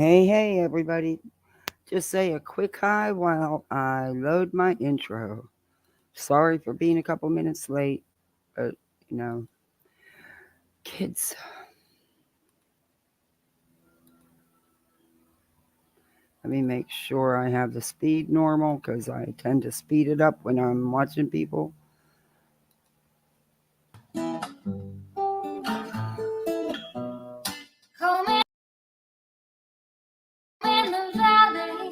Hey, everybody. Just say a quick hi while I load my intro. Sorry for being a couple minutes late, but you know, kids. Let me make sure I have the speed normal because I tend to speed it up when I'm watching people. Home in the valley,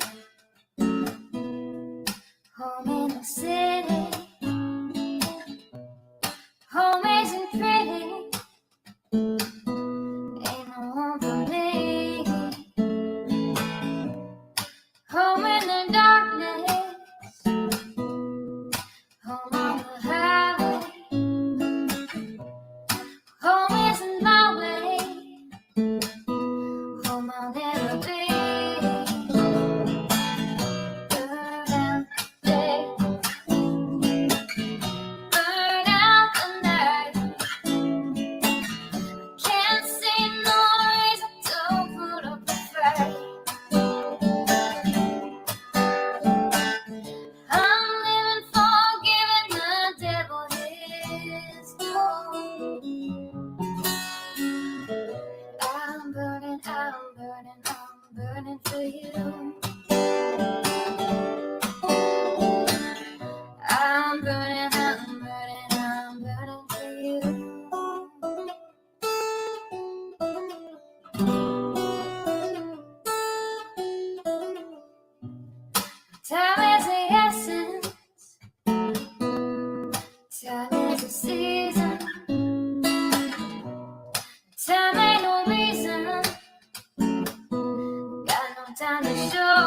home in the city, home isn't pretty, ain't no home for me. Home in the darkness, home on the highway, home isn't my way, home I'll never be. Burn out the day, burn out the night. Can't see no reason to put up a fight. I'm living for giving the devil his due. I'm burning for you. I'm burning for you. Time is the essence, time is the season, time ain't no reason, got no time to show.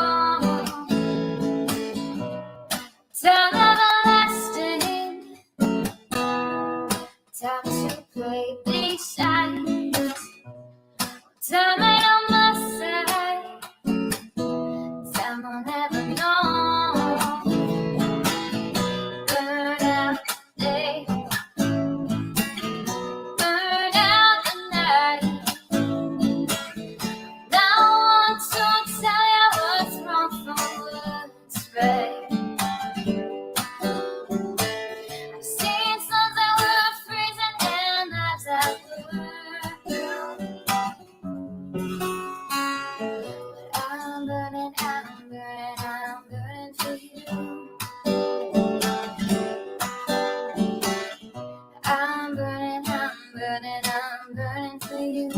Time everlasting, time to play these sides. Time ain't on my side, time I'll never know. Burn out the day, burn out the night. Now I want to tell you what's wrong from what's right. I've seen suns that were freezing and lives that were blue. But I'm burning for you. I'm burning for you.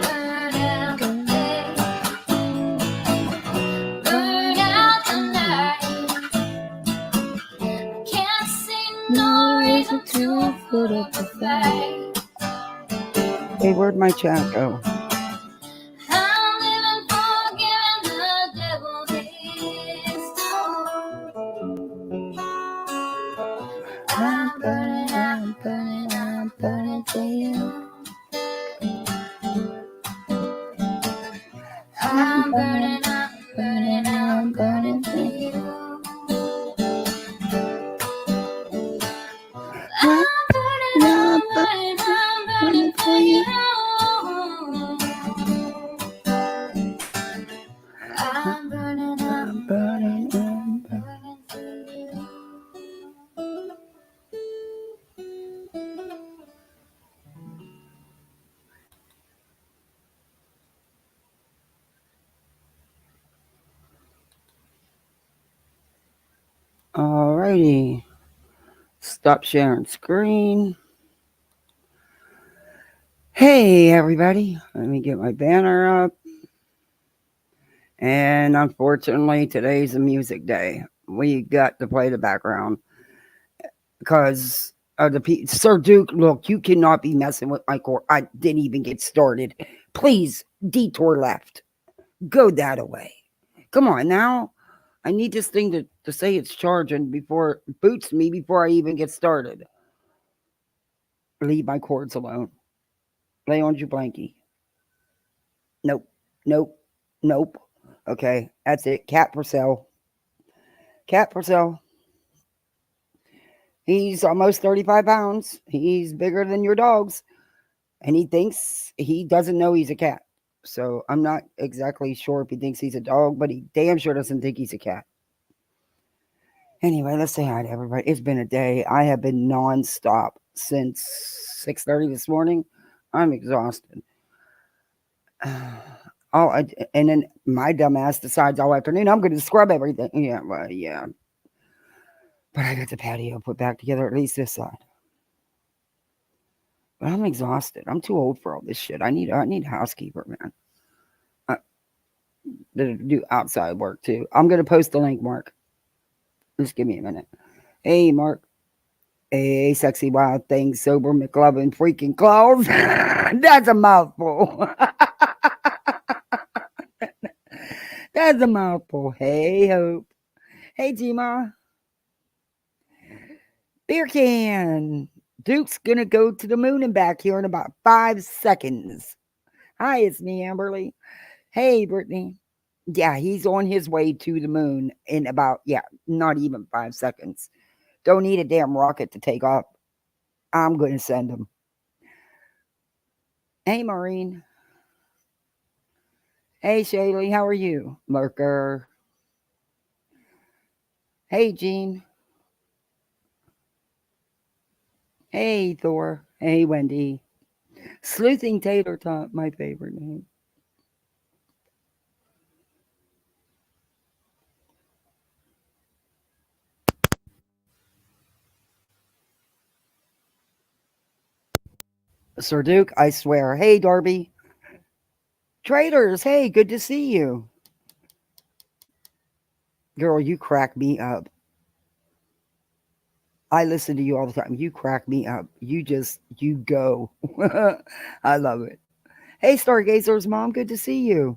Burn out the day, burn out the night. Can't see no reason to put up a fight. Hey, where'd my chat go? I'm living for giving the devil his due. I'm burning for you. I'm burning for you. I'm burning for you. I'm burning for you. Alrighty. Stop sharing screen. Hey, everybody. Let me get my banner up. And unfortunately, today's a music day. We got to play the background because of the Sir Duke. Look, you cannot be messing with my core. I didn't even get started. Please, detour left. Go that away. Come on now. I need this thing to say it's charging before it boots me before I even get started. Leave my cords alone. Lay on your blankie. Nope. Okay, that's it. Cat for sale. Cat for sale. He's almost 35 pounds. He's bigger than your dogs. And he doesn't know he's a cat. So I'm not exactly sure if he thinks he's a dog, but he damn sure doesn't think he's a cat. Anyway, let's say hi to everybody. It's been a day. I have been nonstop since 6:30 this morning. I'm exhausted. And then my dumbass decides all afternoon I'm going to scrub everything. Yeah, well, yeah. But I got the patio put back together, at least this side. But I'm exhausted. I'm too old for all this shit. I need a housekeeper, man. To do outside work too. I'm going to post the link, Mark. Just give me a minute. Hey, Mark. Hey, sexy wild thing, sober McLovin, freaking claws. That's a mouthful. That's a mouthful. Hey, Hope. Hey, G-Ma. Beer can. Duke's gonna go to the moon and back here in about 5 seconds. Hi, it's me, Amberly. Hey, Brittany. Yeah, he's on his way to the moon in about, not even 5 seconds. Don't need a damn rocket to take off. I'm going to send him. Hey, Maureen. Hey, Shaylee, how are you? Lurker. Hey, Jean. Hey, Thor. Hey, Wendy. Sleuthing Tater Tot, my favorite name. Sir Duke, I swear. Hey, Darby. Traders, hey, good to see you. Girl, you crack me up. I listen to you all the time. You crack me up. You go. I love it. Hey, Stargazer's mom, good to see you.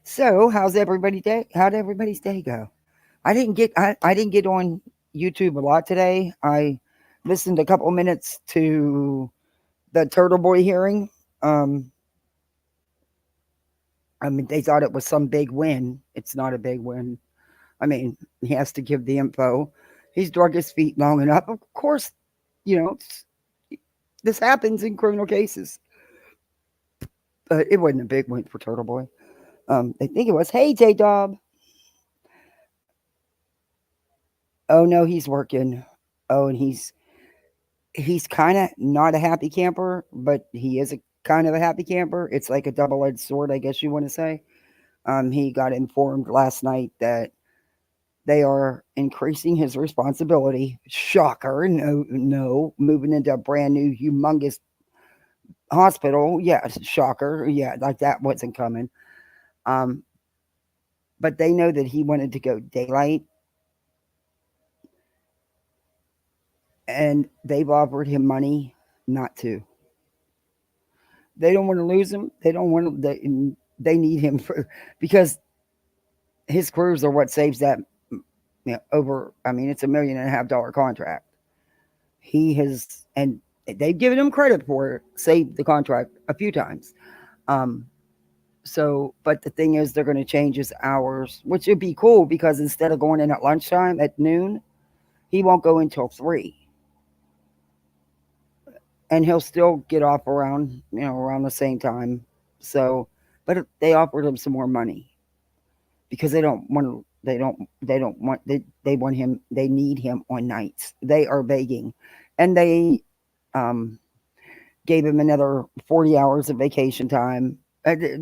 So, how's everybody's day? How'd everybody's day go? I didn't get on YouTube a lot today. I listened a couple minutes to the Turtle Boy hearing. I mean, they thought it was some big win. It's not a big win. I mean, he has to give the info. He's drug his feet long enough. Of course, you know, this happens in criminal cases. But it wasn't a big win for Turtle Boy. I think it was, hey, J-Dob. Oh, no, he's working. Oh, and he's kind of not a happy camper, but he is a kind of a happy camper. It's like a double-edged sword, I guess you want to say. He got informed last night that they are increasing his responsibility. Shocker. No, moving into a brand new, humongous hospital. Yeah, shocker. Yeah, like that wasn't coming. Um, but they know that he wanted to go daylight, and they've offered him money not to. They don't want to lose him. They don't want to. They need him because his crews are what saves that. Over. I mean, it's $1.5 million contract. He has, and they've given him credit for it, saved the contract a few times. Um, so, but the thing is, they're going to change his hours, which would be cool because instead of going in at lunchtime at noon, he won't go until 3, and he'll still get off around the same time. So, but they offered him some more money because they don't want to. They want him. They need him on nights. They are begging, and they um, gave him another 40 hours of vacation time.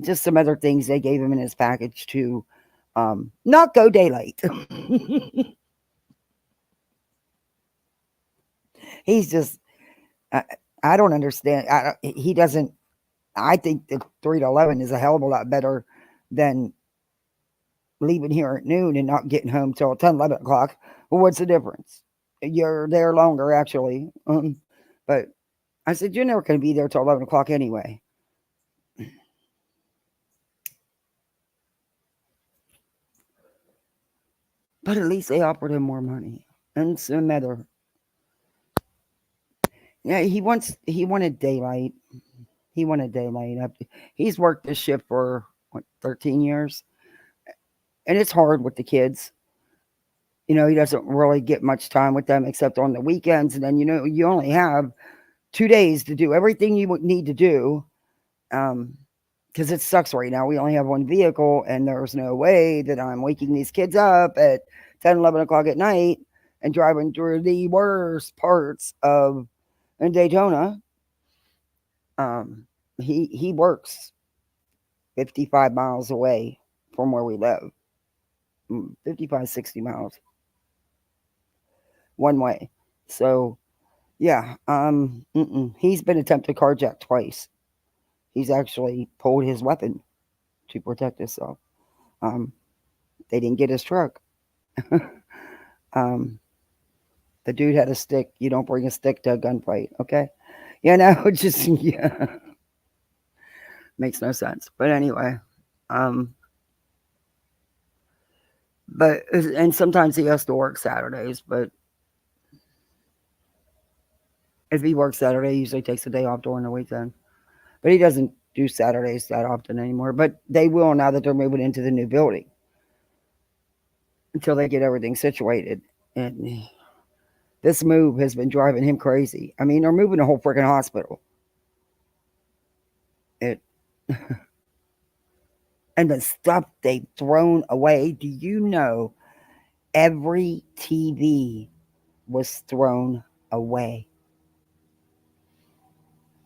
Just some other things they gave him in his package to not go daylight. He's just, I don't understand. He doesn't, I think the 3 to 11 is a hell of a lot better than leaving here at noon and not getting home till 10, 11 o'clock. Well, what's the difference? You're there longer, actually. But I said, you're never going to be there till 11 o'clock anyway. But at least they offered him more money and some other. Yeah, he wanted daylight. He wanted daylight. He's worked this shift for 13 years. And it's hard with the kids. He doesn't really get much time with them except on the weekends. And then, you only have 2 days to do everything you would need to do. Because it sucks right now. We only have one vehicle, and there's no way that I'm waking these kids up at 10, 11 o'clock at night and driving through the worst parts of in Daytona. He works 55 miles away from where we live. 55, 60 miles one way. So, yeah, he's been attempted carjacked twice. He's actually pulled his weapon to protect himself. They didn't get his truck. um, the dude had a stick. You don't bring a stick to a gunfight, okay? Just yeah, makes no sense. But anyway, and sometimes he has to work Saturdays. But if he works Saturday, he usually takes a day off during the weekend. But he doesn't do Saturdays that often anymore. But they will now that they're moving into the new building until they get everything situated. And this move has been driving him crazy. I mean, they're moving the whole freaking hospital. It and the stuff they've thrown away. Do you know every TV was thrown away?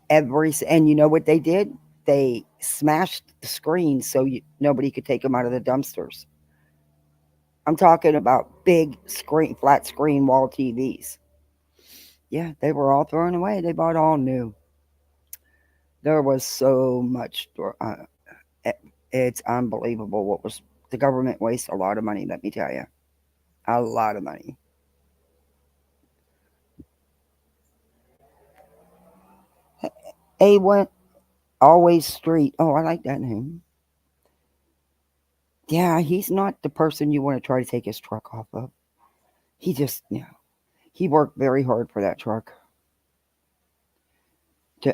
And you know what they did? They smashed the screens so nobody could take them out of the dumpsters. I'm talking about big screen, flat screen wall TVs. Yeah, they were all thrown away. They bought all new. There was so much. It's unbelievable what was. The government wastes a lot of money, let me tell you. A lot of money. A1 Always Street. Oh, I like that name. Yeah, he's not the person you want to try to take his truck off of. He just, he worked very hard for that truck.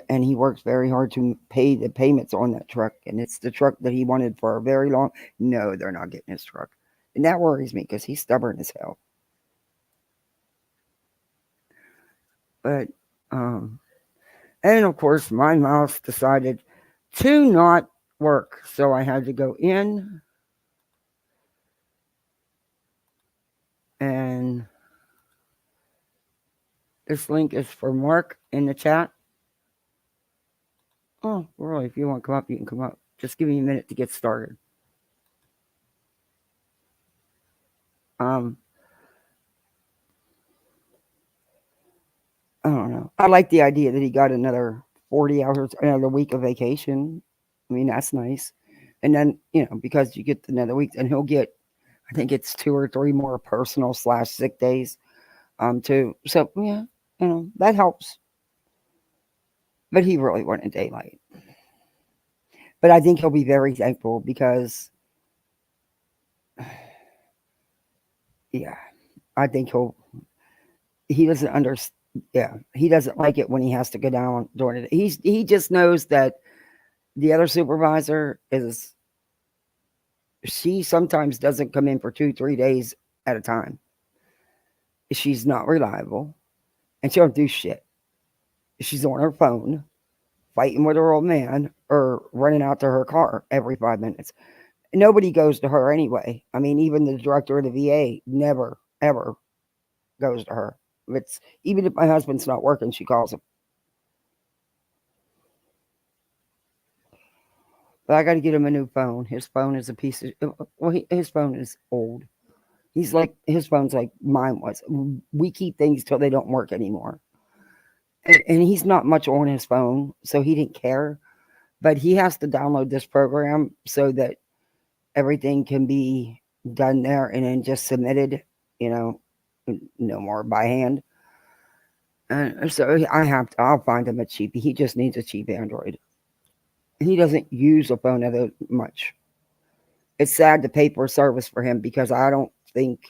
And he works very hard to pay the payments on that truck. And it's the truck that he wanted for a very long. No, they're not getting his truck. And that worries me because he's stubborn as hell. But, and of course, my mouse decided to not work. So I had to go in and this link is for Mark in the chat. Oh, really? If you want to come up, you can come up. Just give me a minute to get started. I don't know. I like the idea that he got another 40 hours, another week of vacation. I mean, that's nice. And then, because you get another week, and he'll get, I think it's 2 or 3 more personal / sick days. Too. So, yeah, that helps. But he really wanted daylight. But I think he'll be very thankful because, yeah, I think he doesn't understand. Yeah, he doesn't like it when he has to go down during it. He just knows that the other supervisor she sometimes doesn't come in for 2-3 days at a time. She's not reliable, and she don't do shit. She's on her phone, fighting with her old man, or running out to her car every 5 minutes. Nobody goes to her anyway. I mean, even the director of the VA never, ever goes to her. Even if my husband's not working, she calls him. But I got to get him a new phone. His phone is a piece of. His phone is old. His phone's like mine was. We keep things till they don't work anymore. And he's not much on his phone, so he didn't care. But he has to download this program so that everything can be done there and then just submitted, no more by hand. And so I'll find him a cheap. He just needs a cheap Android. He doesn't use a phone that much. It's sad to pay for service for him because I don't think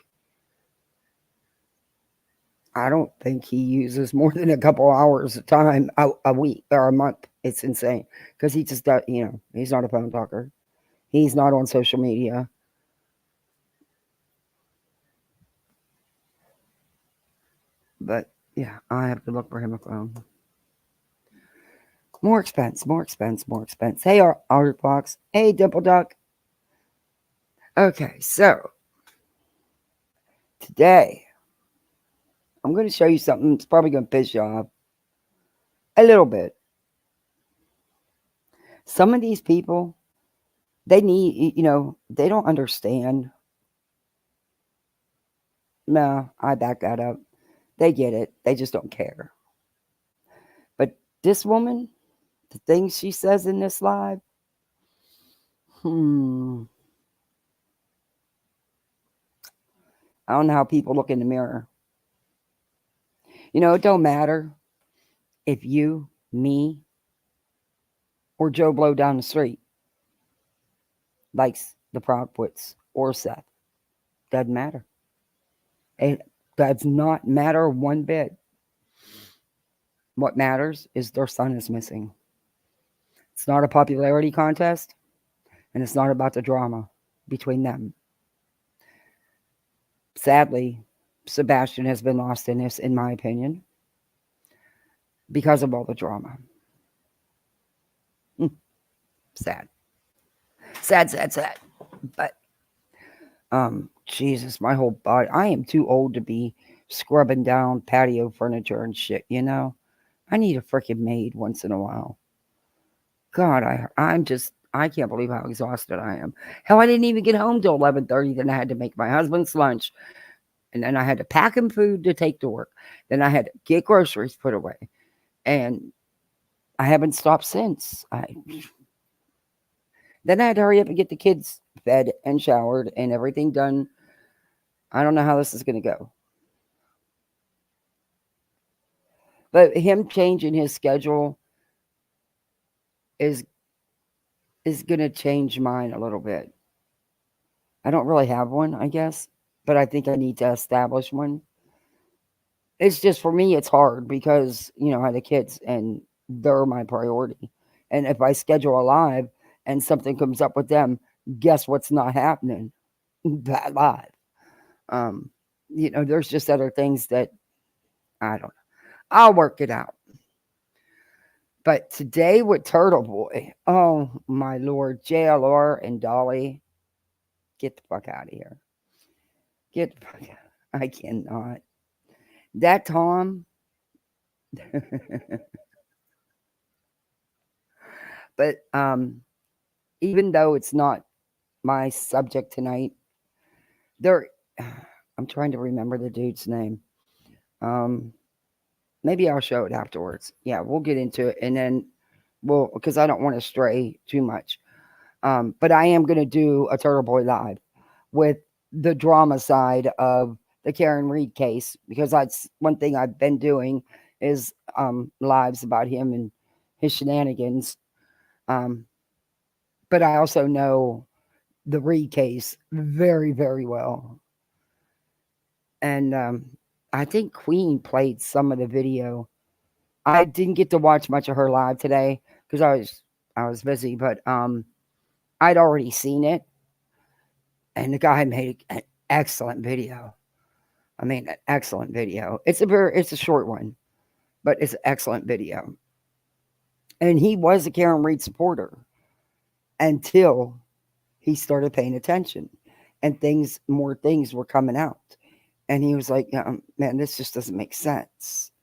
he uses more than a couple hours of time a week or a month. It's insane because he just does, he's not a phone talker. He's not on social media. But yeah, I have to look for him a phone. More expense, more expense, more expense. Hey, Art Fox. Hey, Dimple Duck. Okay, so today I'm going to show you something that's probably going to piss you off a little bit. Some of these people, they need, they don't understand. No, I back that up. They get it. They just don't care. But this woman, the things she says in this live, I don't know how people look in the mirror. It don't matter if you, me, or Joe Blow down the street likes the Proudfoots or Seth. Doesn't matter. It does not matter one bit. What matters is their son is missing. It's not a popularity contest, and it's not about the drama between them. Sadly, Sebastain has been lost in this, in my opinion, because of all the drama. Sad. Sad, sad, sad. But, Jesus, my whole body. I am too old to be scrubbing down patio furniture and shit, I need a freaking maid once in a while. God, I can't believe how exhausted I am. Hell, I didn't even get home till 11:30. Then I had to make my husband's lunch. And then I had to pack him food to take to work. Then I had to get groceries put away. And I haven't stopped since. Then I had to hurry up and get the kids fed and showered and everything done. I don't know how this is going to go. But him changing his schedule is going to change mine a little bit. I don't really have one, I guess, but I think I need to establish one. It's just, for me, it's hard because, I have the kids and they're my priority. And if I schedule a live and something comes up with them, guess what's not happening? That live. There's just other things that I don't know. I'll work it out. But today with Turtle Boy, oh my Lord, JLR and Dolly, get the fuck out of here. Get the fuck out. I cannot. That Tom. But even though it's not my subject tonight, there I'm trying to remember the dude's name. Maybe I'll show it afterwards. Yeah, we'll get into it, and then because I don't want to stray too much. But I am going to do a Turtle Boy live with the drama side of the Karen Reed case, because that's one thing I've been doing is lives about him and his shenanigans. But I also know the Reed case very, very well. And I think Queen played some of the video. I didn't get to watch much of her live today because I was busy, but I'd already seen it, and the guy made an excellent video. I mean, an excellent video. It's a short one, but it's an excellent video. And he was a Karen Reed supporter until he started paying attention, and more things were coming out. And he was like, man, this just doesn't make sense.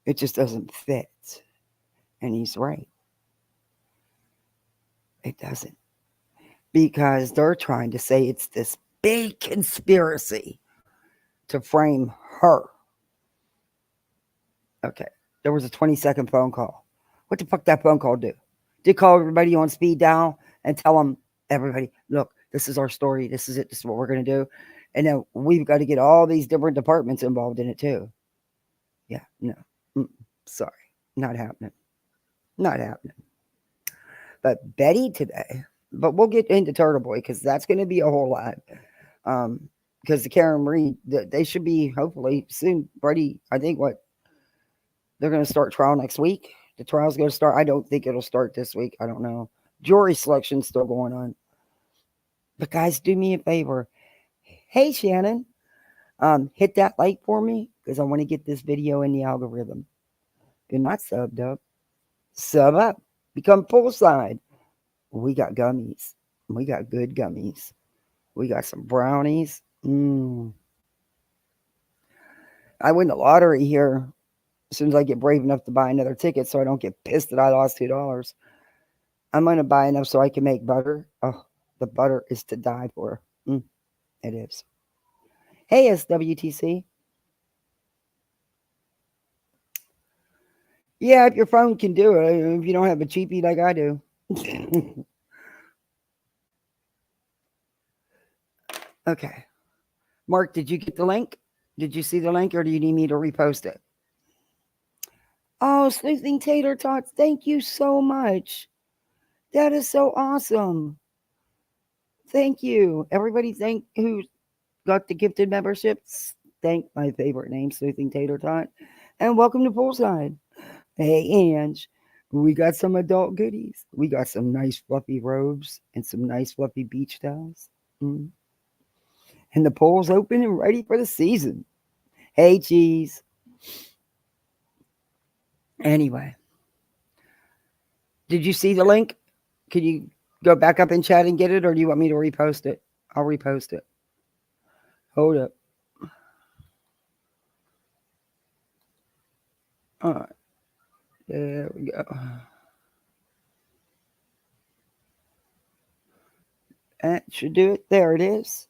It just doesn't fit. And he's right. It doesn't. Because they're trying to say it's this big conspiracy to frame her. Okay. There was a 20-second phone call. What the fuck that phone call do? Did call everybody on speed dial and tell them, everybody, look, this is our story. This is it. This is what we're going to do. And then we've got to get all these different departments involved in it too. Yeah, no. Sorry. Not happening. Not happening. But Betty today, but we'll get into Turtle Boy because that's going to be a whole lot. Because the Karen Reed, they should be hopefully soon ready. I think they're going to start trial next week. The trial's going to start. I don't think it'll start this week. I don't know. Jury selection's still going on. But guys, do me a favor. Hey, Shannon, hit that like for me because I want to get this video in the algorithm. You're not subbed up. Sub up. Become poolside. We got gummies. We got good gummies. We got some brownies. I win the lottery here as soon as I get brave enough to buy another ticket so I don't get pissed that I lost $2. I'm going to buy enough so I can make butter. Oh, the butter is to die for. It is. Hey, SWTC. Yeah, if your phone can do it, if you don't have a cheapie like I do. Okay. Mark, did you get the link? Did you see the link or do you need me to repost it? Oh, Sleuthing Tater Tots, thank you so much. That is so awesome. Thank you. Everybody thank who got the gifted memberships. Thank my favorite name, Sleuthing Tater Tot. And welcome to Poolside. Hey, Ange. We got some adult goodies. We got some nice fluffy robes and some nice fluffy beach towels. And the pool's open and ready for the season. Hey, cheese. Anyway, did you see the link? Could you go back up in chat and get it, or do you want me to repost it? I'll repost it. Hold up. All right. There we go. That should do it. There it is.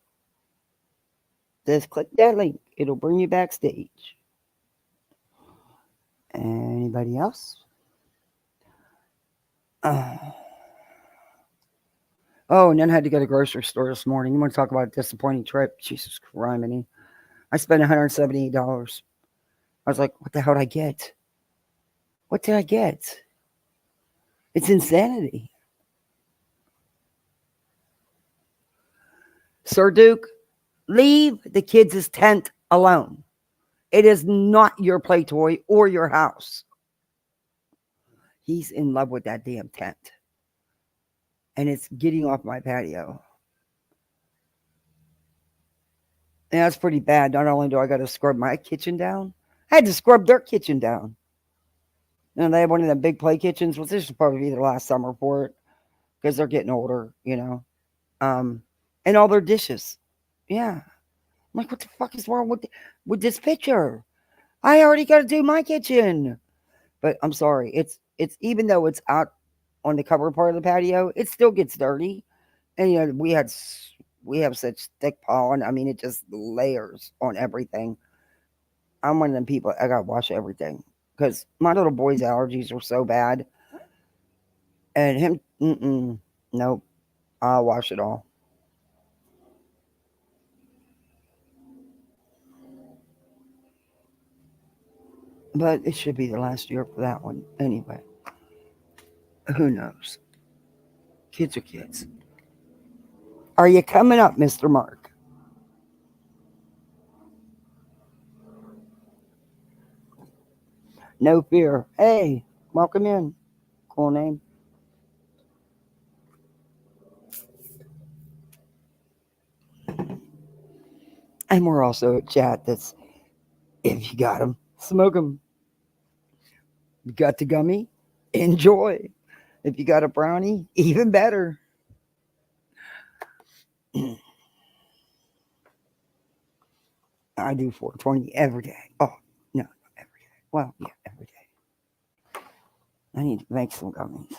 Just click that link. It'll bring you backstage. Anybody else? Oh, and then I had to go to the grocery store this morning. You want to talk about a disappointing trip? Jesus criminy. I spent $178. I was like, what the hell did I get? What did I get? It's insanity. Sir Duke, leave the kids' tent alone. It is not your play toy or your house. He's in love with that damn tent. And it's getting off my patio. And that's pretty bad. Not only do I got to scrub my kitchen down, I had to scrub their kitchen down. And they have one of them big play kitchens. Well, this should probably be the last summer for it because they're getting older, you know. And all their dishes. Yeah. I'm like, what the fuck is wrong with this picture? I already got to do my kitchen. But I'm sorry. It's even though it's out on the cover part of the patio, it still gets dirty. And you know, we have such thick pollen. I mean, it just layers on everything. I'm one of them people. I gotta wash everything because my little boy's allergies are so bad, and him, nope. I'll wash it all. But it should be the last year for that one anyway. Who knows? Kids are kids. Are you coming up, Mr. Mark? No fear. Hey, welcome in. Cool name. And we're also a chat that's, if you got them, smoke them. You got the gummy? Enjoy. If you got a brownie, even better. I do 420 every day. Oh, no, every day. Well, yeah, every day. I need to make some gummies.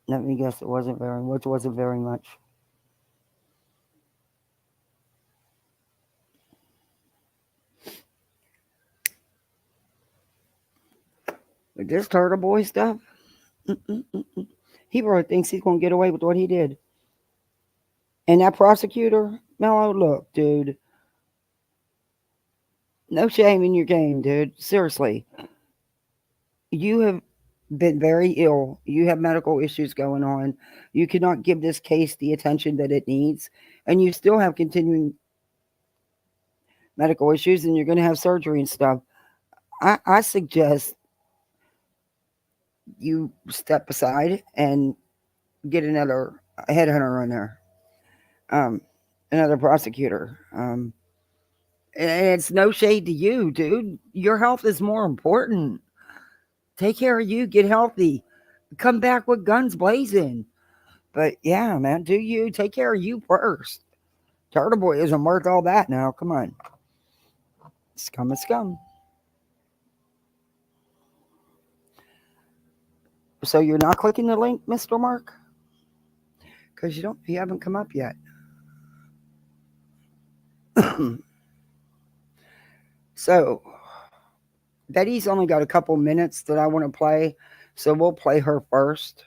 Let me guess, it wasn't very much. Wasn't very much. But this Turtle Boy stuff, he really thinks he's going to get away with what he did. And that prosecutor, Mello, look, dude, no shame in your game, dude. Seriously, you have been very ill. You have medical issues going on. You cannot give this case the attention that it needs, and you still have continuing medical issues, and you're going to have surgery and stuff. I suggest you step aside and get another headhunter in there, um, another prosecutor. And it's no shade to you, dude. Your health is more important. Take care of you. Get healthy. Come back with guns blazing. But yeah, man, do you take care of you first? Turtle Boy isn't worth all that now. Come on. Scum is scum. So you're not clicking the link, Mr. Mark? Because you haven't come up yet. So Betty's only got a couple minutes that I want to play. So we'll play her first.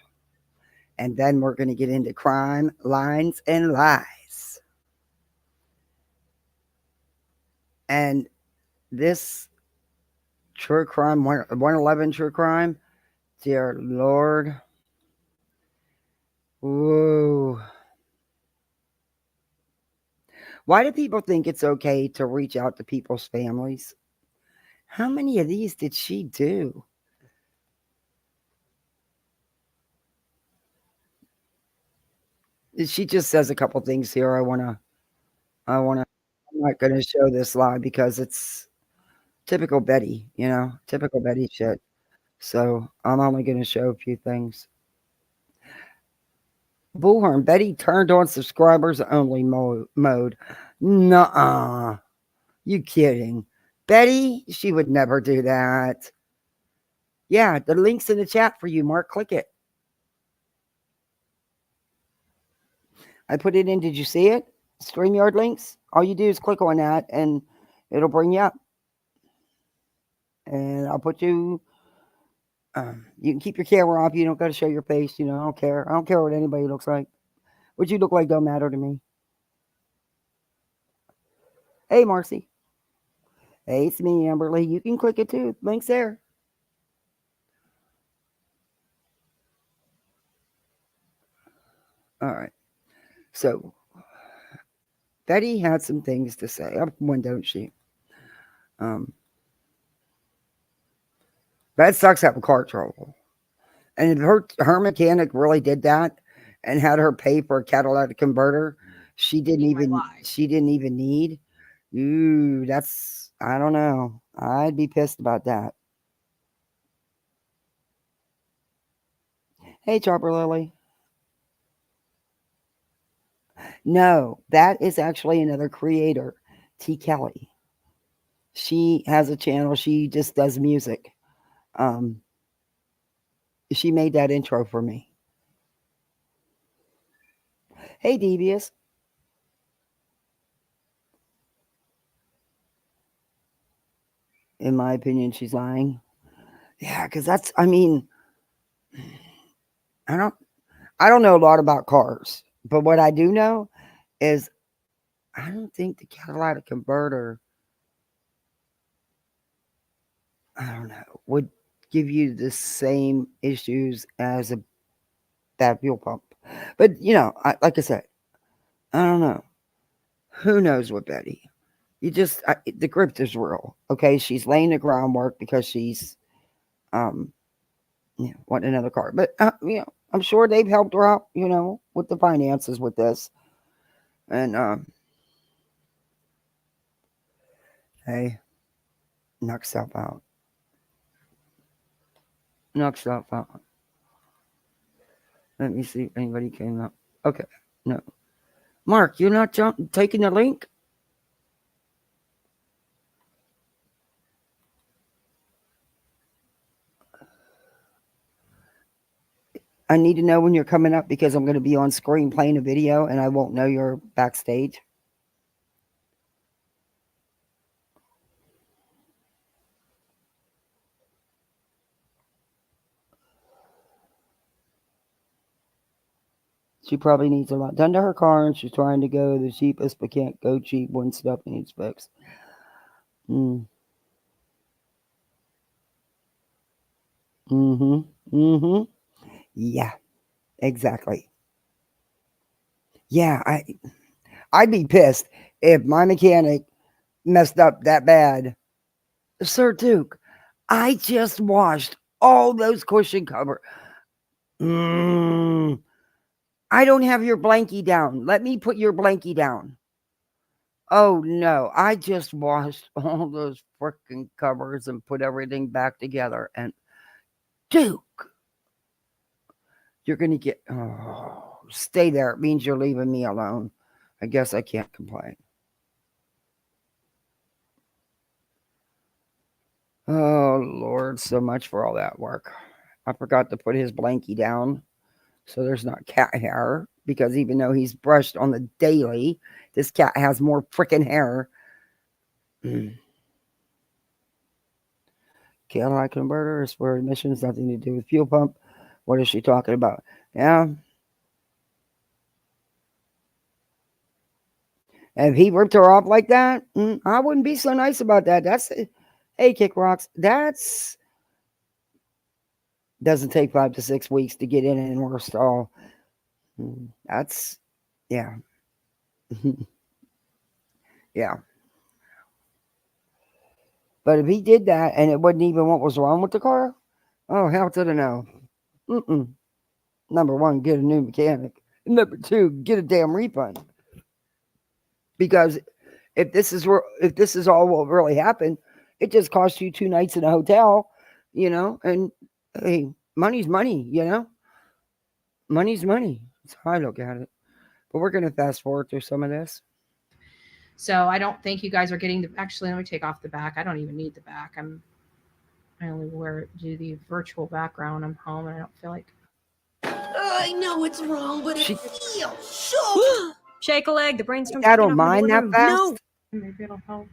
And then we're going to get into crime, lines, and lies. And this true crime, 111 true crime, dear Lord. Whoa. Why do people think it's okay to reach out to people's families? How many of these did she do? She just says a couple things here. I'm not going to show this live because it's typical Betty, typical Betty shit. So I'm only going to show a few things. Bullhorn, Betty turned on subscribers only mode. Nuh-uh. You kidding. Betty, she would never do that. Yeah, the link's in the chat for you, Mark. Click it. I put it in. Did you see it? StreamYard links. All you do is click on that and it'll bring you up. And I'll put you. You can keep your camera off. You don't got to show your face. I don't care. I don't care what anybody looks like. What you look like don't matter to me. Hey, Marcy. Hey, it's me, Amberly. You can click it too. Link's there. All right. So, Betty had some things to say. When don't she? That sucks having car trouble. And if her mechanic really did that and had her pay for a catalytic converter, she didn't even need. Ooh, that's, I don't know. I'd be pissed about that. Hey, Chopper Lily. No, that is actually another creator, T. Kelly. She has a channel. She just does music. She made that intro for me. Hey, Devious. In my opinion, she's lying. Yeah, because that's, I don't know a lot about cars, but what I do know is I don't think the catalytic converter, I don't know, would give you the same issues as a bad fuel pump. But, like I said, I don't know. Who knows what Betty? The Grift is real. Okay, she's laying the groundwork because she's, wanting another car. But, I'm sure they've helped her out, with the finances with this. And, hey, knock yourself out. Knock yourself out. Let me see if anybody came up. Okay, no. Mark, you're not taking the link? I need to know when you're coming up because I'm going to be on screen playing a video and I won't know you're backstage. She probably needs a lot done to her car and she's trying to go the cheapest but can't go cheap when stuff needs fixed. Mm-hmm. Yeah, exactly. Yeah, I'd be pissed if my mechanic messed up that bad. Sir Duke, I just washed all those cushion cover. I don't have your blankie down. Let me put your blankie down. Oh no, I just washed all those freaking covers and put everything back together. And Duke, you're going to get. Oh, stay there. It means you're leaving me alone. I guess I can't complain. Oh, Lord, so much for all that work. I forgot to put his blankie down so there's not cat hair because even though he's brushed on the daily, this cat has more freaking hair. Cadillac converter is for emissions, nothing to do with fuel pump. What is she talking about? Yeah. And if he ripped her off like that, I wouldn't be so nice about that. Hey, Kick Rocks, that's doesn't take 5 to 6 weeks to get in and worse all. That's, yeah. Yeah. But if he did that and it wasn't even what was wrong with the car, oh, hell to the no. Number one, get a new mechanic. Number two, get a damn refund. Because if this is all what really happened, it just cost you 2 nights in a hotel, and hey, money's money, money's money. That's how I look at it. But we're gonna fast forward through some of this. So I don't think you guys are getting the. Actually, let me take off the back. I don't even need the back. I only do the virtual background. I'm home and I don't feel like. I know it's wrong, but it feels so. Shake a leg. The brainstorm's I don't mind that fast. No. Maybe it'll help.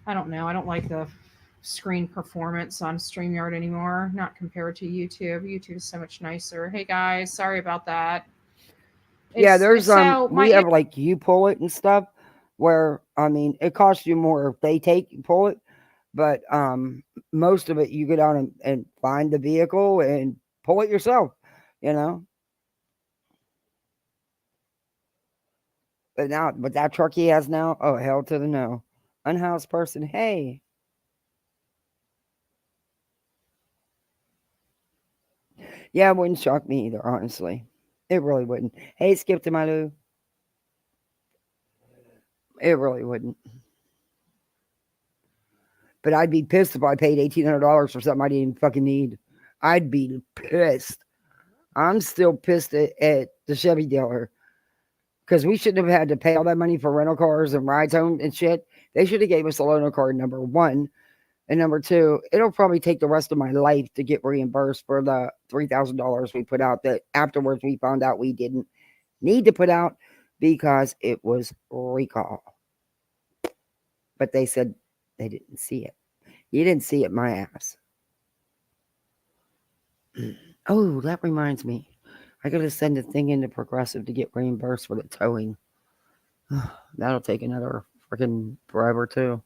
I don't know. I don't like the screen performance on StreamYard anymore. Not compared to YouTube. YouTube is so much nicer. Hey guys, sorry about that. Yeah, there's we have like you pull it and stuff where it costs you more if they pull it, but most of it you get out and find the vehicle and pull it yourself, But that truck he has now, oh hell to the no. Unhoused person, hey. Yeah, it wouldn't shock me either, honestly. It really wouldn't. Hey, Skip to my Lou. It really wouldn't. But I'd be pissed if I paid $1,800 for something I didn't fucking need. I'd be pissed. I'm still pissed at the Chevy dealer. Because we shouldn't have had to pay all that money for rental cars and rides home and shit. They should have gave us a loaner card, number one. And number two, it'll probably take the rest of my life to get reimbursed for the $3,000 we put out that afterwards we found out we didn't need to put out because it was recall. But they said they didn't see it. You didn't see it, my ass. Oh, that reminds me. I got to send a thing into Progressive to get reimbursed for the towing. That'll take another freaking forever, too.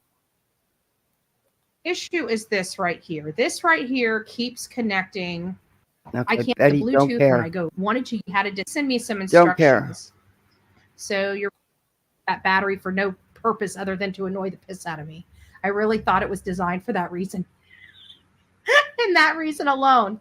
Issue is this right here. This right here keeps connecting. Okay, I can't Betty, the Bluetooth when I go. You had to send me some instructions. Don't care. So you're that battery for no purpose other than to annoy the piss out of me. I really thought it was designed for that reason. And that reason alone.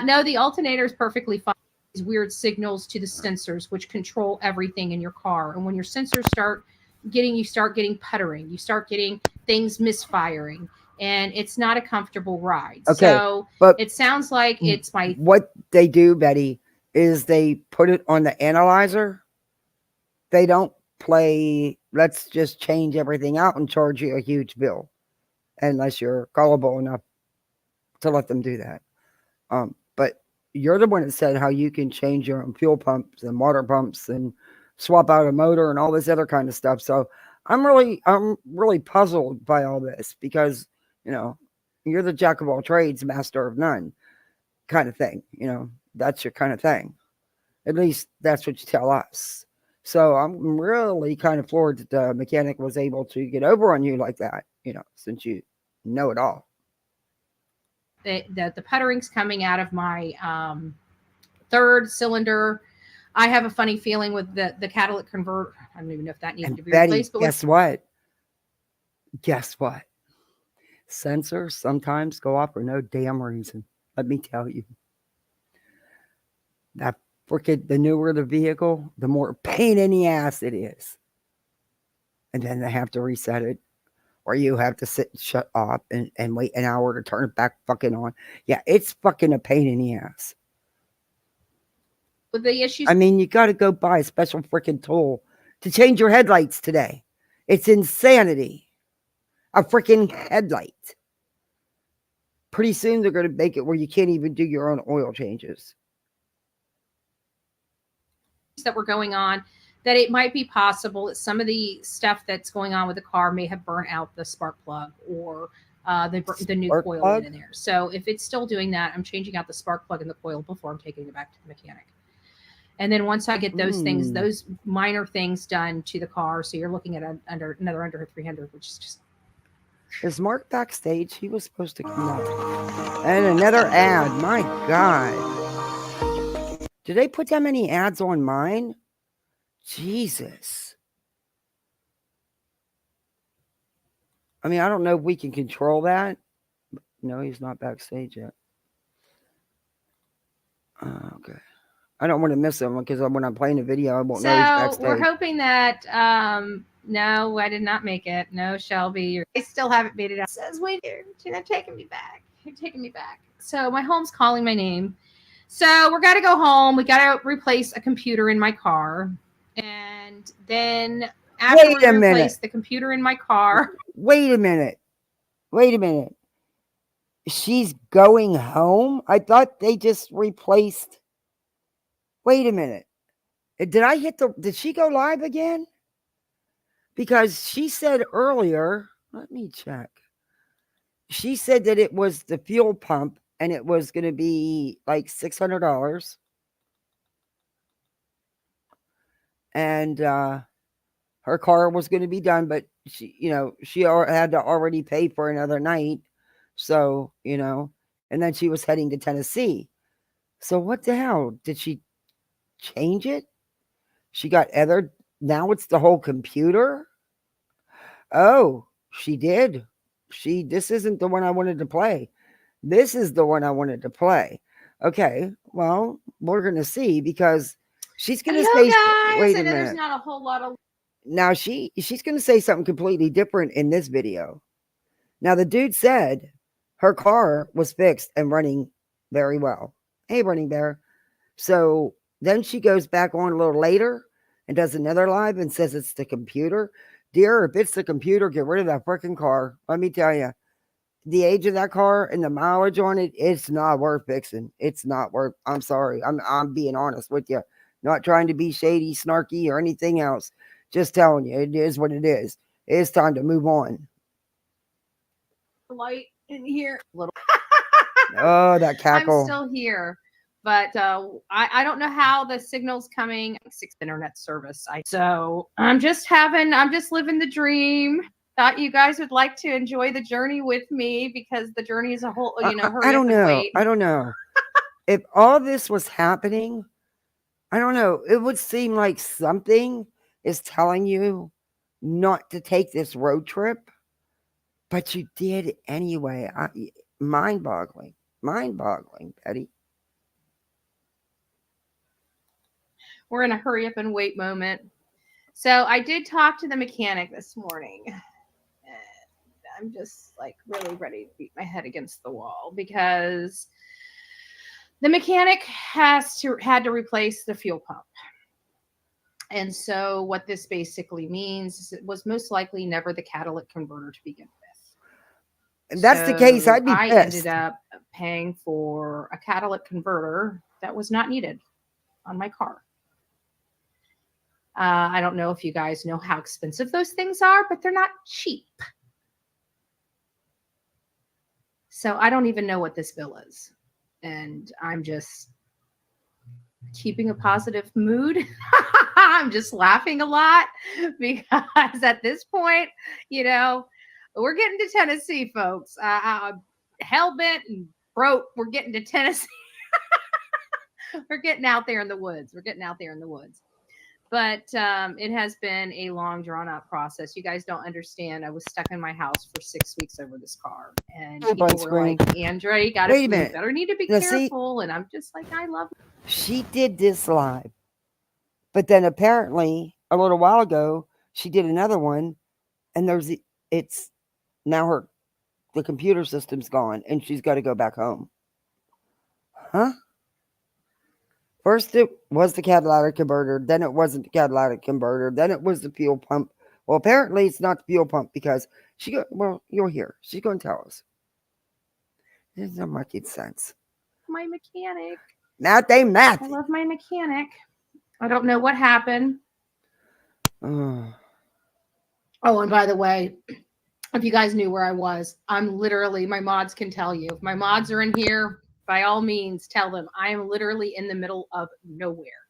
No, the alternator is perfectly fine. These weird signals to the sensors, which control everything in your car. And when your sensors start getting puttering, you start getting things misfiring, and it's not a comfortable ride. Okay, so but it sounds like it's my. What they do, Betty, is they put it on the analyzer. They don't play, let's just change everything out and charge you a huge bill, unless you're gullible enough to let them do that. But you're the one that said how you can change your own fuel pumps and water pumps and swap out a motor and all this other kind of stuff. So I'm really puzzled by all this because, you're the jack of all trades, master of none kind of thing. That's your kind of thing. At least that's what you tell us. So I'm really kind of floored that the mechanic was able to get over on you like that, since you know it all. The puttering's coming out of my third cylinder. I have a funny feeling with the catalytic converter. I don't even know if that needs to be replaced. But guess what? Sensors sometimes go off for no damn reason. Let me tell you. That Freaking the newer the vehicle, the more pain in the ass it is. And then they have to reset it. Or you have to sit and shut off and wait an hour to turn it back fucking on. Yeah, it's fucking a pain in the ass. But the issues, I mean, you got to go buy a special freaking tool to change your headlights today. It's insanity. A freaking headlight. Pretty soon they're going to make it where you can't even do your own oil changes. that were going on, that it might be possible that some of the stuff that's going on with the car may have burnt out the spark plug or the new Spark coil plug? in there. So if it's still doing that, I'm changing out the spark plug and the coil before I'm taking it back to the mechanic. And then once I get those things, those minor things done to the car, so you're looking at another under 300, which is just. Is Mark backstage? He was supposed to come up. And another ad. My God. Did they put that many ads on mine? Jesus. I mean, I don't know if we can control that. No, he's not backstage yet. Okay. I don't want to miss him because when I'm playing the video, I won't know he's backstage. So we're hoping that, no, I did not make it. No, Shelby, I still haven't made it out. It says, wait here, you're not taking me back. You're taking me back. So my home's calling my name. So we're got to go home. We got to replace a computer in my car. And then after we replace the computer in my car. Wait a minute. She's going home? I thought they just replaced. Wait a minute. Did she go live again? Because she said earlier, let me check. She said that it was the fuel pump and it was going to be like $600. And her car was going to be done, but she had to already pay for another night. So, and then she was heading to Tennessee. So what the hell? Did she change it? She got now it's the whole computer? Oh, she did. This isn't the one I wanted to play. This is the one I wanted to play. Okay, well, we're going to see because she's going to say, guys, wait a minute. There's not a whole lot of. Now she's going to say something completely different in this video. Now the dude said her car was fixed and running very well. Hey, Running Bear. So then she goes back on a little later and does another live and says it's the computer. Dear, if it's the computer, get rid of that freaking car. Let me tell you, the age of that car and the mileage on it, it's not worth fixing. It's not worth. I'm sorry. I'm being honest with you. Not trying to be shady, snarky, or anything else. Just telling you, it is what it is. It's time to move on. Light in here. Oh, that cackle. I'm still here. But I don't know how the signal's coming. 6 internet service. So I'm just living the dream. Thought you guys would like to enjoy the journey with me because the journey is a whole, hurry I don't up and know. wait. I don't know. If all this was happening, I don't know. It would seem like something is telling you not to take this road trip, but you did anyway. Mind-boggling, Betty. We're in a hurry up and wait moment. So I did talk to the mechanic this morning. And I'm just like really ready to beat my head against the wall because the mechanic had to replace the fuel pump. And so what this basically means is it was most likely never the catalytic converter to begin with. If that's the case, I'd be pissed. I ended up paying for a catalytic converter that was not needed on my car. I don't know if you guys know how expensive those things are, but they're not cheap. So I don't even know what this bill is. And I'm just keeping a positive mood. I'm just laughing a lot because at this point, we're getting to Tennessee, folks. Hell-bent and broke. We're getting to Tennessee. We're getting out there in the woods. But it has been a long, drawn-out process. You guys don't understand. I was stuck in my house for 6 weeks over this car, and Hey, people Bud were Screen. like, "Andrea, you Wait a you minute. better need to be Now, see- careful." And I'm just like, I love. She did this live, but then apparently a little while ago she did another one, and it's now the computer system's gone, and she's got to go back home. Huh? First it was the catalytic converter, then it wasn't the catalytic converter, then it was the fuel pump. Well, apparently it's not the fuel pump because you'll hear. She's going to tell us. It doesn't make sense. My mechanic. Math ain't math. I love my mechanic. I don't know what happened. Oh, and by the way, if you guys knew where I was, I'm literally, my mods can tell you. If my mods are in here, by all means, tell them I am literally in the middle of nowhere.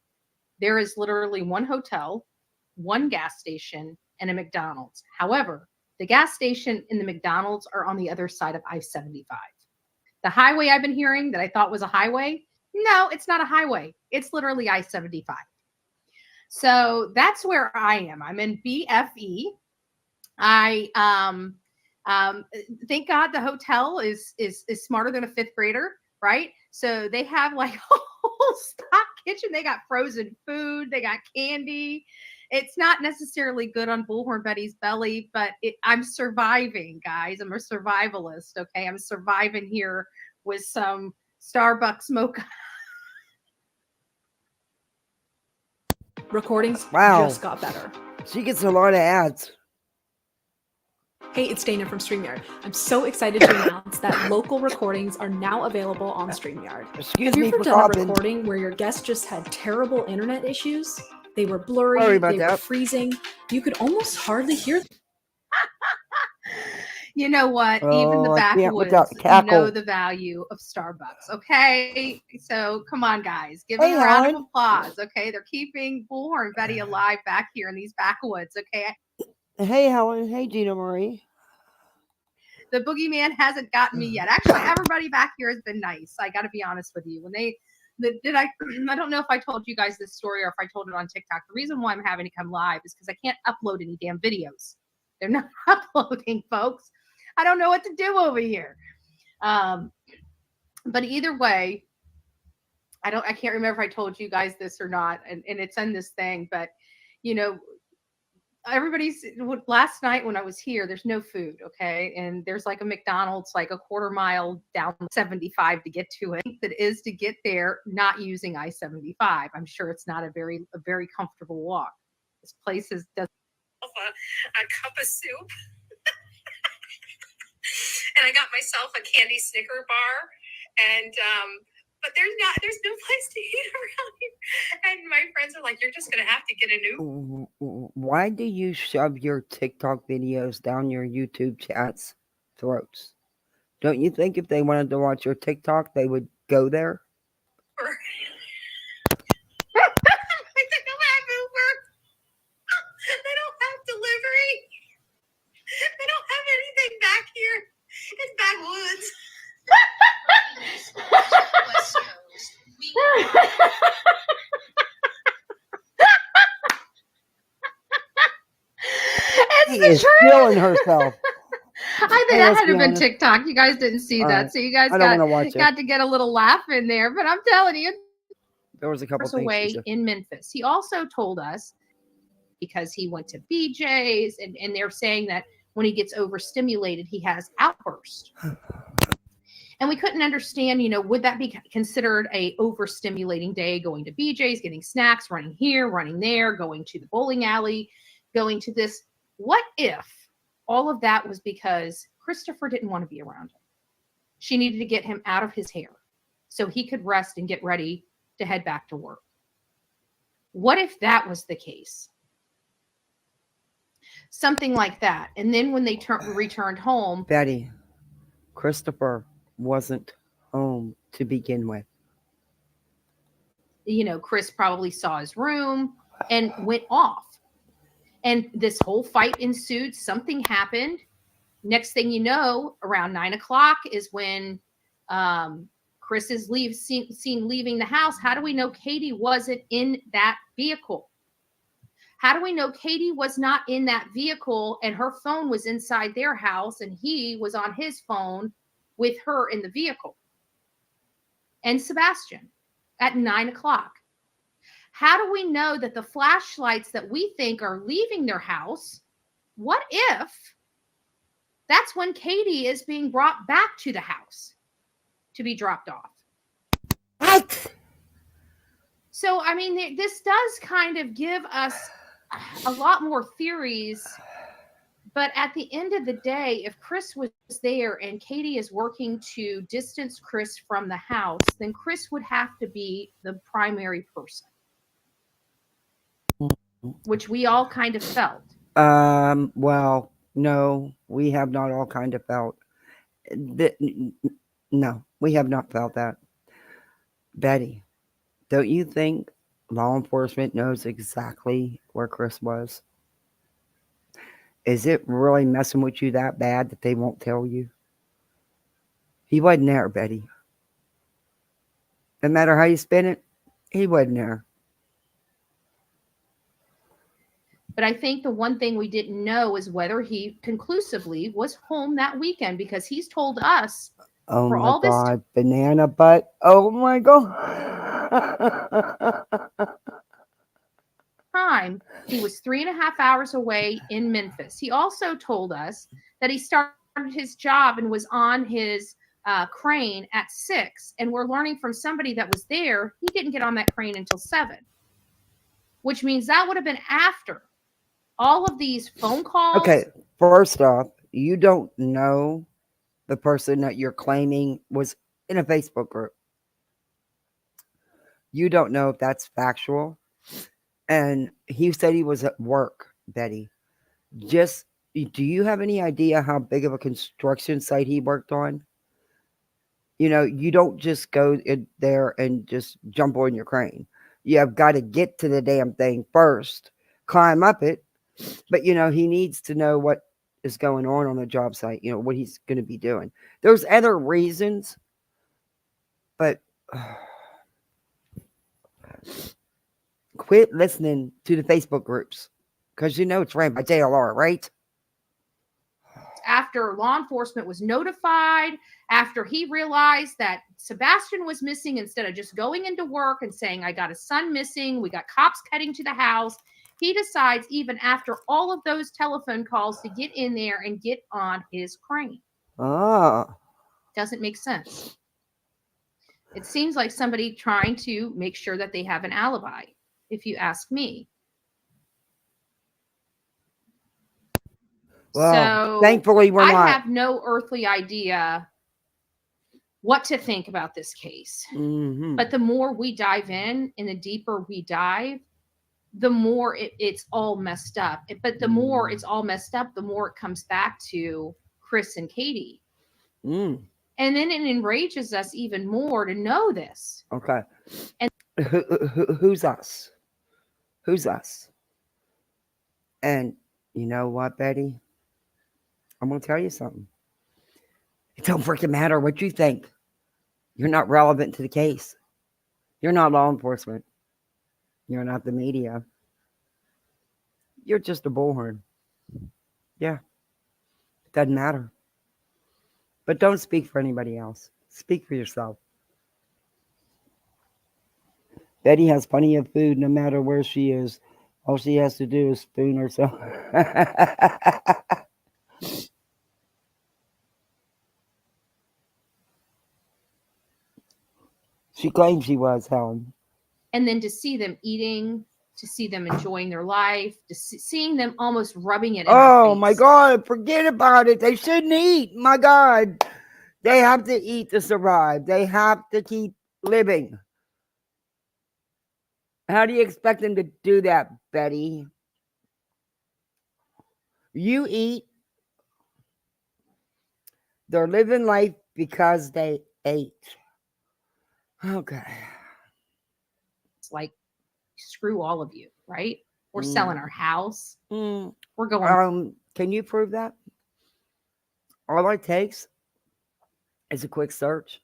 There is literally one hotel, one gas station, and a McDonald's. However, the gas station and the McDonald's are on the other side of I-75. The highway I've been hearing that I thought was a highway, no, it's not a highway. It's literally I-75. So that's where I am. I'm in BFE. I thank God the hotel is smarter than a fifth grader, right? So they have like a whole stock kitchen. They got frozen food. They got candy. It's not necessarily good on Bullhorn Betty's belly, but I'm surviving, guys. I'm a survivalist. Okay, I'm surviving here with some Starbucks mocha. Recordings Wow. just got better. She gets a lot of ads. Hey, it's Dana from StreamYard. I'm so excited to announce that local recordings are now available on StreamYard. Excuse Have you me ever for done a coughing. recording where your guest just had terrible internet issues? They were Sorry blurry, about they were that. freezing. You could almost hardly hear them. You know what? Even the Oh, I can't backwoods without the cackle. know the value of Starbucks. Okay, so come on, guys, give Hey, them a round Helen. of applause. Okay, they're keeping Bullhorn Betty alive back here in these backwoods. Okay, Hey, Helen. Hey, Gina Marie. the boogeyman hasn't gotten me yet. Actually, everybody back here has been nice. I got to be honest with you. When I don't know if I told you guys this story or if I told it on TikTok. The reason why I'm having to come live is because I can't upload any damn videos. They're not uploading, folks. I don't know what to do over here. But either way, I can't remember if I told you guys this or not, and it's in this thing, but you know, last night when I was here, there's no food, okay? And there's like a McDonald's like a quarter mile down 75 to get to it. That is to get there not using I-75. I'm sure it's not a very comfortable walk. This place does a cup of soup. And I got myself a candy Snicker bar, and but there's no place to eat around here. And my friends are like, "You're just gonna have to get a new." Why do you shove your TikTok videos down your YouTube chat's throats? Don't you think if they wanted to watch your TikTok, they would go there? They don't have Uber. They don't have delivery. They don't have anything back here. It's backwoods. She is feeling herself. I think Hey, that let's had to be have been honest. TikTok. You guys didn't see All that, right. so you guys I don't wanna watch it. got to get a little laugh in there. But I'm telling you, There was a couple things she away said. in Memphis. He also told us because he went to BJ's, and they're saying that when he gets overstimulated, he has outbursts. And we couldn't understand, would that be considered a overstimulating day, going to BJ's, getting snacks, running here, running there, going to the bowling alley, going to this? What if all of that was because Christopher didn't want to be around him? She needed to get him out of his hair so he could rest and get ready to head back to work. What if that was the case? Something like that. And then when they returned home, Betty, Christopher wasn't home to begin with. Chris probably saw his room and went off. And this whole fight ensued. Something happened. Next thing you know, around 9 o'clock is when Chris is seen leaving the house. How do we know Katie wasn't in that vehicle? How do we know Katie was not in that vehicle and her phone was inside their house and he was on his phone with her in the vehicle? And Sebastain at 9 o'clock. How do we know that the flashlights that we think are leaving their house, what if that's when Katie is being brought back to the house to be dropped off? What? So, I mean, this does kind of give us a lot more theories. But at the end of the day, if Chris was there and Katie is working to distance Chris from the house, then Chris would have to be the primary person, which we all kind of felt. Well, no, we have not all kind of felt. No, we have not felt that. Betty, don't you think law enforcement knows exactly where Chris was? Is it really messing with you that bad that they won't tell you? He wasn't there, Betty. No matter how you spin it, he wasn't there. But I think the one thing we didn't know is whether he conclusively was home that weekend, because he's told us Oh for my all this God, banana butt. Oh my God. time, he was 3.5 hours away in Memphis. He also told us that he started his job and was on his crane at 6. And we're learning from somebody that was there, he didn't get on that crane until 7, which means that would have been after all of these phone calls. Okay, first off, you don't know the person that you're claiming was in a Facebook group. You don't know if that's factual. And he said he was at work, Betty. Just, do you have any idea how big of a construction site he worked on? You know, you don't just go in there and just jump on your crane. You have got to get to the damn thing first, climb up it. But, you know, he needs to know what is going on the job site, you know, what he's going to be doing. There's other reasons, but quit listening to the Facebook groups, because you know it's ran by JLR, right? After law enforcement was notified, after he realized that Sebastain was missing, instead of just going into work and saying, I got a son missing, we got cops heading to the house, he decides, even after all of those telephone calls, to get in there and get on his crane. Doesn't make sense. It seems like somebody trying to make sure that they have an alibi, if you ask me. Well, so thankfully we're I not. have no earthly idea what to think about this case. Mm-hmm. But the more we dive in and the deeper we dive, the more it's all messed up. But the more it's all messed up, the more it comes back to Chris and Katie. And then it enrages us even more to know this. Okay. And who's us? Who's us? And you know what, Betty? I'm going to tell you something. It don't freaking matter what you think. You're not relevant to the case. You're not law enforcement. You're not the media. You're just a bullhorn. Yeah. It doesn't matter. But don't speak for anybody else. Speak for yourself. Betty has plenty of food no matter where she is. All she has to do is spoon herself. She claims she was, Helen. And then to see them eating, to see them enjoying their life, to seeing them almost rubbing it in Oh, her face. my God. Forget about it. They shouldn't eat. My God. They have to eat to survive. They have to keep living. How do you expect them to do that, Betty? You eat. They're living life because they ate. Okay. It's like, screw all of you, right? We're selling our house. We're going. Can you prove that? All it takes is a quick search.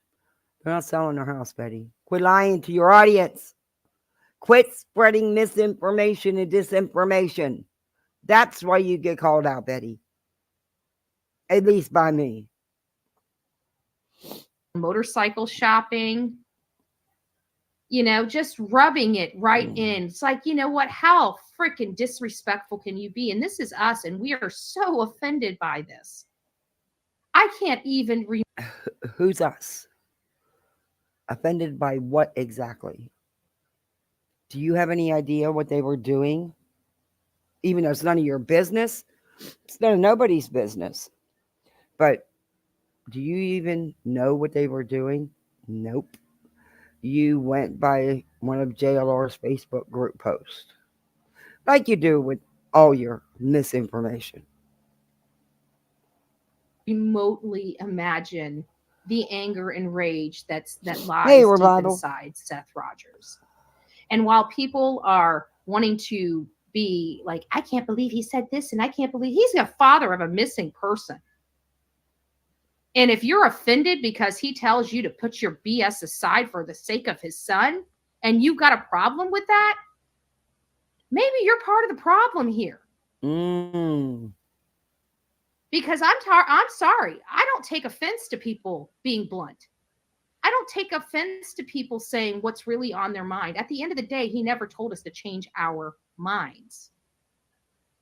They're not selling their house, Betty. Quit lying to your audience. Quit spreading misinformation and disinformation. That's why you get called out, Betty. At least by me. Motorcycle shopping, just rubbing it right in. It's like, you know what? How freaking disrespectful can you be? And this is us, and we are so offended by this. I can't even Who's us? Offended by what exactly? Do you have any idea what they were doing? Even though it's none of your business, it's none of nobody's business. But do you even know what they were doing? Nope. You went by one of JLR's Facebook group posts, like you do with all your misinformation. remotely imagine the anger and rage that lies Hey, deep Revival. inside Seth Rogers. And while people are wanting to be like, I can't believe he said this, and I can't believe he's a father of a missing person. And if you're offended because he tells you to put your BS aside for the sake of his son, and you've got a problem with that, maybe you're part of the problem here. Because I'm sorry. I don't take offense to people being blunt. I don't take offense to people saying what's really on their mind. At the end of the day, he never told us to change our minds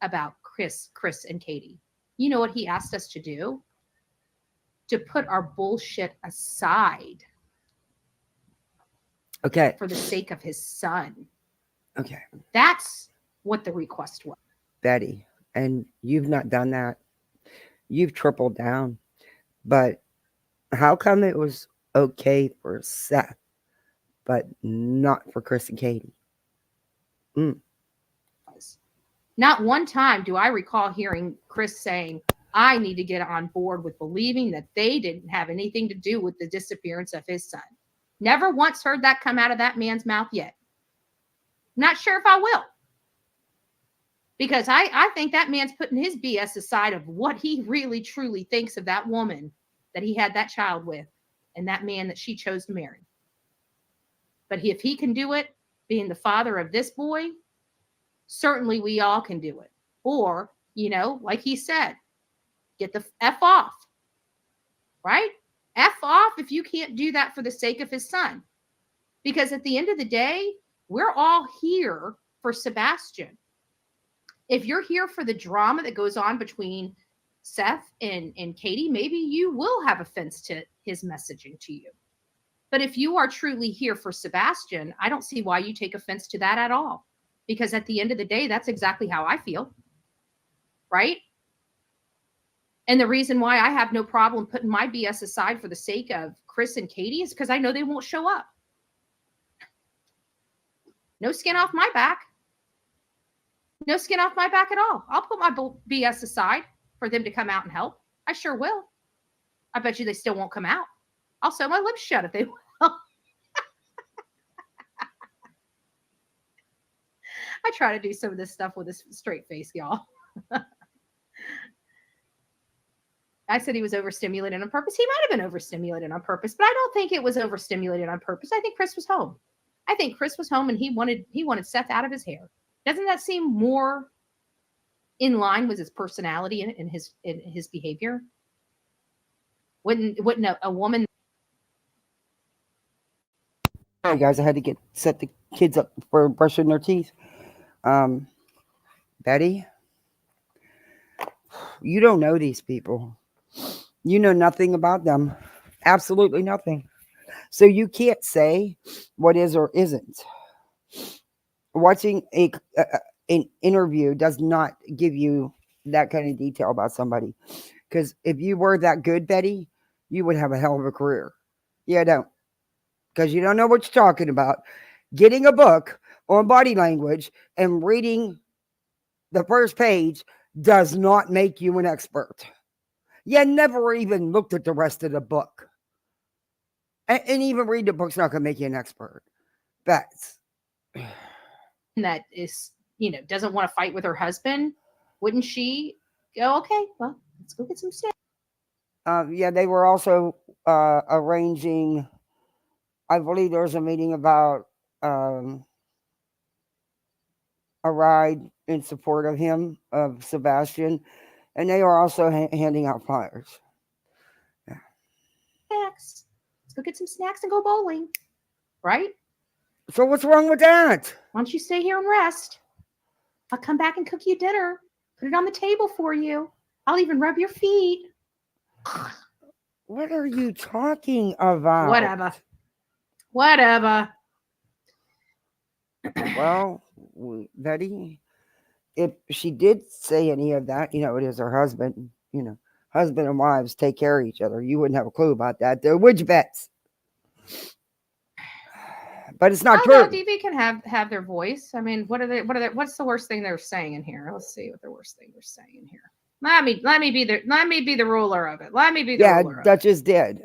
about Chris, and Katie. You know what he asked us to do? To put our bullshit aside. Okay. For the sake of his son. Okay. That's what the request was. Betty, and you've not done that. You've tripled down. But how come it was okay for Seth, but not for Chris and Katie? Not one time do I recall hearing Chris saying, I need to get on board with believing that they didn't have anything to do with the disappearance of his son. Never once heard that come out of that man's mouth yet. Not sure if I will. Because I think that man's putting his BS aside of what he really truly thinks of that woman that he had that child with and that man that she chose to marry. But if he can do it, being the father of this boy, certainly we all can do it. Or, like he said, get the F off, right? F off if you can't do that for the sake of his son. Because at the end of the day, we're all here for Sebastain. If you're here for the drama that goes on between Seth and Katie, maybe you will have offense to his messaging to you. But if you are truly here for Sebastain, I don't see why you take offense to that at all. Because at the end of the day, that's exactly how I feel. Right? And the reason why I have no problem putting my BS aside for the sake of Chris and Katie is because I know they won't show up. No skin off my back. No skin off my back at all. I'll put my BS aside for them to come out and help. I sure will. I bet you they still won't come out. I'll sew my lips shut if they will. I try to do some of this stuff with a straight face, y'all. I said he was overstimulated on purpose. He might have been overstimulated on purpose, but I don't think it was overstimulated on purpose. I think Chris was home. I think Chris was home and he wanted Seth out of his hair. Doesn't that seem more in line with his personality and his behavior? Wouldn't a woman? Hey guys, I had to set the kids up for brushing their teeth. Betty, you don't know these people. You know nothing about them. Absolutely nothing. So you can't say what is or isn't. Watching an interview does not give you that kind of detail about somebody. Because if you were that good, Betty, you would have a hell of a career. Yeah, don't. Because you don't know what you're talking about. Getting a book on body language and reading the first page does not make you an expert. You never even looked at the rest of the book. And even reading the book's not going to make you an expert. That's... that is, doesn't want to fight with her husband, wouldn't she go, okay, well, let's go get some steak? Yeah, they were also arranging, I believe there was a meeting about a ride in support of him, of Sebastian, and they are also handing out flyers. Snacks. Let's go get some snacks and go bowling. Right? So what's wrong with that? Why don't you stay here and rest? I'll come back and cook you dinner. Put it on the table for you. I'll even rub your feet. What are you talking about? Whatever. Well, Betty, if she did say any of that, you know, it is her husband. You know, husband and wives take care of each other. You wouldn't have a clue about that. They're witch bets. But it's not true. No, DV can have their voice. I mean, what's the worst thing they're saying in here? Let's see what the worst thing they're saying in here. Let me be the ruler of it. Let me be the ruler. Yeah, Duchess did.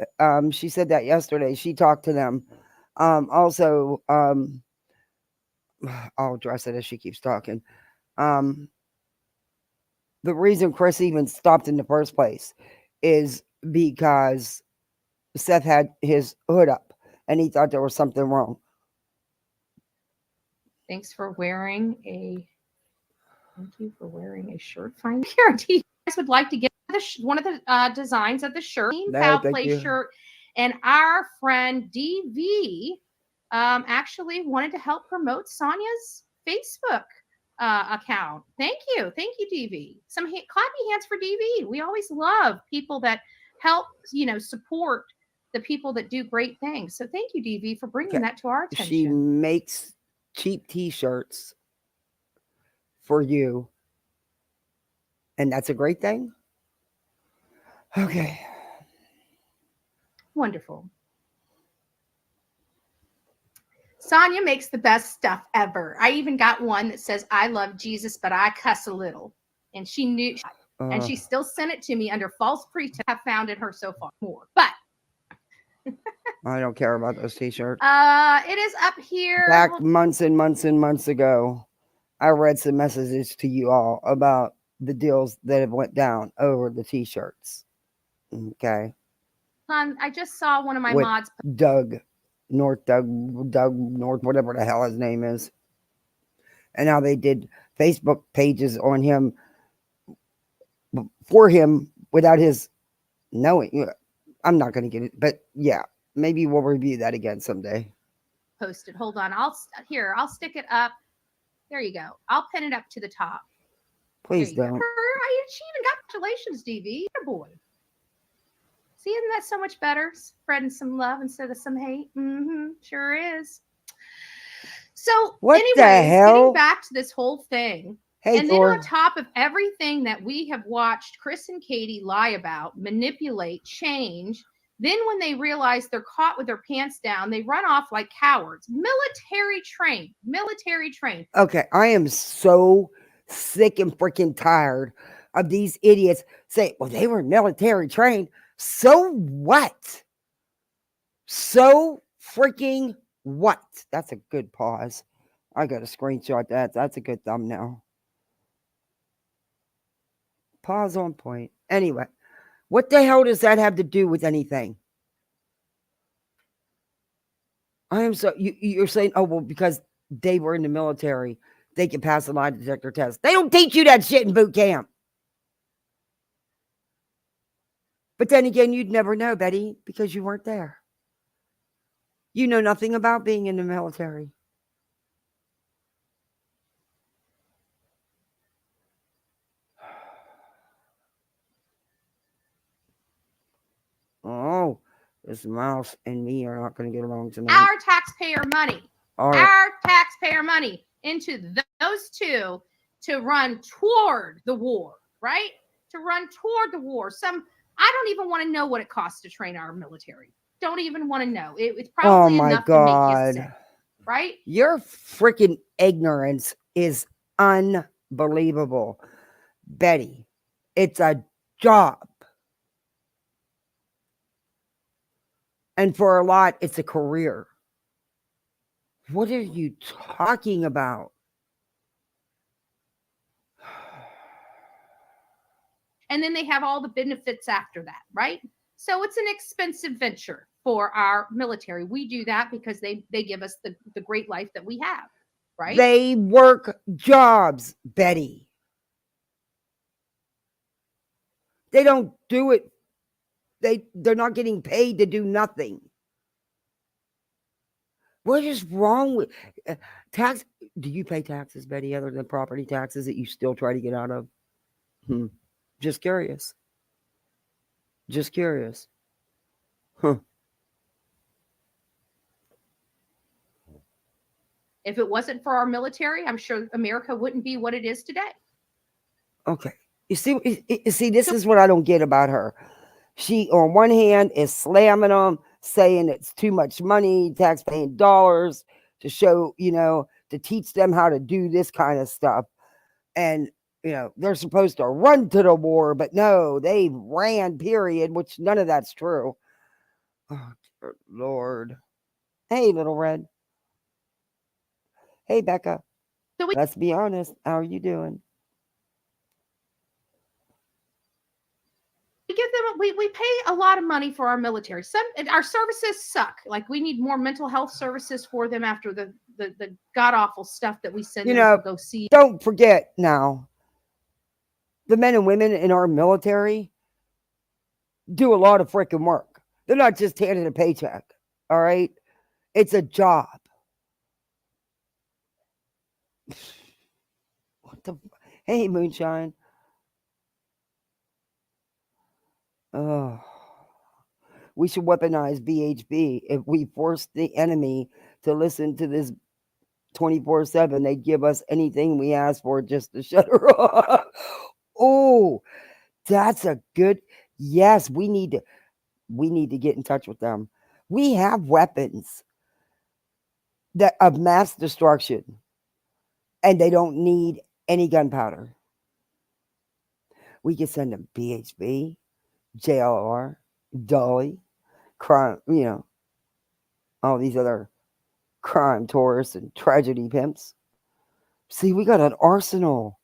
She said that yesterday. She talked to them. Also, I'll address it as she keeps talking. The reason Chris even stopped in the first place is because Seth had his hood up and he thought there was something wrong. Thank you for wearing a shirt. Fine. Here, do you guys would like to get one of the designs of the shirt? Foul play shirt. And our friend DV actually wanted to help promote Sonia's Facebook account. Thank you, DV. Some clappy hands for DV. We always love people that help, support the people that do great things. So thank you, DV, for bringing that to our attention. She makes cheap T-shirts for you, and that's a great thing. Okay. Wonderful. Sonia makes the best stuff ever. I even got one that says, I love Jesus, but I cuss a little. And she knew, and she still sent it to me under false pretense. I've found in her so far more. But I don't care about those T-shirts. It is up here. Back months and months and months ago, I read some messages to you all about the deals that have went down over the T-shirts. Okay. I just saw one of my mods. Doug North, whatever the hell his name is. And now they did Facebook pages on him, for him, without his knowing. I'm not going to get it, but yeah, maybe we'll review that again someday. Posted. Hold on. I'll stick it up. There you go. I'll pin it up to the top. Please don't. She even got congratulations, DV. Good boy. See, isn't that so much better? Spreading some love instead of some hate. Sure is. So, anyways, getting back to this whole thing. Hey, and Thor. then on top of everything that we have watched Chris and Katie lie about, manipulate, change, then when they realize they're caught with their pants down, they run off like cowards. Military trained. Okay, I am so sick and freaking tired of these idiots saying, well, they were military trained. So what? So freaking what? That's a good pause. I got to screenshot that. That's a good thumbnail. Pause on point. Anyway, what the hell does that have to do with anything? I am so you're saying, oh well, because they were in the military, they can pass the lie detector test. They don't teach you that shit in boot camp. But then again, you'd never know, Betty, because you weren't there. You know nothing about being in the military. Oh, this mouse and me are not going to get along tonight. Our taxpayer money into those two to run toward the war, right? To run toward the war. I don't even want to know what it costs to train our military. Don't even want to know. It's probably enough to make you sick, right? Your freaking ignorance is unbelievable, Betty. It's a job. And for a lot, it's a career. What are you talking about? And then they have all the benefits after that, right? So it's an expensive venture for our military. We do that because they give us the great life that we have. right? They work jobs, Betty. They don't do it. They're not getting paid to do nothing. What is wrong with tax? Do you pay taxes, Betty, other than property taxes that you still try to get out of? Just curious. Just curious. Huh. If it wasn't for our military, I'm sure America wouldn't be what it is today. Okay. You see, this is what I don't get about her. She, on one hand, is slamming them, saying it's too much money, taxpaying dollars to show, to teach them how to do this kind of stuff. And, they're supposed to run to the war, but no, they ran, period, which none of that's true. Oh, dear Lord. Hey, Little Red. Hey, Becca. So Let's be honest. How are you doing? we give them, we pay a lot of money for our military. Our services suck. Like, we need more mental health services for them after the god awful stuff that we send them to go see. Don't forget now, the men and women in our military do a lot of freaking work. They're not just handed a paycheck. All right, it's a job. What the? Hey, Moonshine. Oh, we should weaponize BHB. If we force the enemy to listen to this 24/7, they'd give us anything we ask for just to shut her off. Oh, that's a good. Yes, we need to get in touch with them. We have weapons of mass destruction, and they don't need any gunpowder. We can send them BHB, JLR, Dolly, crime, all these other crime tourists and tragedy pimps. See, we got an arsenal.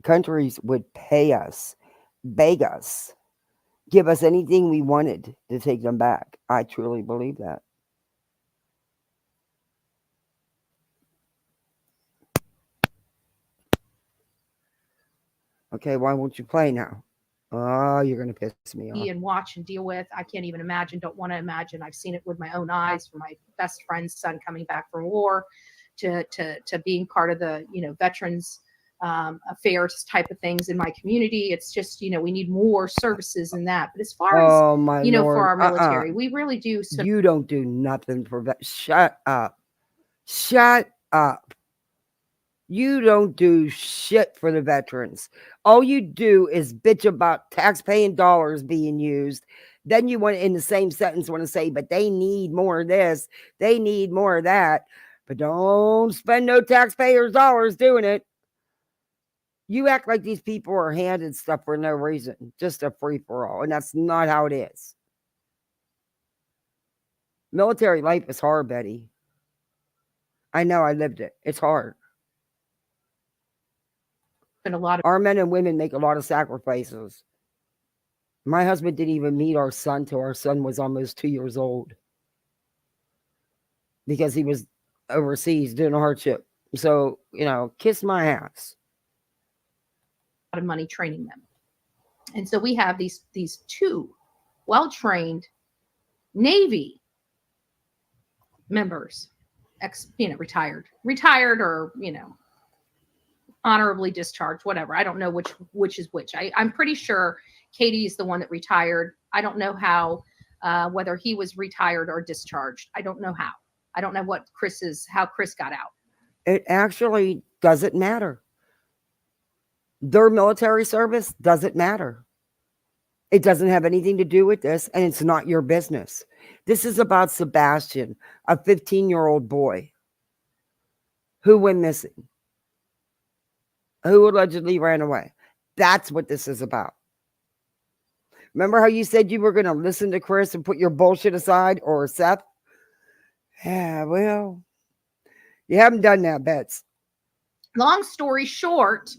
Countries would pay us, beg us, give us anything we wanted to take them back. I truly believe that. Okay, why won't you play now? Oh, you're going to piss me off. And watch and deal with. I can't even imagine, don't want to imagine. I've seen it with my own eyes from my best friend's son coming back from war to being part of the, veterans affairs type of things in my community. It's just, we need more services in that. But as far as, Lord. for our military, we really do. You don't do nothing for that. Shut up. Shut up. You don't do shit for the veterans. All you do is bitch about taxpaying dollars being used. Then you want, in the same sentence, want to say, but they need more of this. They need more of that. But don't spend no taxpayers' dollars doing it. You act like these people are handed stuff for no reason. Just a free-for-all. And that's not how it is. Military life is hard, Betty. I know, I lived it. It's hard. And a lot of our men and women make a lot of sacrifices. My husband didn't even meet our son till our son was almost 2 years old because he was overseas doing a hardship. So, kiss my ass. A lot of money training them. And so we have these two well-trained Navy members, retired or, honorably discharged, whatever. I don't know which is which. I'm pretty sure Katie is the one that retired. I don't know how, whether he was retired or discharged. I don't know how. I don't know how Chris got out. It actually doesn't matter. Their military service doesn't matter. It doesn't have anything to do with this, and it's not your business. This is about Sebastain, a 15-year-old boy who went missing, who allegedly ran away. That's what this is about. Remember how you said you were going to listen to Chris and put your bullshit aside, or Seth? Yeah, well, you haven't done that, Bets. Long story short,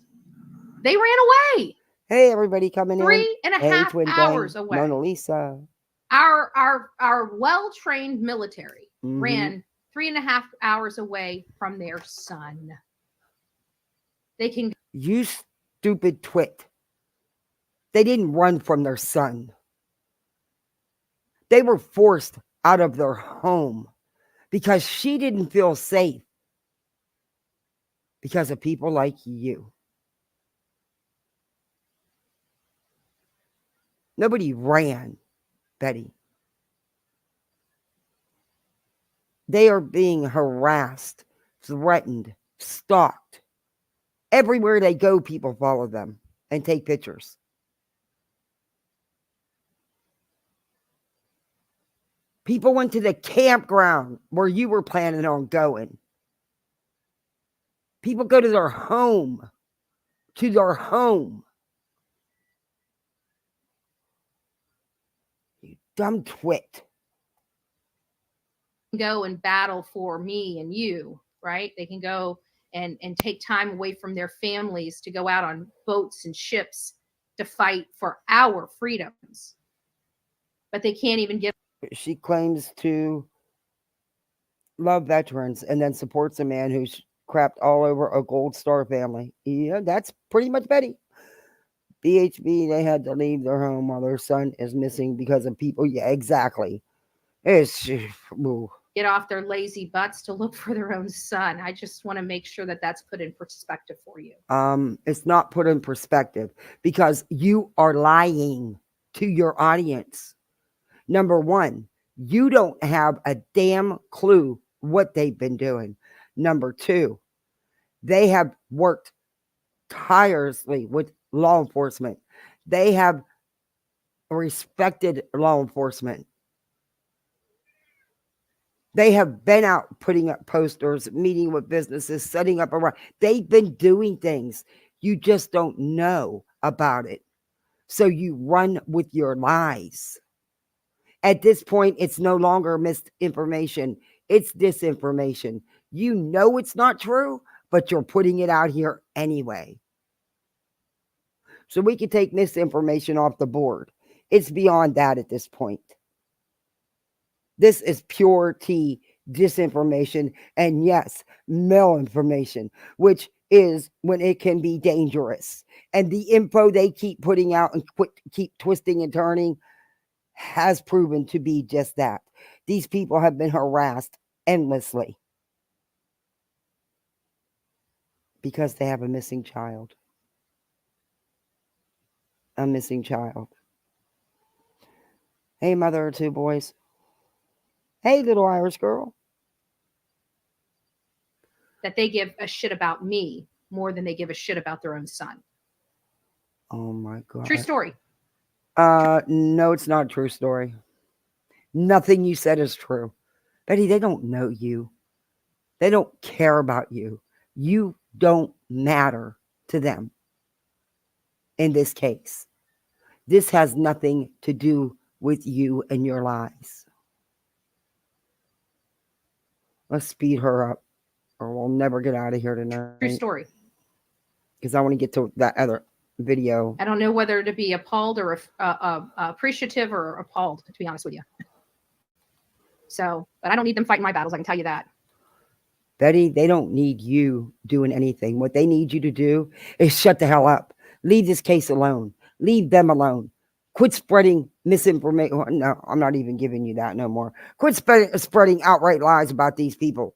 they ran away. Hey, everybody coming in. 3.5 hours away. Mona Lisa. Our well-trained military ran 3.5 hours away from their son. They can You stupid twit. They didn't run from their son. They were forced out of their home because she didn't feel safe because of people like you. Nobody ran, Betty. They are being harassed, threatened, stalked. Everywhere they go, people follow them and take pictures. People went to the campground where you were planning on going. People go to their home. You dumb twit. go and battle for me and you, right? They can go and take time away from their families to go out on boats and ships to fight for our freedoms. But they can't even give. She claims to love veterans and then supports a man who's crapped all over a Gold Star family. Yeah, that's pretty much Betty. BHB, they had to leave their home while their son is missing because of people. Yeah, exactly. It's get off their lazy butts to look for their own son. I just want to make sure that that's put in perspective for you. It's not put in perspective because you are lying to your audience. Number one, you don't have a damn clue what they've been doing. Number two, they have worked tirelessly with law enforcement. They have respected law enforcement. They have been out putting up posters, meeting with businesses, setting up around. They've been doing things. You just don't know about it. So you run with your lies. At this point, it's no longer misinformation. It's disinformation. You know it's not true, but you're putting it out here anyway. So we can take misinformation off the board. It's beyond that at this point. This is pure T disinformation and yes, malinformation, which is when it can be dangerous. And the info they keep putting out and keep twisting and turning has proven to be just that. These people have been harassed endlessly because they have a missing child. A missing child. Hey, mother of two boys. Hey, little Irish girl. That they give a shit about me more than they give a shit about their own son. Oh my God. True story. No, it's not a true story. Nothing you said is true. Betty, they don't know you. They don't care about you. You don't matter to them in this case. This has nothing to do with you and your lies. Let's speed her up or we'll never get out of here tonight. True story. Because I want to get to that other video. I don't know whether to be appalled or appreciative or appalled, to be honest with you. So, but I don't need them fighting my battles, I can tell you that. Betty, they don't need you doing anything. What they need you to do is shut the hell up. Leave this case alone. Leave them alone. Quit spreading misinformation. No, I'm not even giving you that no more. Quit spreading outright lies about these people.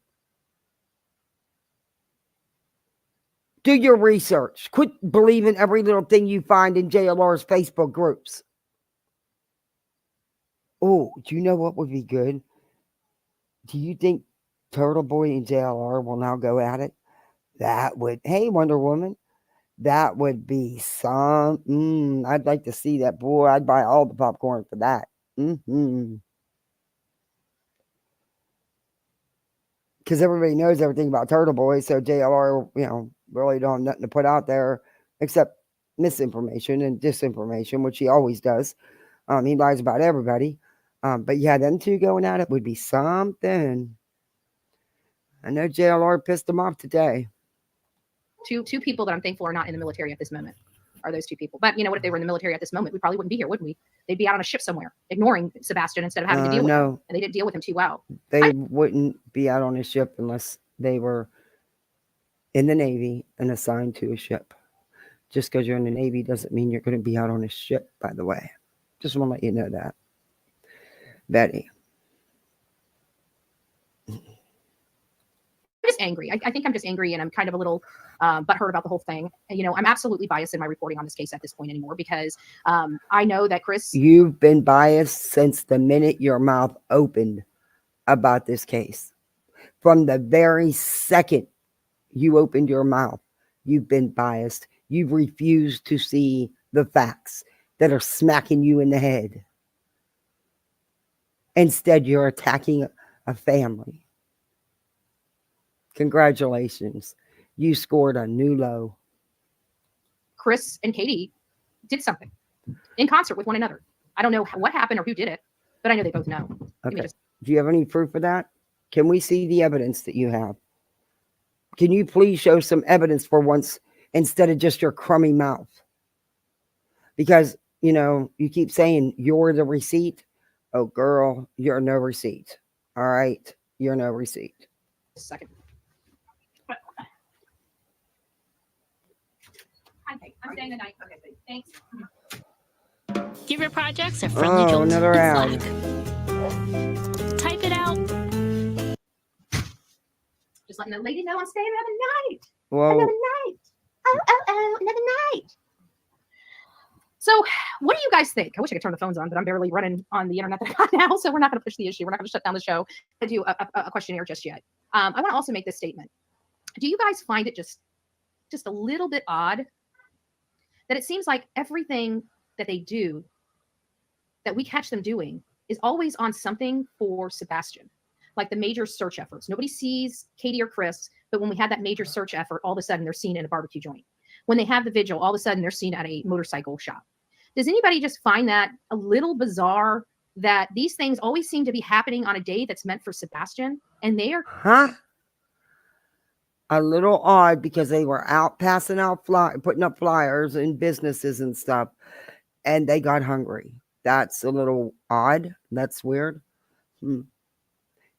Do your research. Quit believing every little thing you find in JLR's Facebook groups. Oh, do you know what would be good? Do you think Turtle Boy and JLR will now go at it? That would, hey, Wonder Woman, that would be some, I'd like to see that. Boy, I'd buy all the popcorn for that. Because everybody knows everything about Turtle Boy, so JLR, really don't have nothing to put out there except misinformation and disinformation, which he always does. He lies about everybody. But yeah, them two going at it would be something. I know JLR pissed him off today. Two people that I'm thankful are not in the military at this moment are those two people. But you know what? If they were in the military at this moment, we probably wouldn't be here, would we? They'd be out on a ship somewhere, ignoring Sebastain instead of having to deal with him. No, And they didn't deal with him too well. they wouldn't be out on a ship unless they were in the Navy and assigned to a ship. Just because you're in the Navy doesn't mean you're going to be out on a ship, by the way. Just want to let you know that. Betty. I'm just angry. I think I'm just angry, and I'm kind of a little butthurt about the whole thing. And, you know, I'm absolutely biased in my reporting on this case at this point anymore, because I know that Chris... You've been biased since the minute your mouth opened about this case. From the very second you opened your mouth, you've been biased. You've refused to see the facts that are smacking you in the head. Instead, you're attacking a family. Congratulations. You scored a new low. Chris and Katie did something in concert with one another. I don't know what happened or who did it, but I know they both know. Okay. Do you have any proof of that? Can we see the evidence that you have? Can you please show some evidence for once instead of just your crummy mouth? Because, you know, you keep saying you're the receipt. Oh, girl, you're no receipt. All right? You're no receipt. Second. Okay, I'm staying the night. Okay, thanks. Give your projects a friendly jolt another in ad. Slack. Type it out. Just letting the lady know I'm staying another night. Well, Another night. Oh, another night. So what do you guys think? I wish I could turn the phones on, but I'm barely running on the internet that I got now, so we're not going to push the issue. We're not going to shut down the show and do a questionnaire just yet. I want to also make this statement. Do you guys find it just a little bit odd that it seems like everything that they do, that we catch them doing, is always on something for Sebastain? Like the major search efforts. Nobody sees Katie or Chris, but when we had that major search effort, all of a sudden they're seen in a barbecue joint. When they have the vigil, all of a sudden they're seen at a motorcycle shop. Does anybody just find that a little bizarre that these things always seem to be happening on a day that's meant for Sebastain, and they are... Huh? A little odd, because they were out passing out putting up flyers in businesses and stuff, and they got hungry. That's a little odd. That's weird.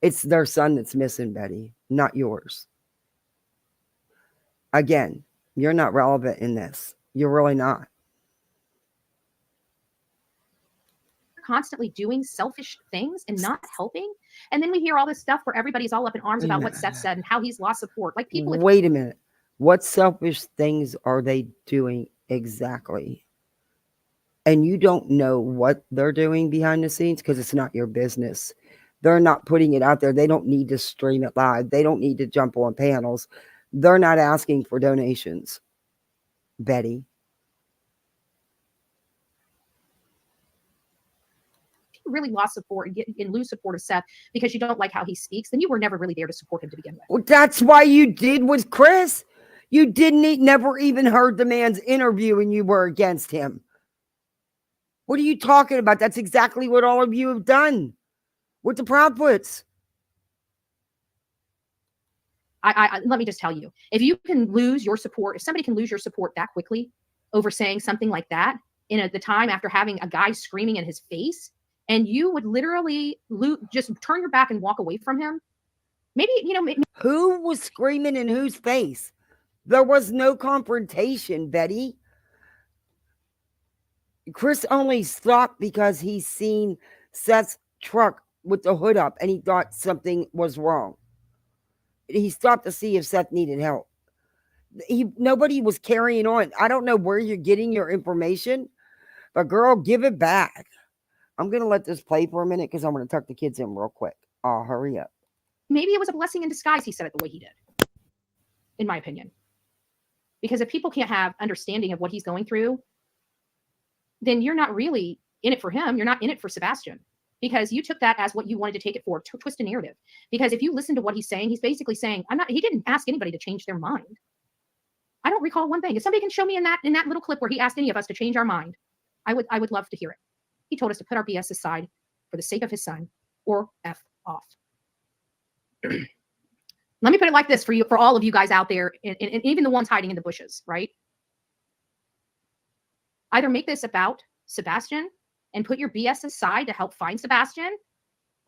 It's their son that's missing, Betty, not yours. Again, you're not relevant in this. You're really not. Constantly doing selfish things and not helping. And then we hear all this stuff where everybody's all up in arms about what Seth said and how he's lost support. Like people... Wait a minute. What selfish things are they doing exactly? And you don't know what they're doing behind the scenes because it's not your business. They're not putting it out there. They don't need to stream it live. They don't need to jump on panels. They're not asking for donations, Betty. Really lost support and lose support of Seth because you don't like how he speaks, then you were never really there to support him to begin with. Well, that's why you did with Chris. You never even heard the man's interview and you were against him. What are you talking about? That's exactly what all of you have done with the Proudfoots. I let me just tell you, if you can lose your support, if somebody can lose your support that quickly over saying something like that in the time after having a guy screaming in his face, and you would literally just turn your back and walk away from him. Maybe, you know. Who was screaming in whose face? There was no confrontation, Betty. Chris only stopped because he seen Seth's truck with the hood up and he thought something was wrong. He stopped to see if Seth needed help. Nobody was carrying on. I don't know where you're getting your information, but girl, give it back. I'm going to let this play for a minute because I'm going to tuck the kids in real quick. Oh, hurry up. Maybe it was a blessing in disguise he said it the way he did, in my opinion. Because if people can't have understanding of what he's going through, then you're not really in it for him. You're not in it for Sebastain. Because you took that as what you wanted to take it for, to twist a narrative. Because if you listen to what he's saying, he's basically saying, he didn't ask anybody to change their mind. I don't recall one thing. If somebody can show me in that little clip where he asked any of us to change our mind, I would love to hear it. He told us to put our BS aside for the sake of his son, or F off. Let me put it like this for all of you guys out there, and even the ones hiding in the bushes, right? Either make this about Sebastain and put your BS aside to help find Sebastain,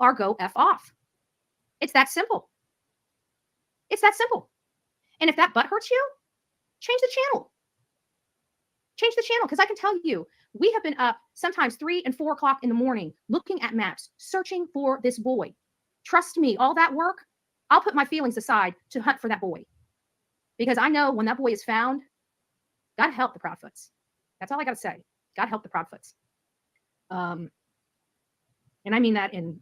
or go F off. It's that simple. It's that simple. And if that butt hurts you, change the channel. Change the channel, because I can tell you, we have been up sometimes 3 and 4 o'clock in the morning looking at maps, searching for this boy. Trust me, all that work, I'll put my feelings aside to hunt for that boy. Because I know when that boy is found, God help the Proudfoots. That's all I got to say. God help the Proudfoots. And I mean that in...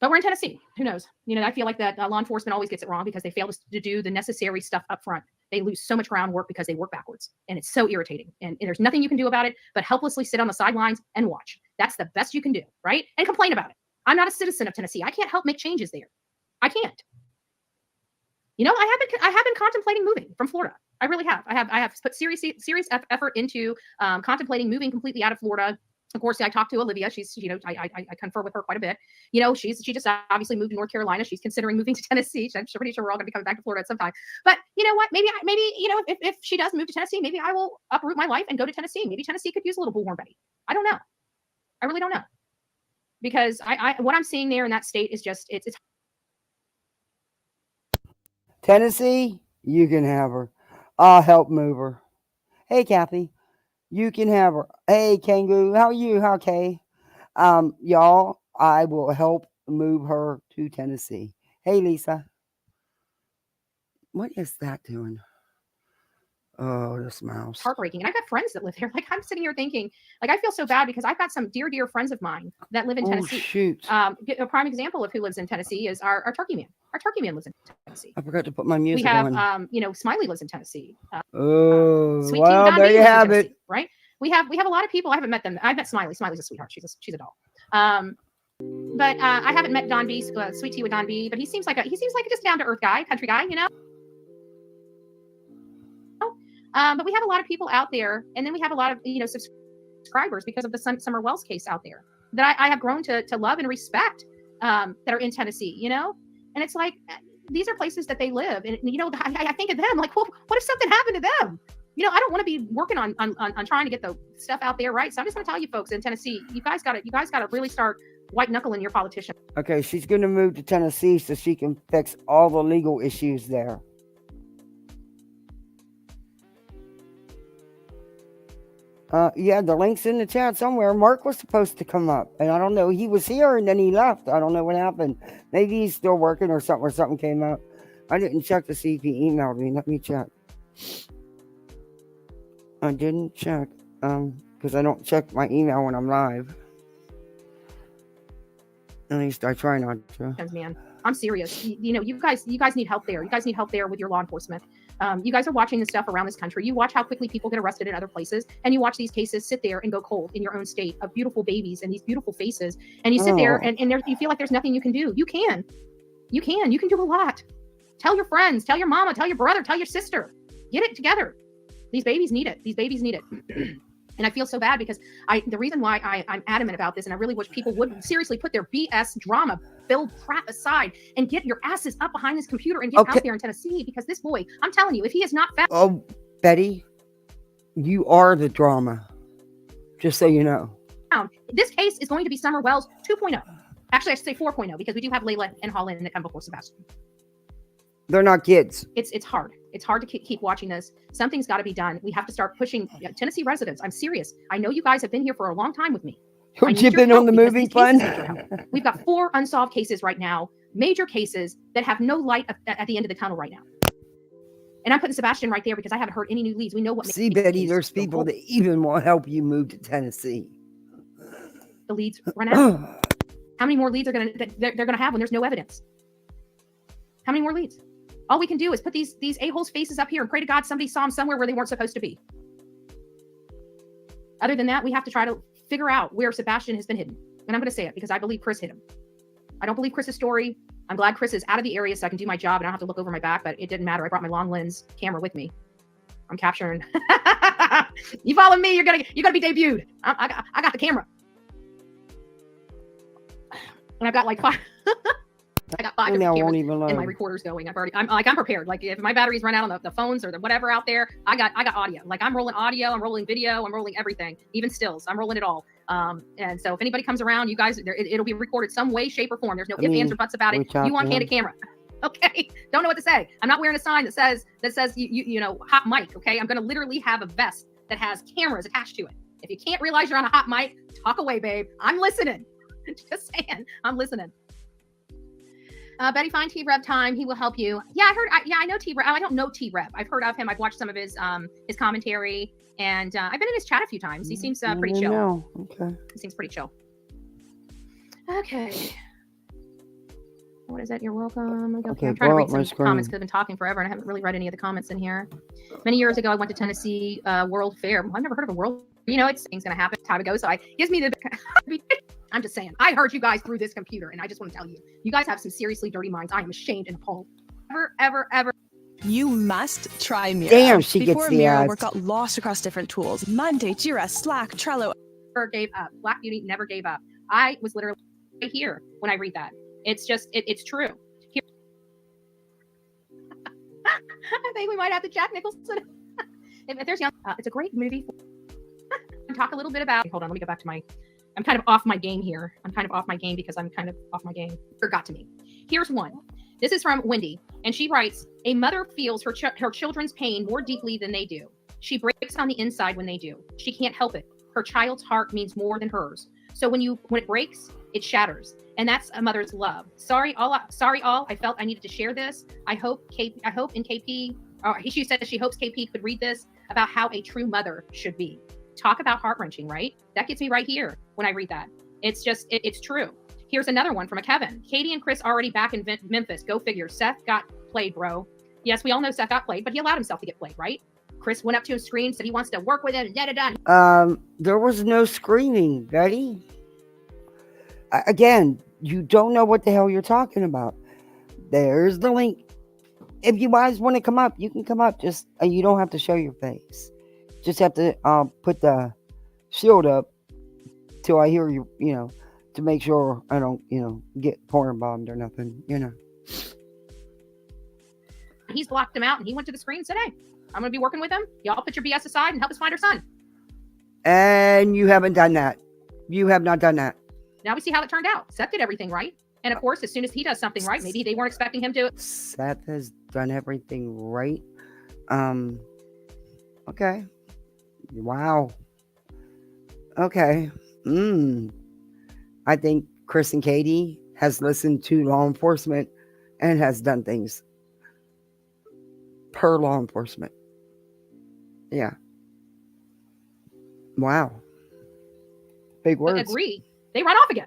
But we're in Tennessee. Who knows? I feel like that law enforcement always gets it wrong because they fail to do the necessary stuff up front. They lose so much groundwork because they work backwards. And it's so irritating. And there's nothing you can do about it but helplessly sit on the sidelines and watch. That's the best you can do, right? And complain about it. I'm not a citizen of Tennessee. I can't help make changes there. I can't. I have been contemplating moving from Florida. I really have. I have put serious effort into contemplating moving completely out of Florida. Of course, I talked to Olivia. She's, I confer with her quite a bit. She just obviously moved to North Carolina. She's considering moving to Tennessee. I'm pretty sure we're all going to be coming back to Florida at some time. But you know what? Maybe if she does move to Tennessee, maybe I will uproot my life and go to Tennessee. Maybe Tennessee could use a little Bullhorn Betty. I don't know. I really don't know, because what I'm seeing there in that state is just it's Tennessee, you can have her. I'll help move her. Hey, Kathy, you can have her. Hey, Kangaroo, how are you? How okay? Y'all, I will help move her to Tennessee. Hey, Lisa. What is that doing? Oh, this mouse. heartbreaking. And I've got friends that live there. Like, I'm sitting here thinking, like, I feel so bad because I've got some dear friends of mine that live in Tennessee. Shoot. A prime example of who lives in Tennessee is our Turkey Man. Our Turkey Man lives in Tennessee. I forgot to put my music We have, on. Smiley lives in Tennessee. Sweet well, there you have it. Right? We have a lot of people. I haven't met them. I've met Smiley. Smiley's a sweetheart. She's a doll. But I haven't met Don B. Sweet Tea with Don B. But he seems like a just down to earth guy, country guy, But we have a lot of people out there, and then we have a lot of subscribers because of the Summer Wells case out there that I have grown to love and respect, that are in Tennessee, And it's like, these are places that they live, and I think of them like, well, what if something happened to them? I don't want to be working on trying to get the stuff out there, right? So I'm just going to tell you folks in Tennessee, you guys got to really start white knuckling your politicians. Okay, she's going to move to Tennessee so she can fix all the legal issues there. Yeah, the link's in the chat somewhere. Mark was supposed to come up, and I don't know. He was here and then he left. I don't know what happened. Maybe he's still working or something came out. I didn't check to see if he emailed me. Let me check. I didn't check, because I don't check my email when I'm live. At least I try not to. Man, I'm serious. You guys need help there. You guys need help there with your law enforcement. You guys are watching this stuff around this country. You watch how quickly people get arrested in other places, and you watch these cases sit there and go cold in your own state of beautiful babies and these beautiful faces. And you sit there and you feel like there's nothing you can do. You can do a lot. Tell your friends, tell your mama, tell your brother, tell your sister. Get it together. These babies need it. And I feel so bad because the reason why I'm adamant about this, and I really wish people would seriously put their BS drama filled crap aside and get your asses up behind this computer and get out there in Tennessee, because this boy, I'm telling you, if he is not found. Oh, Betty, you are the drama. Just so you know. This case is going to be Summer Wells 2.0. Actually, I should say 4.0, because we do have Layla and Holland that come before Sebastain. They're not kids. It's hard. It's hard to keep watching this. Something's got to be done. We have to start pushing Tennessee residents. I'm serious. I know you guys have been here for a long time with me. You're chipping on the moving fund. We've got 4 unsolved cases right now, major cases that have no light at the end of the tunnel right now. And I'm putting Sebastain right there because I haven't heard any new leads. We know what. See, Betty, there's people that even will help you move to Tennessee. The leads run out. How many more leads they're gonna have when there's no evidence? How many more leads? All we can do is put these a-holes' faces up here and pray to God somebody saw them somewhere where they weren't supposed to be. Other than that, we have to try to figure out where Sebastain has been hidden. And I'm going to say it because I believe Chris hid him. I don't believe Chris's story. I'm glad Chris is out of the area so I can do my job and I don't have to look over my back, but it didn't matter. I brought my long lens camera with me. I'm capturing. You follow me, you're gonna be debuted. I got the camera. And I've got like 5. I got 5 And different they won't cameras even and my load. recorder's going. I'm prepared. Like if my batteries run out on the phones or the whatever out there, I got audio. Like I'm rolling audio, I'm rolling video, I'm rolling everything, even stills. I'm rolling it all. And so if anybody comes around, you guys, it'll be recorded some way, shape, or form. There's no ifs, ands, or buts about it. You want candid camera. Okay, don't know what to say. I'm not wearing a sign that says you know, hot mic. Okay, I'm gonna literally have a vest that has cameras attached to it. If you can't realize you're on a hot mic, talk away, babe. I'm listening. Just saying, I'm listening. Betty, find T-Rev time. He will help you. Yeah, I know T-Rev. I don't know T-Rev. I've heard of him. I've watched some of his commentary, and I've been in his chat a few times. He seems pretty chill. No. Okay. He seems pretty chill. Okay. What is that? You're welcome. Okay, I'm trying to read some comments because I've been talking forever and I haven't really read any of the comments in here. Many years ago, I went to Tennessee World Fair. I've never heard of a World. You know, things gonna happen. Time to go. So gives me the. I'm just saying. I heard you guys through this computer, and I just want to tell you, you guys have some seriously dirty minds. I am ashamed and appalled. Ever. You must try Miro. Damn, she gets Before the Miro, ads. work got lost across different tools. Monday, Jira, Slack, Trello. Never gave up. Black Beauty never gave up. I was literally right here when I read that. It's just, it's true. Here. I think we might have to Jack Nicholson. if there's young, it's a great movie. Talk a little bit about. Hold on, let me go back to my. I'm kind of off my game here. I'm kind of off my game because I'm kind of off my game. Got to me. Here's one. This is from Wendy, and she writes: a mother feels her children's pain more deeply than they do. She breaks on the inside when they do. She can't help it. Her child's heart means more than hers. So when it breaks, it shatters, and that's a mother's love. Sorry all. I felt I needed to share this. I hope in KP. She said she hopes KP could read this about how a true mother should be. Talk about heart-wrenching, right? That gets me right here when I read that. It's just, it's true. Here's another one from a Kevin. Katie and Chris already back in Memphis. Go figure. Seth got played, bro. Yes, we all know Seth got played, but he allowed himself to get played, right? Chris went up to his screen, said he wants to work with him, da-da-da. There was no screening, Betty. Again, you don't know what the hell you're talking about. There's the link. If you guys want to come up, you can come up. Just you don't have to show your face. Just have to put the shield up till I hear you, you know, to make sure I don't, you know, get porn bombed or nothing, you know. He's blocked him out, and he went to the screen and said, hey, I'm going to be working with him. Y'all put your BS aside and help us find our son. And you haven't done that. You have not done that. Now we see how it turned out. Seth did everything right. And of course, as soon as he does something right, maybe they weren't expecting him to. Seth has done everything right. Okay. Wow. Okay. I think Chris and Katie has listened to law enforcement and has done things per law enforcement. Yeah. Wow. Big words. Agree. They run off again.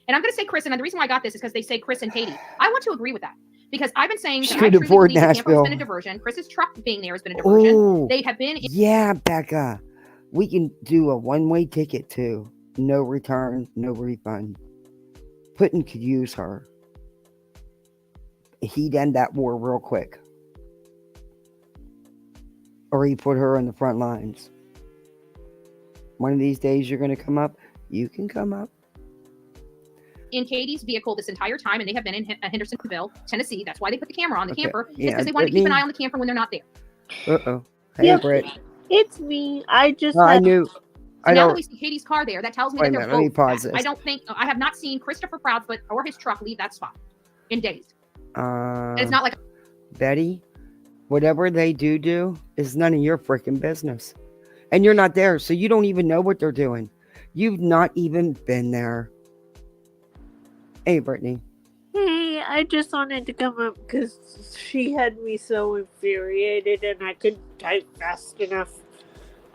And I'm going to say Chris, and the reason why I got this is because they say Chris and Katie. I want to agree with that because I've been saying that I truly believe that Tampa has been a diversion. Chris's truck being there has been a diversion. Ooh, they have been. Yeah, Becca. We can do a one-way ticket too. No return, no refund. Putin could use her. He'd end that war real quick. Or he put her in the front lines. One of these days you're going to come up. You can come up. In Katie's vehicle this entire time, and they have been in Hendersonville, Tennessee. That's why they put the camera on the camper. It's because they wanted to keep an eye on the camper when they're not there. Uh-oh. Hey, Britt. It's me. I just I knew. So I now don't. that we see Katie's car there, that tells me Wait that a they're minute, let me both pause back. this. I don't think, I have not seen Christopher Proudfoot or his truck leave that spot in days. And it's not like Betty, whatever they do is none of your freaking business. And you're not there, so you don't even know what they're doing. You've not even been there. Hey, Brittany. Hey, I just wanted to come up because she had me so infuriated and I couldn't type fast enough.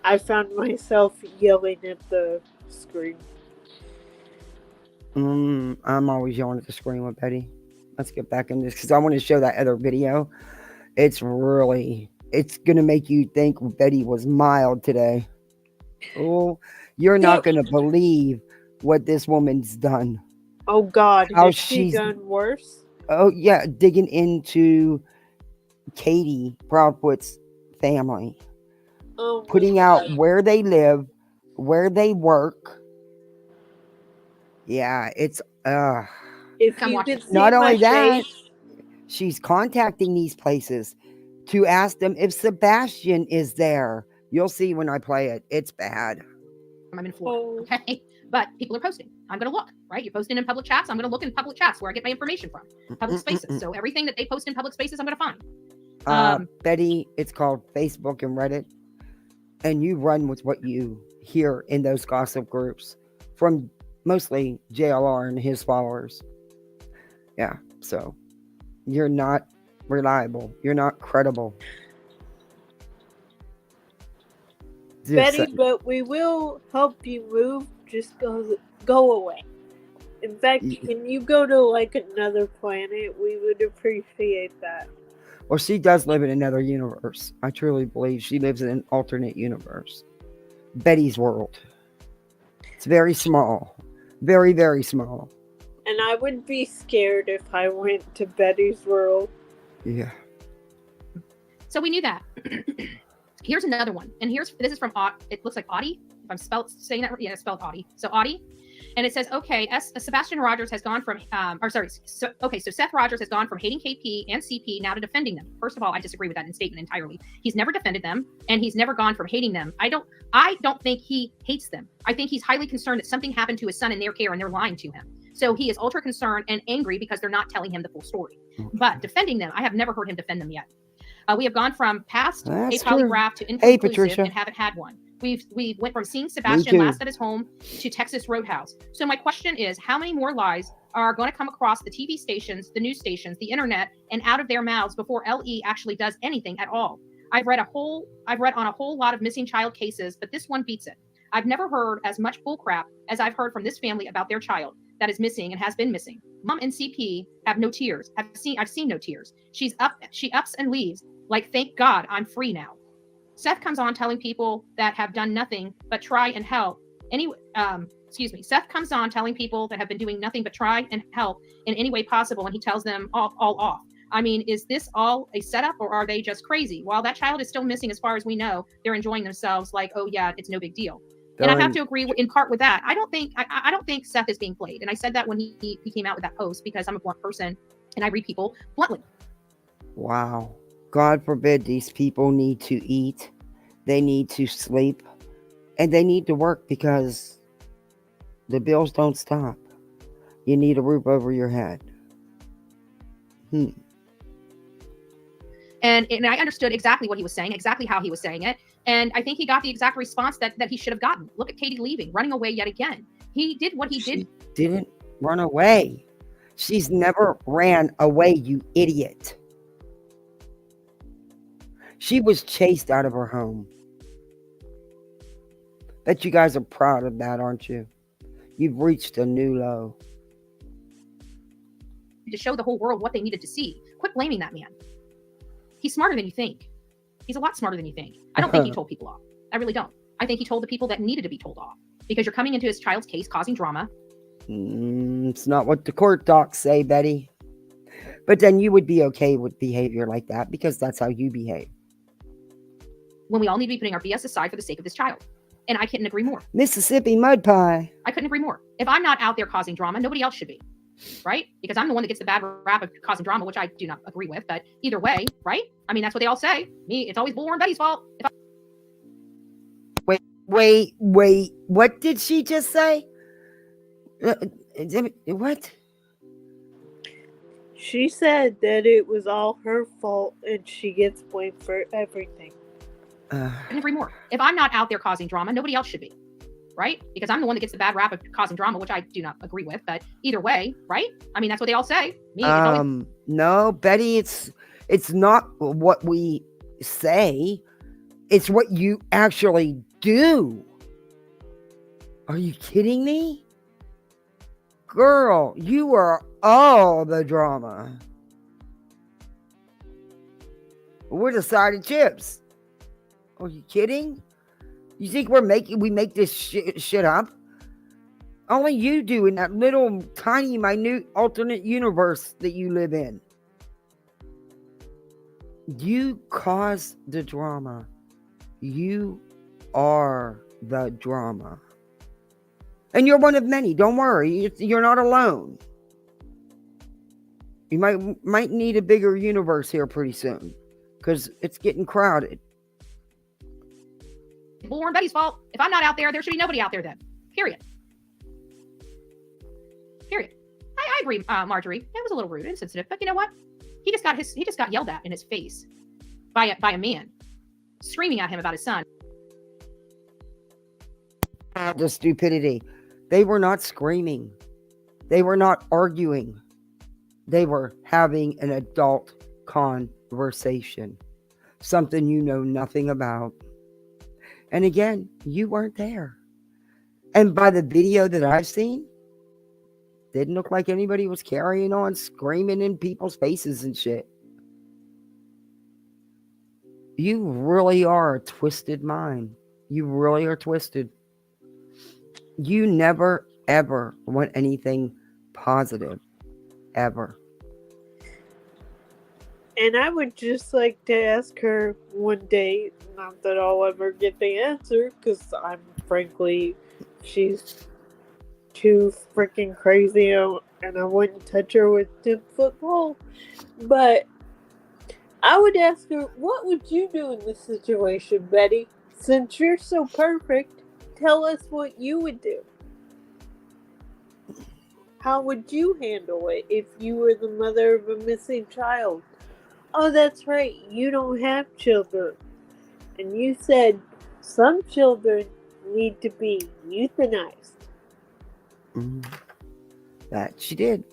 I found myself yelling at the screen. I'm always yelling at the screen with Betty. Let's get back in this because I want to show that other video. It's going to make you think Betty was mild today. Oh, you're not going to believe what this woman's done. Oh, God. How Has she done worse? Oh, yeah. Digging into Katie Proudfoot's family. Oh, putting out where they live, where they work. Yeah, it's If Come you watch could it. see Not my only that, face, she's contacting these places to ask them if Sebastian is there. You'll see when I play it. It's bad. I'm in Florida, Oh. okay? But people are posting. I'm going to look, right? You're posting in public chats. I'm going to look in public chats where I get my information from. Public spaces. So everything that they post in public spaces, I'm going to find. Betty, it's called Facebook and Reddit. And you run with what you hear in those gossip groups from mostly JLR and his followers. Yeah, so you're not reliable. You're not credible. Betty, but we will help you move. Just go away. In fact, can you go to like another planet? We would appreciate that. Well, she does live in another universe. I truly believe she lives in an alternate universe. Betty's world. It's very small. Very, very small. And I would be scared if I went to Betty's world. Yeah. So we knew that. Here's another one. And this is from, it looks like Audie. If I'm saying that, yeah, it's spelled Audie. So Audie. And it says, okay, Sebastain Rogers has gone from, so Seth Rogers has gone from hating KP and CP now to defending them. First of all, I disagree with that statement entirely. He's never defended them, and he's never gone from hating them. I don't think he hates them. I think he's highly concerned that something happened to his son in their care and they're lying to him. So he is ultra concerned and angry because they're not telling him the full story. But defending them, I have never heard him defend them yet. We have gone from past a polygraph to inconclusive and haven't had one. We went from seeing Sebastian last at his home to Texas Roadhouse. So my question is, how many more lies are going to come across the TV stations, the news stations, the internet, and out of their mouths before LE actually does anything at all? I've read on a whole lot of missing child cases, but this one beats it. I've never heard as much bullcrap as I've heard from this family about their child that is missing and has been missing. Mom and CP have no tears. I've seen no tears. She ups and leaves like, thank God I'm free now. Seth comes on telling people that have done nothing but try and help. Seth comes on telling people that have been doing nothing but try and help in any way possible, and he tells them all off. I mean, is this all a setup, or are they just crazy? While that child is still missing, as far as we know, they're enjoying themselves like, oh yeah, it's no big deal. And I have to agree in part with that. I don't think Seth is being played. And I said that when he came out with that post, because I'm a blunt person and I read people bluntly. Wow. God forbid these people need to eat. They need to sleep. And they need to work because the bills don't stop. You need a roof over your head. And I understood exactly what he was saying, exactly how he was saying it. And I think he got the exact response that he should have gotten. Look at Katie leaving, running away yet again. He did what he did. Didn't run away. She's never ran away, you idiot. She was chased out of her home. Bet you guys are proud of that, aren't you? You've reached a new low. To show the whole world what they needed to see. Quit blaming that man. He's smarter than you think. He's a lot smarter than you think. I don't think he told people off. I really don't. I think he told the people that needed to be told off. Because you're coming into his child's case, causing drama. It's not what the court docs say, Betty. But then you would be okay with behavior like that because that's how you behave. When we all need to be putting our BS aside for the sake of this child. And I couldn't agree more. Mississippi mud pie. I couldn't agree more. If I'm not out there causing drama, nobody else should be. Right? Because I'm the one that gets the bad rap of causing drama, which I do not agree with. But either way, right? I mean, that's what they all say. Me, it's always Bullhorn Betty's fault. Wait. What did she just say? What? She said that it was all her fault and she gets blamed for everything. I couldn't agree more. If I'm not out there causing drama, nobody else should be. Right? Because I'm the one that gets the bad rap of causing drama, which I do not agree with. But either way, right? I mean, that's what they all say. Me, it's always... No, Betty, it's not what we say. It's what you actually do. Are you kidding me? Girl, you are all the drama. We're the side of chips. Are you kidding? You think we make this shit up? Only you do in that little tiny minute alternate universe that you live in. You cause the drama. You are the drama. And you're one of many. Don't worry. You're not alone. You might need a bigger universe here pretty soon, because it's getting crowded. Bullhorn Betty's fault. If I'm not out there, there should be nobody out there then. Period. Period. I agree, Marjorie. It was a little rude and insensitive, but you know what? He just got yelled at in his face by a man screaming at him about his son. The stupidity. They were not screaming. They were not arguing. They were having an adult conversation. Something you know nothing about. And again, you weren't there. And by the video that I've seen, didn't look like anybody was carrying on, screaming in people's faces and shit. You really are a twisted mind. You really are twisted. You never, ever want anything positive. Ever. And I would just like to ask her one day, not that I'll ever get the answer, because she's too freaking crazy, and I wouldn't touch her with 10-foot pole. But I would ask her, what would you do in this situation, Betty? Since you're so perfect, tell us what you would do. How would you handle it if you were the mother of a missing child? Oh, that's right, you don't have children. And you said some children need to be euthanized. That she did.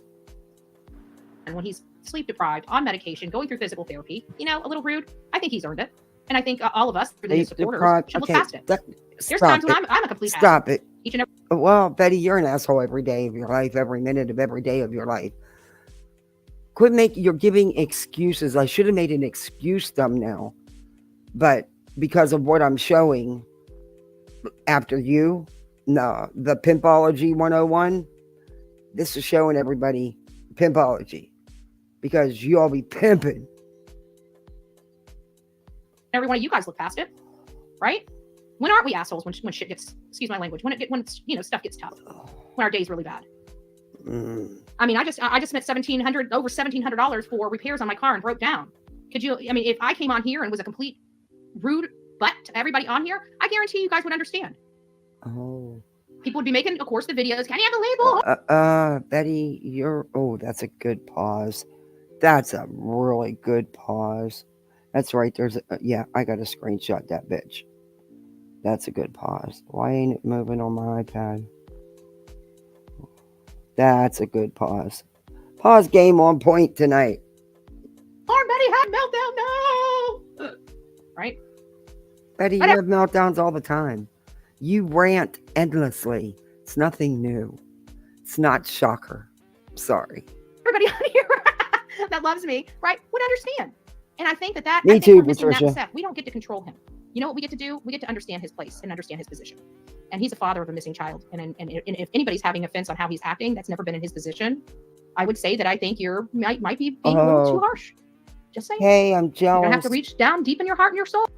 And when he's sleep deprived, on medication, going through physical therapy, a little rude. I think he's earned it. And I think all of us, for his supporters, should look past it. There's times when I'm a complete asshole. Stop it. Each and every. Well, Betty, you're an asshole every day of your life, every minute of every day of your life. You're giving excuses. I should have made an excuse thumbnail. But because of what I'm showing after you, no, the Pimpology 101, this is showing everybody Pimpology. Because you all be pimping. Every one of you guys look past it, right? When aren't we assholes when shit gets, excuse my language, when stuff gets tough, when our day's really bad? I mean, I just spent over $1,700 for repairs on my car and broke down. If I came on here and was a complete rude butt to everybody on here, I guarantee you guys would understand. Oh. People would be making, of course, the videos. Can you have a label? Betty, that's a good pause. That's a really good pause. That's right. I got to screenshot that bitch. That's a good pause. Why ain't it moving on my iPad? That's a good pause. Pause game on point tonight. Poor Betty had meltdown. No. Right? Betty, you have meltdowns all the time. You rant endlessly. It's nothing new. It's not shocker. Sorry. Everybody on here that loves me, right, would understand. And I think that Me too, Patricia. We don't get to control him. You know what we get to do? We get to understand his place and understand his position. And he's a father of a missing child. And if anybody's having offense on how he's acting, that's never been in his position. I would say that I think you might be being a little too harsh. Just saying. Hey, I'm jealous. You're gonna have to reach down deep in your heart and your soul.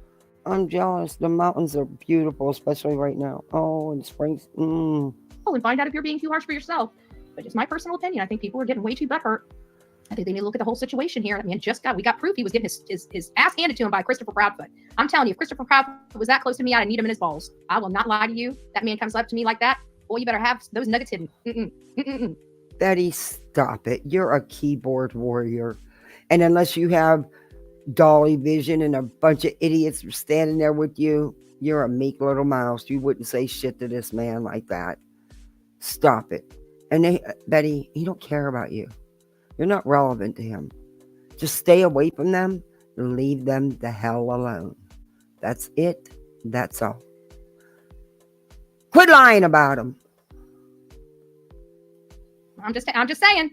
I'm jealous. The mountains are beautiful, especially right now. Oh, and spring's. And find out if you're being too harsh for yourself. But just my personal opinion, I think people are getting way too butthurt. I think they need to look at the whole situation here. I mean, we got proof he was getting his ass handed to him by Christopher Proudfoot. I'm telling you, if Christopher Proudfoot was that close to me, I'd need him in his balls. I will not lie to you. That man comes up to me like that. Boy, you better have those nuggets hidden. Betty, stop it. You're a keyboard warrior. And unless you have dolly vision and a bunch of idiots standing there with you, you're a meek little mouse. You wouldn't say shit to this man like that. Stop it. And Betty, he don't care about you. You're not relevant to him. Just stay away from them and leave them the hell alone. That's it. That's all. Quit lying about him. I'm just saying.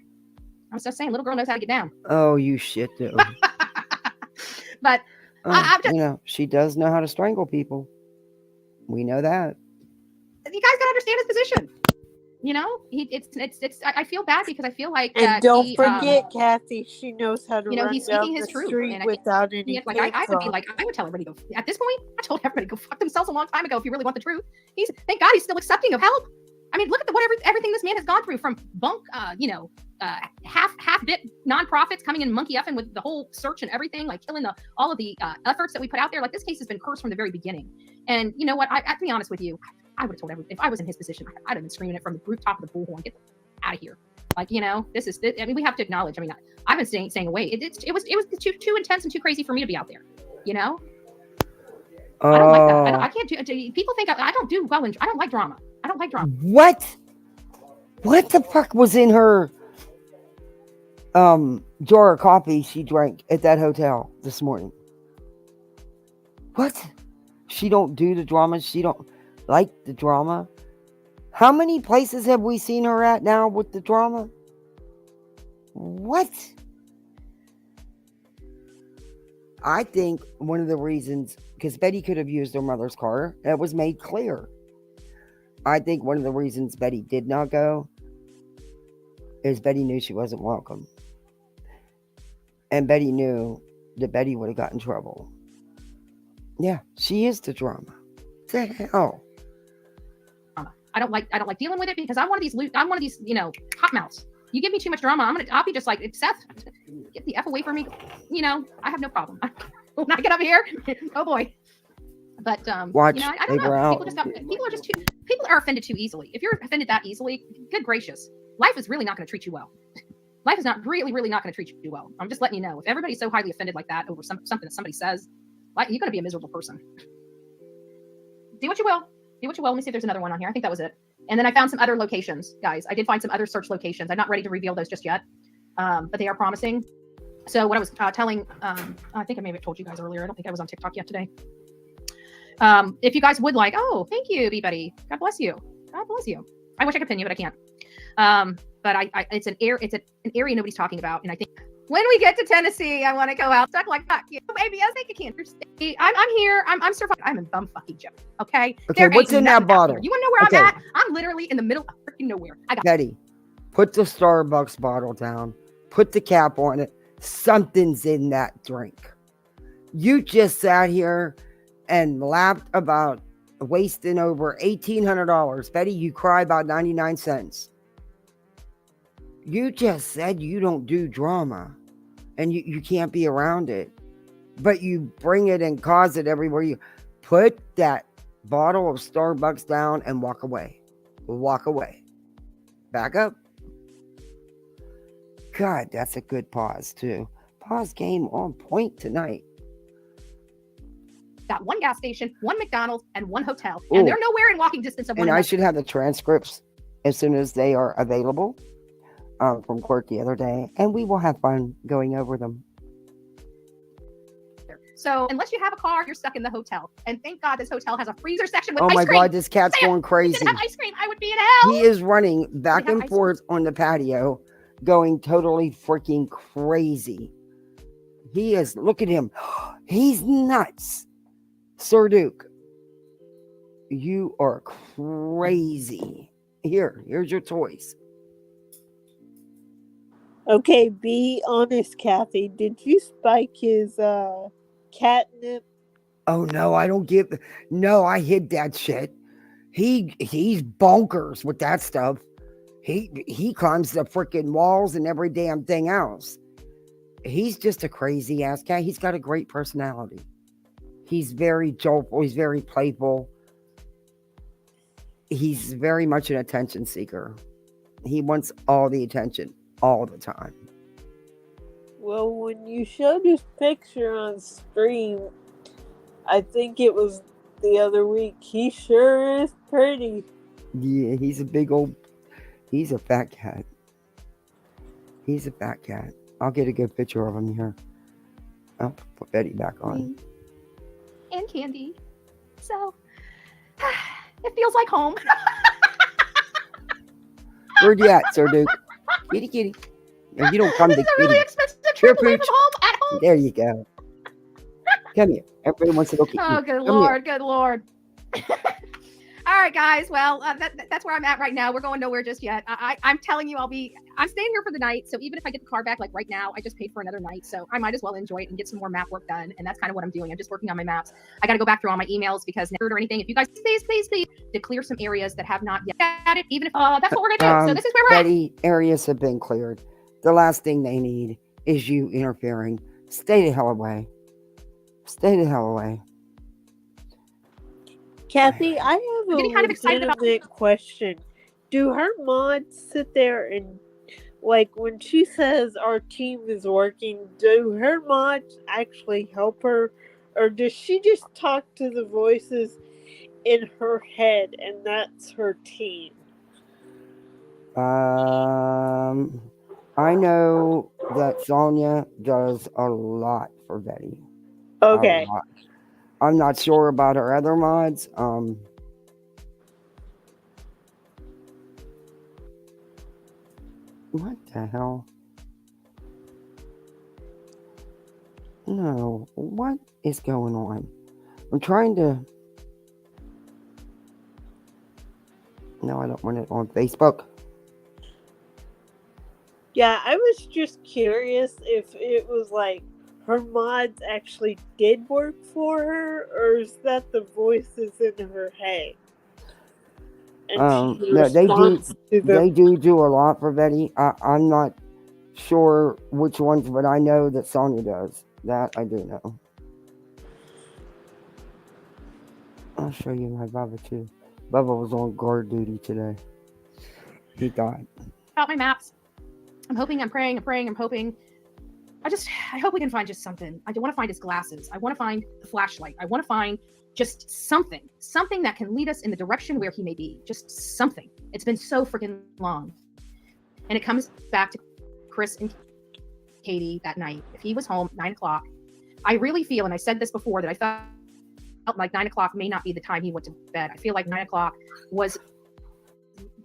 Little girl knows how to get down. Oh, you shit do. But she does know how to strangle people. We know that. You guys gotta understand his position. I feel bad because I feel like. And don't forget, Kathy, she knows how to run he's down speaking his the truth street without any. I would tell everybody to go. At this point, I told everybody to go fuck themselves a long time ago. If you really want the truth, thank God he's still accepting of help. I mean, look at everything this man has gone through, from half-bit nonprofits coming in monkey effing with the whole search and everything, like killing all of the efforts that we put out there. Like, this case has been cursed from the very beginning. And you know what? To be honest with you, I would have told everyone, if I was in his position, I'd have been screaming it from the rooftop of the Bullhorn, get out of here. Like, we have to acknowledge. I mean, I've been staying away. It was too intense and too crazy for me to be out there. I don't like that. I can't do. People think I don't do well. I don't like drama. I don't like drama. What the fuck was in her jar of coffee she drank at that hotel this morning? What? She don't do the drama. She don't like the drama. How many places have we seen her at now with the drama? What? I think one of the reasons, because Betty could have used her mother's car, that was made clear. I think one of the reasons Betty did not go is Betty knew she wasn't welcome. And Betty knew that Betty would have gotten in trouble. Yeah, she is the drama. What the hell? I don't like dealing with it, because I'm one of these hot mouths. You give me too much drama, I'll be just like, Seth, get the F away from me. I have no problem. When I get up here, oh boy. But watch, I don't know. People are offended too easily. If you're offended that easily, good gracious, life is really not going to treat you well. Life is not really not going to treat you well. I'm just letting you know. If everybody's so highly offended like that over something that somebody says, you're going to be a miserable person. Do what you will. Let me see if there's another one on here. I think that was it. And then I found some other locations, guys. I did find some other search locations. I'm not ready to reveal those just yet, but they are promising. So what I was telling, I think I may have told you guys earlier. I don't think I was on TikTok yet today. If you guys would like, thank you, B-Buddy. God bless you. God bless you. I wish I could pin you, but I can't. But it's an area nobody's talking about, and I think when we get to Tennessee, I want to go out stuff like that. Baby, I think I can't. I'm here. I'm surviving. I'm in bumfucking Joe. Okay. Okay. What's in that bottle? You want to know where I'm at? I'm literally in the middle of freaking nowhere. Betty, put the Starbucks bottle down. Put the cap on it. Something's in that drink. You just sat here and laughed about wasting over $1,800. Betty, you cry about 99 cents. You just said you don't do drama and you can't be around it, but you bring it and cause it everywhere. You put that bottle of Starbucks down and walk away. Walk away. Back up. God, that's a good pause too. Pause game on point tonight. Got one gas station, one McDonald's, and one hotel. And they're nowhere in walking distance of one another. And I should have the transcripts as soon as they are available from court the other day. And we will have fun going over them. So unless you have a car, you're stuck in the hotel. And thank God this hotel has a freezer section with ice cream. Oh my God, this cat's going crazy. If it didn't have ice cream, I would be in hell. He is running back and forth on the patio, going totally freaking crazy. He is, look at him. He's nuts. Sir Duke, you are crazy. Here's your toys. Okay, be honest, Kathy. Did you spike his catnip? Oh no, I hid that shit. He's bonkers with that stuff. He climbs the freaking walls and every damn thing else. He's just a crazy ass cat. He's got a great personality. He's very joyful. He's very playful. He's very much an attention seeker. He wants all the attention all the time. Well, when you showed his picture on stream, I think it was the other week, he sure is pretty. Yeah, he's a fat cat. He's a fat cat. I'll get a good picture of him here. I'll put Betty back on. And Candy. So, it feels like home. Where'd you at, Sir Duke? Kitty. No, you don't come to This is a kitty. really expensive trip away from home, at home. There you go. Come here. Everybody wants to go kitty. Oh, good Come Lord, here. good Lord. All right, guys. Well, that's where I'm at right now. We're going nowhere just yet. I'm telling you, I'm staying here for the night. So even if I get the car back, like right now, I just paid for another night. So I might as well enjoy it and get some more map work done. And that's kind of what I'm doing. I'm just working on my maps. I got to go back through all my emails because or anything. If you guys please to clear some areas that have not yet at it, even if that's what we're gonna do. So this is where we're at. Betty, areas have been cleared. The last thing they need is you interfering. Stay the hell away. Stay the hell away. Kathy, I have a getting kind of excited about- legitimate question. Do her mods sit there and, like, when she says our team is working, do her mods actually help her? Or does she just talk to the voices in her head and that's her team? I know that Sonia does a lot for Betty. Okay. A lot. I'm not sure about her other mods. What the hell? No, what is going on? I'm trying to. No, I don't want it on Facebook. Yeah, I was just curious if it was like her mods actually did work for her, or is that the voices in her head? And she No, they do. responds to them. They do a lot for Betty. I'm not sure which ones, but I know that Sonya does. That I do know. I'll show you my Bubba too. Bubba was on guard duty today. He died. About my maps. I'm hoping, I'm praying, I'm hoping. I hope we can find just something. I want to find his glasses. I want to find the flashlight. I want to find just something that can lead us in the direction where he may be. Just something. It's been so freaking long. And it comes back to Chris and Katie that night. If he was home 9 o'clock, I really feel, and I said this before, that I felt like 9 o'clock may not be the time he went to bed. I feel like 9 o'clock was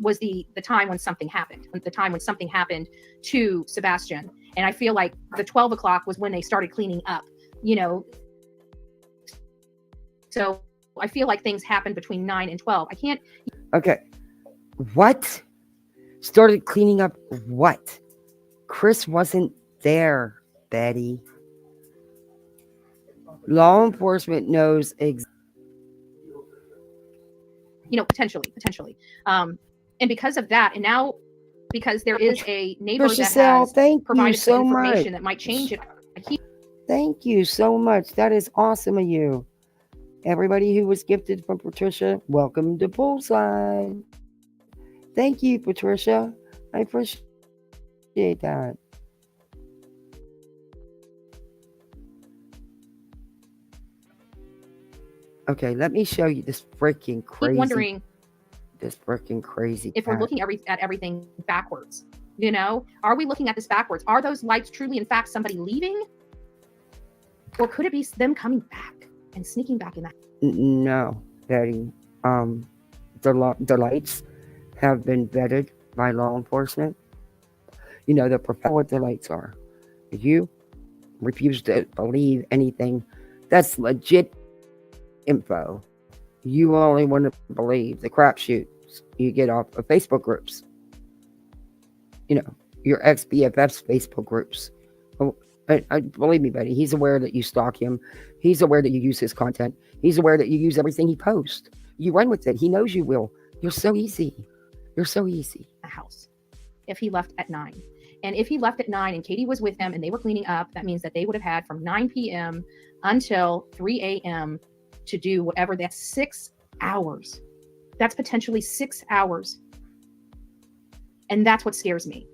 the time when something happened, the time when something happened to Sebastain. And I feel like the 12 o'clock was when they started cleaning up, you know. So I feel like things happened between 9 and 12. I can't. Okay. What? Started cleaning up what? Chris wasn't there, Betty. Law enforcement knows Potentially. And because of that, and now because there is a neighbor that Giselle, has provided so some information much. that might change it. Thank you so much. That is awesome of you. Everybody who was gifted from Patricia, welcome to Poolside. Thank you, Patricia. I appreciate that. Okay, let me show you this freaking crazy. Wondering this freaking crazy. If we're looking at everything backwards, you know, are we looking at this backwards? Are those lights truly, in fact, somebody leaving, or could it be them coming back and sneaking back in that? No, Betty. The lights have been vetted by law enforcement. You know, they're professional what the lights are. If you refuse to believe anything that's legit info, you only want to believe the crapshoots you get off of Facebook groups. You know, your ex-BFF's Facebook groups. Believe me, Betty, he's aware that you stalk him. He's aware that you use his content. He's aware that you use everything he posts. You run with it. He knows you will. You're so easy. You're so easy. A house. If he left at 9. And if he left at 9 and Katie was with him and they were cleaning up, that means that they would have had from 9 p.m. until 3 a.m. to do whatever. That's 6 hours. That's potentially 6 hours. And that's what scares me.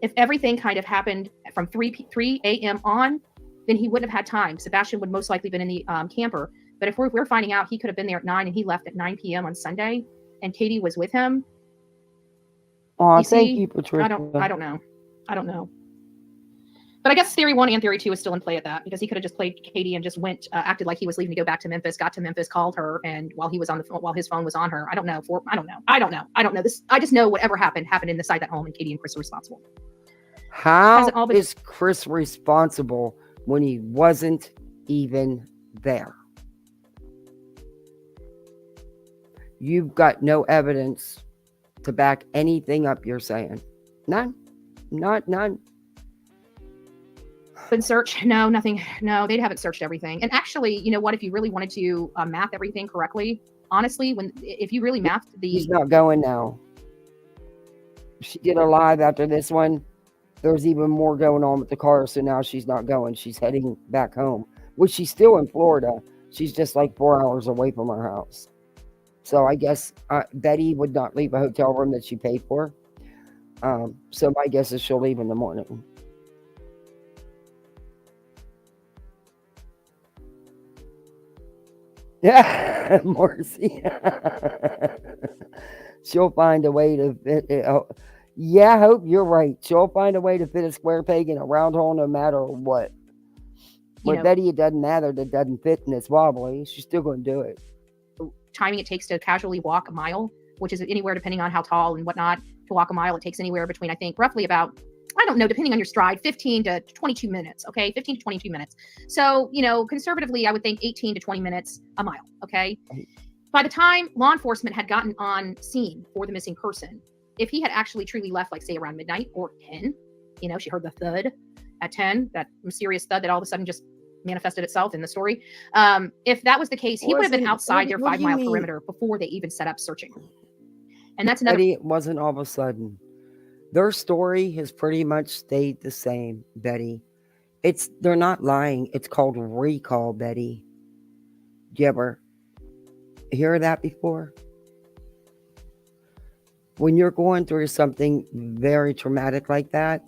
If everything kind of happened from 3 a.m. on, then he wouldn't have had time. Sebastain would most likely have been in the camper. But if we're finding out he could have been there at 9 and he left at 9 p.m. on Sunday and Katie was with him. Oh, thank you, Patricia. I don't know. But I guess theory 1 and theory 2 is still in play at that, because he could have just played Katie and just went, acted like he was leaving to go back to Memphis, got to Memphis, called her, and while he was on the phone, while his phone was on her. I don't know this. I just know whatever happened inside that home, and Katie and Chris are responsible. How is Chris responsible when he wasn't even there? you've got no evidence to back anything up you're saying. None. None. Been search? No, nothing. No, they haven't searched everything. And actually, you know what? If you really wanted to math everything correctly, honestly, if you really mathed She's not going now. She did a live after this one. There's even more going on with the car, so now she's not going. She's heading back home, which she's still in Florida. She's just like 4 hours away from her house. So I guess Betty would not leave a hotel room that she paid for. So my guess is she'll leave in the morning. Yeah, Marcy. She'll find a way to fit it. Yeah, I hope you're right. She'll find a way to fit a square peg in a round hole no matter what. With Betty, it doesn't matter that it doesn't fit and it's wobbly. She's still going to do it. Timing it takes to casually walk a mile, which is anywhere, depending on how tall and whatnot, to walk a mile, it takes anywhere between, I think, roughly about, I don't know, depending on your stride, 15 to 22 minutes, okay? 15 to 22 minutes. So, conservatively, I would think 18 to 20 minutes a mile, okay? By the time law enforcement had gotten on scene for the missing person, if he had actually truly left, like, say, around midnight or 10, she heard the thud at 10, that mysterious thud that all of a sudden just manifested itself in the story. If that was the case, he would have been outside their 5 mile perimeter before they even set up searching. And that's another. Betty, it wasn't all of a sudden. Their story has pretty much stayed the same, Betty. They're not lying. It's called recall, Betty. Did you ever hear that before? When you're going through something very traumatic like that,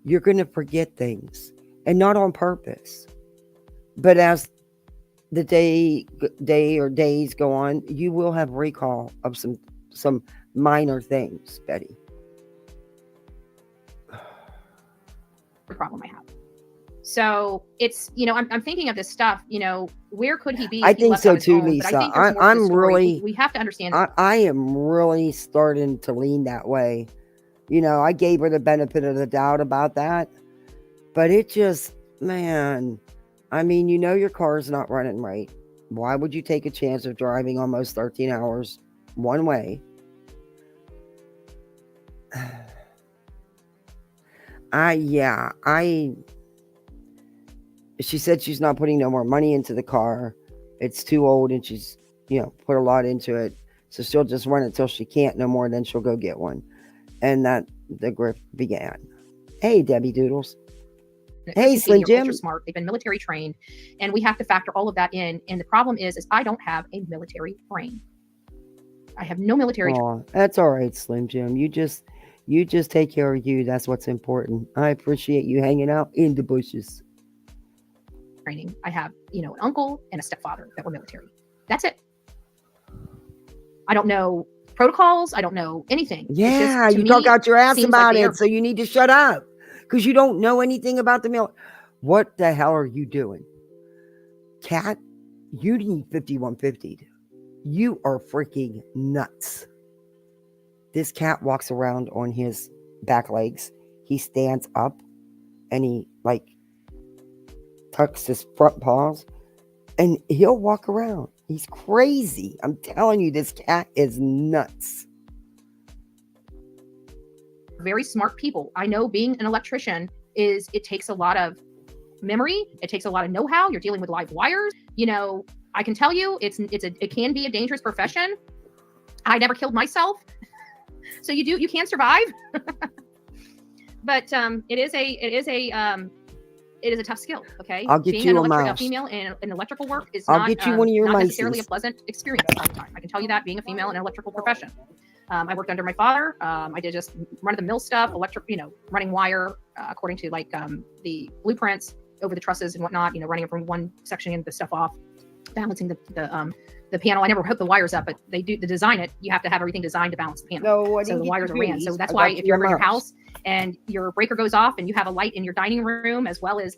you're going to forget things, and not on purpose. But as the day or days go on, you will have recall of some minor things, Betty. The problem I have. So it's, I'm thinking of this stuff, where could he be? I think so too, Lisa. I'm really, we have to understand. I am really starting to lean that way. I gave her the benefit of the doubt about that, but it just, man, I mean, your car's not running right. Why would you take a chance of driving almost 13 hours one way? She said she's not putting no more money into the car. It's too old, and she's, put a lot into it. So she'll just run it till she can't no more, then she'll go get one. And that the grift began. Hey, Debbie Doodles. Hey, Slim Jim. Smart. They've been military trained, and we have to factor all of that in. And the problem is I don't have a military brain. I have no military. That's all right, Slim Jim. You just take care of you. That's what's important. I appreciate you hanging out in the bushes. Training. I have, an uncle and a stepfather that were military. That's it. I don't know protocols. I don't know anything. Yeah, you talk out your ass about it, so you need to shut up because you don't know anything about the military. What the hell are you doing? Cat, you need 5150. You are freaking nuts. This cat walks around on his back legs. He stands up and he tucks his front paws and he'll walk around. He's crazy. I'm telling you, this cat is nuts. Very smart people. I know being an electrician it takes a lot of memory. It takes a lot of know-how. You're dealing with live wires. I can tell you it can be a dangerous profession. I never killed myself. So you can survive. But it is a tough skill. Okay. I'll get Being you a female in electrical work is I'll get you one of your not licenses. Necessarily a pleasant experience all the time. I can tell you that, being a female in an electrical profession. I worked under my father. I did just run-of-the-mill stuff, running wire according to the blueprints over the trusses and whatnot. Running it from one section and the stuff off, balancing the panel. I never hooked the wires up, but they design it. You have to have everything designed to balance the panel. No, so the wires are ran. So that's why if you're in your house and your breaker goes off and you have a light in your dining room as well as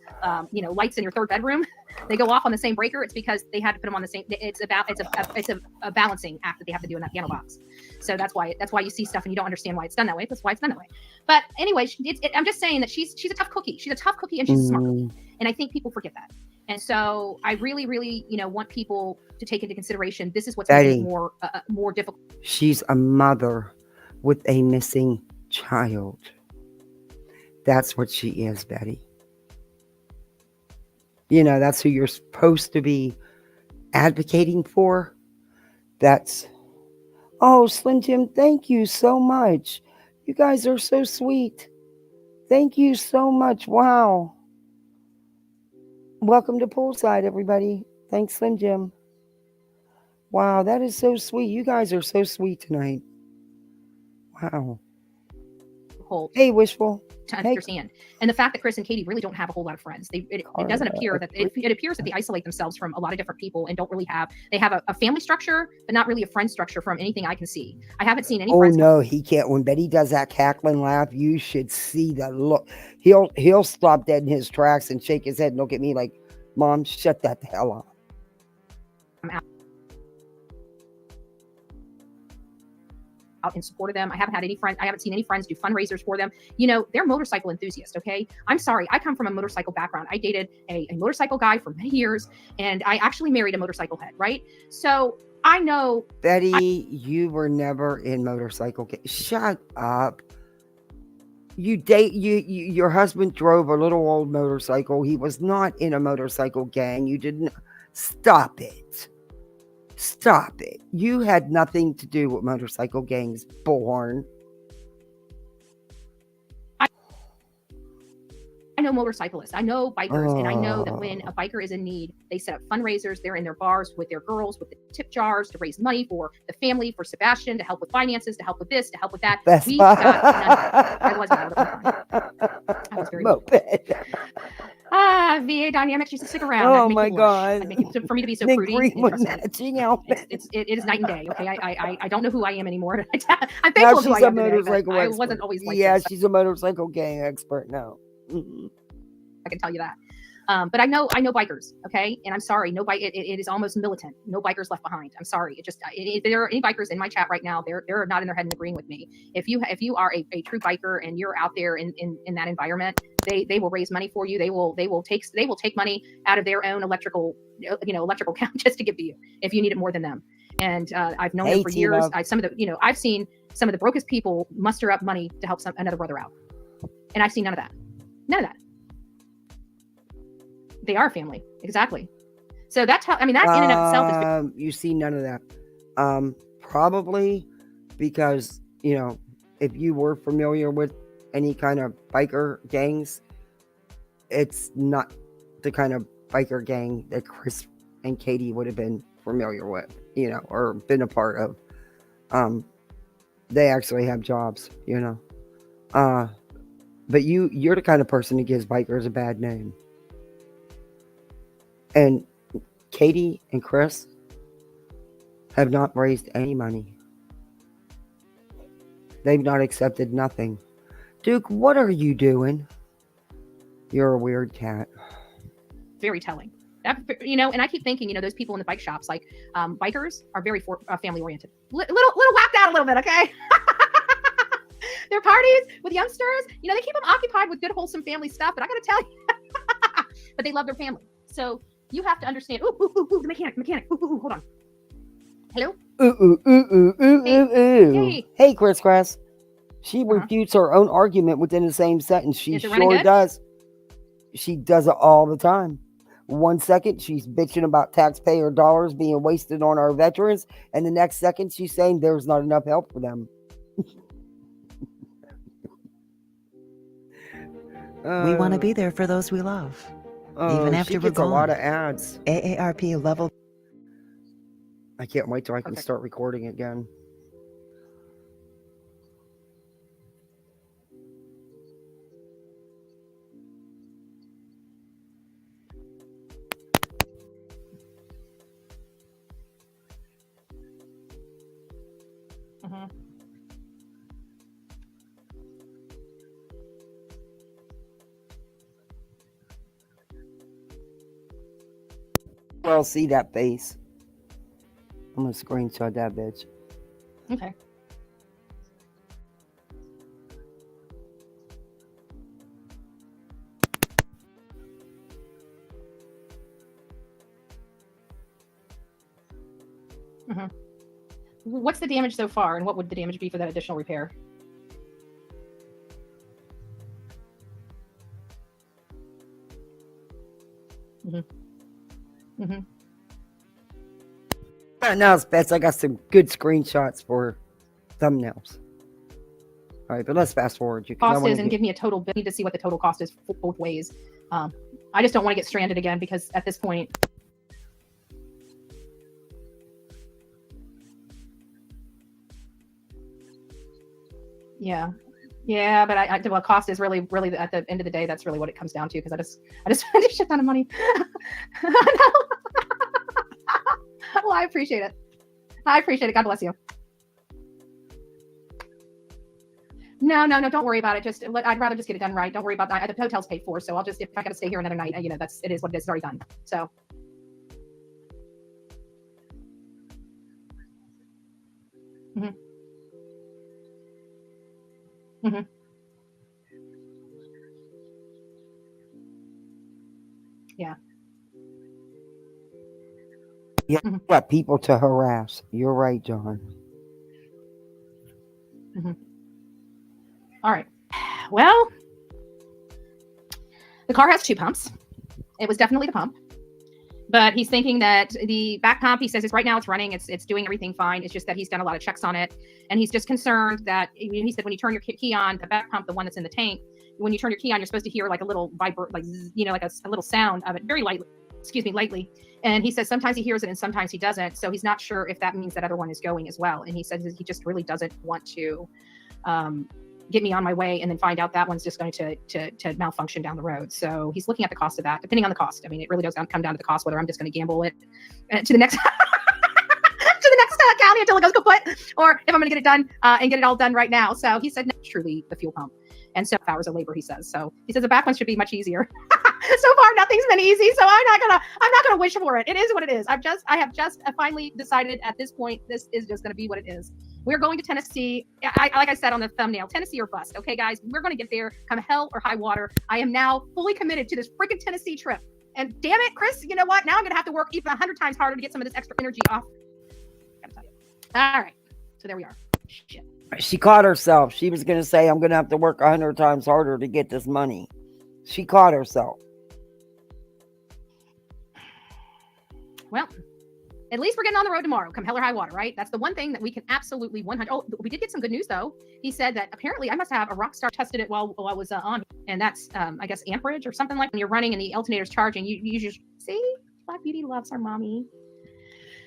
lights in your third bedroom, they go off on the same breaker. It's because they had to put them on the same. It's a balancing act that they have to do in that piano box. So that's why you see stuff and you don't understand why it's done that way. That's why it's done that way. But anyway, I'm just saying that she's a tough cookie. She's a tough cookie and she's a smart cookie. And I think people forget that. And so I really, really, want people to take into consideration this is what's making it more difficult. She's a mother with a missing child. That's what she is, Betty. That's who you're supposed to be advocating for. Oh, Slim Jim, thank you so much. You guys are so sweet. Thank you so much. Wow. Welcome to Poolside, everybody. Thanks, Slim Jim. Wow, that is so sweet. You guys are so sweet tonight. Wow. Hey, Wishful. To understand. And the fact that Chris and Katie really don't have a whole lot of friends. It doesn't appear that it appears that they isolate themselves from a lot of different people and don't really they have a family structure, but not really a friend structure from anything I can see. I haven't seen any friends. Oh no, he can't. When Betty does that cackling laugh, you should see the look. He'll stop dead in his tracks and shake his head and look at me like, Mom, shut that the hell up. Out in support of them. I haven't seen any friends do fundraisers for them. They're motorcycle enthusiasts. Okay. I'm sorry. I come from a motorcycle background. I dated a motorcycle guy for many years and I actually married a motorcycle head. Right. So I know. Betty, you were never in motorcycle. Shut up. Your husband drove a little old motorcycle. He was not in a motorcycle gang. You didn't. Stop it. Stop it. You had nothing to do with motorcycle gangs, Bullhorn. I know motorcyclists. I know bikers. And I know that when a biker is in need, they set up fundraisers. They're in their bars with their girls, with the tip jars to raise money for the family, for Sebastain, to help with finances, to help with this, to help with that. We got none of that. I wasn't. I was very moped. VA Dynamics used to stick around. Oh my God. For me to be so prudy. It is night and day. Okay. I don't know who I am anymore. I'm thankful who I am today, but I wasn't always like this. She's a motorcycle gang expert now. Mm-hmm. I can tell you that. But I know bikers, okay? And I'm sorry, it is almost militant. No bikers left behind. I'm sorry. If there are any bikers in my chat right now, they're not in their head and agreeing with me. If you are a true biker and you're out there in that environment, they will raise money for you. They will take money out of their own electrical account just to give to you if you need it more than them. And I've known them for years. I've seen some of the brokest people muster up money to help another brother out, and I've seen none of that. None of that. They are family. Exactly. So that's how, that in and of itself is. You see none of that. Probably because, if you were familiar with any kind of biker gangs, it's not the kind of biker gang that Chris and Katie would have been familiar with, or been a part of. They actually have jobs, but you're the kind of person that gives bikers a bad name. And Katie and Chris have not raised any money. They've not accepted nothing. Duke, what are you doing? You're a weird cat. Very telling. That, and I keep thinking, those people in the bike shops, like bikers are very family oriented. Little whacked out a little bit, okay? Their parties with youngsters, they keep them occupied with good, wholesome family stuff. But I got to tell you, but they love their family. So you have to understand. Ooh, the mechanic. Ooh, hold on. Hello? Hey, Chris Crass. She refutes her own argument within the same sentence. She sure does. She does it all the time. 1 second, she's bitching about taxpayer dollars being wasted on our veterans. And the next second, she's saying there's not enough help for them. We want to be there for those we love. Even after we're gone. A lot of ads. AARP level. I can't wait till I can start recording again. Well, see that face. I'm gonna screenshot that bitch. Okay. Mm-hmm. What's the damage so far, and what would the damage be for that additional repair? Mm-hmm. Mm-hmm. Now it's best. I got some good screenshots for thumbnails. All right, but let's fast forward. Cost is, and give me a total. I need to see what the total cost is both ways. I just don't want to get stranded again because at this point. Yeah, but well, cost is really at the end of the day, that's really what it comes down to, because I just spent a shit ton of money. Well, I appreciate it. God bless you. No, don't worry about it. I'd rather just get it done right. Don't worry about that. The hotel's paid for, so if I got to stay here another night, it is what it is. It's already done. So. Mm-hmm. Mm-hmm. Yeah. Yeah, mm-hmm. Got people to harass. You're right, John. Mm-hmm. All right. Well, the car has 2 pumps. It was definitely the pump. But he's thinking that the back pump, he says, is right now it's running. It's doing everything fine. It's just that he's done a lot of checks on it. And he's just concerned that, he said, when you turn your key on, the back pump, the one that's in the tank, when you turn your key on, you're supposed to hear like a little like a little sound of it, very lightly. And he says sometimes he hears it and sometimes he doesn't. So he's not sure if that means that other one is going as well. And he says he just really doesn't want to get me on my way and then find out that one's just going to malfunction down the road. So he's looking at the cost of that, depending on the cost. I mean, it really does come down to the cost, whether I'm just going to gamble it to the next county until it goes kaput, or if I'm going to get it done and get it all done right now. So he said, no, truly the fuel pump and 7 hours of labor, he says. So he says the back one should be much easier. So far, nothing's been easy. So I'm not gonna wish for it. It is what it is. I have just finally decided at this point, this is just going to be what it is. We're going to Tennessee. Like I said on the thumbnail, Tennessee or bust. Okay, guys, we're going to get there, come hell or high water. I am now fully committed to this freaking Tennessee trip. And damn it, Chris, you know what? Now I'm going to have to work even 100 times harder to get some of this extra energy off. Gotta tell you. All right. So there we are. Shit. She caught herself. She was going to say, I'm going to have to work 100 times harder to get this money. She caught herself. Well, at least we're getting on the road tomorrow, come hell or high water, right? That's the one thing that we can absolutely 100. Oh, we did get some good news, though. He said that apparently I must have a rock star tested it while I was on. And that's, I guess, amperage or something like when you're running and the alternator's charging. You just see, Black Beauty loves her mommy.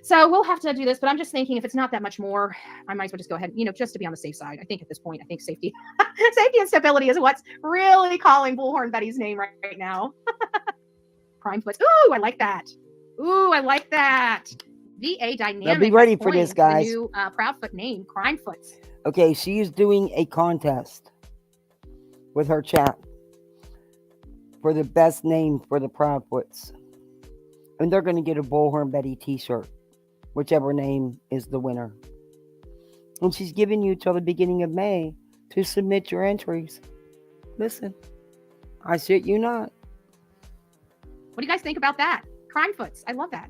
So we'll have to do this, but I'm just thinking if it's not that much more, I might as well just go ahead, just to be on the safe side. I think at this point, safety and stability is what's really calling Bullhorn Betty's name right now. Crime Foots. Ooh, I like that. VA Dynamic. Now be ready for this, guys. The new Proudfoot name, Crime Foots. Okay, she is doing a contest with her chat for the best name for the Proudfoots. And they're going to get a Bullhorn Betty t-shirt, whichever name is the winner. And she's giving you till the beginning of May to submit your entries. Listen, I shit you not. What do you guys think about that? Crime Foots. I love that.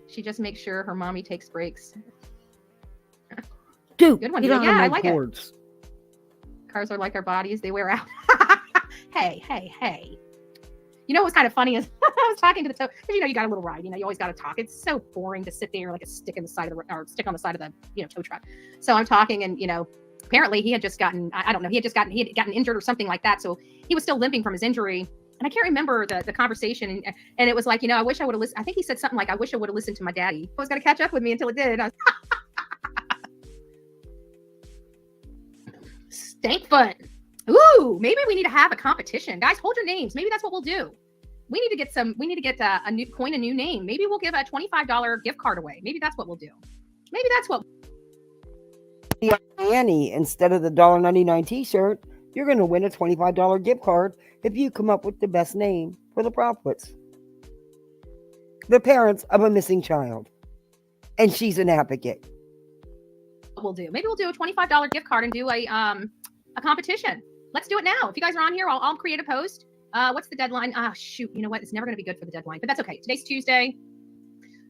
She just makes sure her mommy takes breaks. Dude, good one. Yeah, I like it. Cars are like our bodies. They wear out. Hey. You know what's kind of funny is I was talking to the tow, because you got a little ride, you always got to talk. It's so boring to sit there like a stick on the side of the tow truck. So I'm talking and apparently he had just gotten, I don't know, he had gotten injured or something like that. So he was still limping from his injury. And I can't remember the conversation. And it was like, I wish I would have listened. I think he said something like, I wish I would have listened to my daddy. It was going to catch up with me until it did. Stankfoot. Ooh, maybe we need to have a competition. Guys, hold your names. Maybe that's what we'll do. We need to get a new name. Maybe we'll give a $25 gift card away. Maybe that's what we'll do. Maybe that's what. Annie, instead of the $1.99 t-shirt, you're going to win a $25 gift card if you come up with the best name for the Proudfoots. The parents of a missing child. And she's an advocate. We'll do. Maybe we'll do a $25 gift card and do a competition. Let's do it now. If you guys are on here, I'll create a post. What's the deadline? Shoot. You know what? It's never going to be good for the deadline, but that's okay. Today's Tuesday.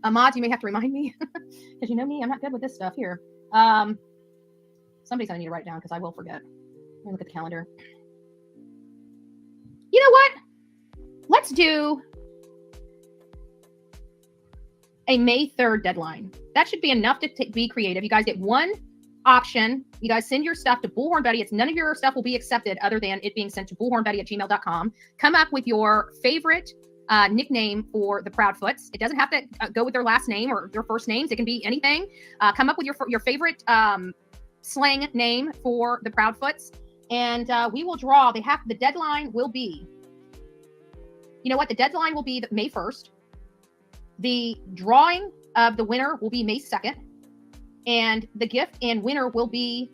Mods, you may have to remind me because you know me, I'm not good with this stuff here. Somebody's gonna need to write down because I will forget. Let me look at the calendar. You know what? Let's do a May 3rd deadline. That should be enough to be creative. You guys get one option. You guys send your stuff to Bullhorn Betty. It's none of your stuff will be accepted other than it being sent to bullhornbetty@gmail.com. Come up with your favorite nickname for the Proudfoots. It doesn't have to go with their last name or their first names. It can be anything. Come up with your favorite slang name for the Proudfoots, and we will draw. The deadline will be. You know what? The deadline will be May 1st. The drawing of the winner will be May 2nd. And the gift and winner will be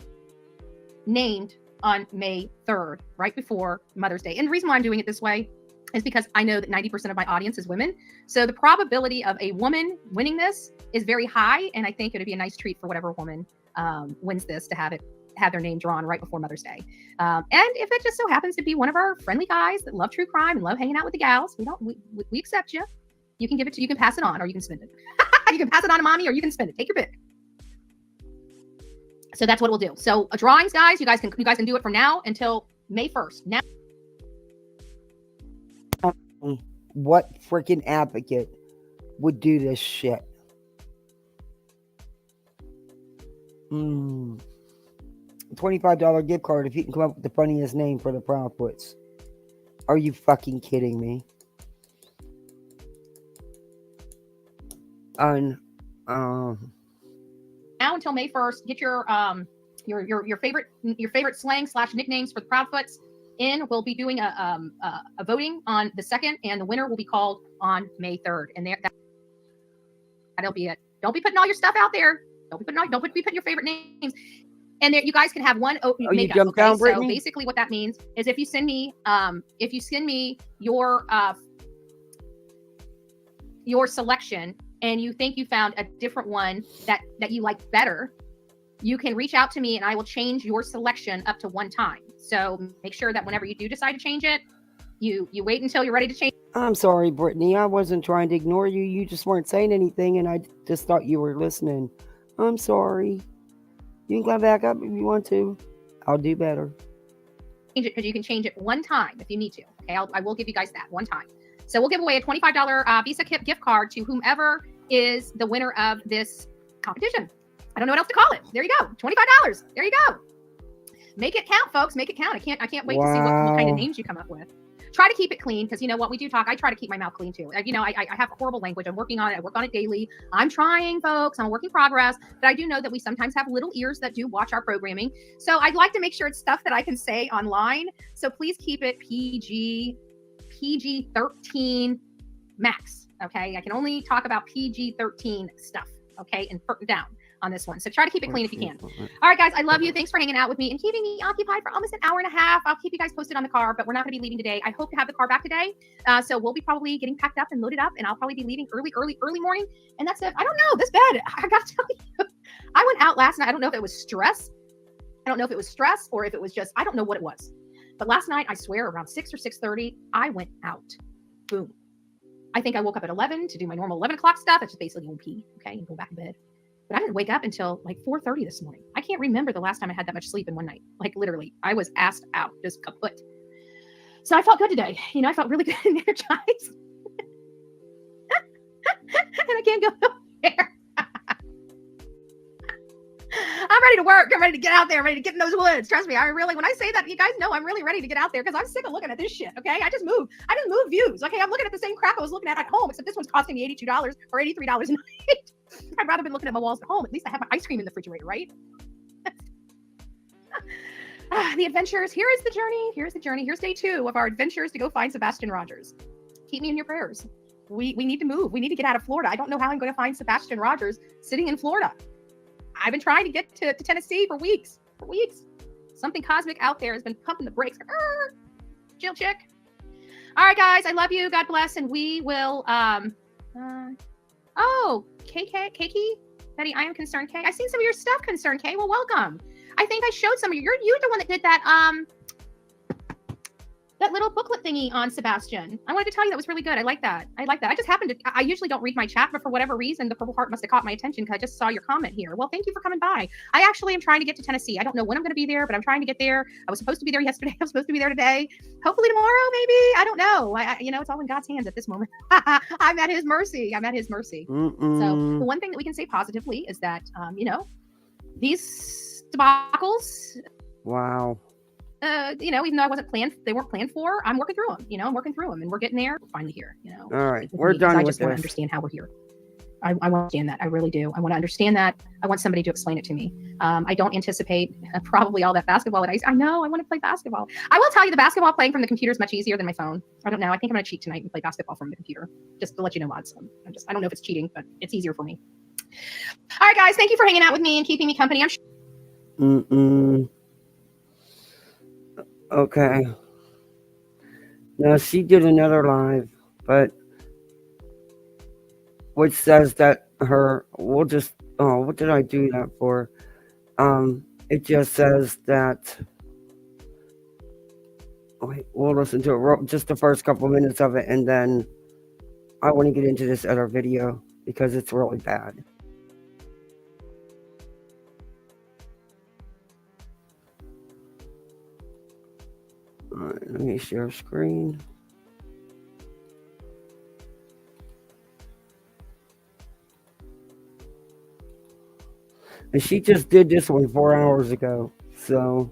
named on May 3rd, right before Mother's Day. And the reason why I'm doing it this way is because I know that 90% of my audience is women. So the probability of a woman winning this is very high. And I think it would be a nice treat for whatever woman wins this to have their name drawn right before Mother's Day. And if it just so happens to be one of our friendly guys that love true crime and love hanging out with the gals, we accept you. You can you can pass it on or you can spend it. You can pass it on to mommy or you can spend it. Take your pick. So that's what we'll do. So drawings, guys, you guys can do it from now until May 1st. Now. What freaking advocate would do this shit? $25 gift card if you can come up with the funniest name for the Proudfoots. Are you fucking kidding me? Now until May 1st, get your favorite slang / nicknames for the Proudfoots in. We'll be doing a voting on the 2nd, and the winner will be called on May 3rd. And that'll be it. Don't be putting all your stuff out there. Don't be putting your favorite names. And there, you guys can have one you jumped down, Brittany? So basically, what that means is if you send me your selection, and you think you found a different one that you like better, you can reach out to me and I will change your selection up to one time. So make sure that whenever you do decide to change it, you wait until you're ready to change. I'm sorry, Brittany. I wasn't trying to ignore you. You just weren't saying anything and I just thought you were listening. I'm sorry. You can come back up if you want to. I'll do better. Change it because you can change it one time if you need to. Okay, I will give you guys that one time. So we'll give away a $25 Visa gift card to whomever is the winner of this competition. I don't know what else to call it. There you go. $25. There you go. Make it count, folks. Make it count. I can't wait to see what kind of names you come up with. Try to keep it clean because you know what, we do talk. I try to keep my mouth clean too. I have horrible language. I'm working on it. I work on it daily. I'm trying, folks. I'm a work in progress. But I do know that we sometimes have little ears that do watch our programming. So I'd like to make sure it's stuff that I can say online. So please keep it PG-13 max. Okay, I can only talk about PG-13 stuff. Okay, and down on this one. So try to keep it clean if you can. All right, guys, I love you. Thanks for hanging out with me and keeping me occupied for almost an hour and a half. I'll keep you guys posted on the car, but we're not going to be leaving today. I hope to have the car back today. So we'll be probably getting packed up and loaded up, and I'll probably be leaving early morning. And that's it. I don't know. This bed, I got to tell you, I went out last night. I don't know if it was stress. Or if it was just, I don't know what it was. But last night, I swear, around 6 or 6:30, I went out. Boom. I think I woke up at 11 to do my normal 11 o'clock stuff. It's just basically going to pee, okay, and go back in bed. But I didn't wake up until like 4:30 this morning. I can't remember the last time I had that much sleep in one night. Like literally, I was assed out, just kaput. So I felt good today. I felt really good and energized. And I can't go nowhere. I'm ready to work. I'm ready to get out there. I'm ready to get in those woods. Trust me. When I say that, you guys know I'm really ready to get out there because I'm sick of looking at this shit. Okay. I just moved views. Okay. I'm looking at the same crap I was looking at home, except this one's costing me $82 or $83 a night. I'd rather been looking at my walls at home. At least I have my ice cream in the refrigerator, right? The adventures. Here is the journey. Here's day 2 of our adventures to go find Sebastain Rogers. Keep me in your prayers. We need to move. We need to get out of Florida. I don't know how I'm going to find Sebastain Rogers sitting in Florida. I've been trying to get to Tennessee for weeks. Something cosmic out there has been pumping the brakes. Jill chick. All right, guys. I love you. God bless. And we will, Keiki? Betty, I am Concerned K. I've seen some of your stuff, Concerned K. Well, welcome. I think I showed some of you. You're the one that did that, that little booklet thingy on Sebastain. I wanted to tell you that was really good. I like that. I just happened to, I usually don't read my chat, but for whatever reason, the Purple Heart must have caught my attention because I just saw your comment here. Well, thank you for coming by. I actually am trying to get to Tennessee. I don't know when I'm going to be there, but I'm trying to get there. I was supposed to be there yesterday. I'm supposed to be there today. Hopefully tomorrow, maybe. I don't know. It's all in God's hands at this moment. I'm at his mercy. So the one thing that we can say positively is that, these debacles, Wow. even though they weren't planned for, I'm working through them. I'm working through them, and we're getting there. We're finally here. All right, we're done. I just want to understand how we're here. I want to understand that. I really do. I want to understand that. I want somebody to explain it to me. I don't anticipate probably all that basketball that I know. I want to play basketball. I will tell you, the basketball playing from the computer is much easier than my phone. I don't know. I think I'm going to cheat tonight and play basketball from the computer, just to let you know, mods. I don't know if it's cheating, but it's easier for me. All right, guys. Thank you for hanging out with me and keeping me company. Okay. Now she did another live, but which says that what did I do that for? It just says that, wait, we'll listen to it, just the first couple minutes of it, and then I want to get into this other video because it's really bad. All right, let me share screen. And she just did this one 4 hours ago, so.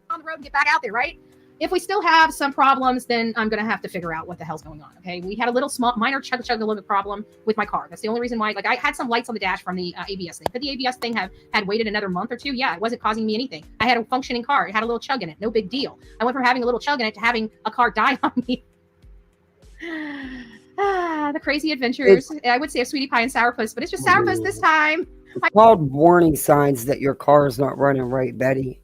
On the road and get back out there, right? If we still have some problems, then I'm going to have to figure out what the hell's going on, okay? We had a little minor chug-a-lug problem with my car. That's the only reason why, I had some lights on the dash from the ABS thing. Could the ABS thing had waited another month or two? Yeah, it wasn't causing me anything. I had a functioning car. It had a little chug in it. No big deal. I went from having a little chug in it to having a car die on me. The crazy adventures. I would say of Sweetie Pie and Sourpuss, but it's just Sourpuss this time. It's called warning signs that your car is not running right, Betty.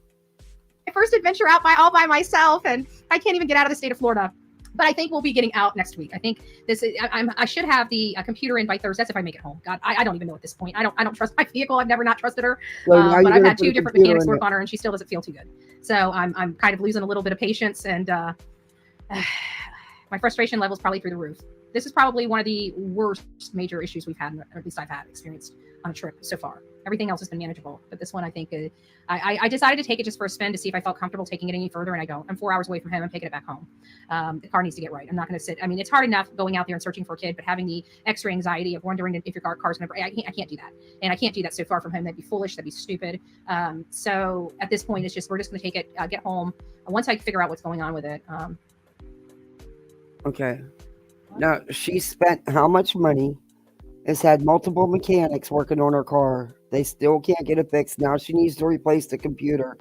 My first adventure out all by myself, and I can't even get out of the state of Florida. But I think we'll be getting out next week. I think I should have the computer in by Thursday. That's if I make it home. God, I don't even know at this point. I don't trust my vehicle. I've never not trusted her. But I've had 2 different mechanics work on her, and she still doesn't feel too good. So I'm kind of losing a little bit of patience, and my frustration level is probably through the roof. This is probably one of the worst major issues we've had, or at least I've had experienced on a trip so far. Everything else has been manageable, but this one, I think, I decided to take it just for a spin to see if I felt comfortable taking it any further, and I don't. I'm 4 hours away from him. I'm taking it back home. The car needs to get right. I'm not going to sit. I mean, it's hard enough going out there and searching for a kid, but having the extra anxiety of wondering if your car's going to break, I can't do that. And I can't do that so far from him. That'd be foolish. That'd be stupid. So at this point, we're just going to take it, get home. Once I figure out what's going on with it. Okay. Now, she spent how much money? Has had multiple mechanics working on her car. They still can't get it fixed. Now she needs to replace the computer.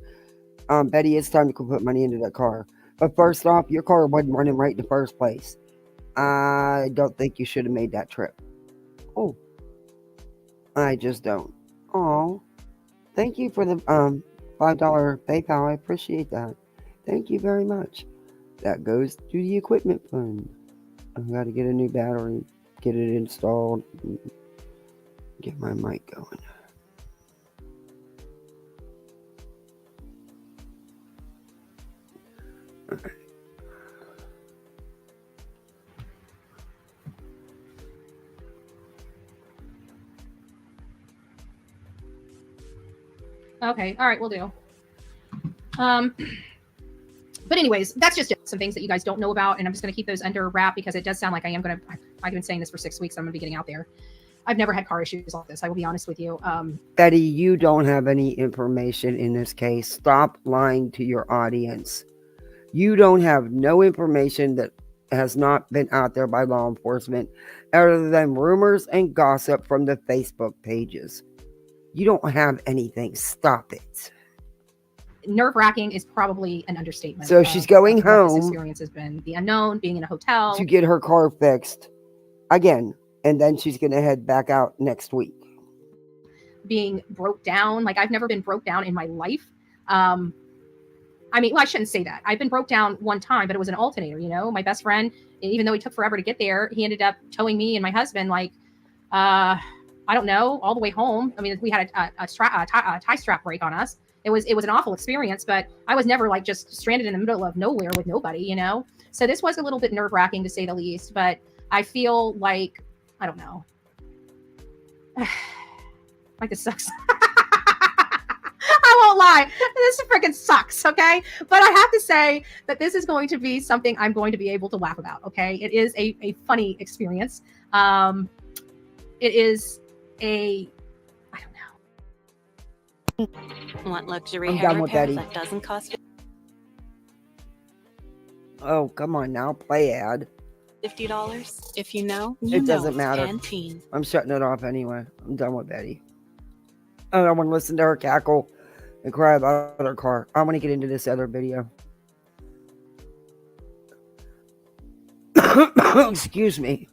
Betty, it's time to put money into that car. But first off, your car wasn't running right in the first place. I don't think you should have made that trip. Oh. I just don't. Oh. Thank you for the $5 PayPal. I appreciate that. Thank you very much. That goes to the equipment fund. I've got to get a new battery, get it installed, get my mic going. Okay. Okay. All right. We'll do. But anyways, that's just some things that you guys don't know about. And I'm just going to keep those under wrap because it does sound like I've been saying this for 6 weeks. I'm going to be getting out there. I've never had car issues like this. I will be honest with you. Betty, you don't have any information in this case. Stop lying to your audience. You don't have no information that has not been out there by law enforcement other than rumors and gossip from the Facebook pages. You don't have anything. Stop it. Nerve-wracking is probably an understatement. So she's going home. This experience has been the unknown, being in a hotel. To get her car fixed again. And then she's going to head back out next week. Being broke down. Like, I've never been broke down in my life. I mean, well, I shouldn't say that. I've been broke down one time, but it was an alternator, you know? My best friend, even though he took forever to get there, he ended up towing me and my husband, like, I don't know, all the way home. I mean, we had a tie strap break on us. it was an awful experience, but I was never like just stranded in the middle of nowhere with nobody, you know? So this was a little bit nerve-wracking to say the least, but I feel like, I don't know. Like this sucks. I won't lie. This freaking sucks, okay? But I have to say that this is going to be something I'm going to be able to laugh about, okay? It is a funny experience. It is I don't know. Want luxury I'm hair done with repair Eddie. that doesn't cost Oh, come on now. Play ad. $50? If you know, you It know doesn't it's matter. Pantene. I'm shutting it off anyway. I'm done with Betty. I don't want to listen to her cackle and cry about her car. I want to get into this other video. Excuse me.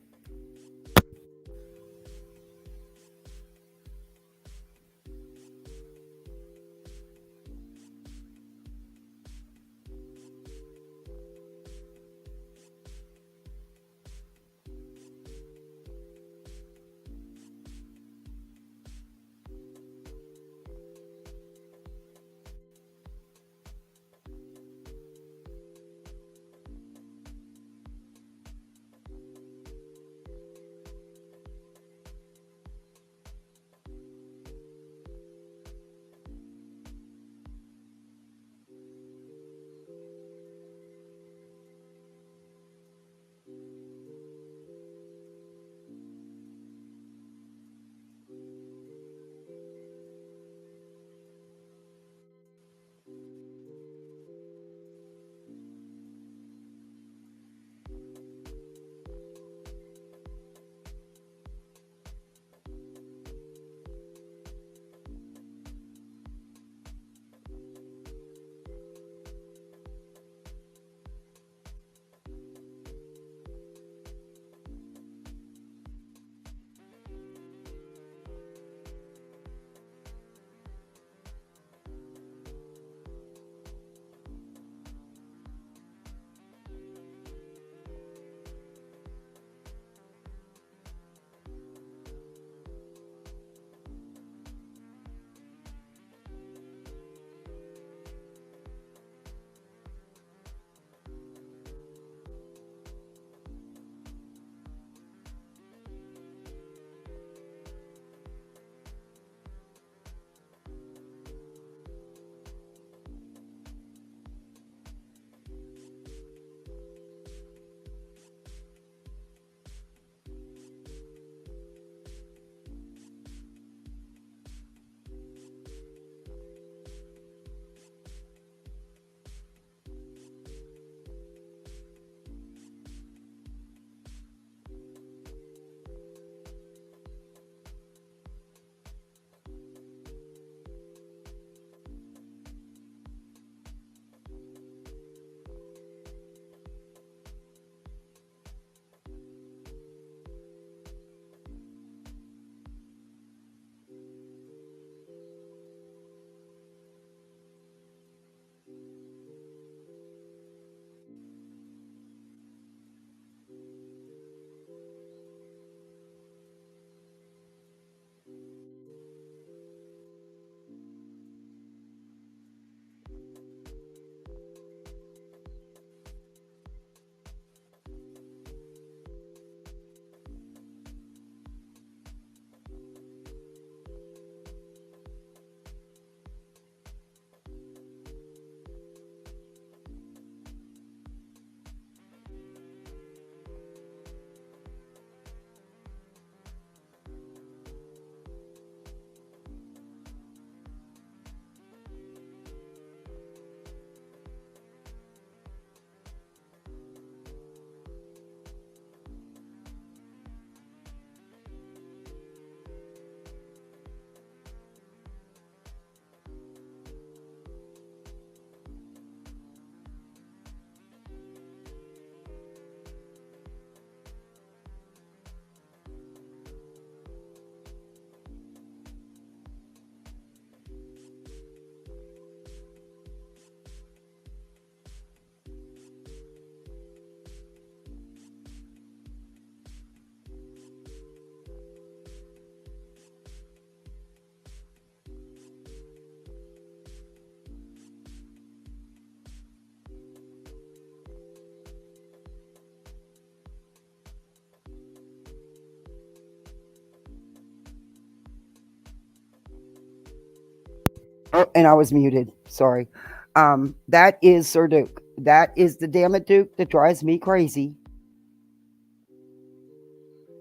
Oh, and I was muted. Sorry. That is Sir Duke. That is the damn it Duke that drives me crazy.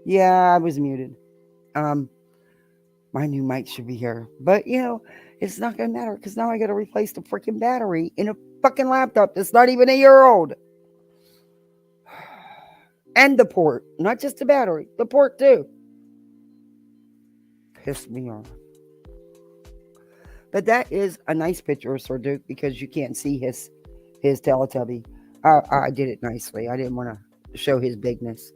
Yeah, I was muted. My new mic should be here. But, it's not going to matter because now I got to replace the freaking battery in a fucking laptop that's not even a year old. And the port. Not just the battery. The port, too. Pissed me off. But that is a nice picture of Sir Duke because you can't see his Teletubby. I did it nicely. I didn't want to show his bigness.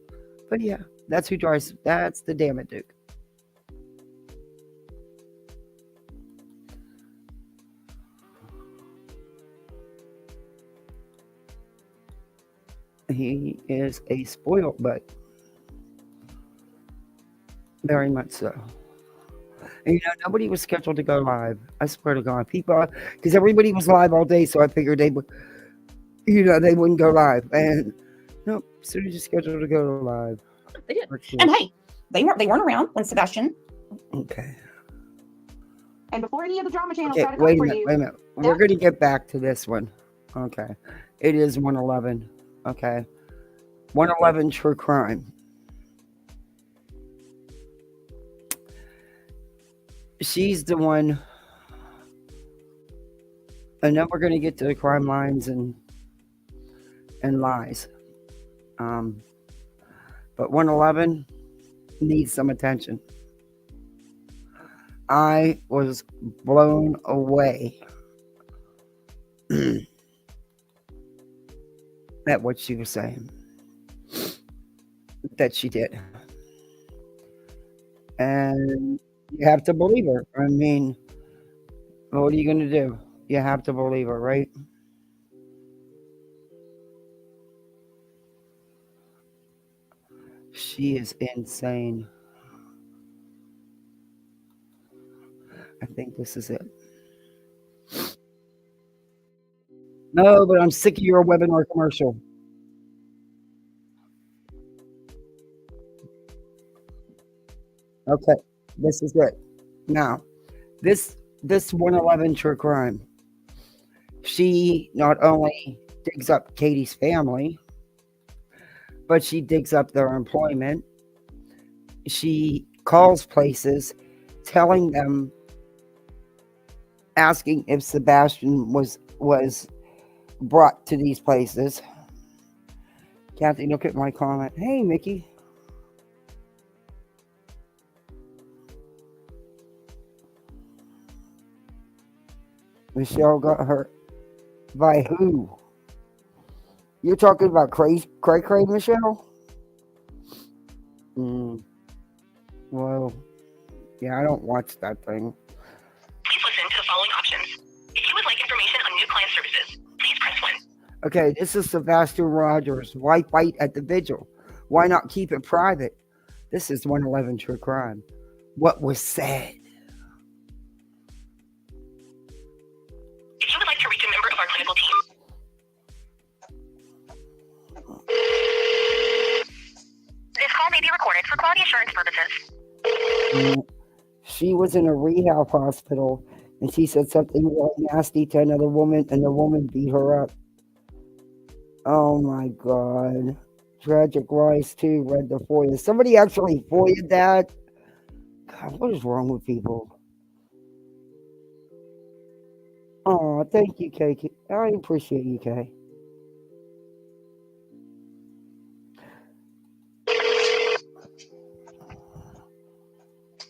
But yeah, that's who drives. That's the damn it Duke. He is a spoiled butt. Very much so. And nobody was scheduled to go live. I swear to God. People, because everybody was live all day, so I figured they would, they wouldn't go live. And nope, so they just scheduled to go live. They did. And hey, they weren't around when Sebastain. Okay. And before any of the drama channels Okay, tried to come wait for a minute, you. wait a minute. We're going to get back to this one. Okay. It is 111. Okay. 111 True Crime. She's the one. And then we're going to get to the crime lines and lies. But 111 needs some attention. I was blown away at what she was saying that she did. And you have to believe her. I mean, what are you going to do? You have to believe her, right? She is insane. I think this is it. No, but I'm sick of your webinar commercial. Okay, this is it. Now, this 111 True Crime. She not only digs up Katie's family, but she digs up their employment. She calls places, telling them, asking if Sebastain was brought to these places. Kathy, look at my comment. Hey, Mickey. Michelle got hurt. By who? You're talking about Cray, Michelle? Well, yeah, I don't watch that thing. Please listen to the following options. If you would like information on new client services, please press 1. Okay, this is Sebastain Rogers. Why fight at the vigil? Why not keep it private? This is 111 True Crime. What was said? If you would like to reach a member of our clinical team, this call may be recorded for quality assurance purposes. She was in a rehab hospital and she said something really nasty to another woman and the woman beat her up. Oh my God. Tragic Rise 2 read the FOIA. Somebody actually FOIA'd that? God, what is wrong with people? Oh, thank you, Kay. I appreciate you, Kay.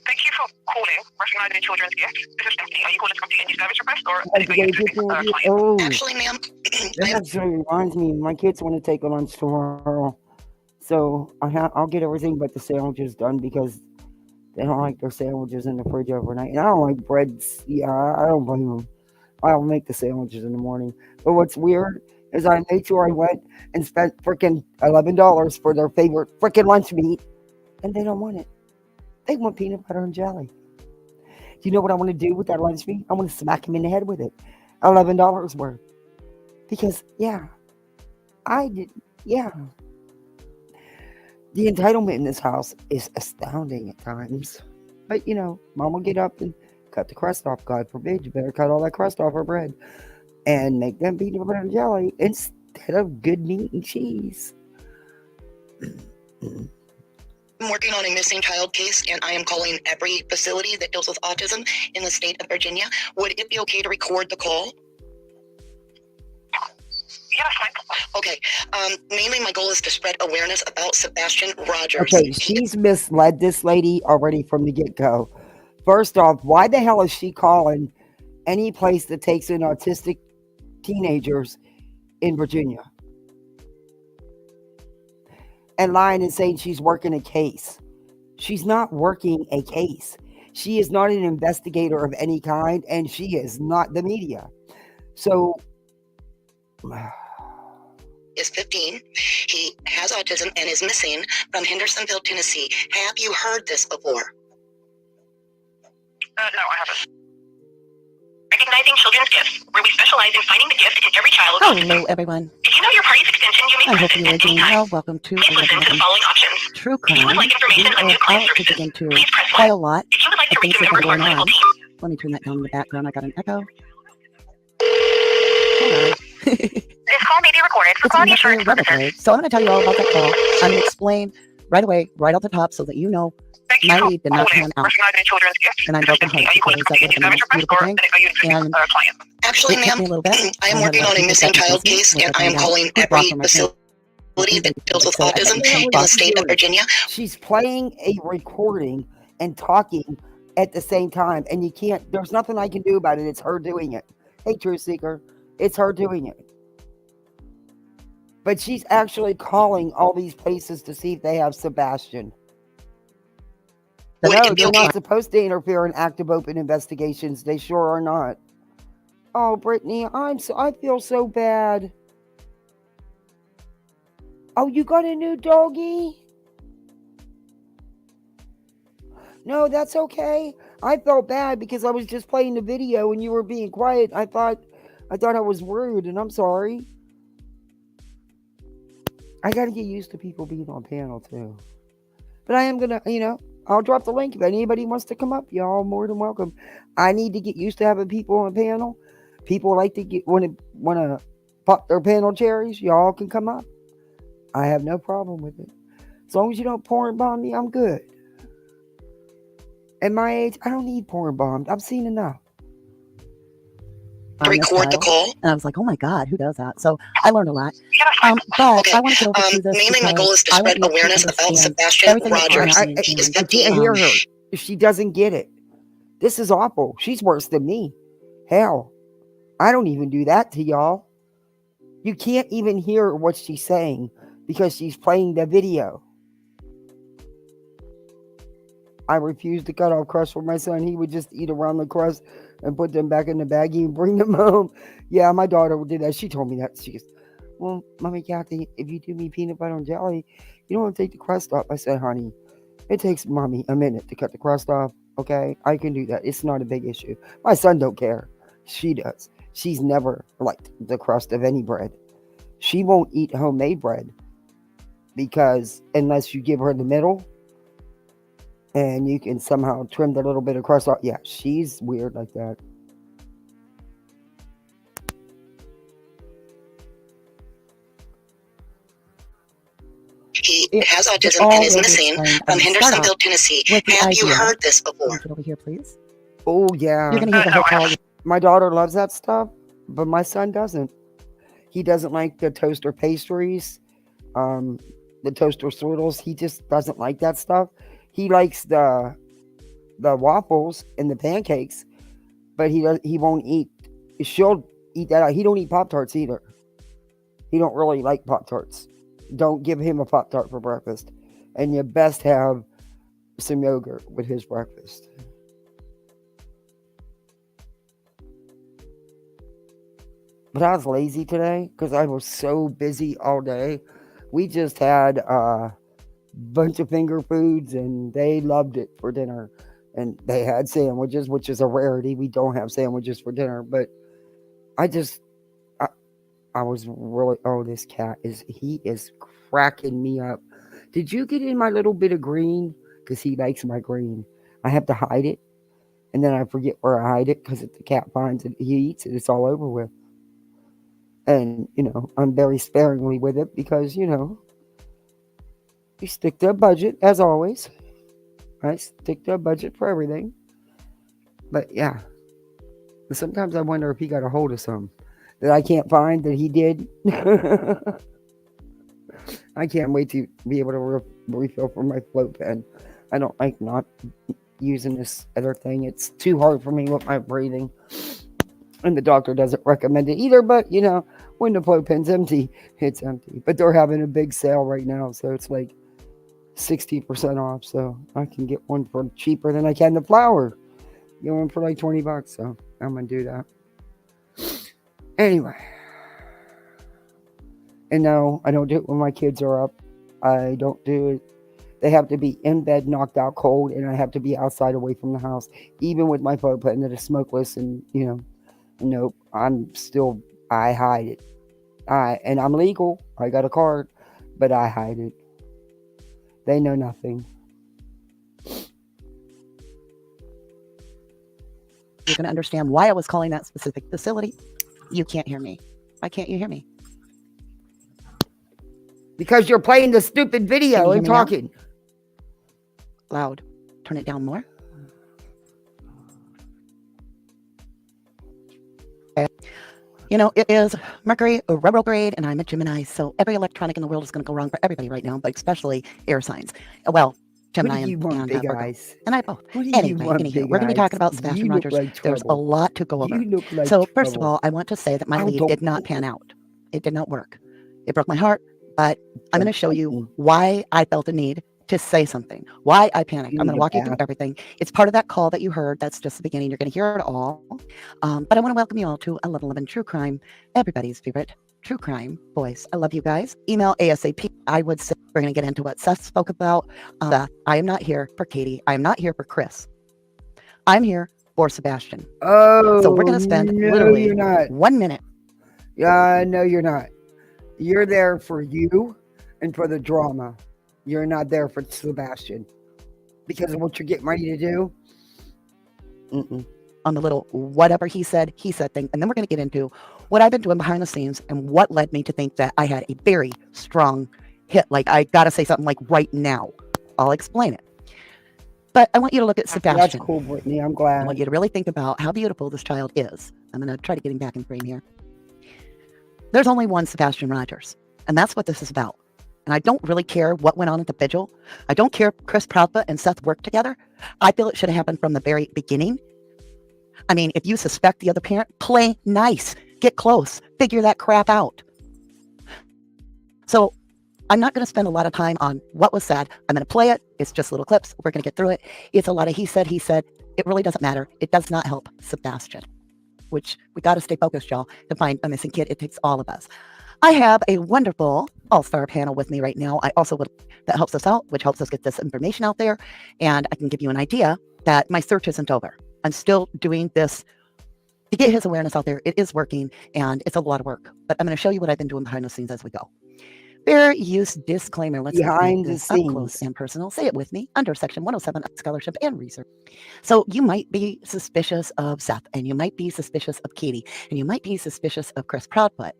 Thank you for calling Recognizing Children's Gift. This is Stephanie. Are you calling to complete any service request or anything you Oh, Actually, ma'am. that actually reminds me. My kids want to take a lunch tomorrow. So I'll get everything but the sandwiches done because they don't like their sandwiches in the fridge overnight. And I don't like breads. Yeah, I don't blame them. I'll make the sandwiches in the morning. But what's weird is I made sure I went and spent freaking $11 for their favorite freaking lunch meat. And they don't want it. They want peanut butter and jelly. Do you know what I want to do with that lunch meat? I want to smack him in the head with it. $11 worth. Because, yeah. I did. Yeah. The entitlement in this house is astounding at times. But, Mom will get up and cut the crust off. God forbid, you better cut all that crust off her bread and make them peanut butter and jelly instead of good meat and cheese. I'm working on a missing child case, and I am calling every facility that deals with autism in the state of Virginia. Would it be okay to record the call? Yeah, fine. Okay. Mainly my goal is to spread awareness about Sebastain Rogers. Okay, she's misled this lady already from the get-go. First off, why the hell is she calling any place that takes in autistic teenagers in Virginia? And lying and saying she's working a case. She's not working a case. She is not an investigator of any kind, and she is not the media. So is 15. He has autism and is missing from Hendersonville, Tennessee. Have you heard this before? No, I haven't. Recognizing children's gifts, where we specialize in finding the gift in every child. Hello, everyone. If you know your party's extension, you may I press hope it you are at doing any time. well. Welcome to Please listen to the following options. True If you would Crime. like information on new client To services, dig into please press quite a 1. lot If you would like of to reach things a that are member of our going clinical on. team, Let me turn that down in the background. I got an echo. Hold this call may be recorded for It's quality an assurance Rebel purposes. Blade. So I'm going to tell you all about that call. I'm going to explain right away, right off the top, so that you know my lead did not pan out. Recognizing children's gifts. And I'm broken hearted because that would have been the most beautiful thing. And Actually, it took ma'am, me a little bit. I am working on a missing child case, and I am calling every facility that deals with autism in the state of Virginia. she's playing a recording and talking at the same time, and you can't, there's nothing I can do about it. It's her doing it. Hey, Truth Seeker, it's her doing it. But she's actually calling all these places to see if they have Sebastain. No, they're not supposed to interfere in active open investigations. They sure are not. Oh, Brittany, I feel so bad. Oh, you got a new doggy? No, that's okay. I felt bad because I was just playing the video and you were being quiet. I thought I was rude, and I'm sorry. I got to get used to people being on panel too. But I am going to, I'll drop the link if anybody wants to come up. Y'all more than welcome. I need to get used to having people on panel. People like to want to pop their panel cherries. Y'all can come up. I have no problem with it. As long as you don't porn bomb me, I'm good. At my age, I don't need porn bombed. I've seen enough. Record the call. And I was like, oh my God, who does that? So I learned a lot. But Okay. I want to get over to this. Mainly my goal is to spread awareness about Sebastain Rogers. He is 15. I can't hear her. She doesn't get it. This is awful. She's worse than me. Hell, I don't even do that to y'all. You can't even hear what she's saying because she's playing the video. I refused to cut off crust for my son. He would just eat around the crust and put them back in the baggie and bring them home. Yeah, my daughter would do that. She told me that. She goes, well, Mommy Kathy, if you do me peanut butter and jelly, you don't want to take the crust off. I said, honey, it takes Mommy a minute to cut the crust off. Okay, I can do that. It's not a big issue. My son don't care. She does. She's never liked the crust of any bread. She won't eat homemade bread because unless you give her the middle and you can somehow trim the little bit of crust off. Yeah, she's weird like that. He has autism and is missing from Hendersonville, Tennessee. Have you heard this before? Get over here, please. Oh, yeah. You're going to hear the whole call. My daughter loves that stuff, but my son doesn't. He doesn't like the toaster pastries, the toaster strudels. He just doesn't like that stuff. He likes the waffles and the pancakes, but he won't eat. She'll eat that out. He don't eat Pop-Tarts either. He don't really like Pop-Tarts. Don't give him a Pop-Tart for breakfast. And you best have some yogurt with his breakfast. But I was lazy today because I was so busy all day. We just had a bunch of finger foods and they loved it for dinner. And they had sandwiches, which is a rarity. We don't have sandwiches for dinner. But I was really, this cat he is cracking me up. Did you get in my little bit of green? Because he likes my green. I have to hide it. and then I forget where I hide it because if the cat finds it, he eats it. It's all over with. And I'm very sparingly with it because you stick to a budget as always. I stick to a budget for everything. But yeah, sometimes I wonder if he got a hold of some that I can't find that he did. I can't wait to be able to refill for my float pen. I don't like not using this other thing. It's too hard for me with my breathing. And the doctor doesn't recommend it either. But, when the float pen's empty, it's empty. But they're having a big sale right now. So it's like 60% off. So I can get one for cheaper than I can the flour. Get one for like $20. So I'm going to do that. Anyway. And no, I don't do it when my kids are up. I don't do it. They have to be in bed, knocked out cold, and I have to be outside away from the house. Even with my float pen that is smokeless and, nope, I hide it. And I'm legal. I got a card, but I hide it. They know nothing. You're going to understand why I was calling that specific facility. You can't hear me. Why can't you hear me? Because you're playing the stupid video and talking. Loud. Turn it down more. Okay. It is Mercury retrograde, and I'm a Gemini, so every electronic in the world is going to go wrong for everybody right now, but especially air signs. Well, Gemini and Virgo. And I both. Anyway, we're going to be talking about Sebastain Rogers. Like there's a lot to go over. Like so first of all, I want to say that my lead did not pan out. It did not work. It broke my heart, but I'm going to show you why I felt the need to say something, why I panicked. I'm going to walk you through everything. It's part of that call that you heard. That's just the beginning. You're going to hear it all. But I want to welcome you all to 1111 True Crime, everybody's favorite true crime voice. I love you guys. Email ASAP. I would say we're going to get into what Seth spoke about. I am not here for Katie. I am not here for Chris. I'm here for Sebastain. Oh, so we're going to spend literally 1 minute. Yeah, no, you're not. You're there for you and for the drama. You're not there for Sebastain because of what you're getting ready to do. On the little whatever he said thing. And then we're going to get into what I've been doing behind the scenes and what led me to think that I had a very strong hit. Like, I got to say something like right now. I'll explain it. But I want you to look at Sebastain. That's cool, Brittany. I'm glad. I want you to really think about how beautiful this child is. I'm going to try to get him back in frame here. There's only one Sebastain Rogers, and that's what this is about. And I don't really care what went on at the vigil. I don't care if Chris Proudfoot and Seth worked together. I feel it should have happened from the very beginning. I mean, if you suspect the other parent, play nice. Get close. Figure that crap out. So I'm not going to spend a lot of time on what was said. I'm going to play it. It's just little clips. We're going to get through it. It's a lot of he said. It really doesn't matter. It does not help Sebastain, which we got to stay focused, y'all, to find a missing kid. It takes all of us. I have a wonderful all-star panel with me right now. I also that helps us out, which helps us get this information out there. And I can give you an idea that my search isn't over. I'm still doing this to get his awareness out there. It is working, and it's a lot of work. But I'm going to show you what I've been doing behind the scenes as we go. Fair use disclaimer. Let's behind the scenes, up close and personal. Say it with me. Under Section 107 of Scholarship and Research. So you might be suspicious of Seth, and you might be suspicious of Katie, and you might be suspicious of Chris Proudfoot,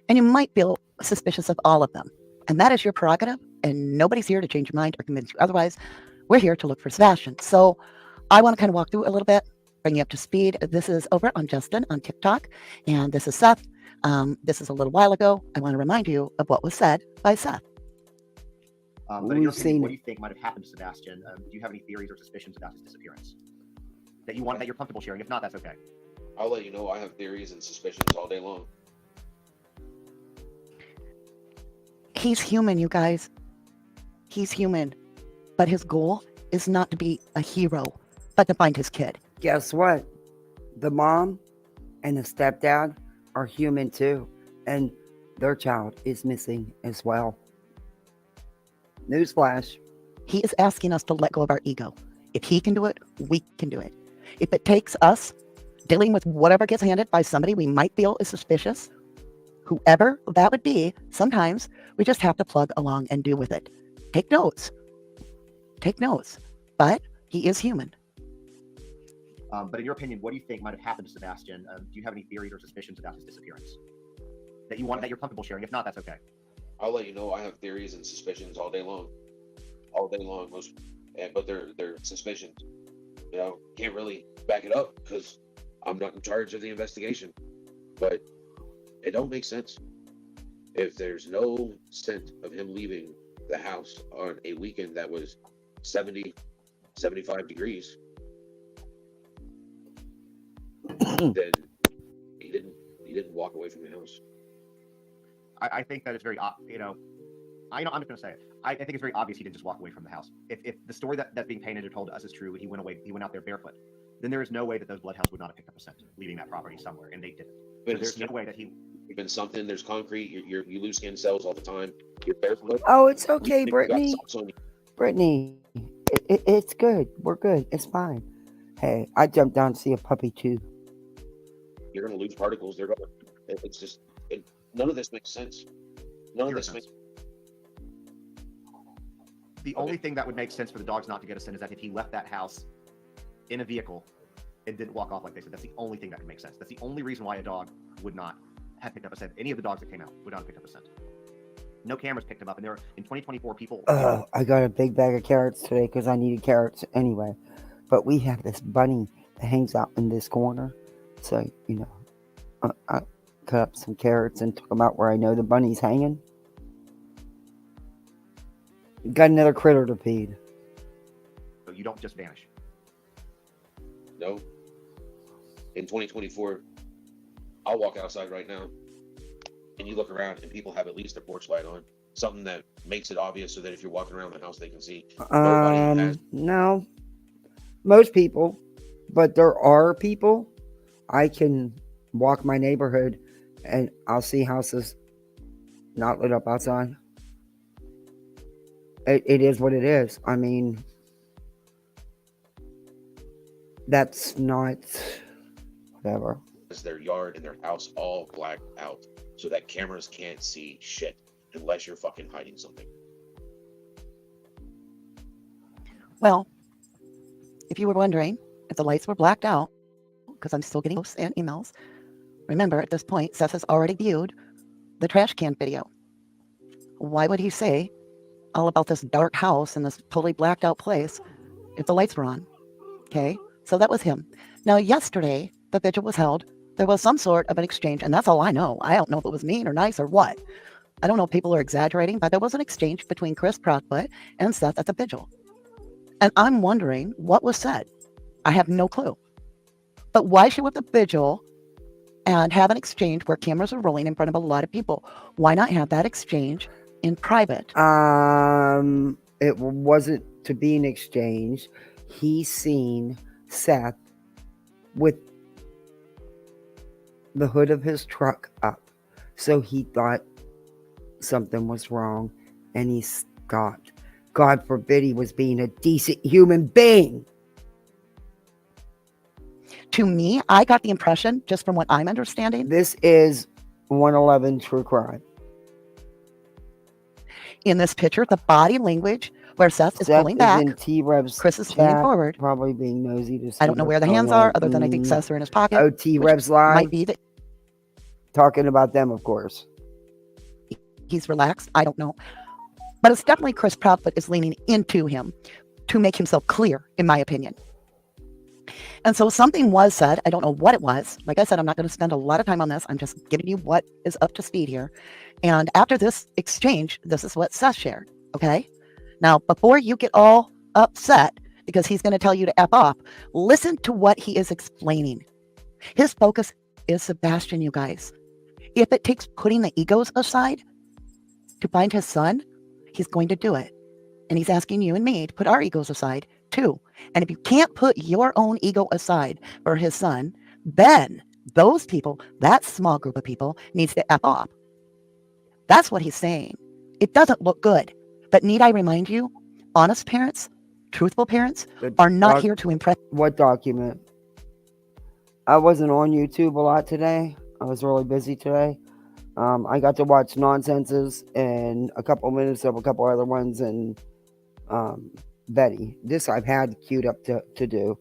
and you might feel suspicious of all of them. And that is your prerogative, and nobody's here to change your mind or convince you otherwise. We're here to look for Sebastain. So I want to kind of walk through a little bit, bring you up to speed. This is over on Justin on TikTok, and this is Seth. This is a little while ago. I want to remind you of what was said by Seth. But in your opinion, what do you think might have happened to Sebastain? Do you have any theories or suspicions about his disappearance that you're comfortable sharing? If not, that's okay. I'll let you know. I have theories and suspicions all day long. He's human, you guys. He's human. But his goal is not to be a hero, but to find his kid. Guess what? The mom and the stepdad are human too. And their child is missing as well. Newsflash. He is asking us to let go of our ego. If he can do it, we can do it. If it takes us dealing with whatever gets handed by somebody we might feel is suspicious, whoever that would be, sometimes we just have to plug along and deal with it. Take notes. Take notes. But he is human. But in your opinion, what do you think might have happened to Sebastain? Do you have any theories or suspicions about his disappearance that you're comfortable sharing? If not, that's okay. I'll let you know I have theories and suspicions all day long. All day long, but they're suspicions. You know, can't really back it up because I'm not in charge of the investigation. But it don't make sense. If there's no scent of him leaving the house on a weekend that was 70, 75 degrees, then he didn't walk away from the house. I think that it's very, I'm just going to say it. I think it's very obvious he didn't just walk away from the house. If the story that's being painted or told to us is true, he went out there barefoot, then there is no way that those bloodhounds would not have picked up a scent leaving that property somewhere, and they didn't. But so there's no way that he. Been something. There's concrete. You lose skin cells all the time. You're barefoot. Oh, it's okay, Brittany. Brittany, it's good. We're good. It's fine. Hey, I jumped down to see a puppy too. You're gonna lose particles. It's just none of this makes sense. None of this makes. The only thing that would make sense for the dogs not to get a scent is that if he left that house in a vehicle and didn't walk off like they said. That's the only thing that could make sense. That's the only reason why a dog would not have picked up a scent. Any of the dogs that came out would not have picked up a scent. No cameras picked him up, and there in 2024 people. I got a big bag of carrots today because I needed carrots anyway. But we have this bunny that hangs out in this corner, so I cut up some carrots and took them out where I know the bunny's hanging. Got another critter to feed. So you don't just vanish. No. In 2024, I'll walk outside right now, and you look around, and people have at least a porch light on, something that makes it obvious so that if you're walking around the house, they can see. No, most people, but there are people. I can walk my neighborhood, and I'll see houses not lit up outside. It is what it is. I mean, that's not whatever. It's their yard and their house all blacked out so that cameras can't see shit unless you're fucking hiding something. Well, if you were wondering if the lights were blacked out, because I'm still getting posts and emails, remember at this point, Seth has already viewed the trash can video. Why would he say all about this dark house and this totally blacked out place if the lights were on? Okay, so that was him. Now, yesterday, the vigil was held. There was some sort of an exchange, and that's all I know. I don't know if it was mean or nice or what. I don't know if people are exaggerating, but there was an exchange between Chris Proudfoot and Seth at the vigil. And I'm wondering what was said. I have no clue. But why show up at the vigil and have an exchange where cameras are rolling in front of a lot of people? Why not have that exchange in private? It wasn't to be an exchange. He seen Seth with the hood of his truck up, so he thought something was wrong, and he stopped. God forbid he was being a decent human being. To me, I got the impression, just from what I'm understanding, this is 111 true crime. In this picture, the body language where Seth is pulling back, Chris is leaning forward, probably being nosy to see. I don't know where the hands are, other than I think Seth's are in his pocket. Oh, T-Revs live. Might be that talking about them, of course. He's relaxed. I don't know. But it's definitely Chris Proudfoot is leaning into him to make himself clear, in my opinion. And so something was said. I don't know what it was. Like I said, I'm not going to spend a lot of time on this. I'm just giving you what is up to speed here. And after this exchange, this is what Seth shared. Okay. Now, before you get all upset because he's going to tell you to F off, listen to what he is explaining. His focus is Sebastain, you guys. If it takes putting the egos aside to find his son, he's going to do it. And he's asking you and me to put our egos aside too. And if you can't put your own ego aside for his son, then those people, that small group of people, needs to F off. That's what he's saying. It doesn't look good. But need I remind you, honest parents, truthful parents are not here to impress. What document? I wasn't on YouTube a lot today. I was really busy today. I got to watch Nonsenses and a couple minutes of a couple other ones, and Betty. This I've had queued up to do.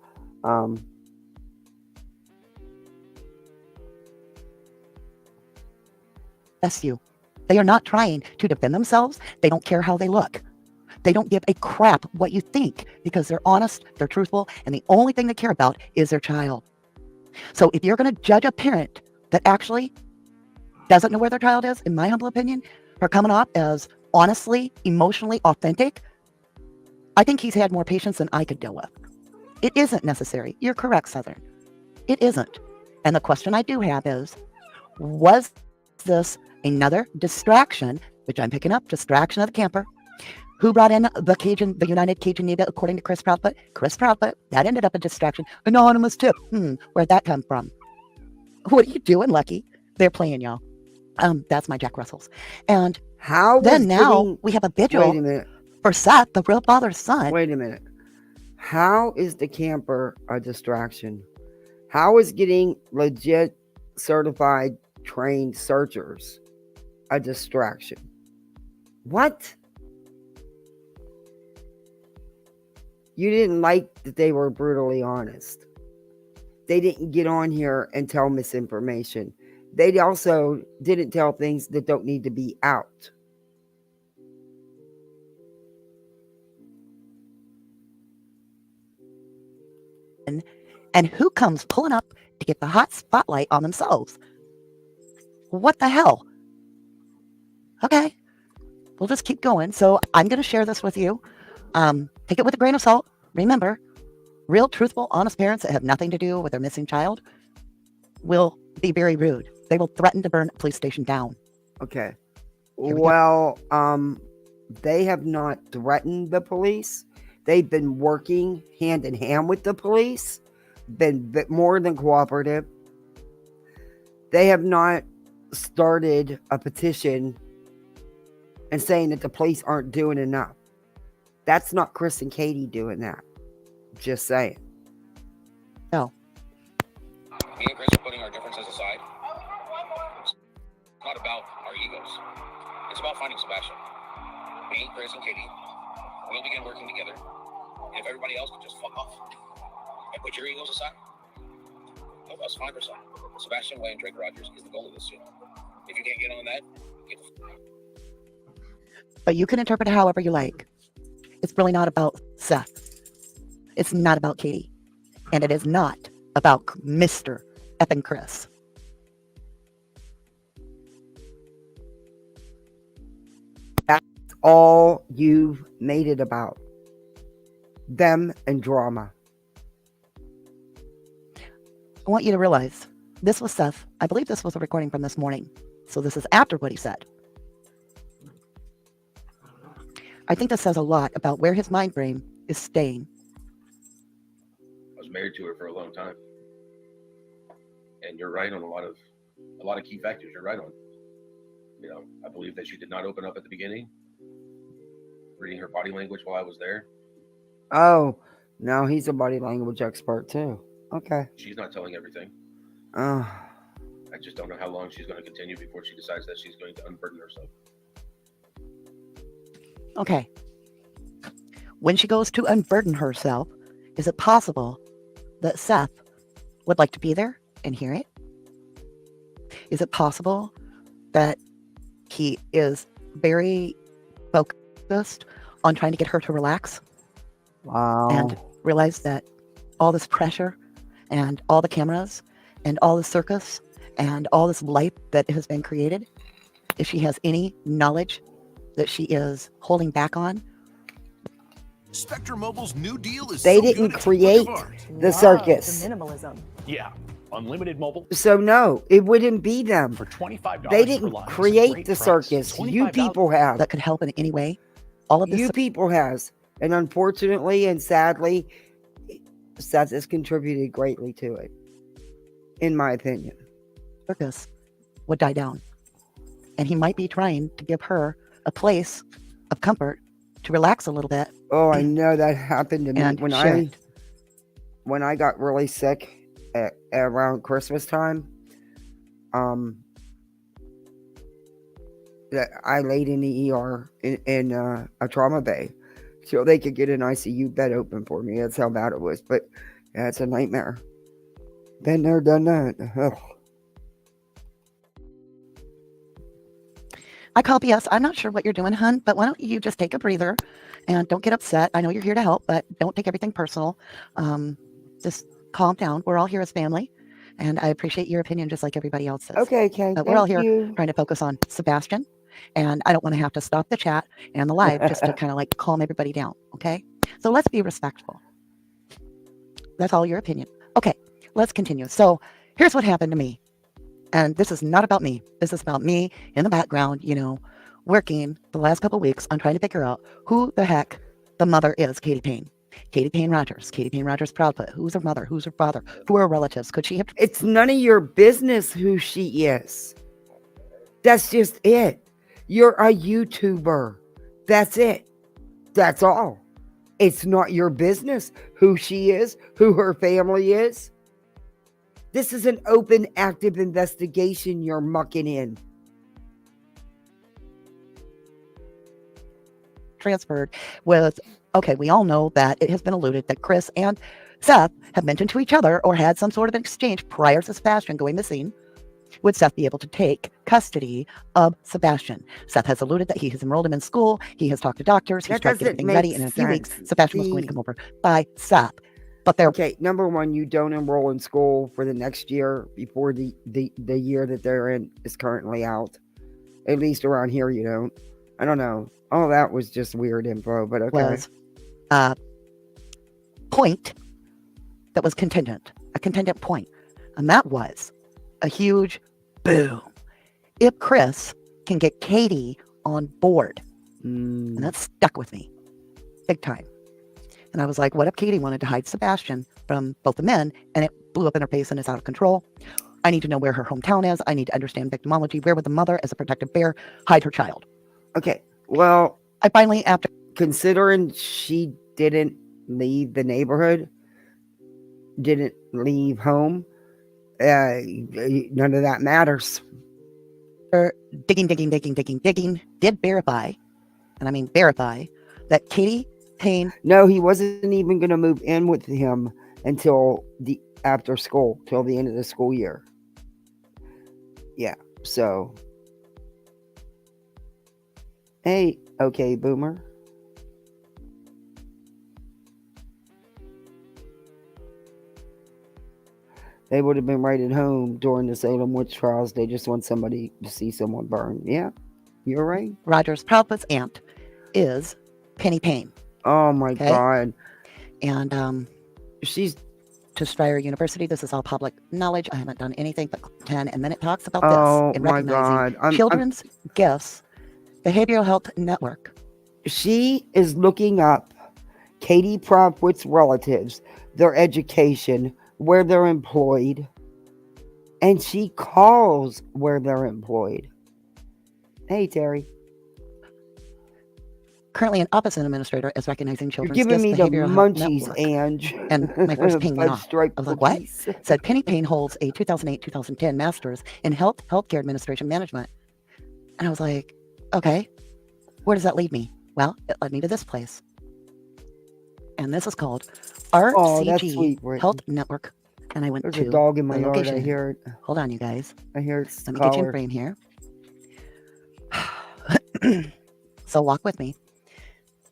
bless you. They are not trying to defend themselves. They don't care how they look. They don't give a crap what you think because they're honest, they're truthful, and the only thing they care about is their child. So if you're going to judge a parent that actually doesn't know where their child is, in my humble opinion, for coming off as honestly, emotionally authentic, I think he's had more patience than I could deal with. It isn't necessary. You're correct, Southern. It isn't. And the question I do have is, was this another distraction, which I'm picking up, distraction of the camper? Who brought in the United Cajun Navy, according to Chris Proudfoot? Chris Proudfoot. That ended up a distraction. Anonymous tip. Where'd that come from? What are you doing, Lucky? They're playing, y'all. That's my Jack Russells. And then now we have a vigil Wait a minute. for Seth, the real father's son. Wait a minute. How is the camper a distraction? How is getting legit certified trained searchers a distraction? What? You didn't like that they were brutally honest. They didn't get on here and tell misinformation. They also didn't tell things that don't need to be out. And who comes pulling up to get the hot spotlight on themselves? What the hell? Okay, we'll just keep going. So I'm going to share this with you. Take it with a grain of salt. Remember, real, truthful, honest parents that have nothing to do with their missing child will be very rude. They will threaten to burn a police station down. Okay. Well, they have not threatened the police. They've been working hand in hand with the police, been more than cooperative. They have not started a petition and saying that the police aren't doing enough. That's not Chris and Katie doing that. Just saying. No. Me and Chris are putting our differences aside. It's not about our egos. It's about finding Sebastain. Me, Chris, and Katie, we'll begin working together. And if everybody else could just fuck off and put your egos aside, help us find our son. Sebastain Wayne Drake Rogers is the goal of this suit. If you can't get on that, get the But you can interpret it however you like. It's really not about Seth. It's not about Katie. And it is not about Mr. Effing Chris. That's all you've made it about. Them and drama. I want you to realize this was Seth. I believe this was a recording from this morning. So this is after what he said. I think this says a lot about where his mind frame is staying. I was married to her for a long time. And you're right on a lot of key factors. You're right on. You know, I believe that she did not open up at the beginning. Reading her body language while I was there. Oh, no, he's a body language expert too. Okay. She's not telling everything. Oh. I just don't know how long she's going to continue before she decides that she's going to unburden herself. Okay. When she goes to unburden herself, is it possible that Seth would like to be there and hear it? Is it possible that he is very focused on trying to get her to relax? Wow. And realize that all this pressure and all the cameras and all the circus and all this life that has been created, if she has any knowledge that she is holding back on. Spectrum Mobile's new deal is They so didn't good, it's a create work of art. the circus. Minimalism. Yeah, unlimited mobile. So no, it wouldn't be them. For $25 They per didn't line, it's a create great the price. circus. You $25 people have. That could help in any way. All of this. You people has. And unfortunately and sadly, Seth has contributed greatly to it. In my opinion. Circus would die down. And he might be trying to give her a place of comfort to relax a little bit. Oh, I know that happened to me And when I got really sick at around Christmas time. That I laid in the ER in a trauma bay so they could get an ICU bed open for me. That's how bad it was. But yeah, it's a nightmare. Been there, done that. Ugh. I call BS. I'm not sure what you're doing, hun, but why don't you just take a breather and don't get upset. I know you're here to help, but don't take everything personal. Just calm down. We're all here as family, and I appreciate your opinion just like everybody else's. Okay, Kay, We're all thank here you. trying to focus on Sebastain, and I don't want to have to stop the chat and the live just to kind of like calm everybody down, okay? So let's be respectful. That's all your opinion. Okay, let's continue. So here's what happened to me. And this is not about me. This is about me in the background, you know, working the last couple of weeks on trying to figure out who the heck the mother is, Katie Payne. Katie Payne Rogers. Katie Payne Rogers Proudfoot. Who's her mother? Who's her father? Who are her relatives? Could she have... It's none of your business who she is. That's just it. You're a YouTuber. That's it. That's all. It's not your business who she is, who her family is. This is an open, active investigation you're mucking in. Transferred with, okay, we all know that it has been alluded that Chris and Seth have mentioned to each other or had some sort of an exchange prior to Sebastain going missing. Would Seth be able to take custody of Sebastain? Seth has alluded that he has enrolled him in school. He has talked to doctors. He's tried to get everything ready. And in a few weeks, Sebastain was going to come over by Seth. But they're... Okay, number one, you don't enroll in school for the next year before the year that they're in is currently out. At least around here, you don't. I don't know. All that was just weird info, but okay. Was a point that was contingent, a contingent point. And that was a huge boom. If Chris can get Katie on board, and that stuck with me big time. And I was like, what if Katie wanted to hide Sebastain from both the men and it blew up in her face and is out of control? I need to know where her hometown is. I need to understand victimology. Where would the mother, as a protective bear, hide her child? Okay, well, I finally, after... Considering she didn't leave the neighborhood, didn't leave home, none of that matters. Digging, did verify, and I mean verify, that Katie Payne... No, he wasn't even going to move in with him until after school, till the end of the school year. Yeah, so... Hey, okay, boomer. They would have been right at home during the Salem witch trials. They just want somebody to see someone burn. Yeah, you're right. Rogers Proudfoot's aunt is Penny Payne. Oh my God. And she's to Stryer University. This is all public knowledge. I haven't done anything but 10, and then it talks about Oh this in my recognizing God. children's gifts, behavioral health network. She is looking up Katie Proudfoot's relatives, their education, where they're employed, and she calls where they're employed. Hey, Terry. Currently, an opposite administrator is recognizing children's You're giving gifts, me the behavioral health munchies, network. Ange. And my first ping went off. Stripe I was like, what? cookies. Said Penny Payne holds a 2008-2010 master's in healthcare administration management. And I was like, okay, where does that lead me? Well, it led me to this place. And this is called RCG Health Network. And I went There's to a dog in my the yard. location. I hear it. Hold on, you guys. I hear it's Let me get you in frame here. So walk with me.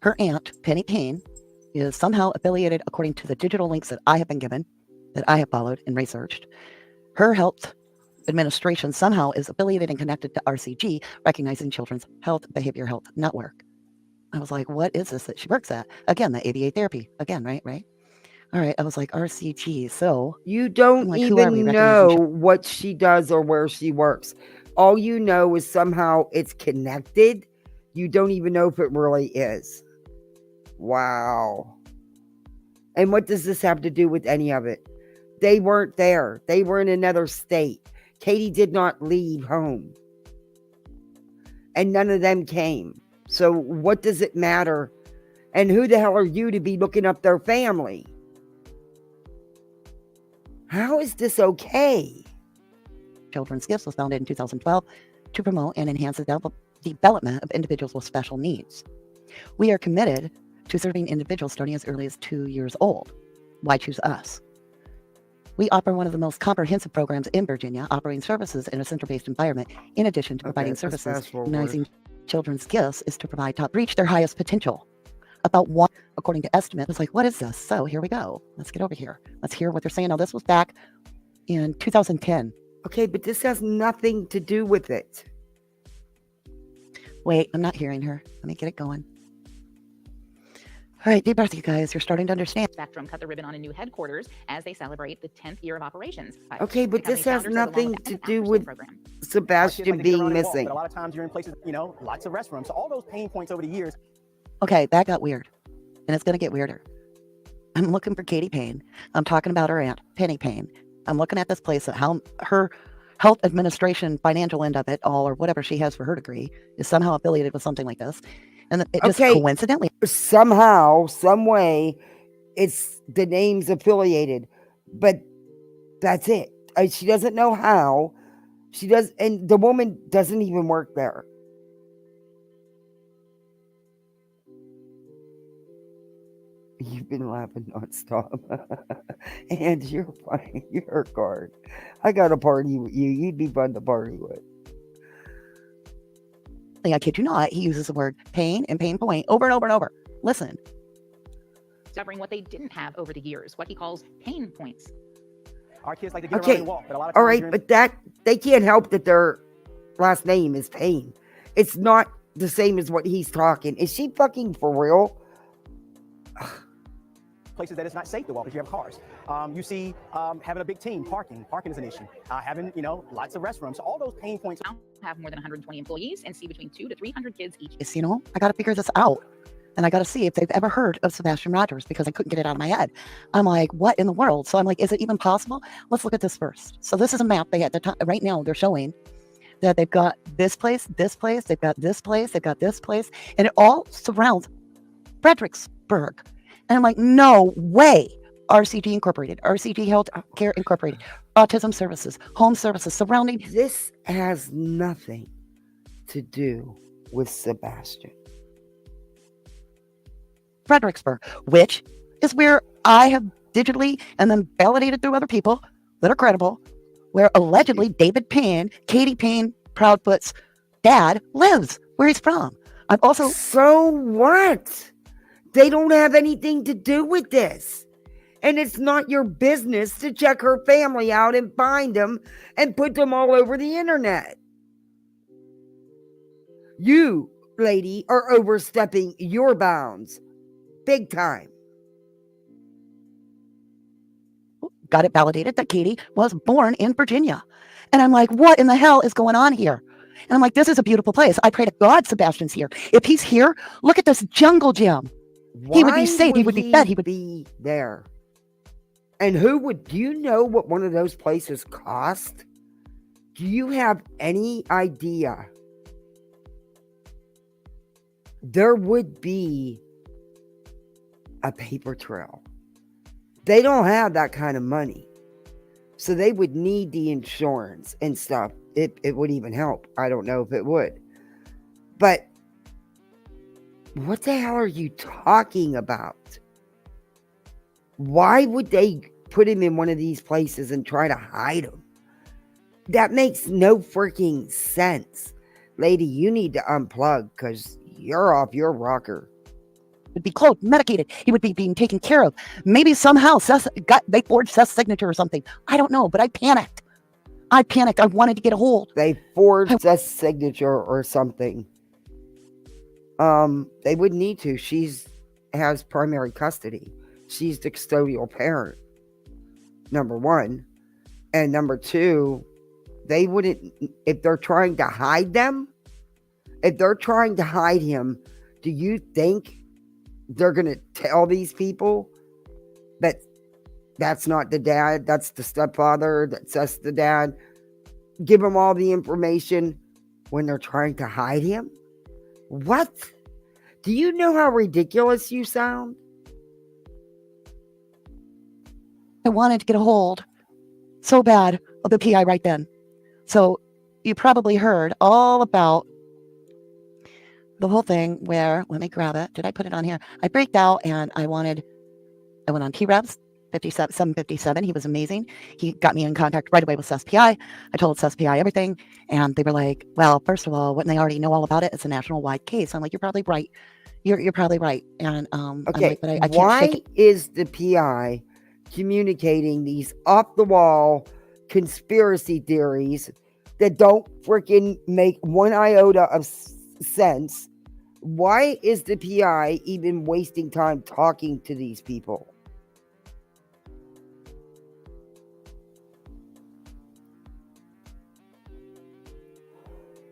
Her aunt, Penny Payne, is somehow affiliated, according to the digital links that I have been given, that I have followed and researched. Her health administration somehow is affiliated and connected to RCG, recognizing Children's Health Behavior Health Network. I was like, what is this that she works at? Again, the ABA therapy. Again, right? All right. I was like, RCG. So you don't like, even know what she does or where she works. All you know is somehow it's connected. You don't even know if it really is. Wow. And what does this have to do with any of it? They weren't there. They were in another state. Katie did not leave home. And none of them came. So what does it matter? And who the hell are you to be looking up their family? How is this okay? Children's Gifts was founded in 2012 to promote and enhance the development of individuals with special needs. We are committed to serving individuals starting as early as 2 years old. Why choose us? We offer one of the most comprehensive programs in Virginia, offering services in a center-based environment. In addition to providing services, recognizing children's gifts is to provide top reach their highest potential. About one, according to estimate, was like, what is this? So here we go. Let's get over here. Let's hear what they're saying. Now, this was back in 2010. Okay, but this has nothing to do with it. Wait, I'm not hearing her. Let me get it going. All right, deep breath, you guys. You're starting to understand. Spectrum cut the ribbon on a new headquarters as they celebrate the 10th year of operations. Okay, but this has nothing to do with Sebastain being missing. But a lot of times you're in places, you know, lots of restrooms. So all those pain points over the years. Okay, that got weird. And it's going to get weirder. I'm looking for Katie Payne. I'm talking about her aunt, Penny Payne. I'm looking at this place, how her health administration financial end of it all, or whatever she has for her degree, is somehow affiliated with something like this. And it just coincidentally. Somehow, some way, it's the name's affiliated. But that's it. She doesn't know how. She does, and the woman doesn't even work there. You've been laughing nonstop. And you're funny. You're a card. I got a party with you. You'd be fun to party with. I kid you not, he uses the word pain and pain point over and over and over. Listen. Discovering what they didn't have over the years, what he calls pain points. Our kids like to get around and walk, but a lot of times all right, but that they can't help that their last name is Payne. It's not the same as what he's talking. Is she fucking for real? Places that it's not safe to walk because you have cars. You see having a big team, parking is an issue. Having, you know, lots of restrooms. So all those pain points. Now have more than 120 employees and see between 200 to 300 kids each. It's, you know, I got to figure this out. And I got to see if they've ever heard of Sebastain Rogers because I couldn't get it out of my head. I'm like, what in the world? So I'm like, is it even possible? Let's look at this first. So this is a map they had the time. Right now they're showing that they've got this place, they've got this place, they've got this place, and it all surrounds Fredericksburg. And I'm like, no way. RCG Incorporated, RCG Health Care Incorporated, Autism Services, Home Services surrounding. This has nothing to do with Sebastain. Fredericksburg, which is where I have digitally and then validated through other people that are credible, where allegedly David Payne, Katie Payne, Proudfoot's dad lives, where he's from. I'm also. So what? They don't have anything to do with this. And it's not your business to check her family out and find them and put them all over the internet. You, lady, are overstepping your bounds. Big time. Got it validated that Katie was born in Virginia. And I'm like, what in the hell is going on here? And I'm like, this is a beautiful place. I pray to God Sebastian's here. If he's here, look at this jungle gym. He would be safe. He would be fed. He would be there. And do you know what one of those places cost? Do you have any idea? There would be a paper trail. They don't have that kind of money. So they would need the insurance and stuff. It would even help. I don't know if it would. But what the hell are you talking about? Why would they put him in one of these places and try to hide him? That makes no freaking sense. Lady, you need to unplug because you're off your rocker. Would be clothed, medicated. He would be being taken care of. Maybe somehow they forged Seth's signature or something. I don't know, but I panicked. I wanted to get a hold. They forged Seth's signature or something. They wouldn't need to. Has primary custody. She's the custodial parent. Number one. And number two, they wouldn't, if they're trying to hide them, if they're trying to hide him, do you think they're going to tell these people that that's not the dad, that's the stepfather, that's the dad? Give them all the information when they're trying to hide him? What? Do you know how ridiculous you sound? I wanted to get a hold so bad of the PI right then. So you probably heard all about the whole thing where, let me grab it. Did I put it on here? I breaked out and I went on T-Reps 757. He was amazing. He got me in contact right away with SSPI. I told SSPI everything, and they were like, well, first of all, wouldn't they already know all about it? It's a national-wide case. I'm like, you're probably right. You're probably right. And I'm Okay, like, but I can't why shake it. is the PI communicating these off-the-wall conspiracy theories that don't freaking make one iota of sense? Why is the PI even wasting time talking to these people?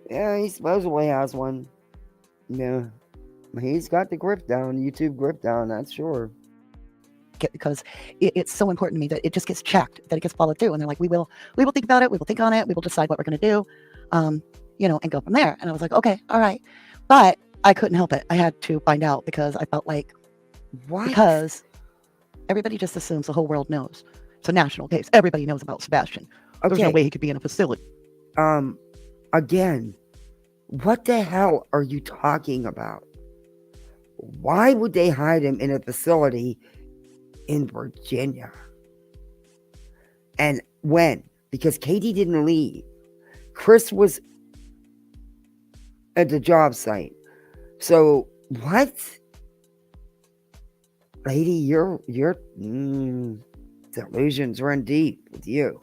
Yeah, he supposedly has one. Yeah. He's got the Grift down, YouTube Grift down, that's sure. Because it's so important to me that it just gets checked, that it gets followed through. And they're like, we will think about it. We will think on it. We will decide what we're going to do, and go from there. And I was like, okay, all right. But I couldn't help it. I had to find out because I felt like, what? Because everybody just assumes the whole world knows. It's a national case. Everybody knows about Sebastain. There's no way he could be in a facility. Again, what the hell are you talking about? Why would they hide him in a facility in Virginia? And when? Because Katie didn't leave. Chris was at the job site. So what? Lady, your delusions run deep with you.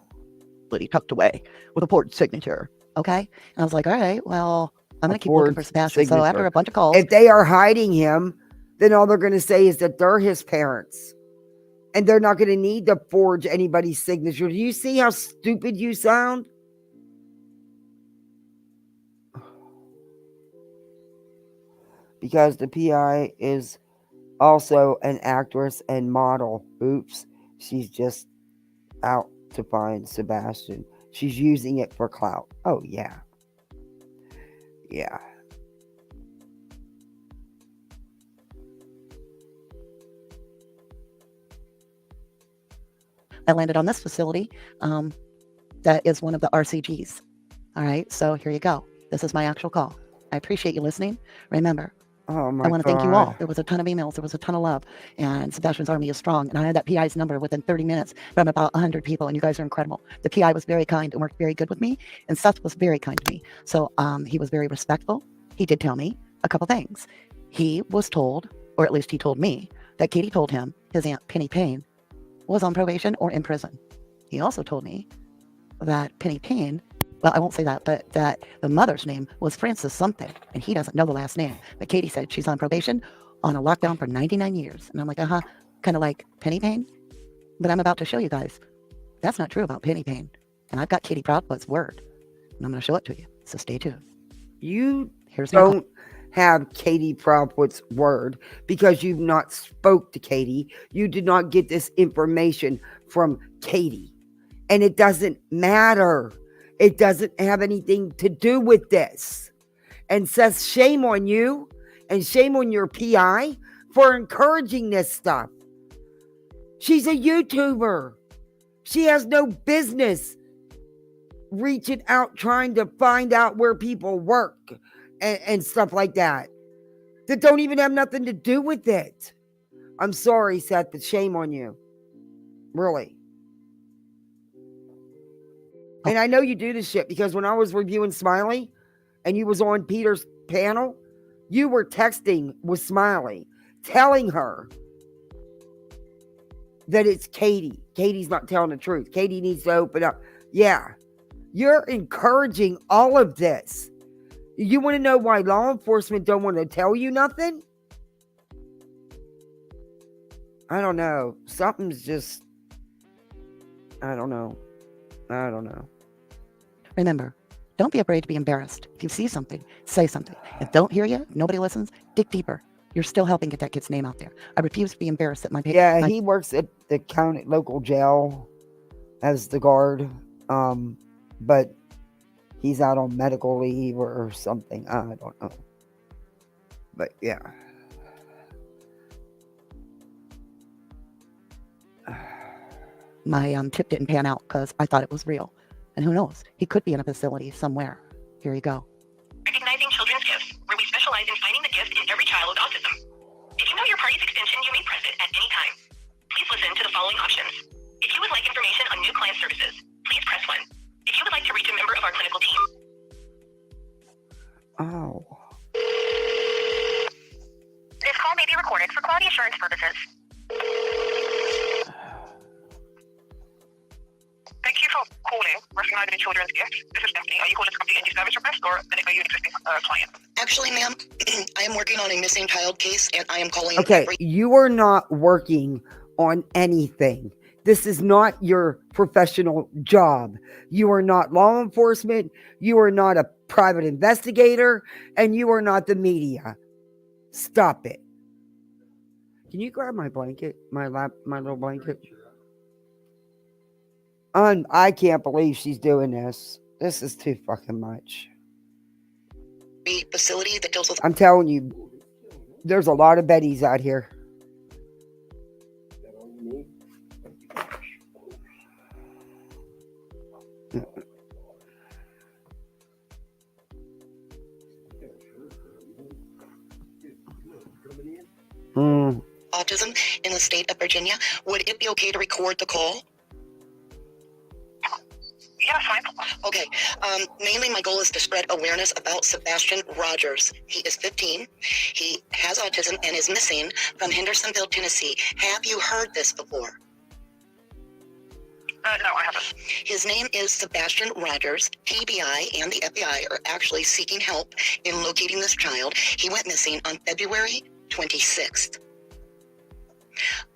He tucked away with a forged signature. Okay. And I was like, all right, well, I'm going to keep looking for Sebastain. So after a bunch of calls. If they are hiding him, then all they're going to say is that they're his parents. And they're not going to need to forge anybody's signature. Do you see how stupid you sound? Because the PI is also an actress and model. Oops. She's just out to find Sebastain. She's using it for clout. Oh, yeah. Yeah. I landed on this facility that is one of the RCGs. All right, so here you go. This is my actual call. I appreciate you listening. Remember, I want to thank you all. There was a ton of emails. There was a ton of love. And Sebastian's Army is strong. And I had that PI's number within 30 minutes from about 100 people. And you guys are incredible. The PI was very kind and worked very good with me. And Seth was very kind to me. So he was very respectful. He did tell me a couple things. He was told, or at least he told me, that Katie told him his Aunt Penny Payne was on probation or in prison. He also told me that Penny Payne, well, I won't say that, but that the mother's name was Frances something, and he doesn't know the last name. But Katie said she's on probation on a lockdown for 99 years. And I'm like, kind of like Penny Payne. But I'm about to show you guys that's not true about Penny Payne. And I've got Katie Proudfoot's word, and I'm going to show it to you. So stay tuned. You don't have Katie Proudfoot's word because you've not spoke to Katie. You did not get this information from Katie. And it doesn't matter. It doesn't have anything to do with this. And says shame on you and shame on your PI for encouraging this stuff. She's a YouTuber. She has no business reaching out trying to find out where people work and stuff like that don't even have nothing to do with it. I'm sorry, Seth, but shame on you. Really. And I know you do this shit because when I was reviewing Smiley and you was on Peter's panel, you were texting with Smiley, telling her that it's Katie. Katie's not telling the truth. Katie needs to open up. Yeah. You're encouraging all of this. You want to know why law enforcement don't want to tell you nothing? I don't know. Something's just... I don't know. Remember, don't be afraid to be embarrassed. If you see something, say something. If don't hear you, nobody listens, dig deeper. You're still helping get that kid's name out there. I refuse to be embarrassed that my... Yeah, he works at the county local jail as the guard. But he's out on medical leave or something. I don't know. But yeah. My tip didn't pan out because I thought it was real. And who knows? He could be in a facility somewhere. Here you go. Recognizing children's gifts, where we specialize in finding the gift in every child with autism. If you know your party's extension, you may press it at any time. Please listen to the following options. calling, recognizing children's gifts. This is Stephanie. Are you calling to complete a new service request, or are you an existing client? Actually, ma'am, I am working on a missing child case, and I am calling. Okay, you are not working on anything. This is not your professional job. You are not law enforcement. You are not a private investigator, and you are not the media. Stop it. Can you grab my blanket, my little blanket? I can't believe she's doing this. This is too fucking much. Facility that deals with. I'm telling you, there's a lot of Bettys out here. Autism in the state of Virginia. Would it be okay to record the call? Yeah, fine. Okay. Mainly my goal is to spread awareness about Sebastain Rogers. He is 15. He has autism and is missing from Hendersonville, Tennessee. Have you heard this before? No, I haven't. His name is Sebastain Rogers. TBI and the FBI are actually seeking help in locating this child. He went missing on February 26th.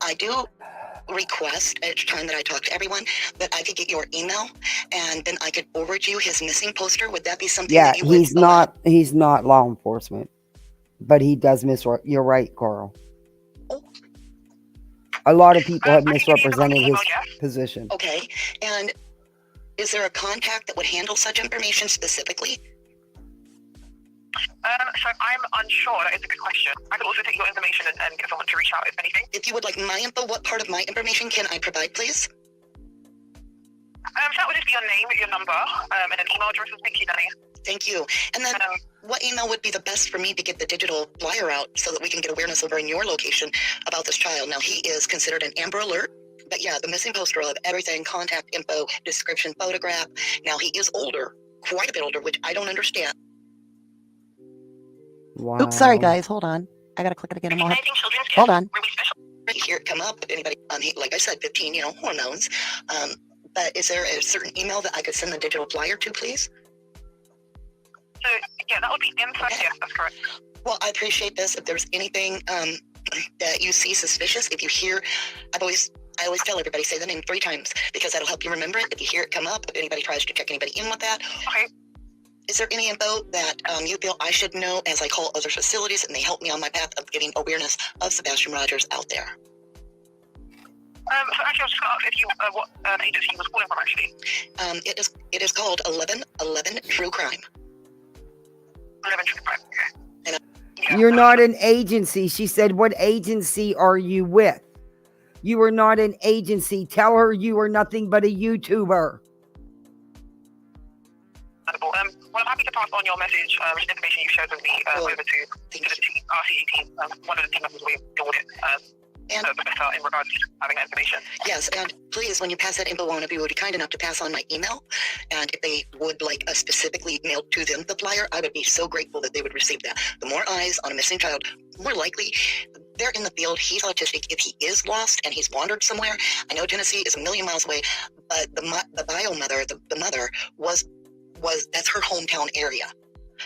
I do request each time that I talk to everyone that I could get your email and then I could forward you his missing poster. Would that be something Yeah, that you would he's not law enforcement, but he does You're right, Carl. A lot of people have misrepresented his position. Okay, and is there a contact that would handle such information specifically? So I'm unsure. That is a good question. I could also take your information and get someone to reach out if anything. If you would like my info, what part of my information can I provide, please? That would just be your name, your number, and an email address. Thank you, Danny. Thank you. And then what email would be the best for me to get the digital flyer out so that we can get awareness over in your location about this child? Now, he is considered an Amber Alert. But yeah, the missing poster of everything, contact info, description, photograph. Now, he is older, quite a bit older, which I don't understand. Wow. Oops, sorry guys, hold on. I gotta click it again. Hold on. Hear it come up if anybody, like I said, 15, hormones. But is there a certain email that I could send the digital flyer to, please? So, yeah, that would be info. Yes, that's correct. Well, I appreciate this. If there's anything that you see suspicious, if you hear, I always tell everybody, say the name 3 times because that'll help you remember it. If you hear it come up, if anybody tries to check anybody in with that. Okay. Is there any info that you feel I should know as I call other facilities and they help me on my path of getting awareness of Sebastain Rogers out there? So actually, I was just going to ask if you what agency you was calling from actually. It is called 1111 True Crime. 11 True Crime. Okay. And, You're not an agency. She said, "What agency are you with?" You are not an agency. Tell her you are nothing but a YouTuber. Well, I'm happy to pass on your message, information you shared with me over to the RCA team. One of the team members will deal with it better in regards to having that information. Yes, and please, when you pass that info on, if you would be kind enough to pass on my email, and if they would like a specifically mailed to them the flyer, I would be so grateful that they would receive that. The more eyes on a missing child, more likely they're in the field. He's autistic. If he is lost and he's wandered somewhere, I know Tennessee is a million miles away, but the bio mother, the mother was that's her hometown area.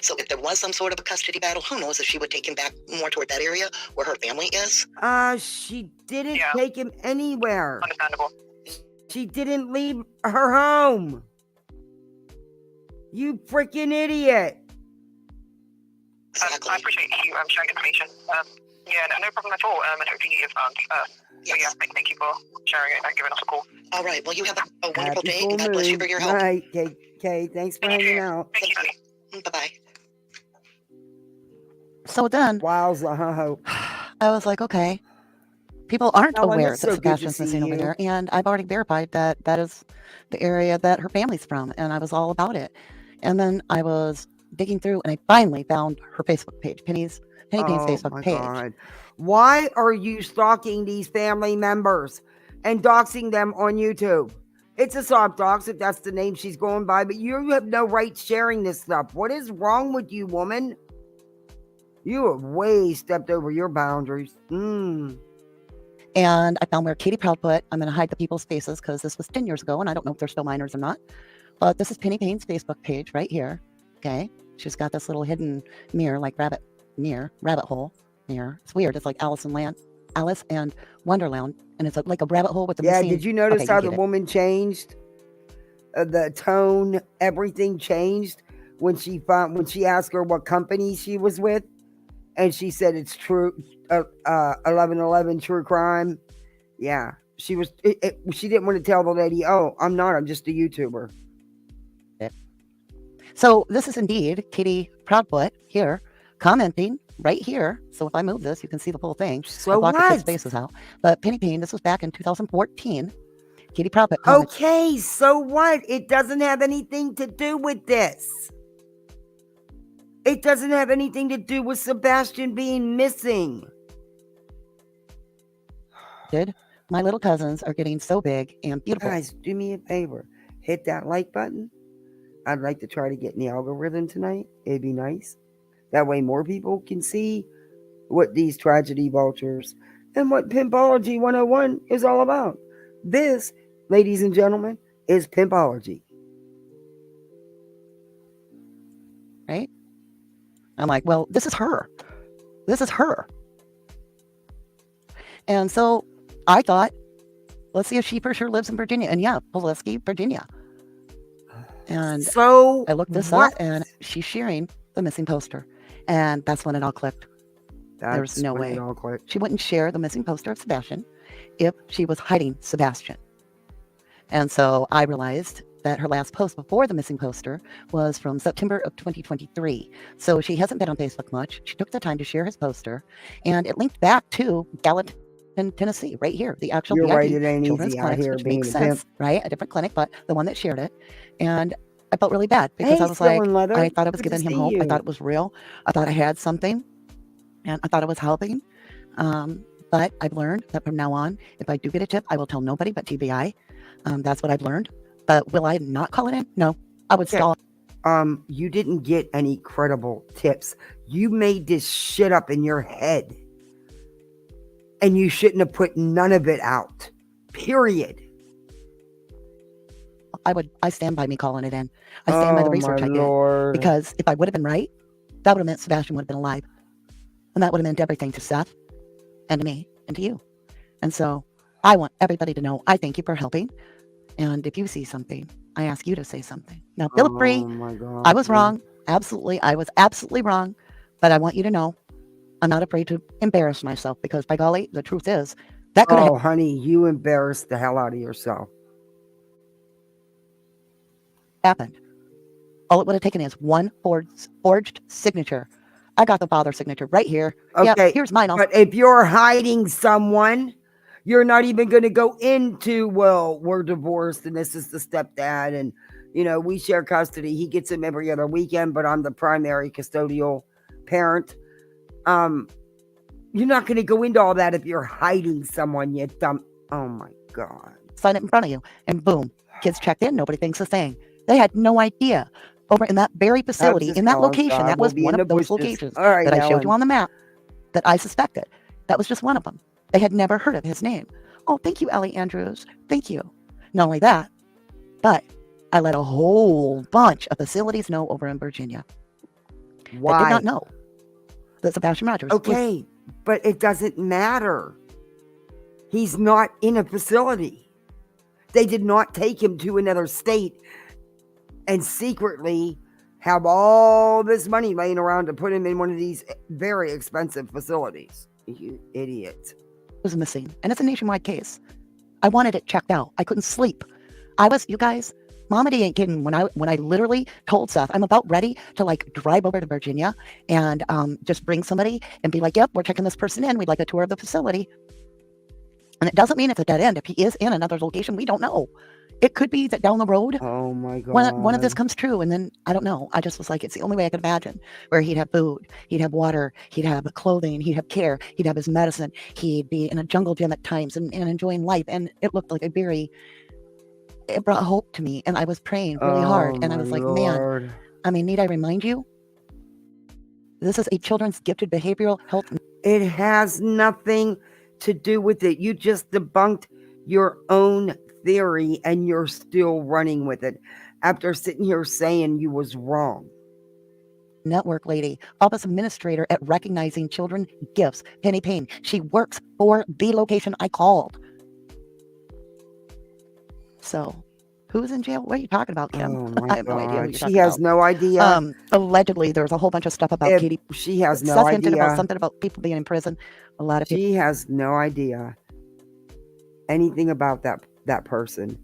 So if there was some sort of a custody battle, who knows if she would take him back more toward that area where her family is. She didn't take him anywhere. Understandable. She didn't leave her home. You freaking idiot. I appreciate you sharing information. No problem at all. And hopefully he is found. So yeah, thank you for sharing it and giving us a call. All right. Well, you have a wonderful day. And God bless you for your help. Right, okay. Thanks for hanging out. Thank you, honey. Bye-bye. So then, wowza, I was like, okay, people aren't Ellen, aware it's that so good to Sebastian's see missing over you. there, and I've already verified that that is the area that her family's from, and I was all about it. And then I was digging through, and I finally found her Facebook page, Penny Payne's Facebook page. God. Why are you stalking these family members and doxing them on YouTube? It's a soft dox if that's the name she's going by, but you have no right sharing this stuff. What is wrong with you, woman? You have way stepped over your boundaries. And I found where Katie Proudfoot, I'm going to hide the people's faces because this was 10 years ago and I don't know if they're still minors or not. But this is Penny Payne's Facebook page right here. Okay. She's got this little hidden mirror, like rabbit hole mirror. It's weird. It's like Alice and Wonderland. And it's like a rabbit hole with the Yeah, missing. did you notice Okay, how you the get it. woman changed? The tone, everything changed when she asked her what company she was with, and she said it's true, 1111 True Crime. Yeah, she didn't want to tell the lady, oh, I'm just a YouTuber. So this is indeed Katie Proudfoot here commenting right here. So if I move this, you can see the whole thing. So I blocked the kids' what? faces out. But Penny Payne, this was back in 2014. Katie Proudfoot commented. Okay, so what? It doesn't have anything to do with this. It doesn't have anything to do with Sebastain being missing. My little cousins are getting so big and beautiful. Guys, do me a favor. Hit that like button. I'd like to try to get in the algorithm tonight. It'd be nice. That way more people can see what these tragedy vultures and what Pimpology 101 is all about. This, ladies and gentlemen, is Pimpology. Right? I'm like, well, this is her. This is her. And so I thought, let's see if she for sure lives in Virginia. And yeah, Pulaski, Virginia. And so I looked this up and she's sharing the missing poster. And that's when it all clicked. There's no way she wouldn't share the missing poster of Sebastain if she was hiding Sebastain. And so I realized that her last post before the missing poster was from September of 2023. So she hasn't been on Facebook much. She took the time to share his poster, and it linked back to Gallatin, Tennessee, right here, the actual You're VIP right, it ain't children's easy out clinics, here which being makes a sense, pimp. right? A different clinic, but the one that shared it. And I felt really bad because Hey, I was like, Leather. I thought I was Good to giving him see hope. I you. thought it was real. I thought I had something, and I thought it was helping. But I've learned that from now on, if I do get a tip, I will tell nobody but TBI. That's what I've learned. But will I not call it in? No, I would stall. You didn't get any credible tips. You made this shit up in your head. And you shouldn't have put none of it out. Period. I stand by me calling it in. I stand by the research I did. Because if I would have been right, that would have meant Sebastain would have been alive. And that would have meant everything to Seth and to me and to you. And so I want everybody to know I thank you for helping. And if you see something, I ask you to say something. Now, feel free. My God. I was wrong. Absolutely. I was absolutely wrong. But I want you to know I'm not afraid to embarrass myself because, by golly, the truth is that could have honey, you embarrassed the hell out of yourself. happened. All it would have taken is one forged signature. I got the father's signature right here. Okay, Yeah, here's mine. But if you're hiding someone, you're not even going to go into, well, we're divorced and this is the stepdad and, we share custody. He gets him every other weekend, but I'm the primary custodial parent. You're not going to go into all that if you're hiding someone, you dumb. Oh my God. Sign it in front of you. And boom, kids checked in. Nobody thinks a thing. They had no idea. Over in that very facility, in that location, that was one of those locations that I showed you on the map that I suspected. That was just one of them. They had never heard of his name. Oh, thank you, Ellie Andrews. Thank you. Not only that, but I let a whole bunch of facilities know over in Virginia. Why? That did not know that Sebastain Rogers Okay, but it doesn't matter. He's not in a facility. They did not take him to another state and secretly have all this money laying around to put him in one of these very expensive facilities. You idiot. was missing. And it's a nationwide case. I wanted it checked out. I couldn't sleep. You guys, Mama D ain't kidding. When I literally told Seth, I'm about ready to drive over to Virginia and just bring somebody and be like, yep, we're checking this person in. We'd like a tour of the facility. And it doesn't mean it's a dead end. If he is in another location, we don't know. It could be that down the road, oh my God, one of this comes true. And then I don't know. I just was like, it's the only way I could imagine where he'd have food, he'd have water, he'd have clothing, he'd have care, he'd have his medicine. He'd be in a jungle gym at times and enjoying life. And it looked like it brought hope to me. And I was praying really hard. And I was like, man, need I remind you? This is a children's gifted behavioral health. It has nothing to do with it? You just debunked your own theory and you're still running with it after sitting here saying you was wrong. Network lady, office administrator at Recognizing Children Gifts, Penny Payne. She works for the location I called. So, who's in jail? What are you talking about, Kim? Oh my I have no idea who you're God. talking She has about. no idea. Allegedly, there's a whole bunch of stuff about If Katie. she has no Seth hinted about idea. something about people being in prison. A lot of people. She has no idea anything about that person.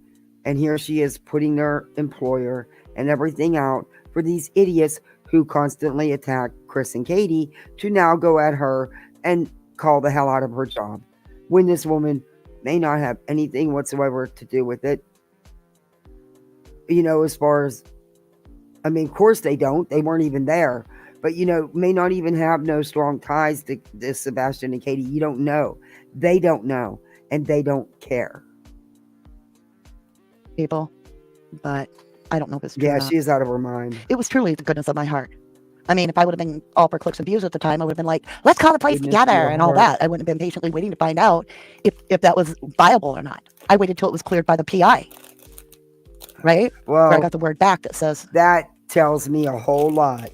And here she is putting their employer and everything out for these idiots who constantly attack Chris and Katie to now go at her and call the hell out of her job when this woman may not have anything whatsoever to do with it. You know, as far as, I mean, of course they don't. They weren't even there. But, you know, may not even have no strong ties to this Sebastain and Katie. You don't know. They don't know. And they don't care. People. But I don't know if it's true. Yeah, or not. she's out of her mind. It was truly the goodness of my heart. I mean, if I would have been all for clicks and views at the time, I would have been like, let's call the place Goodness together of your and all heart. that. I wouldn't have been patiently waiting to find out if that was viable or not. I waited till it was cleared by the PI. Right? Well, where I got the word back that says. That tells me a whole lot.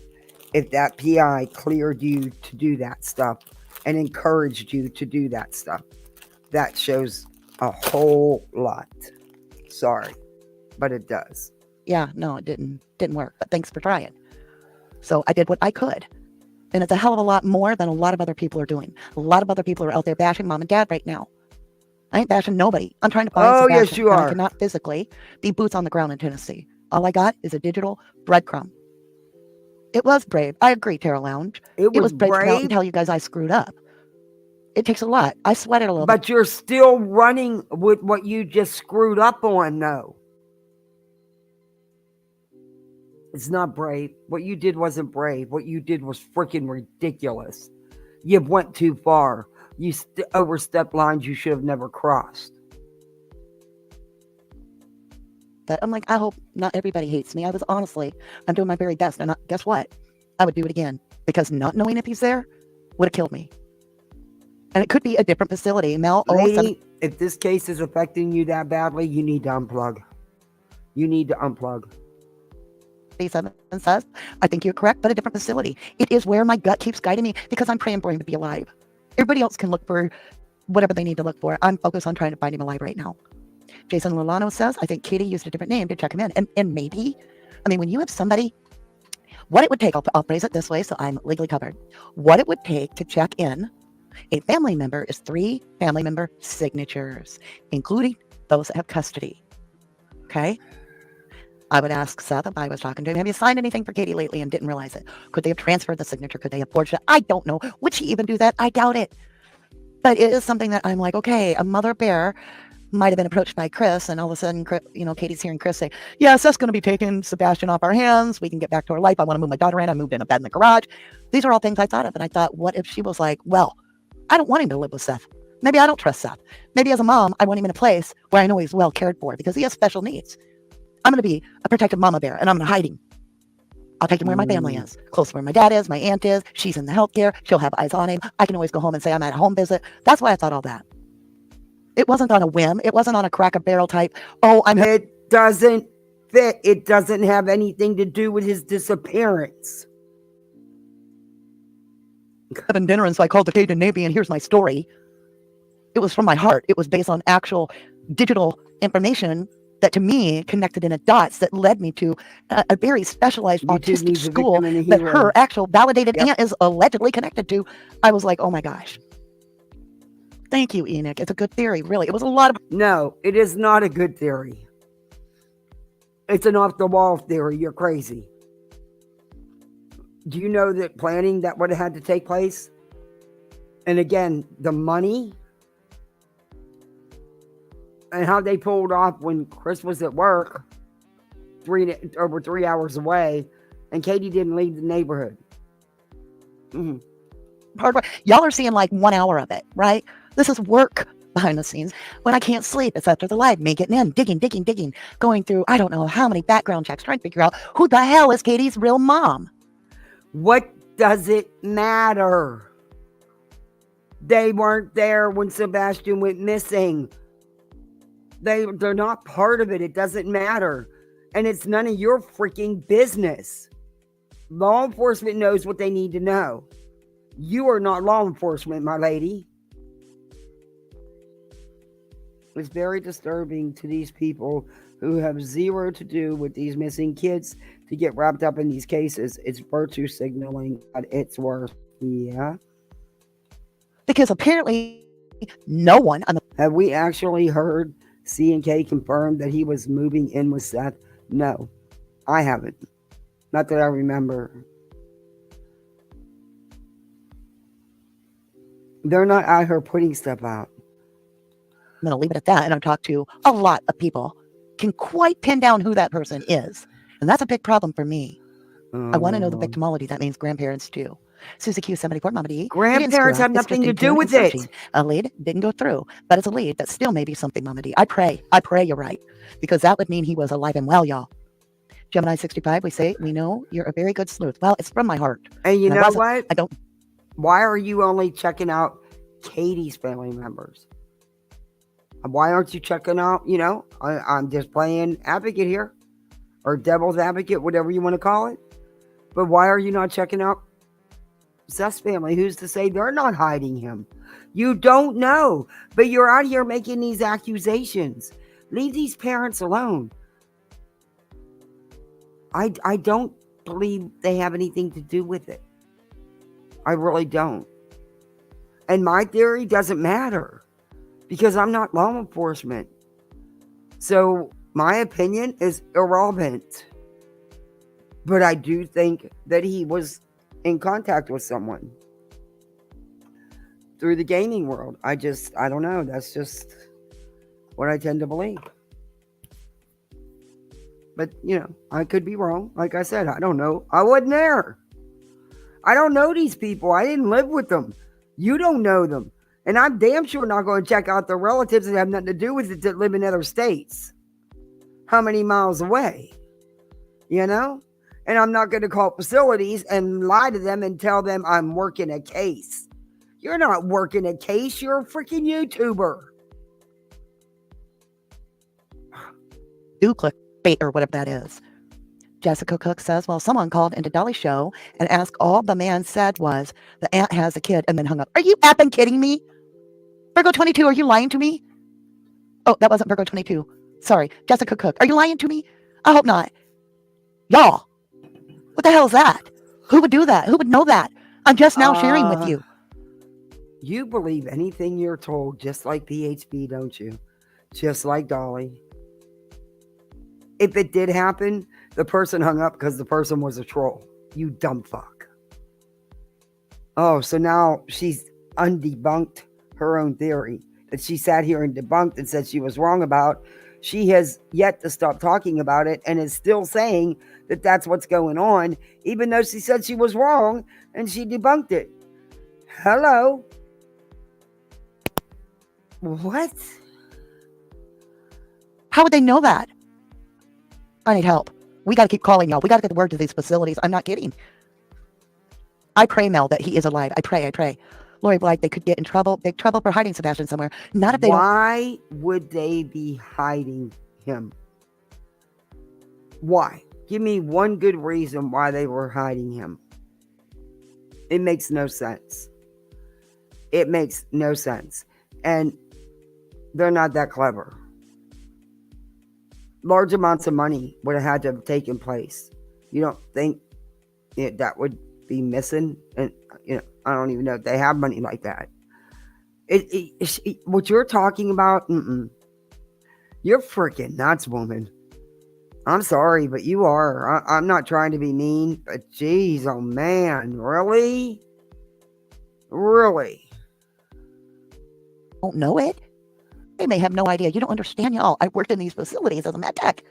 If that PI cleared you to do that stuff and encouraged you to do that stuff, that shows a whole lot. Sorry, but it does. Yeah, no, it didn't work. But thanks for trying. So I did what I could. And it's a hell of a lot more than a lot of other people are doing. A lot of other people are out there bashing mom and dad right now. I ain't bashing nobody. I'm trying to find Oh, Sebastain, yes, you and are. I cannot physically be boots on the ground in Tennessee. All I got is a digital breadcrumb. It was brave. I agree, Terra Lounge. It was brave to come out brave? and tell you guys I screwed up. It takes a lot. I sweated a little bit. But you're still running with what you just screwed up on, though. It's not brave. What you did wasn't brave. What you did was freaking ridiculous. You went too far. You overstepped lines you should have never crossed. But I'm like, I hope not everybody hates me. I'm doing my very best. And guess what? I would do it again. Because not knowing if he's there would have killed me. And it could be a different facility. Mel, Lady, if this case is affecting you that badly, you need to unplug. You need to unplug. 7 says, I think you're correct, but a different facility. It is where my gut keeps guiding me because I'm praying for him to be alive. Everybody else can look for whatever they need to look for. I'm focused on trying to find him alive right now. Jason Lolano says, I think Katie used a different name to check him in. And maybe, I mean, when you have somebody, what it would take, I'll phrase it this way so I'm legally covered. What it would take to check in a family member is 3 family member signatures, including those that have custody. Okay? I would ask Seth if I was talking to him, have you signed anything for Katie lately and didn't realize it? Could they have transferred the signature? Could they have forged it? I don't know. Would she even do that? I doubt it. But it is something that I'm like, okay, a mother bear might have been approached by Chris, and all of a sudden, Katie's hearing Chris say, yes, that's going to be taking Sebastain off our hands. We can get back to our life. I want to move my daughter in. I moved in a bed in the garage. These are all things I thought of. And I thought, what if she was like, well, I don't want him to live with Seth. Maybe I don't trust Seth. Maybe as a mom, I want him in a place where I know he's well cared for because he has special needs. I'm going to be a protective mama bear, and I'm going to hide him. I'll take him where my family is, close to where my dad is, my aunt is. She's in the healthcare. She'll have eyes on him. I can always go home and say I'm at a home visit. That's why I thought all that. It wasn't on a whim. It wasn't on a crack a barrel type. It doesn't fit. It doesn't have anything to do with his disappearance. Having dinner, and so I called the Cajun Navy, and here's my story. It was from my heart. It was based on actual digital information that to me connected in a dots that led me to a very specialized autistic school that her actual validated aunt is allegedly connected to. I was like, oh my gosh. Thank you, Enoch. It's a good theory, really. It was a lot of... No, it is not a good theory. It's an off-the-wall theory. You're crazy. Do you know that planning that would have had to take place? And again, the money and how they pulled off when Chris was at work over 3 hours away and Katie didn't leave the neighborhood. Hard work. Y'all are seeing like 1 hour of it, right? This is work behind the scenes. When I can't sleep, it's after the live, me getting in, digging, going through, I don't know how many background checks, trying to figure out who the hell is Katie's real mom. What does it matter? They weren't there when Sebastain went missing. They're not part of it. It doesn't matter. And it's none of your freaking business. Law enforcement knows what they need to know. You are not law enforcement, my lady. It's very disturbing to these people who have zero to do with these missing kids to get wrapped up in these cases. It's virtue signaling at its worst. Yeah. Because apparently no one on the... Have we actually heard C&K confirm that he was moving in with Seth? No, I haven't. Not that I remember. They're not out here putting stuff out. I'm going to leave it at that. And I've talked to a lot of people, can quite pin down who that person is. And that's a big problem for me. I want to know the victimology. That means grandparents too. Susie Q74, Mama D. Grandparents have nothing to do with it. A lead didn't go through, but it's a lead that still may be something, Mama D. I pray you're right. Because that would mean he was alive and well, y'all. Gemini 65, we say, we know you're a very good sleuth. Well, it's from my heart. And you know what? I don't. Why are you only checking out Katie's family members? Why aren't you checking out, I'm just playing advocate here, or devil's advocate, whatever you want to call it. But why are you not checking out Seth's family? Who's to say they're not hiding him? You don't know, but you're out here making these accusations. Leave these parents alone. I don't believe they have anything to do with it. I really don't. And my theory doesn't matter because I'm not law enforcement. So my opinion is irrelevant. But I do think that he was in contact with someone through the gaming world. I don't know. That's just what I tend to believe. But, I could be wrong. Like I said, I don't know. I wasn't there. I don't know these people. I didn't live with them. You don't know them. And I'm damn sure not going to check out the relatives that have nothing to do with it that live in other states. How many miles away? And I'm not going to call facilities and lie to them and tell them I'm working a case. You're not working a case. You're a freaking YouTuber. Do click bait or whatever that is. Jessica Cook says, well, someone called into Dolly's show and asked, all the man said was the aunt has a kid, and then hung up. Are you effing kidding me? Virgo 22, are you lying to me? Oh, that wasn't Virgo 22. Sorry, Jessica Cook. Are you lying to me? I hope not. Y'all, what the hell is that? Who would do that? Who would know that? I'm just now sharing with you. You believe anything you're told, just like PHP, don't you? Just like Dolly. If it did happen, the person hung up because the person was a troll. You dumb fuck. Oh, so now she's undebunked her own theory that she sat here and debunked and said she was wrong about. She has yet to stop talking about it and is still saying that that's what's going on, even though she said she was wrong and she debunked it. Hello? What? How would they know that? I need help. We got to keep calling y'all. We got to get the word to these facilities. I'm not kidding. I pray, Mel, that he is alive. I pray. Lori Blythe, they could get in trouble, big trouble for hiding Sebastain somewhere. Not if they Why would they be hiding him? Why? Give me one good reason why they were hiding him. It makes no sense. It makes no sense. And they're not that clever. Large amounts of money would have had to have taken place. You don't think that would be missing? And I don't even know if they have money like that. What you're talking about, you're freaking nuts, woman. I'm sorry, but you are. I'm not trying to be mean, but geez, oh man, really? Really? Don't know it. They may have no idea. You don't understand, y'all. I worked in these facilities as a med tech.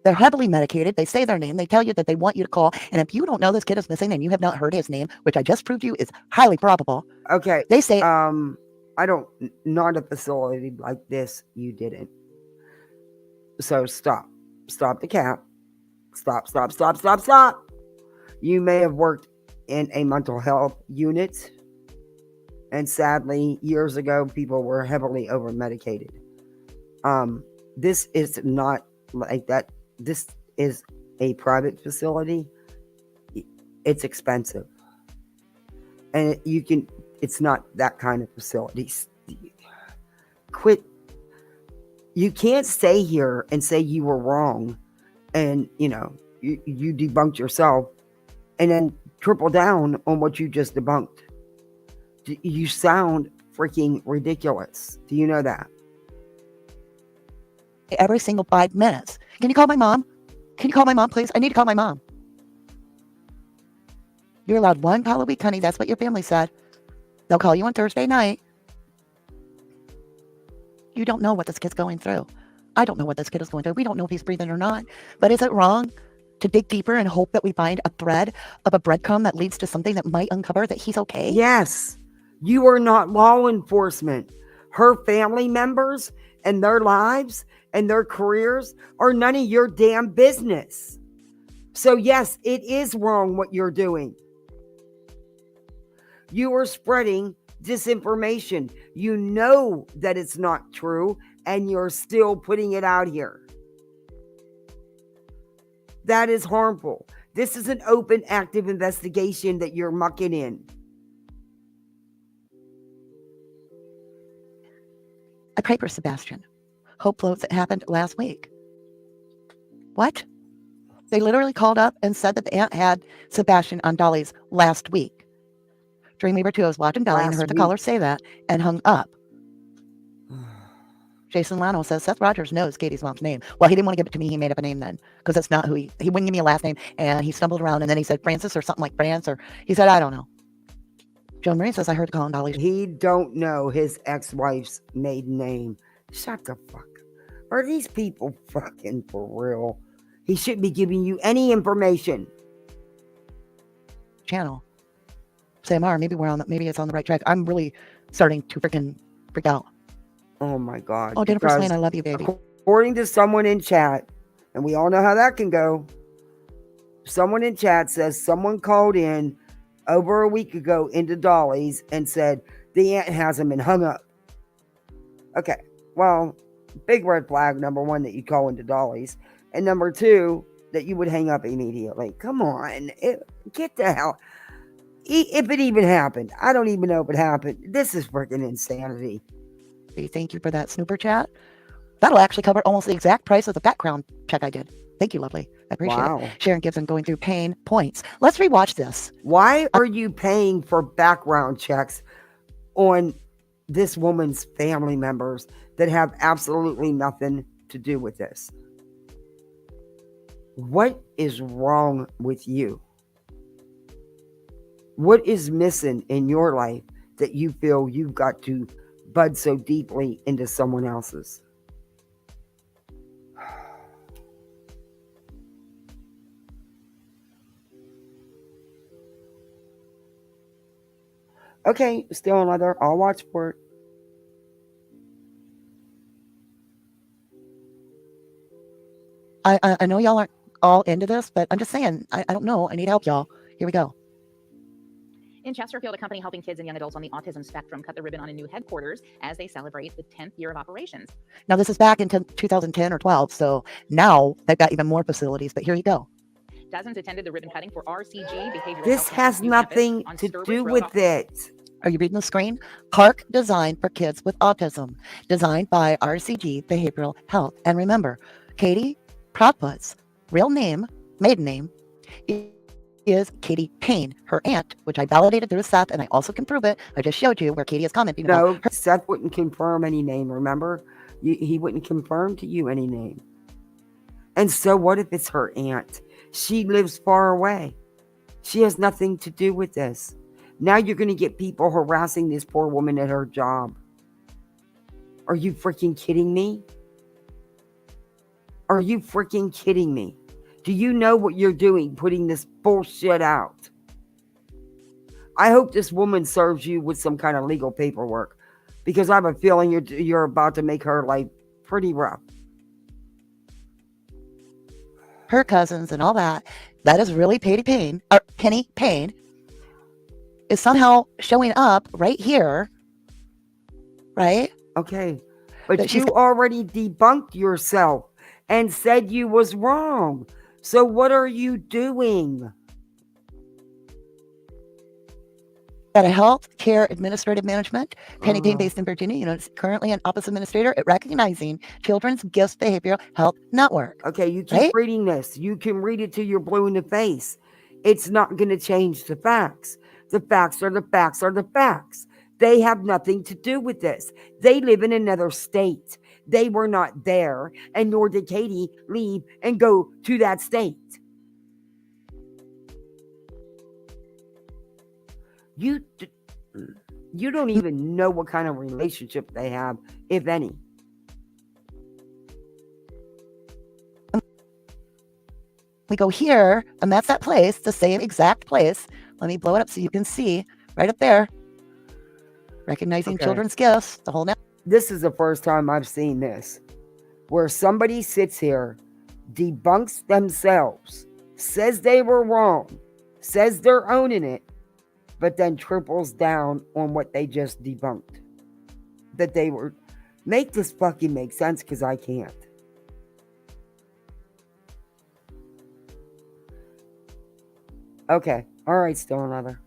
They're heavily medicated. They say their name. They tell you that they want you to call. And if you don't know this kid is missing and you have not heard his name, which I just proved to you is highly probable. Okay. They say, not a facility like this. You didn't. So stop. Stop the cap. Stop. You may have worked in a mental health unit. And sadly, years ago, people were heavily over medicated. This is not like that. This is a private facility. It's expensive. And it's not that kind of facility. Quit. You can't stay here and say you were wrong and, you debunked yourself and then triple down on what you just debunked. You sound freaking ridiculous. Do you know that? Every single 5 minutes. Can you call my mom? Can you call my mom, please? I need to call my mom. You're allowed 1 call a week, honey. That's what your family said. They'll call you on Thursday night. You don't know what this kid's going through. I don't know what this kid is going through. We don't know if he's breathing or not. But is it wrong to dig deeper and hope that we find a thread of a breadcrumb that leads to something that might uncover that he's okay? Yes. You are not law enforcement. Her family members and their lives and their careers are none of your damn business. So yes, it is wrong what you're doing. You are spreading disinformation. You know that it's not true, and you're still putting it out here. That is harmful. This is an open, active investigation that you're mucking in. I pray for Sebastain. Hope floats that happened last week. What? They literally called up and said that the aunt had Sebastain on Dolly's last week. Dreamweaver 2, I was watching Dolly and heard the caller say that and hung up. Jason Lano says Seth Rogers knows Katie's mom's name. Well, he didn't want to give it to me. He made up a name then because that's not who he wouldn't give me a last name. And he stumbled around and then he said Francis or something like France, or he said, I don't know. Joan Marie says I heard the call on Dolly. He don't know his ex-wife's maiden name. Shut the fuck up. Are these people fucking for real? He shouldn't be giving you any information. Channel. Samar, maybe it's on the right track. I'm really starting to freak out. Oh my God. Oh, Jennifer's saying I love you, baby. According to someone in chat, and we all know how that can go. Someone in chat says someone called in over a week ago into Dolly's and said the aunt has him and hung up. Okay, well, big red flag, number one, that you call into Dolly's. And number two, that you would hang up immediately. Come on, get the hell. If it even happened. I don't even know if it happened. This is freaking insanity. Thank you for that snooper chat. That'll actually cover almost the exact price of the background check I did. Thank you, lovely. I appreciate it. Sharon Gibson going through pain points. Let's rewatch this. Why are you paying for background checks on this woman's family members that have absolutely nothing to do with this? What is wrong with you? What is missing in your life that you feel you've got to bud so deeply into someone else's? Okay, still on leather. I'll watch for it. I know y'all aren't all into this, but I'm just saying, I don't know. I need help, y'all. Here we go. In Chesterfield, a company helping kids and young adults on the autism spectrum cut the ribbon on a new headquarters as they celebrate the 10th year of operations. Now, this is back in 2010 or 12, so now they've got even more facilities, but here you go. Dozens attended the ribbon cutting for RCG Behavioral This Health has nothing to do with it. Are you reading the screen? Park designed for kids with autism, designed by RCG Behavioral Health. And remember, Katie Proudfoot's real name, maiden name, is Katie Payne. Her aunt, which I validated through Seth, and I also can prove it. I just showed you where Katie is commenting about her. Seth wouldn't confirm any name, remember? He wouldn't confirm to you any name. And so what if it's her aunt? She lives far away. She has nothing to do with this. Now you're going to get people harassing this poor woman at her job. Are you freaking kidding me? Are you freaking kidding me? Do you know what you're doing putting this bullshit out? I hope this woman serves you with some kind of legal paperwork, because I have a feeling you're about to make her life pretty rough. Her cousins and all that. That is really Penny Payne. is somehow showing up right here, right? Okay, but That she's you already debunked yourself and said you was wrong. So what are you doing? got a health care administrative management, Penny Payne based in Virginia. You know, it's currently an office administrator at Recognizing Children's Gifts Behavioral Health Network. Okay, you keep reading this. You can read it till you're blue in the face. It's not going to change the facts. The facts are the facts are the facts. They have nothing to do with this. They live in another state. They were not there, and nor did Katie leave and go to that state. You don't even know what kind of relationship they have, if any. We go here, and that's that place, the same exact place. Let me blow it up so you can see right up there. Recognizing Children's Gifts, the whole net. This is the first time I've seen this, where somebody sits here, debunks themselves, says they were wrong, says they're owning it, but then triples down on what they just debunked. That they were... Make this fucking make sense, because I can't. Okay. All right, still another.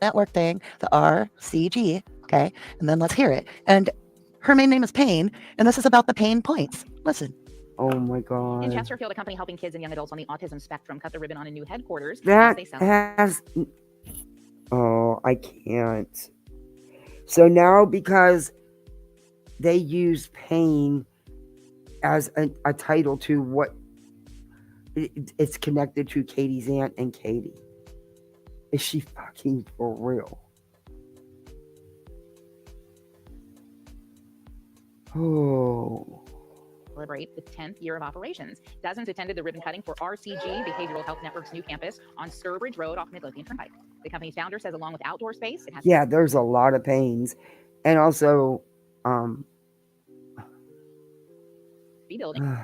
Network thing, the RCG, okay? And then let's hear it. And her main name is Payne, and this is about the pain points. Listen. Oh my God. In Chesterfield, a company helping kids and young adults on the autism spectrum cut the ribbon on a new headquarters. That as they sell. has... Oh, I can't. So now, because they use pain as a title to what it's connected to Katie's aunt and Katie. Is she fucking for real? Oh. Celebrate the 10th year of operations. Dozens attended the ribbon cutting for RCG, Behavioral Health Network's new campus on Sturbridge Road off Midlothian Turnpike. The company's founder says along with outdoor space, it has... Yeah, there's a lot of pains. And also, rebuilding.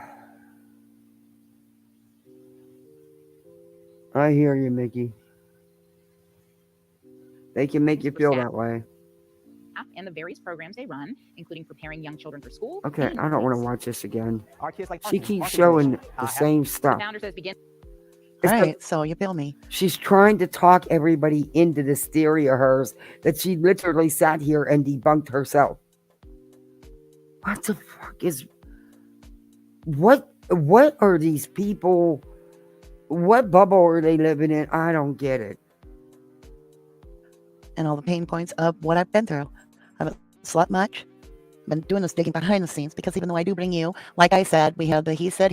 I hear you, Mickey. They can make you feel that way. And the various programs they run, including preparing young children for school. Okay, I don't want to watch this again. Our kids like She parking. keeps Parking showing solution. the same stuff. The founder says begin. All right, so you feel me. She's trying to talk everybody into this theory of hers that she literally sat here and debunked herself. What the fuck is... What are these people... What bubble are they living in? I don't get it. And all the pain points of what I've been through. I haven't slept much. Been doing this digging behind the scenes because even though I do bring you, like I said, we have the he said,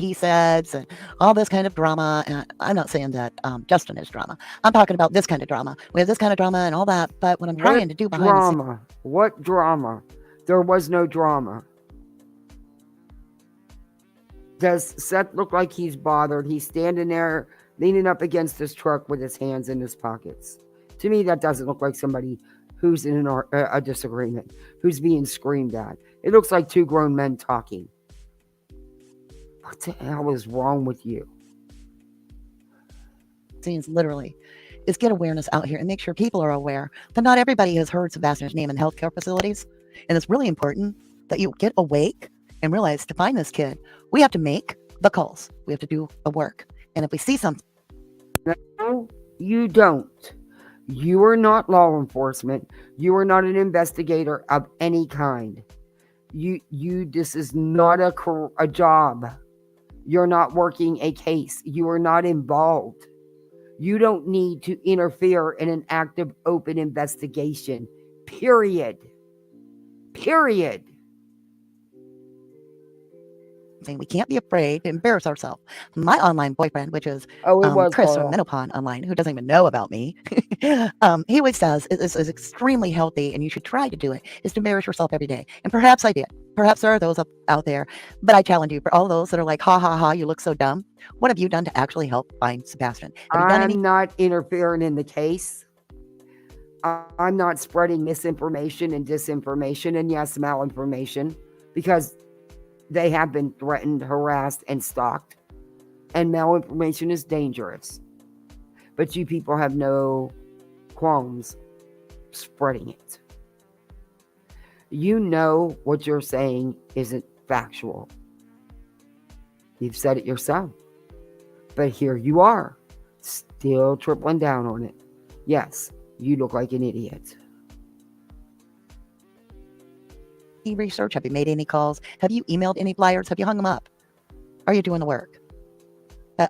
and all this kind of drama. And I'm not saying that Justin is drama. I'm talking about this kind of drama. We have this kind of drama and all that. But what I'm trying to do behind the scenes. What drama? There was no drama. Does Seth look like he's bothered? He's standing there leaning up against his truck with his hands in his pockets. To me, that doesn't look like somebody who's in a disagreement, who's being screamed at. It looks like two grown men talking. What the hell is wrong with you? Scenes literally is get awareness out here and make sure people are aware that not everybody has heard Sebastian's name in healthcare facilities. And it's really important that you get awake and realize to find this kid, we have to make the calls. We have to do the work. And if we see something. No, you don't. You are not law enforcement. You are not an investigator of any kind. This is not a job. You're not working a case. You are not involved. You don't need to interfere in an active, open investigation. Period. Period. We can't be afraid to embarrass ourselves. My online boyfriend, which is Chris from Menopon Online, who doesn't even know about me, he always says is extremely healthy, and you should try to do it, is to embarrass yourself every day. And perhaps I did. Perhaps there are those out there, but I challenge you, for all those that are like, ha, ha, ha, you look so dumb. What have you done to actually help find Sebastian? I'm not interfering in the case. I'm not spreading misinformation and disinformation and, yes, malinformation, because they have been threatened, harassed, and stalked. And malinformation is dangerous. but you people have no qualms spreading it. You know what you're saying isn't factual. You've said it yourself. But here you are, still tripling down on it. Yes, you look like an idiot. Any research? Have you made any calls? Have you emailed any flyers? Have you hung them up? Are you doing the work?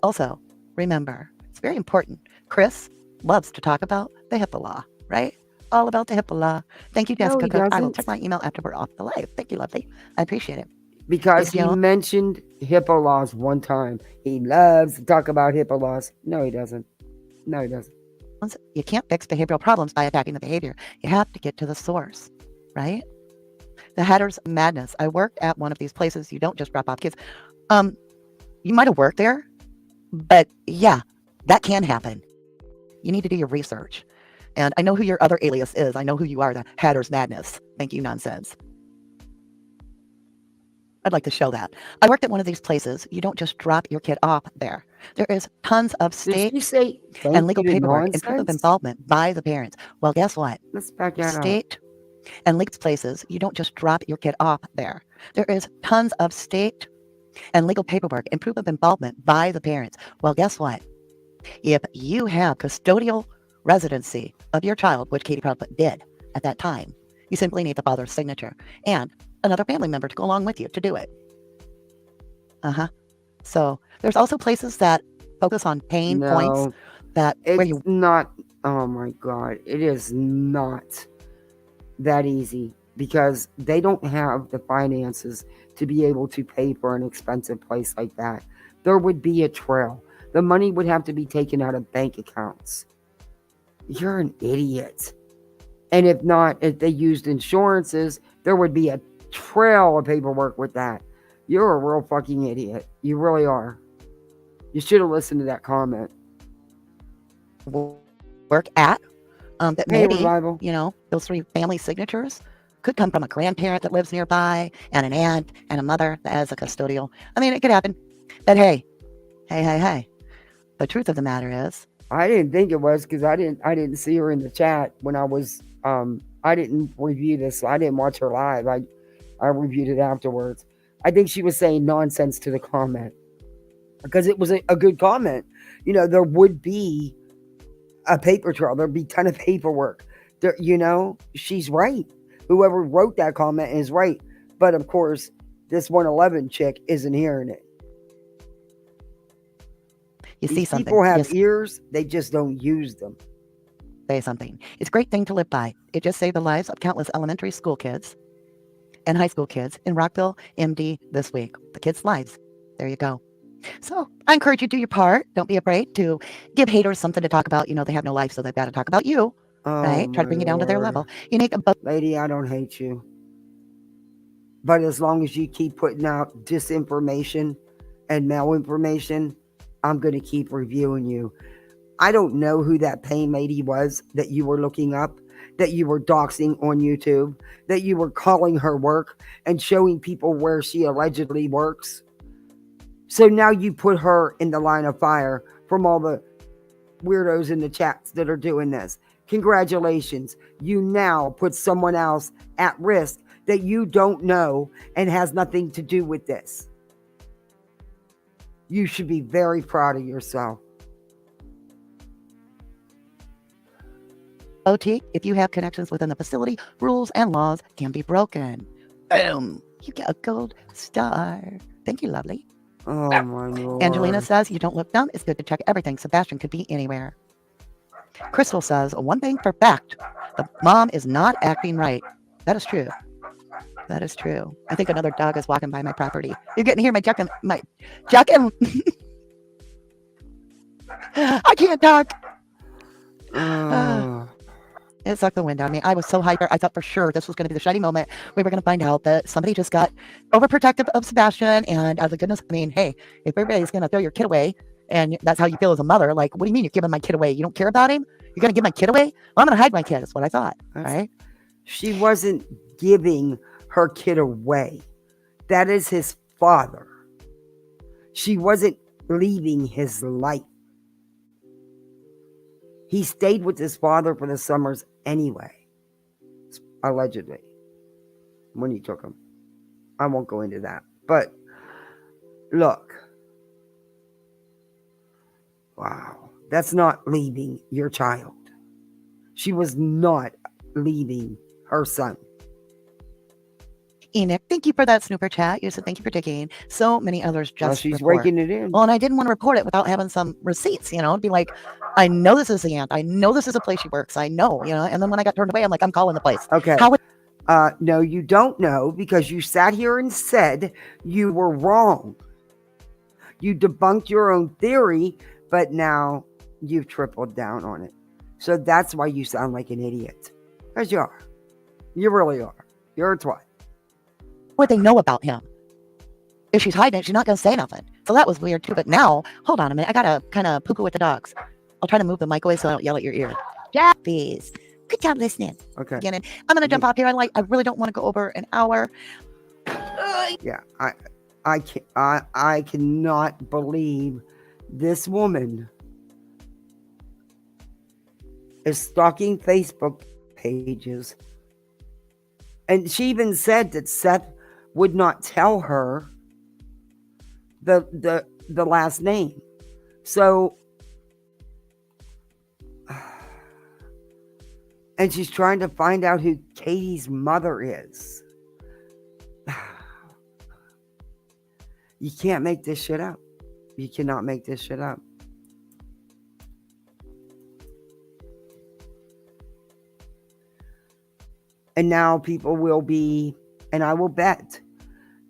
Also, remember, it's very important. Chris loves to talk about the HIPAA law, right? All about the HIPAA law. Thank you, Jessica. No, he I will doesn't. check my email after we're off the live. Thank you, lovely. I appreciate it. Because If he you don't- mentioned HIPAA laws one time. He loves to talk about HIPAA laws. No, he doesn't. No, he doesn't. You can't fix behavioral problems by attacking the behavior. You have to get to the source, right? The hatter's madness. I worked at one of these places. You don't just drop off kids. You might have worked there, but yeah, that can happen. You need to do your research. And I know who your other alias is. I know who you are, the hatter's madness. Thank you, nonsense. I'd like to show that. I worked at one of these places. You don't just drop your kid off there. There is tons of state and legal paperwork and proof of involvement by the parents. Well, guess what? Let's back that up. State and legal places, you don't just drop your kid off there. There is tons of state and legal paperwork and proof of involvement by the parents. Well, guess what? If you have custodial residency of your child, which Katie Proudfoot did at that time, you simply need the father's signature and another family member to go along with you to do it. So there's also places that focus on pain points that where you not. Oh my God, it is not that easy because they don't have the finances to be able to pay for an expensive place like that. There would be a trail. The money would have to be taken out of bank accounts. You're an idiot. And if not, if they used insurances, there would be a trail of paperwork with that. You're a real fucking idiot. You really are. You should have listened to that comment. work at that Hey, maybe, Revival. you know, those 3 family signatures could come from a grandparent that lives nearby and an aunt and a mother that has a custodial. I mean, it could happen. But hey. The truth of the matter is, I didn't think it was because I didn't see her in the chat when I was I didn't review this. I didn't watch her live. I reviewed it afterwards. I think she was saying nonsense to the comment because it was a good comment. You know, there would be a paper trail. There'd be a ton of paperwork. There, you know, she's right. Whoever wrote that comment is right. But of course, this 111 chick isn't hearing it. you see These something. people have Yes. ears, they just don't use them. Say something. It's a great thing to live by. It just saved the lives of countless elementary school kids and high school kids in Rockville, MD this week. The kids' lives. There you go. So I encourage you to do your part. Don't be afraid to give haters something to talk about. You know, they have no life, so they've got to talk about you. Right? Try to bring you down to their level. You make a Lady, I don't hate you. But as long as you keep putting out disinformation and malinformation, I'm going to keep reviewing you. I don't know who that pain lady was that you were looking up, that you were doxing on YouTube, that you were calling her work and showing people where she allegedly works. So now you put her in the line of fire from all the weirdos in the chats that are doing this. Congratulations. You now put someone else at risk that you don't know and has nothing to do with this. You should be very proud of yourself. boutique. If you have connections within the facility, rules and laws can be broken. Boom. You get a gold star. Thank you, lovely. Oh my Lord. Angelina says, you don't look dumb. It's good to check everything. Sebastain could be anywhere. Crystal says, one thing for fact, the mom is not acting right. That is true. That is true. I think another dog is walking by my property. You're getting to hear my jucking. I can't talk. It sucked the wind out of me. I was so hyper. I thought for sure this was going to be the shiny moment. We were going to find out that somebody just got overprotective of Sebastain. And I was like, goodness, I mean, hey, if everybody's going to throw your kid away and that's how you feel as a mother, like, what do you mean you're giving my kid away? You don't care about him? You're going to give my kid away? Well, I'm going to hide my kid. That's what I thought. All right. She wasn't giving her kid away. That is his father. She wasn't leaving his life. He stayed with his father for the summers anyway, allegedly, when he took him. I won't go into that. But look, wow, that's not leaving your child. She was not leaving her son. Enoch, thank you for that snooper chat. You said thank you for digging. So many others just Well, she's report. raking it in. Well, and I didn't want to report it without having some receipts, It'd be like, I know this is the aunt. I know this is a place she works. I know, And then when I got turned away, I'm like, I'm calling the place. Okay. How would no, you don't know because you sat here and said you were wrong. You debunked your own theory, but now you've tripled down on it. So that's why you sound like an idiot. Because you are. You really are. You're a twat. would they know about him? If she's hiding it, she's not going to say nothing. So that was weird too. But now, hold on a minute. I got to kind of poo-poo with the dogs. I'll try to move the mic away so I don't yell at your ear. Yeah, please. Good job listening. Okay. Again, I'm going to jump off here. I really don't want to go over an hour. Yeah, I cannot believe this woman is stalking Facebook pages. And she even said that Seth would not tell her the last name. So, and she's trying to find out who Katie's mother is. You can't make this shit up. You cannot make this shit up. And now people will be, and I will bet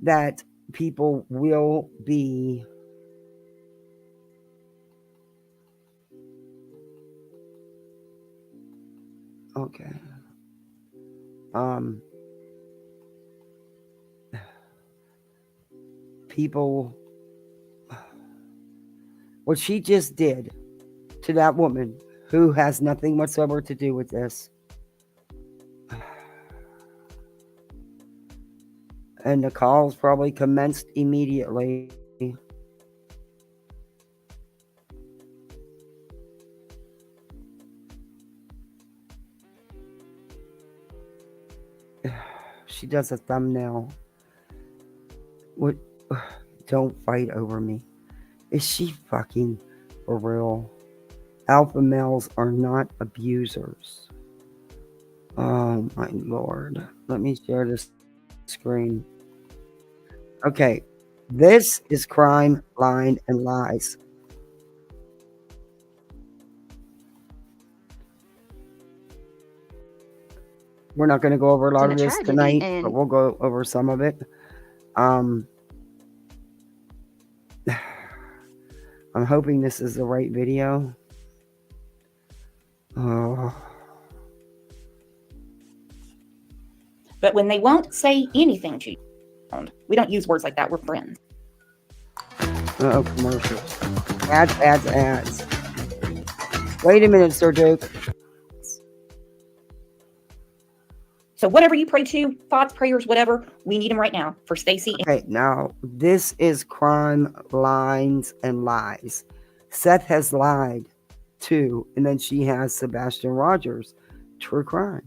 that people will be okay. People, what she just did to that woman who has nothing whatsoever to do with this. And the calls probably commenced immediately. She does a thumbnail. What? Don't fight over me. Is she fucking for real? Alpha males are not abusers. Oh my lord. Let me share this screen. Okay. This is crime, lying, and lies. We're not going to go over a lot of this tonight, but we'll go over some of it. I'm hoping this is the right video. Oh. But when they won't say anything to you, we don't use words like that. We're friends. Oh, commercials. Ads. Wait a minute, Sir Duke. So whatever you pray to, thoughts, prayers, whatever, we need them right now for Stacy. Okay, now this is crime, lines, and lies. Seth has lied too, and then she has Sebastain Rogers, true crime.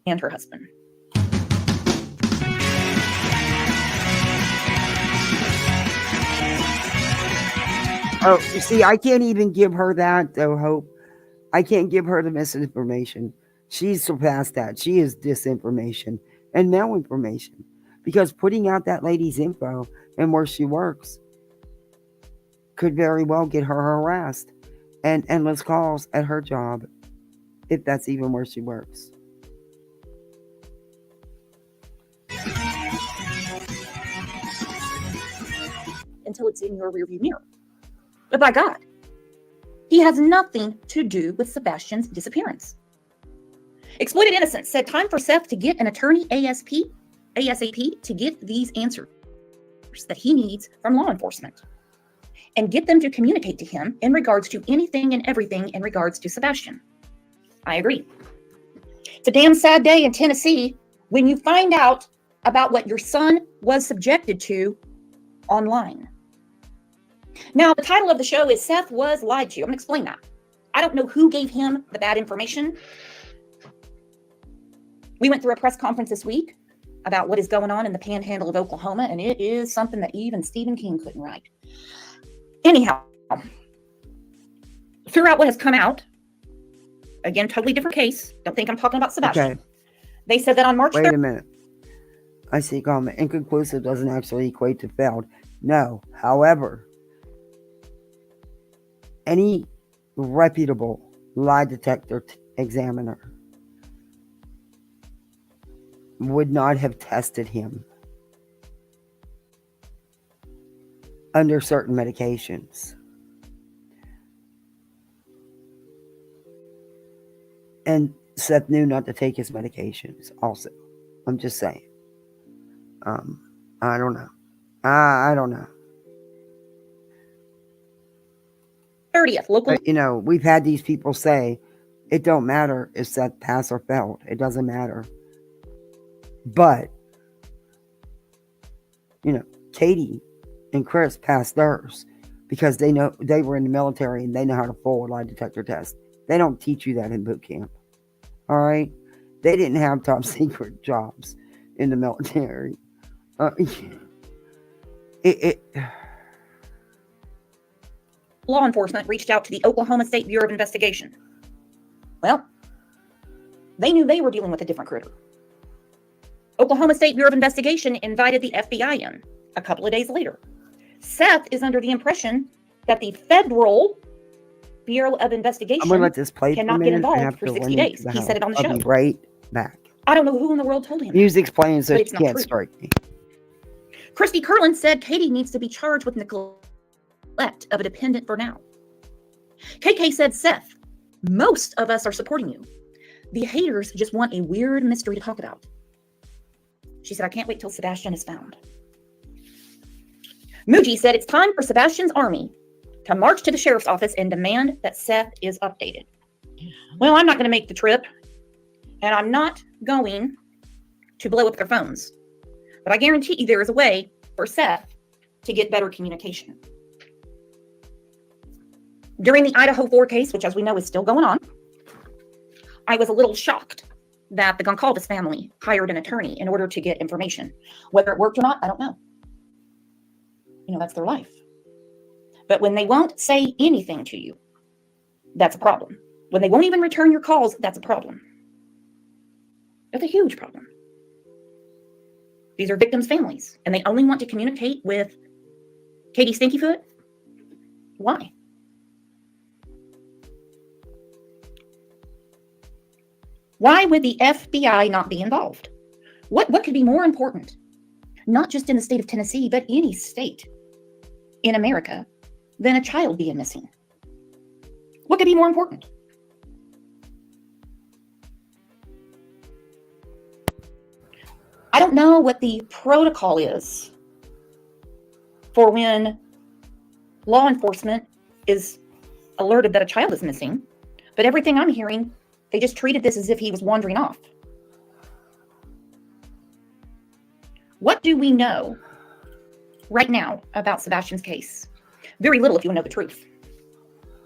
And her husband. Oh, you see, I can't even give her that, though, Hope. I can't give her the misinformation. She's surpassed that. She is disinformation and malinformation. Because putting out that lady's info and where she works could very well get her harassed and endless calls at her job, if that's even where she works. Until it's in your rearview mirror. But by God, he has nothing to do with Sebastian's disappearance. Exploited Innocence said time for Seth to get an attorney ASAP to get these answers that he needs from law enforcement and get them to communicate to him in regards to anything and everything in regards to Sebastian. I agree. It's a damn sad day in Tennessee when you find out about what your son was subjected to online. Now, the title of the show is Seth Was Lied to. I'm going to explain that. I don't know who gave him the bad information. We went through a press conference this week about what is going on in the panhandle of Oklahoma, and it is something that even Stephen King couldn't write. Anyhow, throughout what has come out, again, totally different case. Don't think I'm talking about Sebastain. Okay. They said that on March 3rd. Wait a minute. I see comment. Inconclusive doesn't actually equate to failed. No. However, any reputable lie detector examiner would not have tested him under certain medications. And Seth knew not to take his medications also. I'm just saying. I don't know. I don't know. 30th, local. But, you know, we've had these people say, it don't matter if Seth passed or failed. It doesn't matter. But, you know, Katie and Chris passed theirs because they know they were in the military and they know how to pull a lie detector test. They don't teach you that in boot camp. All right? They didn't have top secret jobs in the military. Law enforcement reached out to the Oklahoma State Bureau of Investigation. Well, they knew they were dealing with a different critter. Oklahoma State Bureau of Investigation invited the FBI in a couple of days later. Seth is under the impression that the federal Bureau of Investigation I'm going to let this play cannot get involved for 60 days. He said it on the show. I'll be right back. I don't know who in the world told him. Music's playing, so But she it's not can't true. strike me. Christy Curlin said Katie needs to be charged with neglect of a dependent for now. KK said, Seth, most of us are supporting you. The haters just want a weird mystery to talk about. She said, I can't wait till Sebastain is found. Muji said it's time for Sebastian's army to march to the sheriff's office and demand that Seth is updated. Well, I'm not going to make the trip, and I'm not going to blow up their phones. But I guarantee you there is a way for Seth to get better communication. During the Idaho 4 case, which as we know is still going on, I was a little shocked that the Goncalves family hired an attorney in order to get information. Whether it worked or not, I don't know. You know, that's their life. But when they won't say anything to you, that's a problem. When they won't even return your calls, that's a problem. That's a huge problem. These are victims' families, and they only want to communicate with Katie Stinkyfoot. Why? Why would the FBI not be involved? What could be more important? Not just in the state of Tennessee, but any state in America than a child being missing? What could be more important? I don't know what the protocol is for when law enforcement is alerted that a child is missing, but everything I'm hearing, they just treated this as if he was wandering off. What do we know right now about Sebastian's case? Very little if you want to know the truth.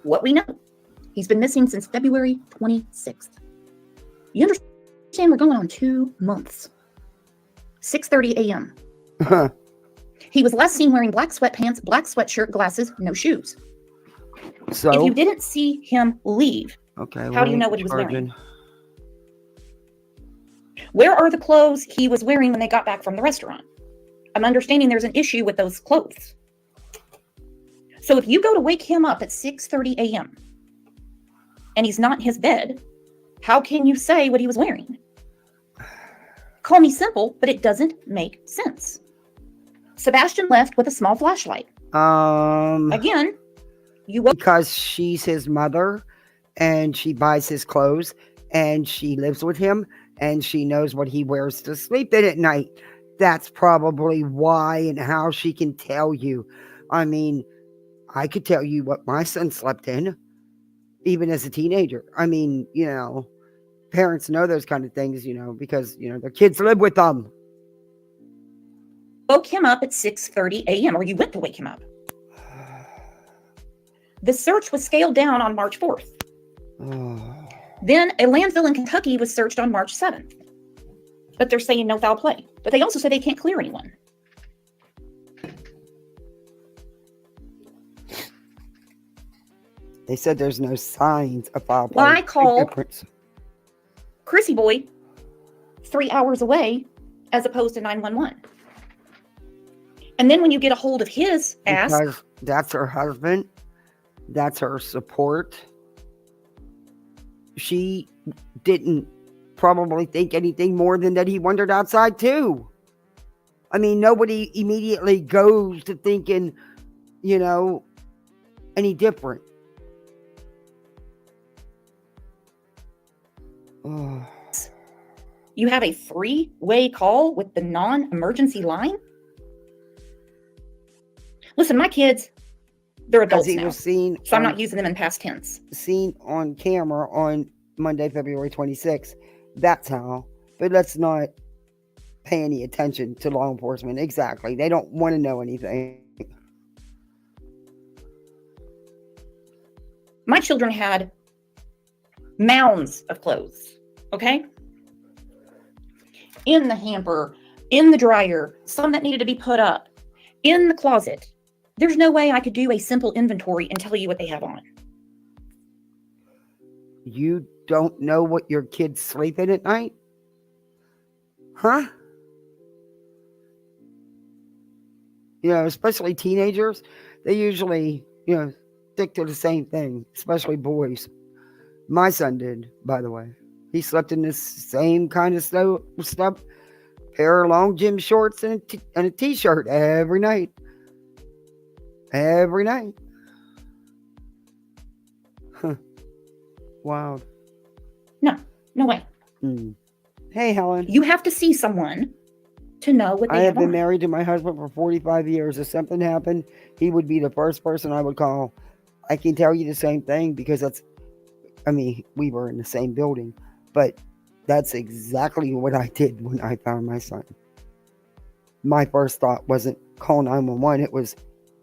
What we know, he's been missing since February 26th. You understand we're going on 2 months. 6:30 a.m. He was last seen wearing black sweatpants, black sweatshirt, glasses, no shoes. So if you didn't see him leave, okay, how do you know what he was wearing? Where are the clothes he was wearing when they got back from the restaurant? I'm understanding there's an issue with those clothes. So if you go to wake him up at 6:30 a.m. and he's not in his bed, how can you say what he was wearing? Call me simple, but it doesn't make sense. Sebastain left with a small flashlight. Again, because she's his mother and she buys his clothes and she lives with him and she knows what he wears to sleep in at night. That's probably why and how she can tell you. I mean, I could tell you what my son slept in, even as a teenager. I mean, you know, parents know those kind of things, you know, because, you know, their kids live with them. Woke him up at 6:30 a.m. or you went to wake him up. The search was scaled down on March 4th. Then a landfill in Kentucky was searched on March 7th. But they're saying no foul play. But they also say they can't clear anyone. They said there's no signs of foul play. Well, I call Chrissy Boy 3 hours away as opposed to 911. And then when you get a hold of his ass. Because that's her husband. That's her support. She didn't probably think anything more than that he wandered outside too. I mean, nobody immediately goes to thinking, any different. You have a 3-way call with the non-emergency line? Listen, my kids, they're adults now, was seen so I'm not using them in past tense. Seen on camera on Monday, February 26th. That's how. But let's not pay any attention to law enforcement. Exactly. They don't want to know anything. My children had mounds of clothes, okay? In the hamper, in the dryer, some that needed to be put up, in the closet. There's no way I could do a simple inventory and tell you what they have on. You don't know what your kids sleep in at night? Huh? Especially teenagers, they usually, stick to the same thing, especially boys. My son did, by the way. He slept in this same kind of stuff, pair of long gym shorts and a t-shirt every night. Every night. Huh. Wow. No way. Hey, Helen. You have to see someone to know what they I have been on. married to my husband for 45 years. If something happened, he would be the first person I would call. I can tell you the same thing because we were in the same building, but that's exactly what I did when I found my son. My first thought wasn't call 911. It was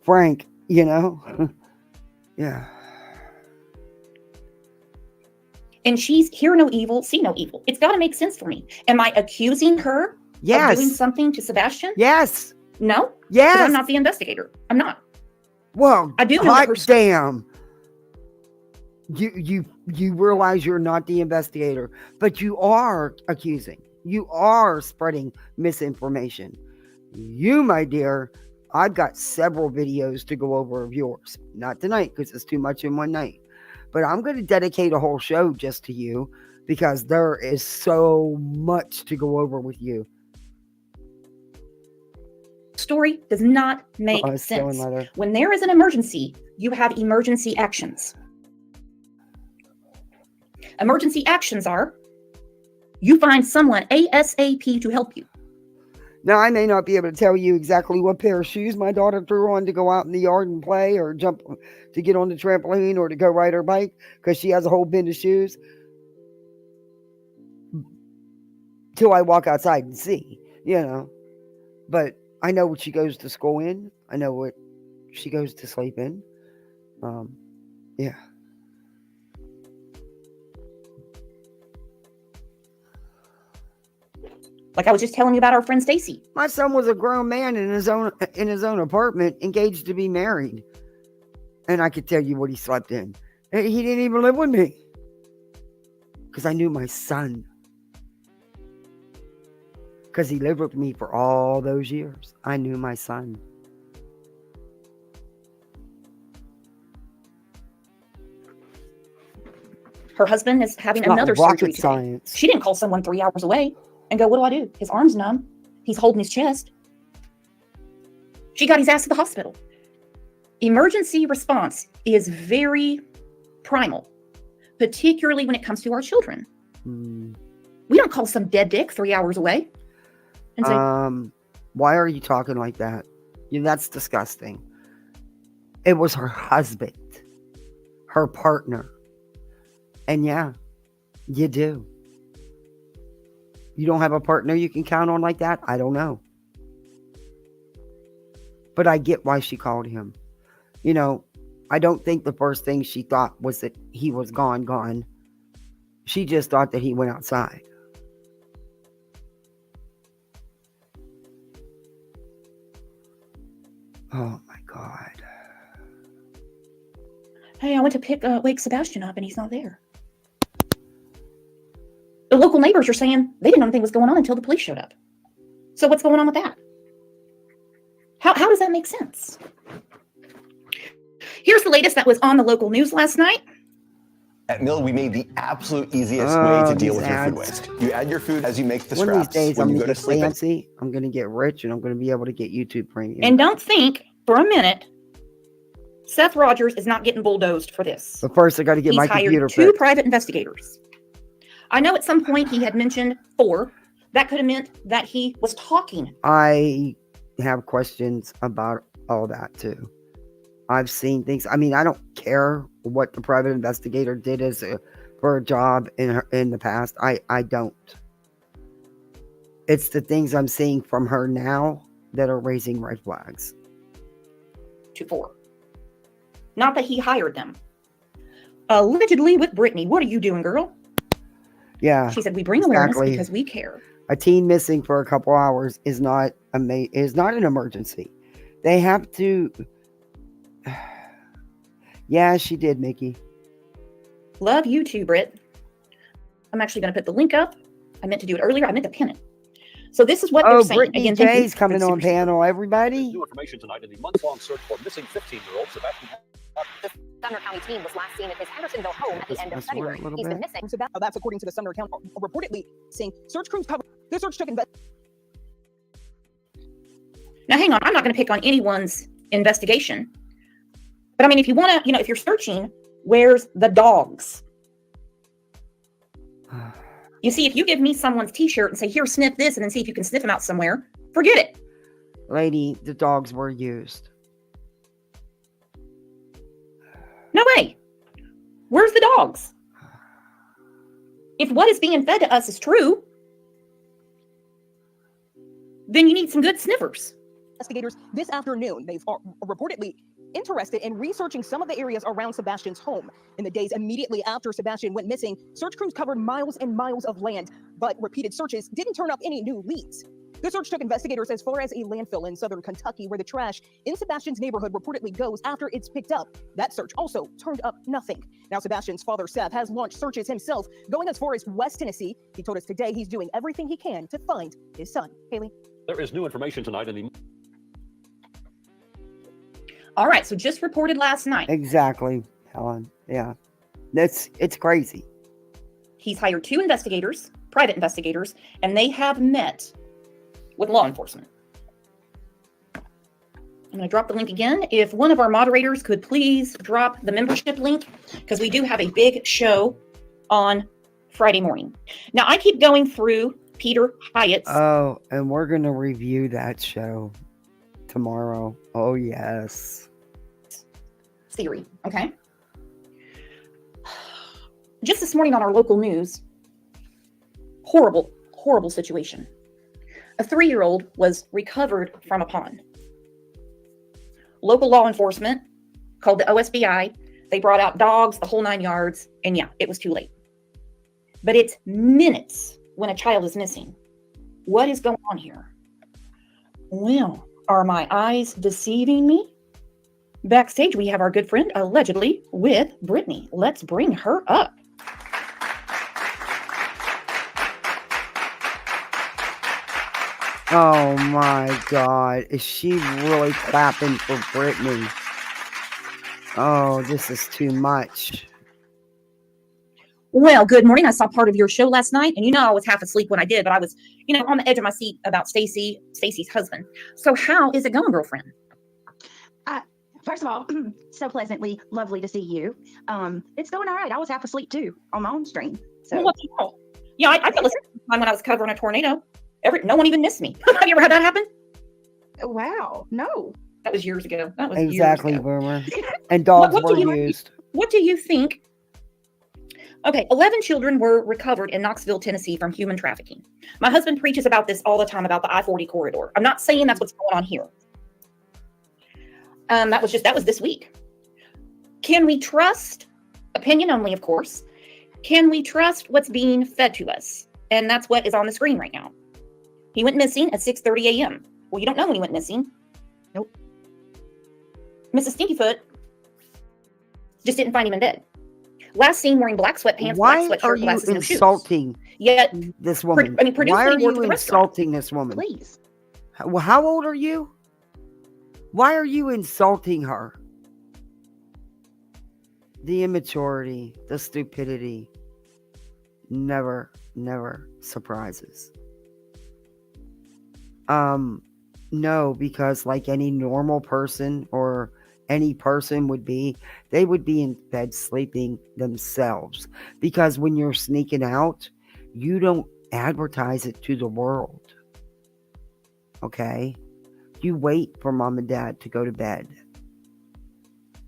Frank, Yeah. And she's hear no evil, see no evil. It's got to make sense for me. Am I accusing her of doing something to Sebastain? Yes. No? Yes. Because I'm not the investigator. I'm not. Well, I do know hot damn. You realize you're not the investigator, but you are accusing. You are spreading misinformation. You, my dear, I've got several videos to go over of yours. Not tonight because it's too much in one night. But I'm going to dedicate a whole show just to you because there is so much to go over with you. Story does not make sense. When there is an emergency, you have emergency actions. Emergency actions are you find someone ASAP to help you. Now, I may not be able to tell you exactly what pair of shoes my daughter threw on to go out in the yard and play or jump to get on the trampoline or to go ride her bike because she has a whole bin of shoes. Till I walk outside and see, But I know what she goes to school in. I know what she goes to sleep in. Yeah. Like I was just telling you about our friend Stacy. My son was a grown man in his own apartment, engaged to be married. And I could tell you what he slept in. He didn't even live with me. Because I knew my son. Because he lived with me for all those years. I knew my son. Her husband is having another surgery today. Science. She didn't call someone 3 hours away and go, what do? His arm's numb. He's holding his chest. She got his ass to the hospital. Emergency response is very primal, particularly when it comes to our children. We don't call some dead dick 3 hours away and say, why are you talking like that? That's disgusting. It was her husband, her partner. And yeah, you do. You don't have a partner you can count on like that? I don't know. But I get why she called him. I don't think the first thing she thought was that he was gone. She just thought that he went outside. Oh my God. Hey, I went to wake Sebastain up and he's not there. The local neighbors are saying they didn't know anything was going on until the police showed up. So what's going on with that? How does that make sense? Here's the latest that was on the local news last night. At Mill, we made the absolute easiest way to deal with your food waste. You add your food as you make the One of these scraps. days, When I'm you going go to to get sleep, fancy. I'm going to get rich, and I'm going to be able to get YouTube Premium. And don't think for a minute Seth Rogers is not getting bulldozed for this. But first, I got to get my computer He's hired 2 fixed. private investigators. I know at some point he had mentioned 4. That could have meant that he was talking. I have questions about all that too. I've seen things. I mean, I don't care what the private investigator did for a job in the past. I don't. It's the things I'm seeing from her now that are raising red flags. 4. Not that he hired them. Allegedly with Brittany. What are you doing, girl? Yeah. She said, we bring awareness because we care. A teen missing for a couple hours is not an emergency. They have to. Yeah, she did, Mickey. Love you too, Britt. I'm actually going to put the link up. I meant to do it earlier. I meant to pin it. So this is what they're saying. Brittany Again, thank you J's coming on panel, everybody. New information tonight in the month-long search for missing 15-year-old Sebastain. The Sumner County team was last seen at his Hendersonville home at the end of February. He's been missing. That's according to the Sumner account. Reportedly saying search crews covered. The search took Now, hang on. I'm not going to pick on anyone's investigation. But I mean, if you want to, if you're searching, where's the dogs? You see, if you give me someone's t-shirt and say, here, sniff this, and then see if you can sniff them out somewhere, forget it. Lady, the dogs were used. No way. Where's the dogs? If what is being fed to us is true, then you need some good sniffers. Investigators this afternoon, they've reportedly interested in researching some of the areas around Sebastian's home. In the days immediately after Sebastain went missing, search crews covered miles and miles of land, but repeated searches didn't turn up any new leads. The search took investigators as far as a landfill in southern Kentucky where the trash in Sebastian's neighborhood reportedly goes after it's picked up. That search also turned up nothing. Now Sebastian's father, Seth, has launched searches himself, going as far as West Tennessee. He told us today he's doing everything he can to find his son. Haley? There is new information tonight in the... All right, so just reported last night. Exactly, Helen. Yeah. It's crazy. He's hired 2 investigators, private investigators, and they have met with law enforcement. I'm going to drop the link again. If one of our moderators could please drop the membership link, because we do have a big show on Friday morning. Now, I keep going through Peter Hyatt's. Oh, and we're going to review that show tomorrow. Oh, yes. Theory, okay? Just this morning on our local news, horrible, horrible situation. A 3-year-old was recovered from a pond. Local law enforcement called the OSBI. They brought out dogs, the whole 9 yards, and yeah, it was too late. But it's minutes when a child is missing. What is going on here? Well, are my eyes deceiving me? Backstage, we have our good friend, allegedly, with Brittany. Let's bring her up. Oh my God. Is she really clapping for Brittany? Oh, this is too much. Well, good morning. I saw part of your show last night, and I was half asleep when I did, but I was, on the edge of my seat about Stacy's husband. So how is it going, girlfriend? First of all, so pleasantly lovely to see you. It's going all right. I was half asleep too on my own stream. So Yeah, I fell asleep when I was covering a tornado. No one even missed me. Have you ever had that happen? Wow, no. That was years ago. That was Exactly, years ago. Boomer. And dogs were used. What do you think? Okay, 11 children were recovered in Knoxville, Tennessee from human trafficking. My husband preaches about this all the time, about the I-40 corridor. I'm not saying that's what's going on here. That was this week. Can we trust, opinion only, of course, can we trust what's being fed to us? And that's what is on the screen right now. He went missing at 6:30 a.m. Well, you don't know when he went missing. Nope. Mrs. Stinkyfoot just didn't find him in bed. Last seen wearing black sweatpants, Why black are sweatshirt, you glasses, no shoes. insulting Yet, this woman? producer Why are said he worked you at the restaurant. insulting this woman? Please. How old are you? Why are you insulting her? The immaturity, the stupidity never surprises. No, because like any normal person or any person would be, they would be in bed sleeping themselves. Because when you're sneaking out, you don't advertise it to the world. Okay? You wait for mom and dad to go to bed.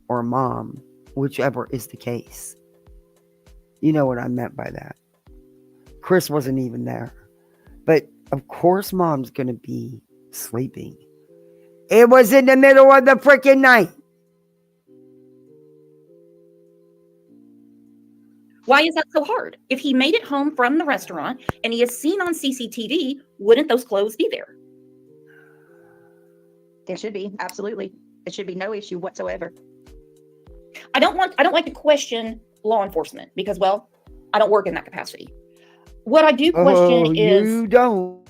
Or mom, whichever is the case. You know what I meant by that. Chris wasn't even there. But of course mom's going to be sleeping. It was in the middle of the freaking night. Why is that so hard? If he made it home from the restaurant and he is seen on CCTV, wouldn't those clothes be there? There should be, absolutely. It should be no issue whatsoever. I don't like to question law enforcement because, well, I don't work in that capacity. What I do question is... You don't.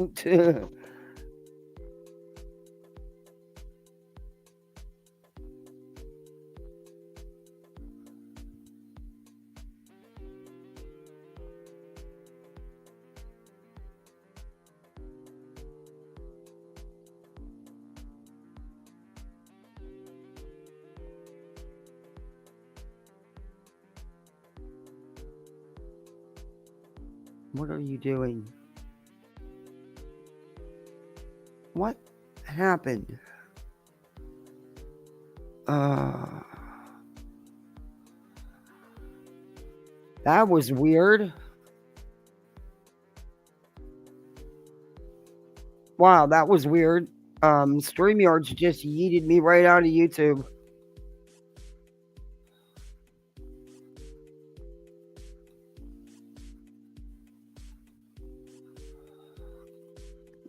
What are you doing? What happened? That was weird. Wow, that was weird. StreamYard's just yeeted me right out of YouTube.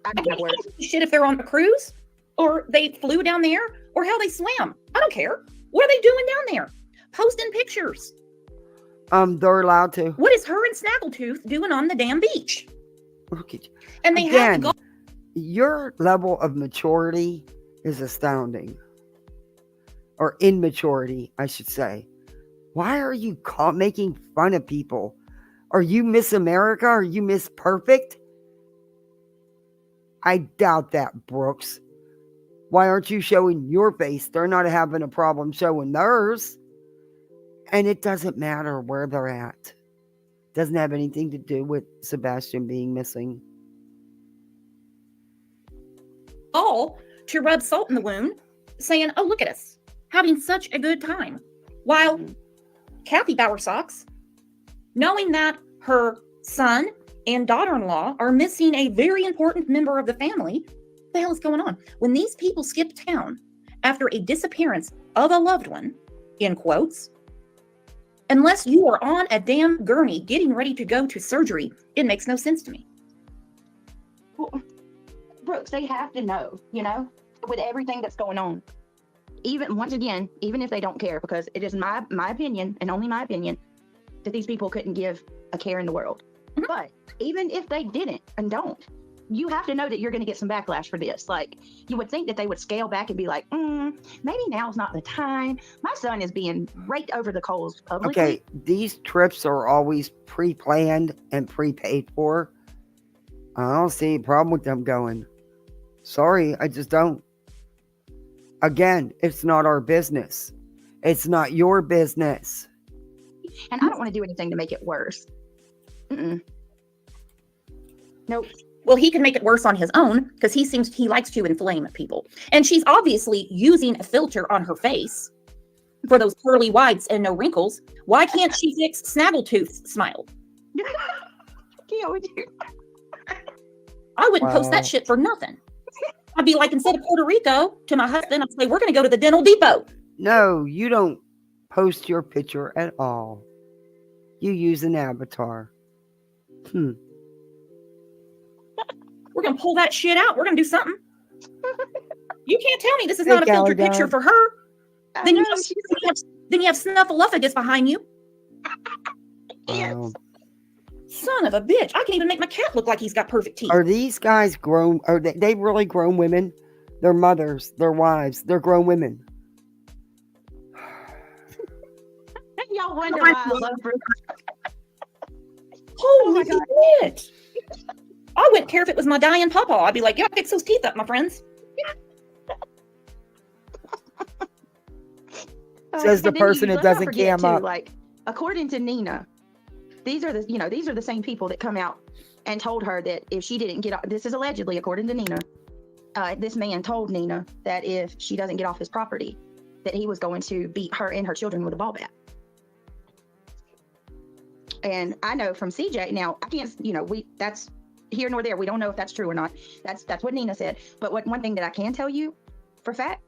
I don't give a shit if they're on a cruise or they flew down there or how they swam. I don't care. What are they doing down there? Posting pictures. They're allowed to. What is her and Snaggletooth doing on the damn beach? Look at you. And they Again, have to go. Your level of maturity is astounding. Or immaturity, I should say. Why are you making fun of people? Are you Miss America? Are you Miss Perfect? I doubt that, Brooks. Why aren't you showing your face? They're not having a problem showing theirs. And it doesn't matter where they're at. Doesn't have anything to do with Sebastain being missing. All to rub salt in the wound, saying, oh, look at us, having such a good time. While Kathy Bowersocks, knowing that her son and daughter-in-law are missing a very important member of the family, what the hell is going on? When these people skip town after a disappearance of a loved one, in quotes, unless you are on a damn gurney getting ready to go to surgery, it makes no sense to me. Well, Brooks, they have to know, you know, with everything that's going on. Even, once again, even if they don't care, because it is my opinion, and only my opinion, that these people couldn't give a care in the world. Mm-hmm. But even if they didn't and don't, you have to know that you're going to get some backlash for this. Like, you would think that they would scale back and be like, maybe now's not the time. My son is being raked over the coals publicly. Okay, these trips are always pre-planned and prepaid for. I don't see a problem with them going. Sorry, I just don't. Again, it's not our business. It's not your business. And I don't want to do anything to make it worse. Nope. Well, he can make it worse on his own because he likes to inflame people. And she's obviously using a filter on her face for those pearly whites and no wrinkles. Why can't she fix Snaggletooth's smile? I wouldn't post that shit for nothing. I'd be like, instead of Puerto Rico to my husband, I'd say, we're going to go to the Dental Depot. No, you don't post your picture at all. You use an avatar. We're gonna pull that shit out. We're gonna do something. You can't tell me this is Hey, not a filtered Callie picture Dog. for her. I Then you, know, then you have Snuffleupagus behind you. Wow. Son of a bitch. I can't even make my cat look like he's got perfect teeth. Are these guys grown? Are they really grown women? They're mothers, they're wives, they're grown women. Y'all wonder why I love Bruce. Holy shit. I wouldn't care if it was my dying papa. I'd be like, yeah, fix those teeth up, my friends. Says the And then person who let's not doesn't forget, cam too, up. Like, according to Nina, these are the same people that come out and told her that if she didn't get off, this is allegedly according to Nina, this man told Nina that if she doesn't get off his property, that he was going to beat her and her children with a ball bat. And I know from CJ, now I can't, that's here nor there. We don't know if that's true or not. That's what Nina said. But one thing that I can tell you for fact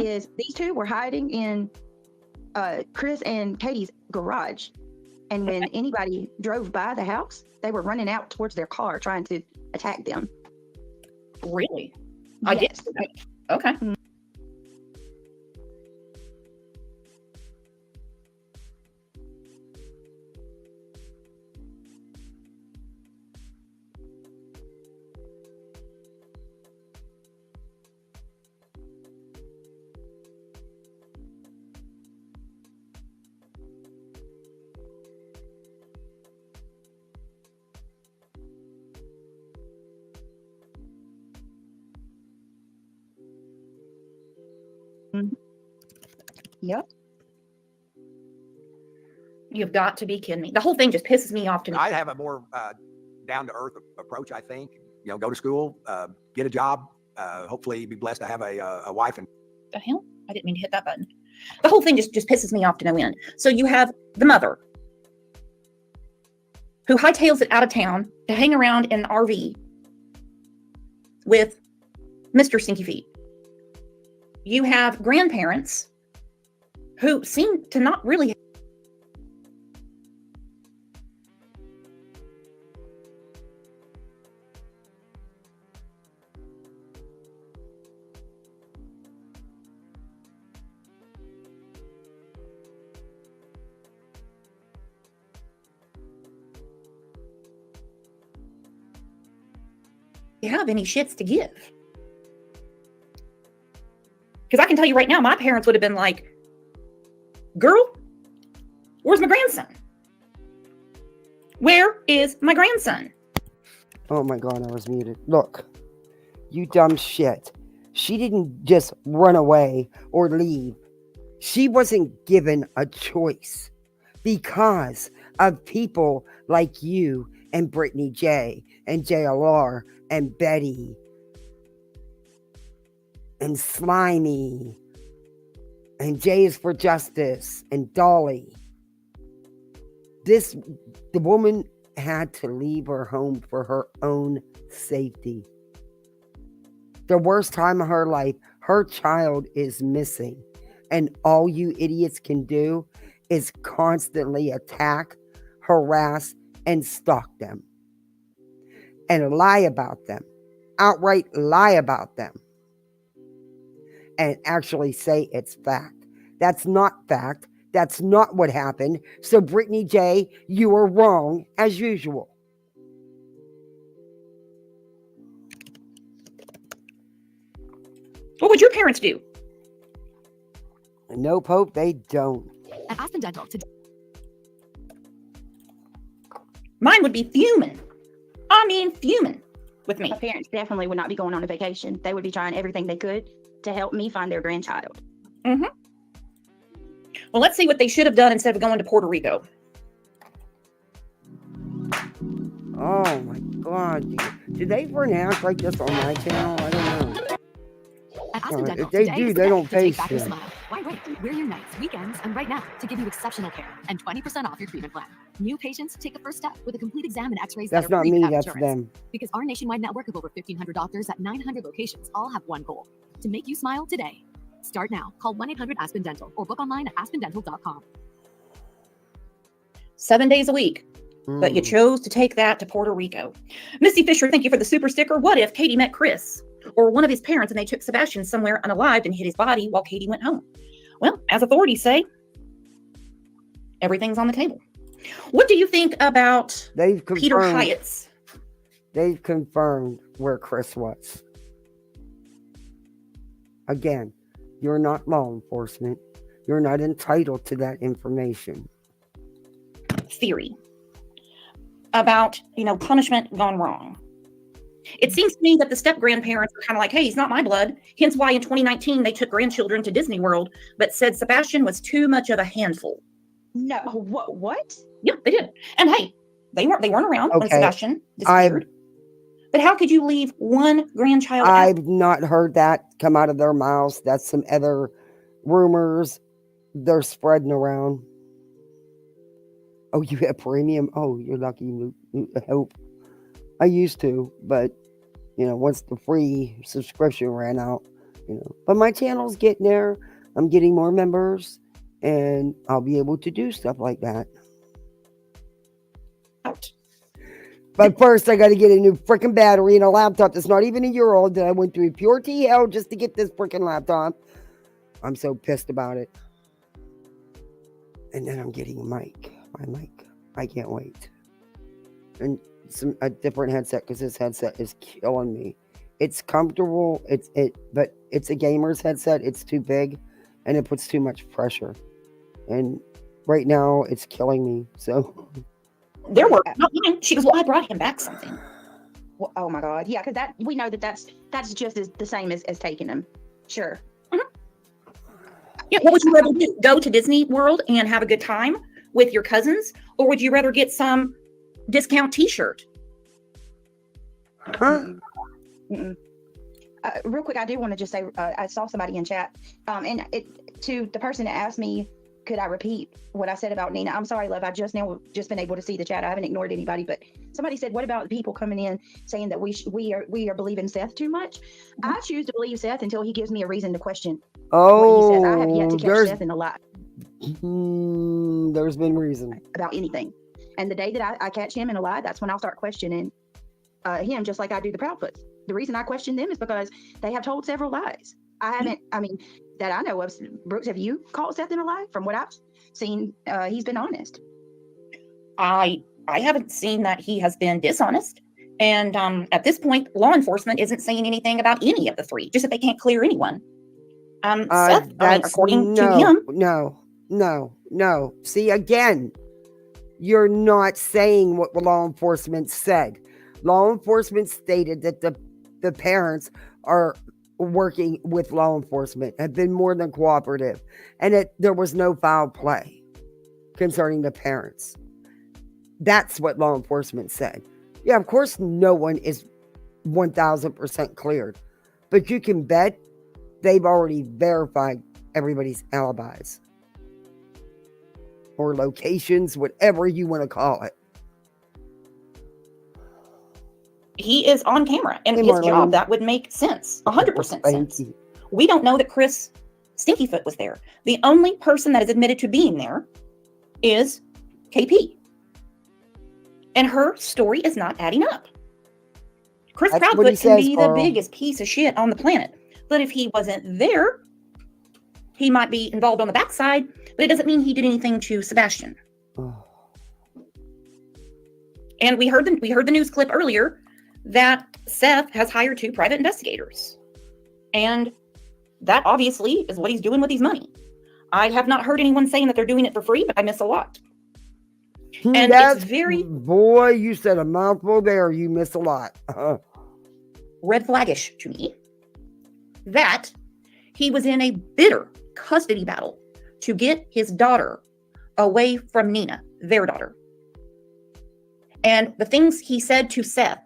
is these two were hiding in Chris and Katie's garage. And when anybody drove by the house, they were running out towards their car trying to attack them. Really? I guess. Okay. Yep. You've got to be kidding me. The whole thing just pisses me off to me. I'd have a more down to earth approach. I think go to school, get a job, hopefully be blessed to have a wife. And The hell? I didn't mean to hit that button. The whole thing just pisses me off to no end. So you have the mother who hightails it out of town to hang around in an RV with Mr. Stinky Feet. You have grandparents who seem to not really have any shits to give. Because I can tell you right now, my parents would have been like, girl, where's my grandson? Where is my grandson? Oh my God, I was muted. Look, you dumb shit. She didn't just run away or leave. She wasn't given a choice because of people like you and Brittany J and JLR and Betty and Slimy and J is for Justice and Dolly. The woman had to leave her home for her own safety. The worst time of her life, her child is missing. And all you idiots can do is constantly attack, harass, and stalk them. And lie about them. Outright lie about them. And actually say it's fact. That's not fact. That's not what happened. So Brittany J, you are wrong as usual. What would your parents do? Nope, hope they don't. At Aspen Dental, Mine would be fuming. I mean, fuming with me. My parents definitely would not be going on a vacation. They would be trying everything they could to help me find their grandchild. Mm-hmm. Well, let's see what they should have done instead of going to Puerto Rico. Oh my God. Did they renounce like this on my channel? I don't know. At Aspen Dental, If they today do, is the they day don't to pay take back your shit. smile. Why wait? We're your nights, weekends, and right now to give you exceptional care and 20% off your treatment plan. New patients take the first step with a complete exam and x-rays That's that are not free me, without that's insurance. them. Because our nationwide network of over 1,500 doctors at 900 locations all have one goal: to make you smile today. Start now. Call 1-800-ASPEN-DENTAL or book online at aspendental.com. 7 days a week. But you Mm. chose to take that to Puerto Rico. Misty Fisher, thank you for the super sticker. What if Katie met Chris or one of his parents and they took Sebastain somewhere unalived and hid his body while Katie went home? Well, as authorities say, everything's on the table. What do you think about Peter Hyatt's? They've confirmed where Chris was. Again, you're not law enforcement. You're not entitled to that information. Theory about, punishment gone wrong. It seems to me that the step-grandparents are kind of like, hey, he's not my blood. Hence why in 2019 they took grandchildren to Disney World, but said Sebastain was too much of a handful. No, what? Yeah, they did. And hey, they weren't around when Okay, Sebastain disappeared. But how could you leave one grandchild out? I've not heard that come out of their mouths. That's some other rumors they're spreading around. Oh, you have premium? Oh, you're lucky. I hope. I used to, but, once the free subscription ran out, But my channel's getting there. I'm getting more members, and I'll be able to do stuff like that. Out. But first, I got to get a new freaking battery and a laptop that's not even a year old that I went through pure hell just to get this freaking laptop. I'm so pissed about it. And then I'm getting my mic. I can't wait. And a different headset because this headset is killing me. It's comfortable. But it's a gamer's headset. It's too big, and it puts too much pressure. And right now, it's killing me. So. There were not mine. She goes, well, I brought him back something. Well, oh my God, yeah, because we know that's just the same as taking them. Sure. Yeah, what would you rather do? Go to Disney World and have a good time with your cousins, or would you rather get some discount T-shirt? Huh? Real quick, I do want to just say I saw somebody in chat, and to the person that asked me, could I repeat what I said about Nina? I'm sorry, love. I just been able to see the chat. I haven't ignored anybody, but somebody said, "What about the people coming in saying that we are believing Seth too much?" Mm-hmm. I choose to believe Seth until he gives me a reason to question Oh, what he says. I have yet to catch Seth in a lie there's been reason about anything, and the day that I catch him in a lie, that's when I'll start questioning him, just like I do the Proudfoots. The reason I question them is because they have told several lies. I haven't. I mean, that I know of. Brooks, have you caught Seth in a lie? From what I've seen, he's been honest. I haven't seen that he has been dishonest. And at this point, law enforcement isn't saying anything about any of the three, just that they can't clear anyone. Seth, according to him. No. See, again, you're not saying what law enforcement said. Law enforcement stated that the parents are working with law enforcement, have been more than cooperative, and there was no foul play concerning the parents. That's what law enforcement said. Yeah, of course, no one is 1000% cleared, but you can bet they've already verified everybody's alibis or locations, whatever you want to call it. He is on camera, and his job, that would make sense. 100% sense. We don't know that Chris Stinkyfoot was there. The only person that is admitted to being there is KP. And her story is not adding up. Chris Proudfoot can be the biggest piece of shit on the planet. But if he wasn't there, he might be involved on the backside, but it doesn't mean he did anything to Sebastain. And we heard the news clip earlier that Seth has hired 2 private investigators. And that obviously is what he's doing with his money. I have not heard anyone saying that they're doing it for free, but I miss a lot. And That's it's very... Boy, you said a mouthful there. You miss a lot. Red flaggish to me that he was in a bitter custody battle to get his daughter away from Nina, their daughter. And the things he said to Seth,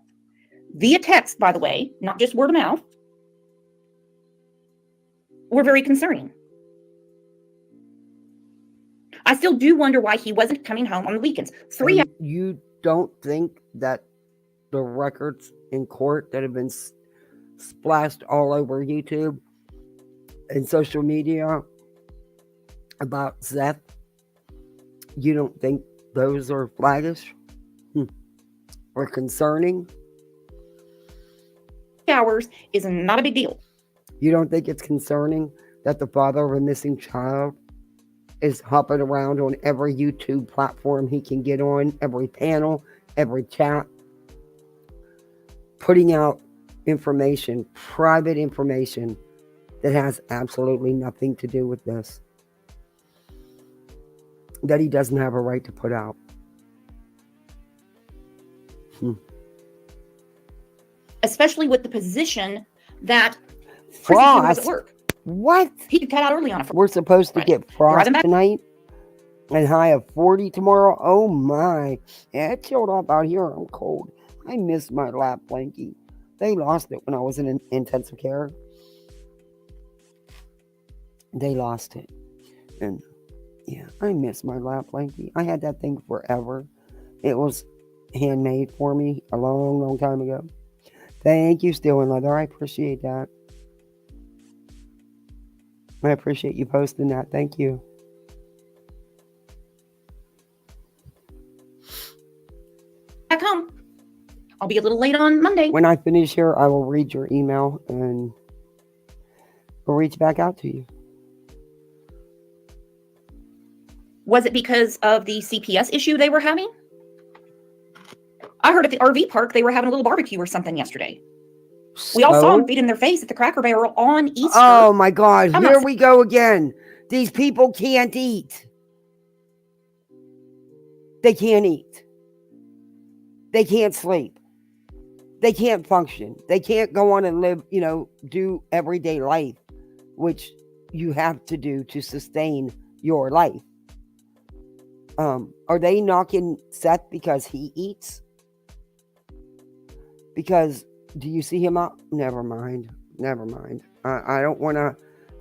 via text, by the way, not just word of mouth, were very concerning. I still do wonder why he wasn't coming home on the weekends. You don't think that the records in court that have been splashed all over YouTube in social media about Seth, you don't think those are flaggish or concerning? Hours is not a big deal. You don't think it's concerning that the father of a missing child is hopping around on every YouTube platform he can get on, every panel, every chat, putting out information, private information that has absolutely nothing to do with this, that he doesn't have a right to put out? Especially with the position that Chrissy was at work. What? He cut out early on it. We're supposed to get frost Driving back- tonight and high of 40 tomorrow. Oh my. Yeah, it chilled up out here. I'm cold. I miss my lap blankie. They lost it when I was in intensive care. They lost it. And yeah, I miss my lap blankie. I had that thing forever. It was handmade for me a long, long time ago. Thank you, Steel and Leather. I appreciate that. I appreciate you posting that. Thank you. Back home. I'll be a little late on Monday. When I finish here, I will read your email and we'll reach back out to you. Was it because of the CPS issue they were having? I heard at the RV park they were having a little barbecue or something yesterday. We all saw them feeding their face at the Cracker Barrel on Easter. Oh my God, here we go again. These people can't eat. They can't eat. They can't sleep. They can't function. They can't go on and live, do everyday life, which you have to do to sustain your life. Are they knocking Seth because he eats? Because do you see him out? Never mind. I don't want to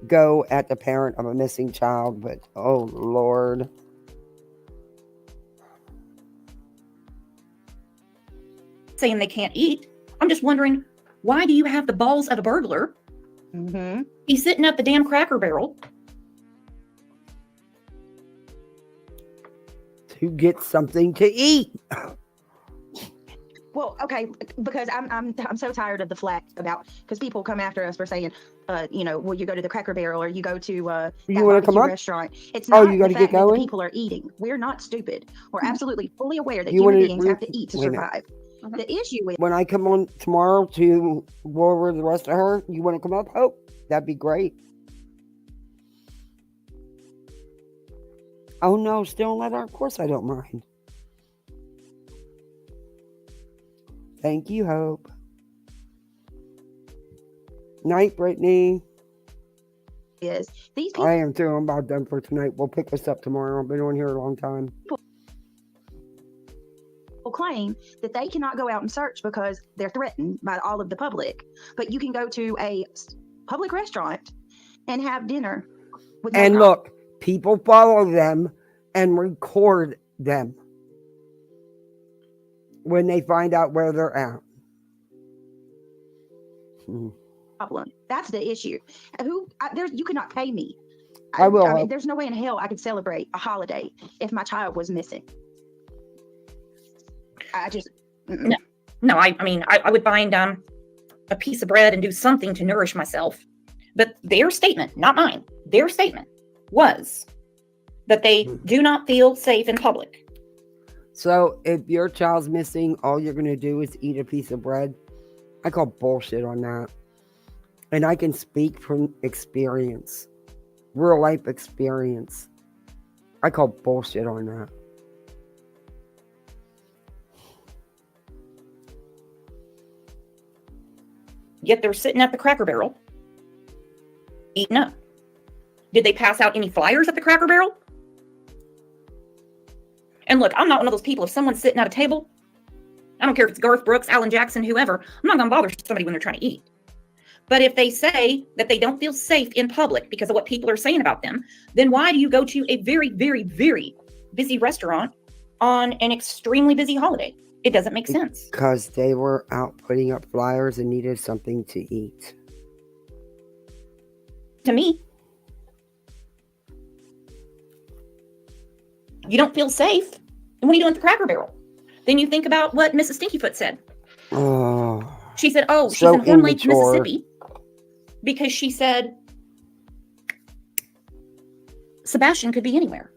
go at the parent of a missing child, but oh Lord. Saying they can't eat. I'm just wondering, why do you have the balls of a burglar? He's sitting at the damn Cracker Barrel. To get something to eat. Well, okay, because I'm so tired of the flack about, because people come after us for saying, well, you go to the Cracker Barrel or you go to You that want to come barbecue up? restaurant. It's not you the got to fact get that the going. people are eating. We're not stupid. We're absolutely fully aware that You human wanna- beings have to eat to wait a minute. survive. The issue is When I come on tomorrow to go over the rest of her, you want to come up? Oh, that'd be great. Oh no, Still and Leather? Of course I don't mind. Thank you, Hope. Night, Brittany. these people I am too. I'm about done for tonight. We'll pick this up tomorrow. I've been on here a long time. claim that they cannot go out and search because they're threatened by all of the public. But you can go to a public restaurant and have dinner with no And problem. look, people follow them and record them when they find out where they're at. Problem. That's the issue. You cannot pay me. I will. I mean, there's no way in hell I could celebrate a holiday if my child was missing. I just No, I mean, I would find a piece of bread and do something to nourish myself. But their statement, not mine, their statement was that they do not feel safe in public. So if your child's missing, all you're going to do is eat a piece of bread. I call bullshit on that. And I can speak from experience, real life experience. I call bullshit on that. Yet they're sitting at the Cracker Barrel, eating up. Did they pass out any flyers at the Cracker Barrel? And look, I'm not one of those people. If someone's sitting at a table, I don't care if it's Garth Brooks, Alan Jackson, whoever, I'm not going to bother somebody when they're trying to eat. But if they say that they don't feel safe in public because of what people are saying about them, then why do you go to a very, very, very busy restaurant on an extremely busy holiday? It doesn't make sense. Because they were out putting up flyers and needed something to eat. to me. You don't feel safe. And what are you doing at the Cracker Barrel? Then you think about what Mrs. Stinkyfoot said. Oh, She said, oh, she's so in Horn Lake, immature. Mississippi, because she said Sebastain could be anywhere.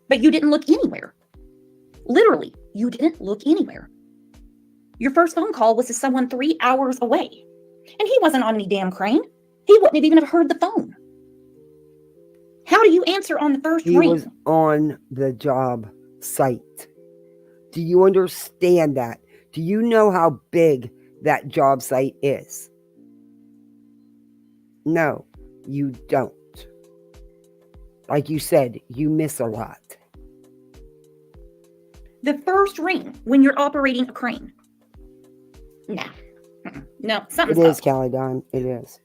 But you didn't look anywhere. Literally, you didn't look anywhere. Your first phone call was to someone 3 hours away. And he wasn't on any damn crane. He wouldn't have even have heard the phone. How do you answer on the first He ring? was on the job site. Do you understand that? Do you know how big that job site is? No, you don't. Like you said, you miss a lot. The first ring when you're operating a crane. No. No, It something's is, up. Callie Don. It is.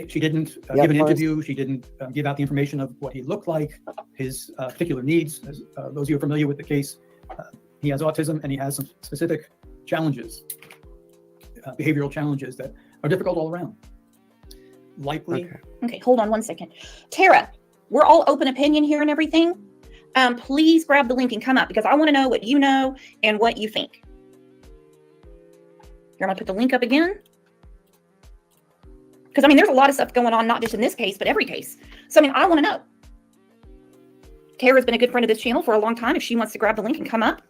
She didn't Yep, give an Forrest. interview. She didn't give out the information of what he looked like, his particular needs. As those of you who are familiar with the case, he has autism and he has some specific challenges, behavioral challenges that are difficult all around. Likely. Okay, hold on one second. Tara, we're all open opinion here and everything. Please grab the link and come up because I want to know what you know and what you think. You're going to put the link up again? Because, I mean, there's a lot of stuff going on, not just in this case, but every case. So, I mean, I want to know. Tara's been a good friend of this channel for a long time. If she wants to grab the link and come up.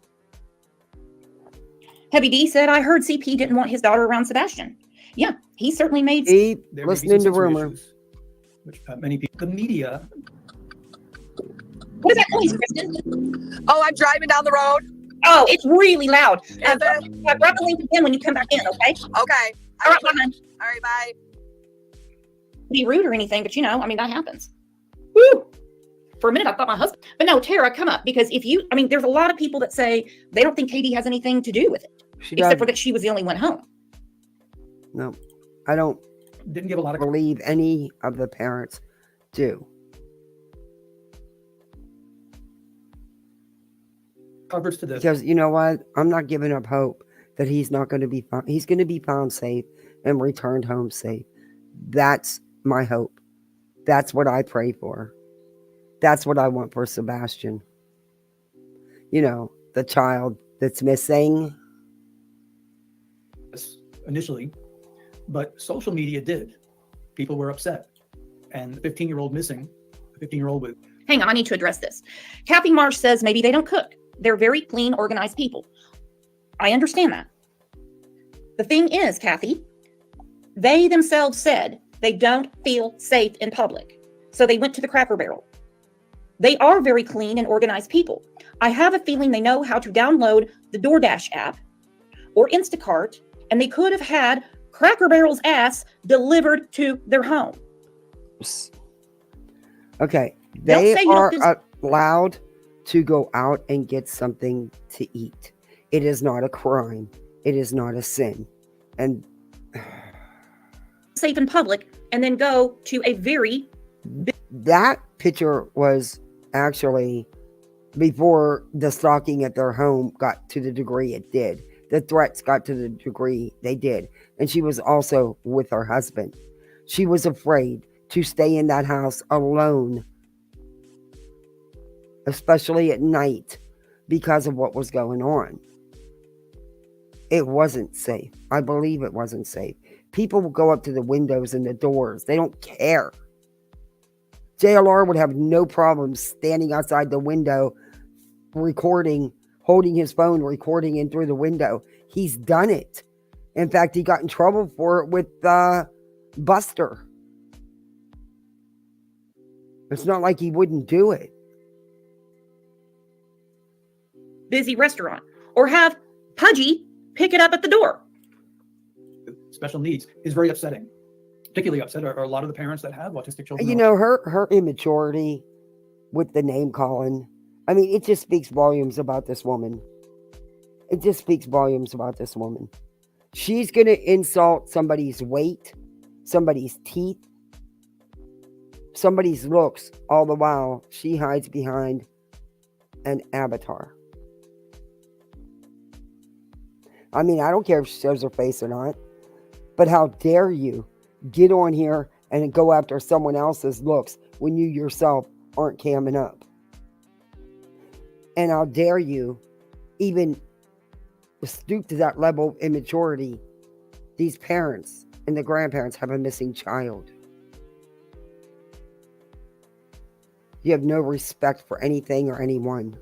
Heavy D said, I heard CP didn't want his daughter around Sebastain. Yeah, he certainly made... He There may be listening some to sensory rumor. issues, which many people, the media. What is that noise, Kristen? Oh, I'm driving down the road. Oh, it's really loud. Grab the link again when you come back in, okay? Okay. All right, bye. All right, bye. Be rude or anything, but you know, I mean, that happens. Woo! For a minute, I thought my husband. But no, Tara, come up because if you, I mean, there's a lot of people that say they don't think Katie has anything to do with it, except for that she was the only one home. No, I don't. Didn't give a lot of believe any of the parents do. Covers to this. Because you know what? I'm not giving up hope that he's not going to be found. He's going to be found safe and returned home safe. That's my hope. That's what I pray for. That's what I want for Sebastain. You know, the child that's missing. Initially, but social media did. People were upset. And the 15-year-old missing, a 15-year-old with... Hang on, I need to address this. Kathy Marsh says maybe they don't cook. They're very clean, organized people. I understand that. The thing is, Kathy, they themselves said they don't feel safe in public. So they went to the Cracker Barrel. They are very clean and organized people. I have a feeling they know how to download the DoorDash app or Instacart, and they could have had Cracker Barrel's ass delivered to their home. Okay, Don't they say you are don't allowed to go out and get something to eat. It is not a crime. It is not a sin. And safe in public and then go to a very... that picture was actually before the stalking at their home got to the degree it did. The threats got to the degree they did. And she was also with her husband. She was afraid to stay in that house alone, especially at night, because of what was going on. It wasn't safe. I believe it wasn't safe. People will go up to the windows and the doors. They don't care. JLR would have no problem standing outside the window, recording, holding his phone, recording in through the window. He's done it. In fact, he got in trouble for it with Buster. It's not like he wouldn't do it. busy restaurant, or have Pudgy pick it up at the door. Special needs is very upsetting. Particularly upset are a lot of the parents that have autistic children. You know, her immaturity with the name calling. I mean, it just speaks volumes about this woman. It just speaks volumes about this woman. She's going to insult somebody's weight, somebody's teeth, somebody's looks, all the while she hides behind an avatar. I mean, I don't care if she shows her face or not, but how dare you get on here and go after someone else's looks when you yourself aren't camming up. And how dare you even stoop to that level of immaturity. These parents and the grandparents have a missing child. You have no respect for anything or anyone.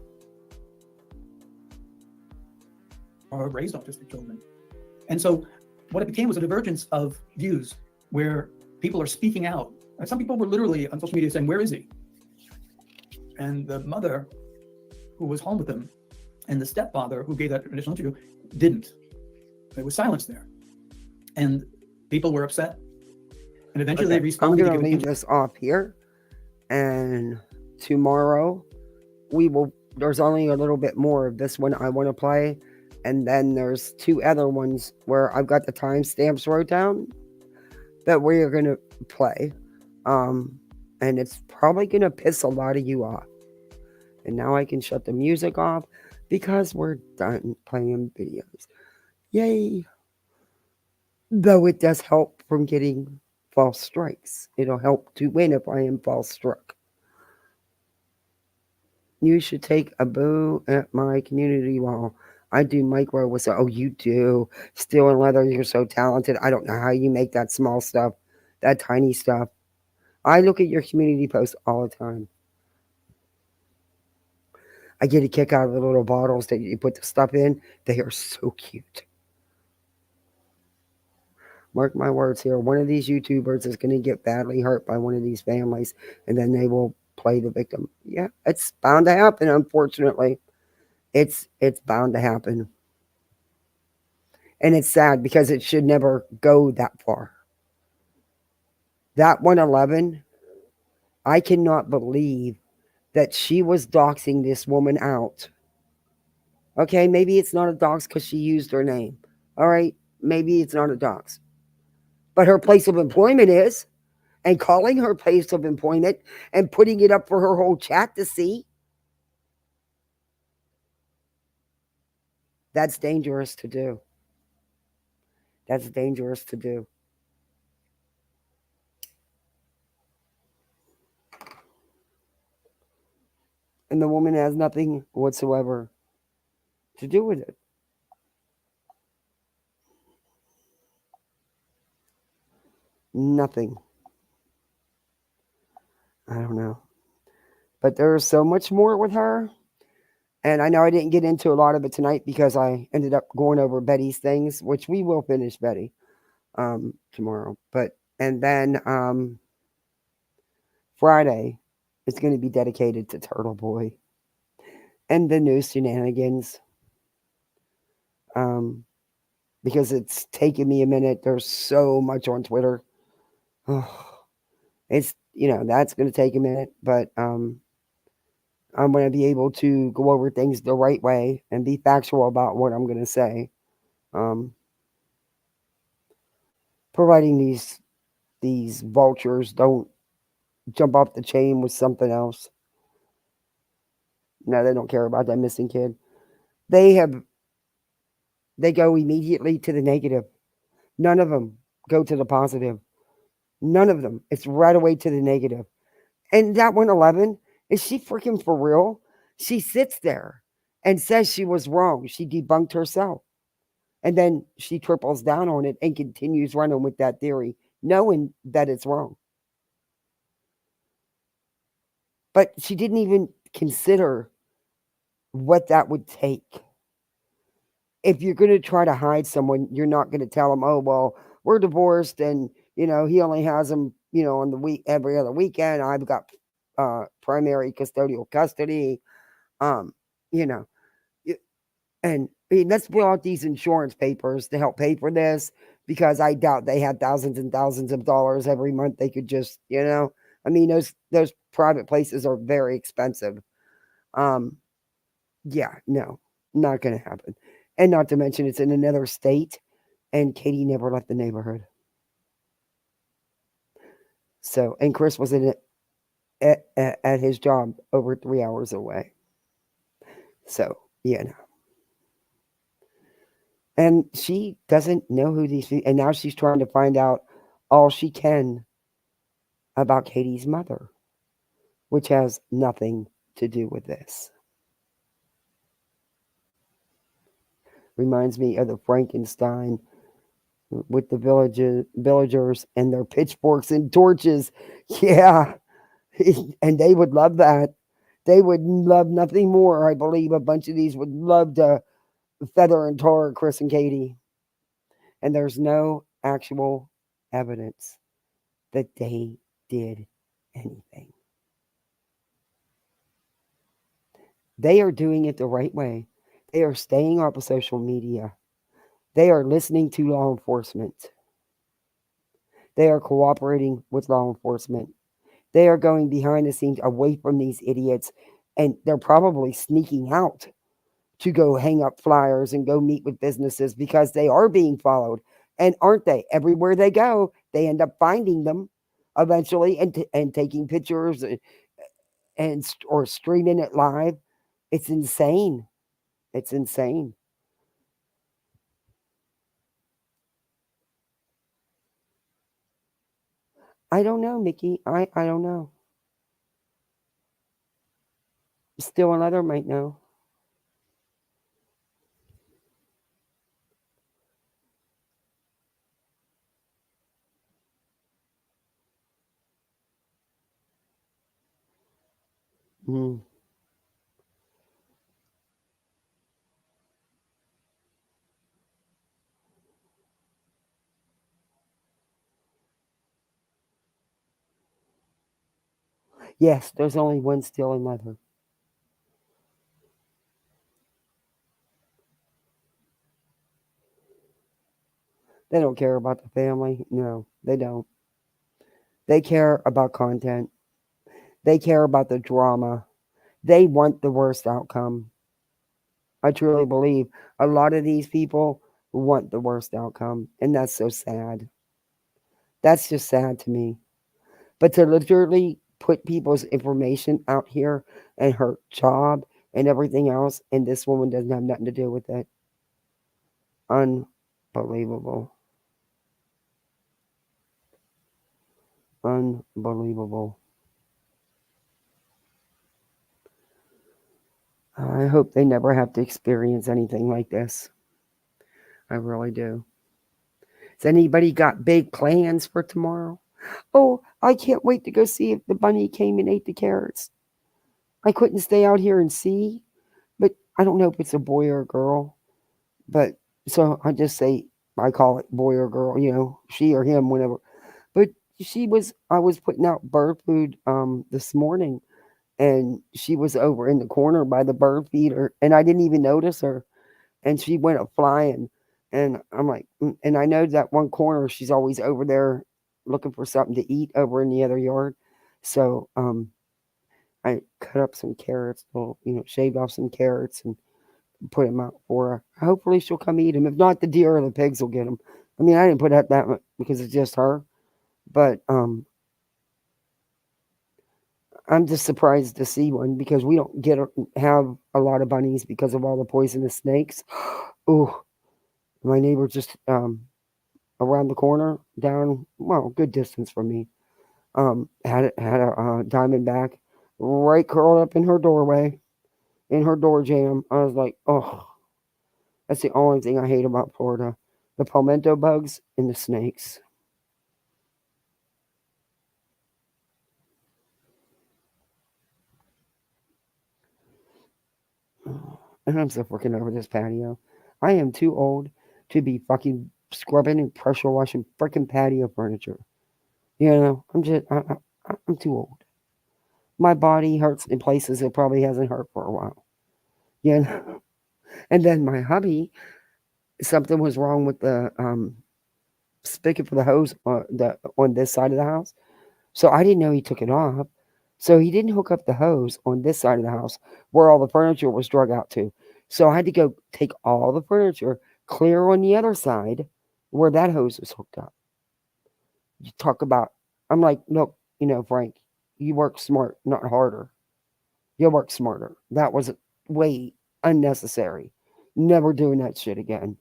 Or raised autistic children. And so what it became was a divergence of views where people are speaking out. And some people were literally on social media saying, where is he? And the mother who was home with him and the stepfather who gave that initial interview didn't. There was silence there. And people were upset. And eventually they responded. I'm going to leave this off here. And tomorrow there's only a little bit more of this one I want to play. And then there's 2 other ones where I've got the timestamps wrote down that we are going to play. And it's probably going to piss a lot of you off. And now I can shut the music off because we're done playing videos. Yay. Though it does help from getting false strikes. It'll help to win if I am false struck. You should take a boo at my community wall. I do micro with, oh, you do. Steel and leather, you're so talented. I don't know how you make that small stuff, that tiny stuff. I look at your community posts all the time. I get a kick out of the little bottles that you put the stuff in. They are so cute. Mark my words here. One of these YouTubers is going to get badly hurt by one of these families, and then they will play the victim. Yeah, it's bound to happen, unfortunately. It's bound to happen. And it's sad because it should never go that far. That 111, I cannot believe that she was doxing this woman out. Okay, maybe it's not a dox because she used her name. All right, maybe it's not a dox. But her place of employment is, and calling her place of employment and putting it up for her whole chat to see. That's dangerous to do. That's dangerous to do. And the woman has nothing whatsoever to do with it. Nothing. I don't know. But there's so much more with her. And I know I didn't get into a lot of it tonight because I ended up going over Betty's things, which we will finish Betty tomorrow. And then Friday is going to be dedicated to Turtle Boy and the new shenanigans. Because it's taken me a minute. There's so much on Twitter. It's, that's going to take a minute, but I'm going to be able to go over things the right way and be factual about what I'm going to say. Providing these vultures don't jump off the chain with something else. No, they don't care about that missing kid. They go immediately to the negative. None of them go to the positive. None of them. It's right away to the negative. And that 111, is she freaking for real? She sits there and says she was wrong. She debunked herself. And then she triples down on it and continues running with that theory, knowing that it's wrong. But she didn't even consider what that would take. If you're going to try to hide someone, you're not going to tell them, oh, well, we're divorced and, he only has them, on the week, every other weekend. I've got primary custodial custody. And let's pull out these insurance papers to help pay for this, because I doubt they had thousands and thousands of dollars every month. They could just, those private places are very expensive. Yeah, no, not going to happen. And not to mention it's in another state, and Katie never left the neighborhood. So, and Chris was in it at his job over 3 hours away. So, And she doesn't know who these people, and now she's trying to find out all she can about Katie's mother, which has nothing to do with this. Reminds me of the Frankenstein with the villagers and their pitchforks and torches. Yeah, and they would love that. They would love nothing more. I believe a bunch of these would love to feather and tar Chris and Katie. And there's no actual evidence that they did anything. They are doing it the right way. They are staying off of social media. They are listening to law enforcement. They are cooperating with law enforcement. They are going behind the scenes away from these idiots, and they're probably sneaking out to go hang up flyers and go meet with businesses because they are being followed. And aren't they? Everywhere they go, they end up finding them eventually and taking pictures and or streaming it live. It's insane. It's insane. I don't know, Mickey. I don't know. Still another might know. Hmm. Yes, there's only one still in mother. They don't care about the family. No, they don't. They care about content. They care about the drama. They want the worst outcome. I truly believe a lot of these people want the worst outcome, and that's so sad. That's just sad to me. But to literally put people's information out here and her job and everything else, and this woman doesn't have nothing to do with it. Unbelievable. Unbelievable. I hope they never have to experience anything like this. I really do. Has anybody got big plans for tomorrow? Oh, I can't wait to go see if the bunny came and ate the carrots. I couldn't stay out here and see, but I don't know if it's a boy or a girl. But so I just say, I call it boy or girl, she or him, whenever. But I was putting out bird food this morning, and she was over in the corner by the bird feeder, and I didn't even notice her, and she went up flying, and I'm like, and I know that one corner she's always over there looking for something to eat over in the other yard, so I cut up some carrots, shaved off some carrots and put them out for her. Hopefully she'll come eat them. If not, the deer or the pigs will get them. I mean, I didn't put out that much because it's just her, but I'm just surprised to see one because we don't have a lot of bunnies because of all the poisonous snakes. Oh, my neighbor just around the corner, down good distance from me, had a diamondback right curled up in her doorway, in her door jamb. I was like, oh, that's the only thing I hate about Florida: the palmetto bugs and the snakes. And I'm still working over this patio. I am too old to be fucking scrubbing and pressure washing freaking patio furniture. I'm too old. My body hurts in places it probably hasn't hurt for a while. And then my hubby, something was wrong with the spigot for the hose on this side of the house. So I didn't know he took it off. So he didn't hook up the hose on this side of the house where all the furniture was drug out to. So I had to go take all the furniture clear on the other side where that hose was hooked up. You talk about, I'm like, look, Frank, you work smart, not harder. You work smarter. That was way unnecessary. Never doing that shit again.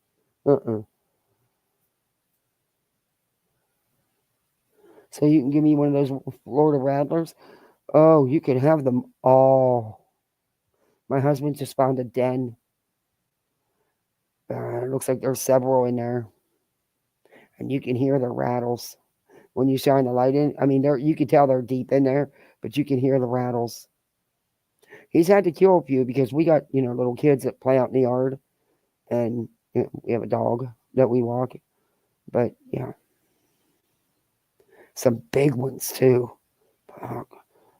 So you can give me one of those Florida rattlers. Oh, you can have them all. My husband just found a den. It looks like there's several in there. And you can hear the rattles when you shine the light in. I mean, you can tell they're deep in there, but you can hear the rattles. He's had to kill a few because we got, little kids that play out in the yard. And we have a dog that we walk. But, yeah. Some big ones, too.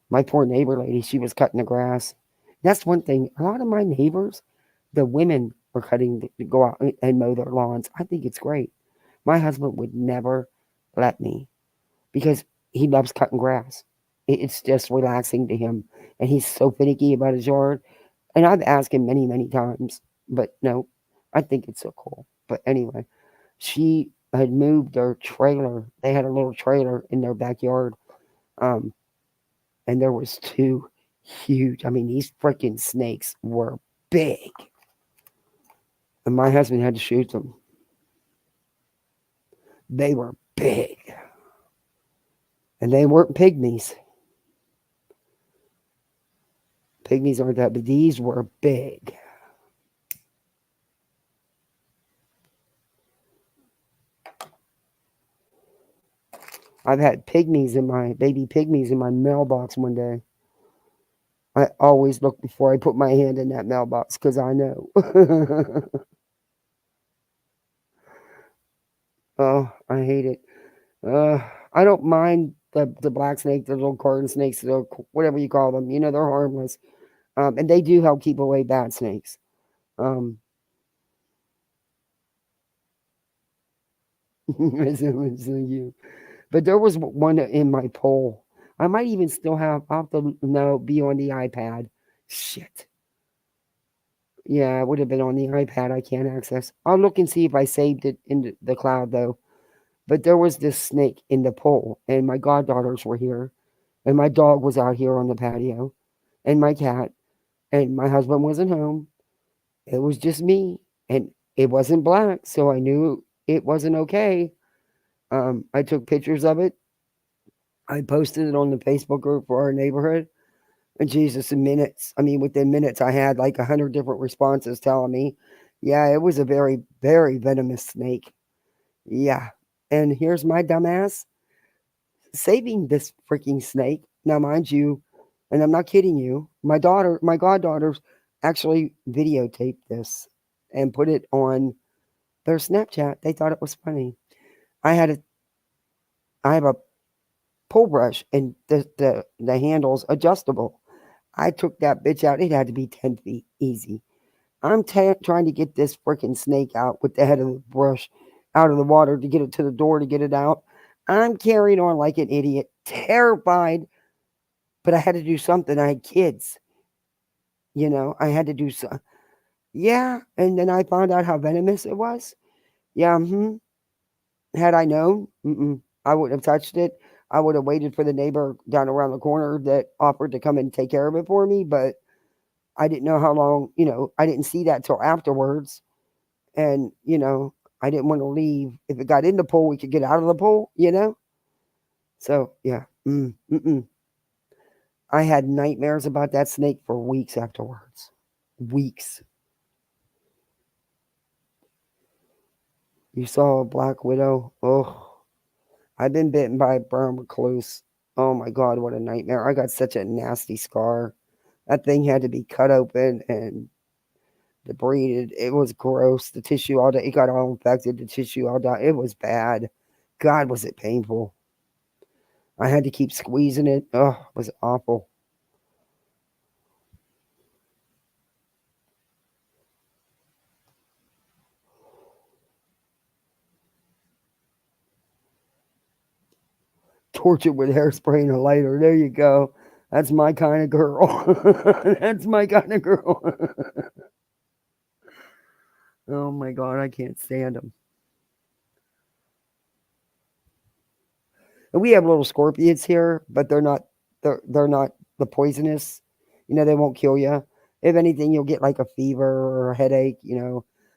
My poor neighbor lady, she was cutting the grass. That's one thing. A lot of my neighbors, the women are cutting to go out and mow their lawns. I think it's great. My husband would never let me because he loves cutting grass. It's just relaxing to him. And he's so finicky about his yard. And I've asked him many, many times. But no, I think it's so cool. But anyway, she had moved their trailer. They had a little trailer in their backyard. And there was 2 huge, I mean, these freaking snakes were big. And my husband had to shoot them. They were big. And they weren't pygmies. Pygmies aren't that, but these were big. I've had baby pygmies in my mailbox one day. I always look before I put my hand in that mailbox because I know. Oh, I hate it. I don't mind the black snake, the little garden snakes, whatever you call them. They're harmless. And they do help keep away bad snakes. You. But there was one in my poll. I might even still have, I'll have to be on the iPad. Shit. Yeah, it would have been on the iPad. I can't access. I'll look and see if I saved it in the cloud, though. But there was this snake in the pool, and my goddaughters were here, and my dog was out here on the patio, and my cat, and my husband wasn't home. It was just me, and it wasn't black, so I knew it wasn't okay. I took pictures of it. I posted it on the Facebook group for our neighborhood. And Jesus, within minutes, I had like 100 different responses telling me, yeah, it was a very, very venomous snake. Yeah. And here's my dumbass saving this freaking snake. Now, mind you, and I'm not kidding you, my goddaughters actually videotaped this and put it on their Snapchat. They thought it was funny. I have a pull brush and the handle's adjustable. I took that bitch out. It had to be 10 feet easy. I'm trying to get this freaking snake out with the head of the brush out of the water to get it to the door to get it out. I'm carrying on like an idiot, terrified, but I had to do something. I had kids. I had to do so. Yeah, and then I found out how venomous it was. Yeah, Had I known, I wouldn't have touched it. I would have waited for the neighbor down around the corner that offered to come and take care of it for me, but I didn't know how long, I didn't see that till afterwards. And, I didn't want to leave. If it got in the pool, we could get out of the pool, So, yeah. I had nightmares about that snake for weeks afterwards. Weeks. You saw a black widow? Oh, I've been bitten by a brown recluse. Oh my God, what a nightmare. I got such a nasty scar. That thing had to be cut open and debrided. It was gross. The tissue all day, it got all infected. The tissue all died. It was bad. God, was it painful. I had to keep squeezing it. Oh, it was awful. Tortured with hairspray and a lighter. There you go. That's my kind of girl. That's my kind of girl. Oh my God, I can't stand them. And we have little scorpions here, but they're not the poisonous. They won't kill you. If anything, you'll get like a fever or a headache.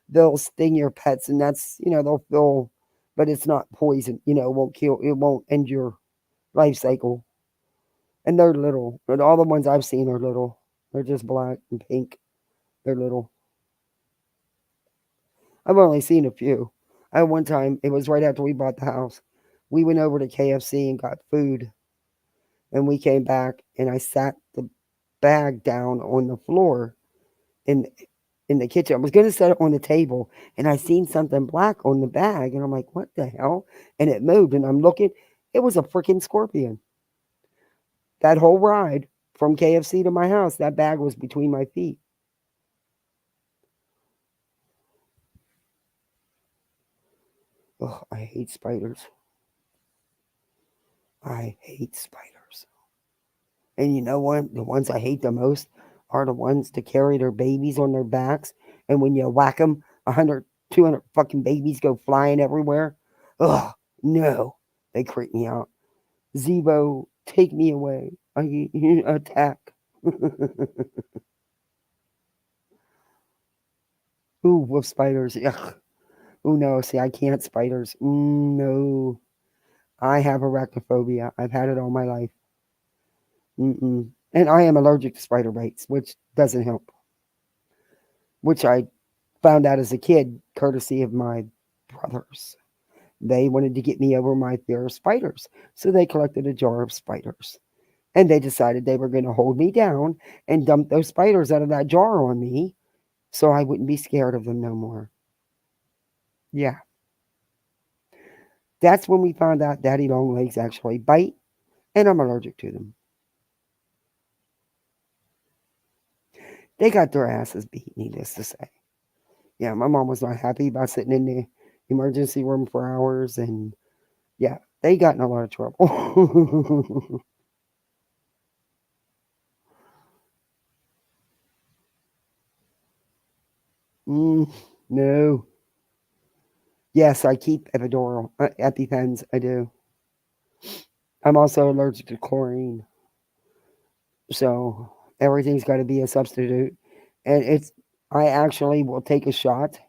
They'll sting your pets, and that's they'll feel, but it's not poison. It won't kill. It won't end your life cycle. And they're little. And all the ones I've seen are little. They're just black and pink. They're little. I've only seen a few. At one time, it was right after we bought the house. We went over to KFC and got food. And we came back and I sat the bag down on the floor in in the kitchen. I was going to set it on the table and I seen something black on the bag and I'm like, what the hell? And it moved and I'm looking. It was a freaking scorpion. That whole ride from KFC to my house, that bag was between my feet. Ugh, I hate spiders. I hate spiders. And you know what? The ones I hate the most are the ones that carry their babies on their backs. And when you whack them, 100, 200 fucking babies go flying everywhere. Ugh, no. They creep me out. Zebo, take me away. I attack. Ooh, with spiders. Ugh. Ooh, no. See, I can't spiders. No. I have arachnophobia. I've had it all my life. And I am allergic to spider bites, which doesn't help. Which I found out as a kid, courtesy of my brothers. They wanted to get me over my fear of spiders. So they collected a jar of spiders. And they decided they were going to hold me down and dump those spiders out of that jar on me so I wouldn't be scared of them no more. Yeah. That's when we found out daddy long legs actually bite, and I'm allergic to them. They got their asses beat, needless to say. Yeah, my mom was not happy about sitting in the emergency room for hours, and yeah, they got in a lot of trouble. No. Yes, I keep epidural EpiPens. I do. I'm also allergic to chlorine, so everything's got to be a substitute. And I actually will take a shot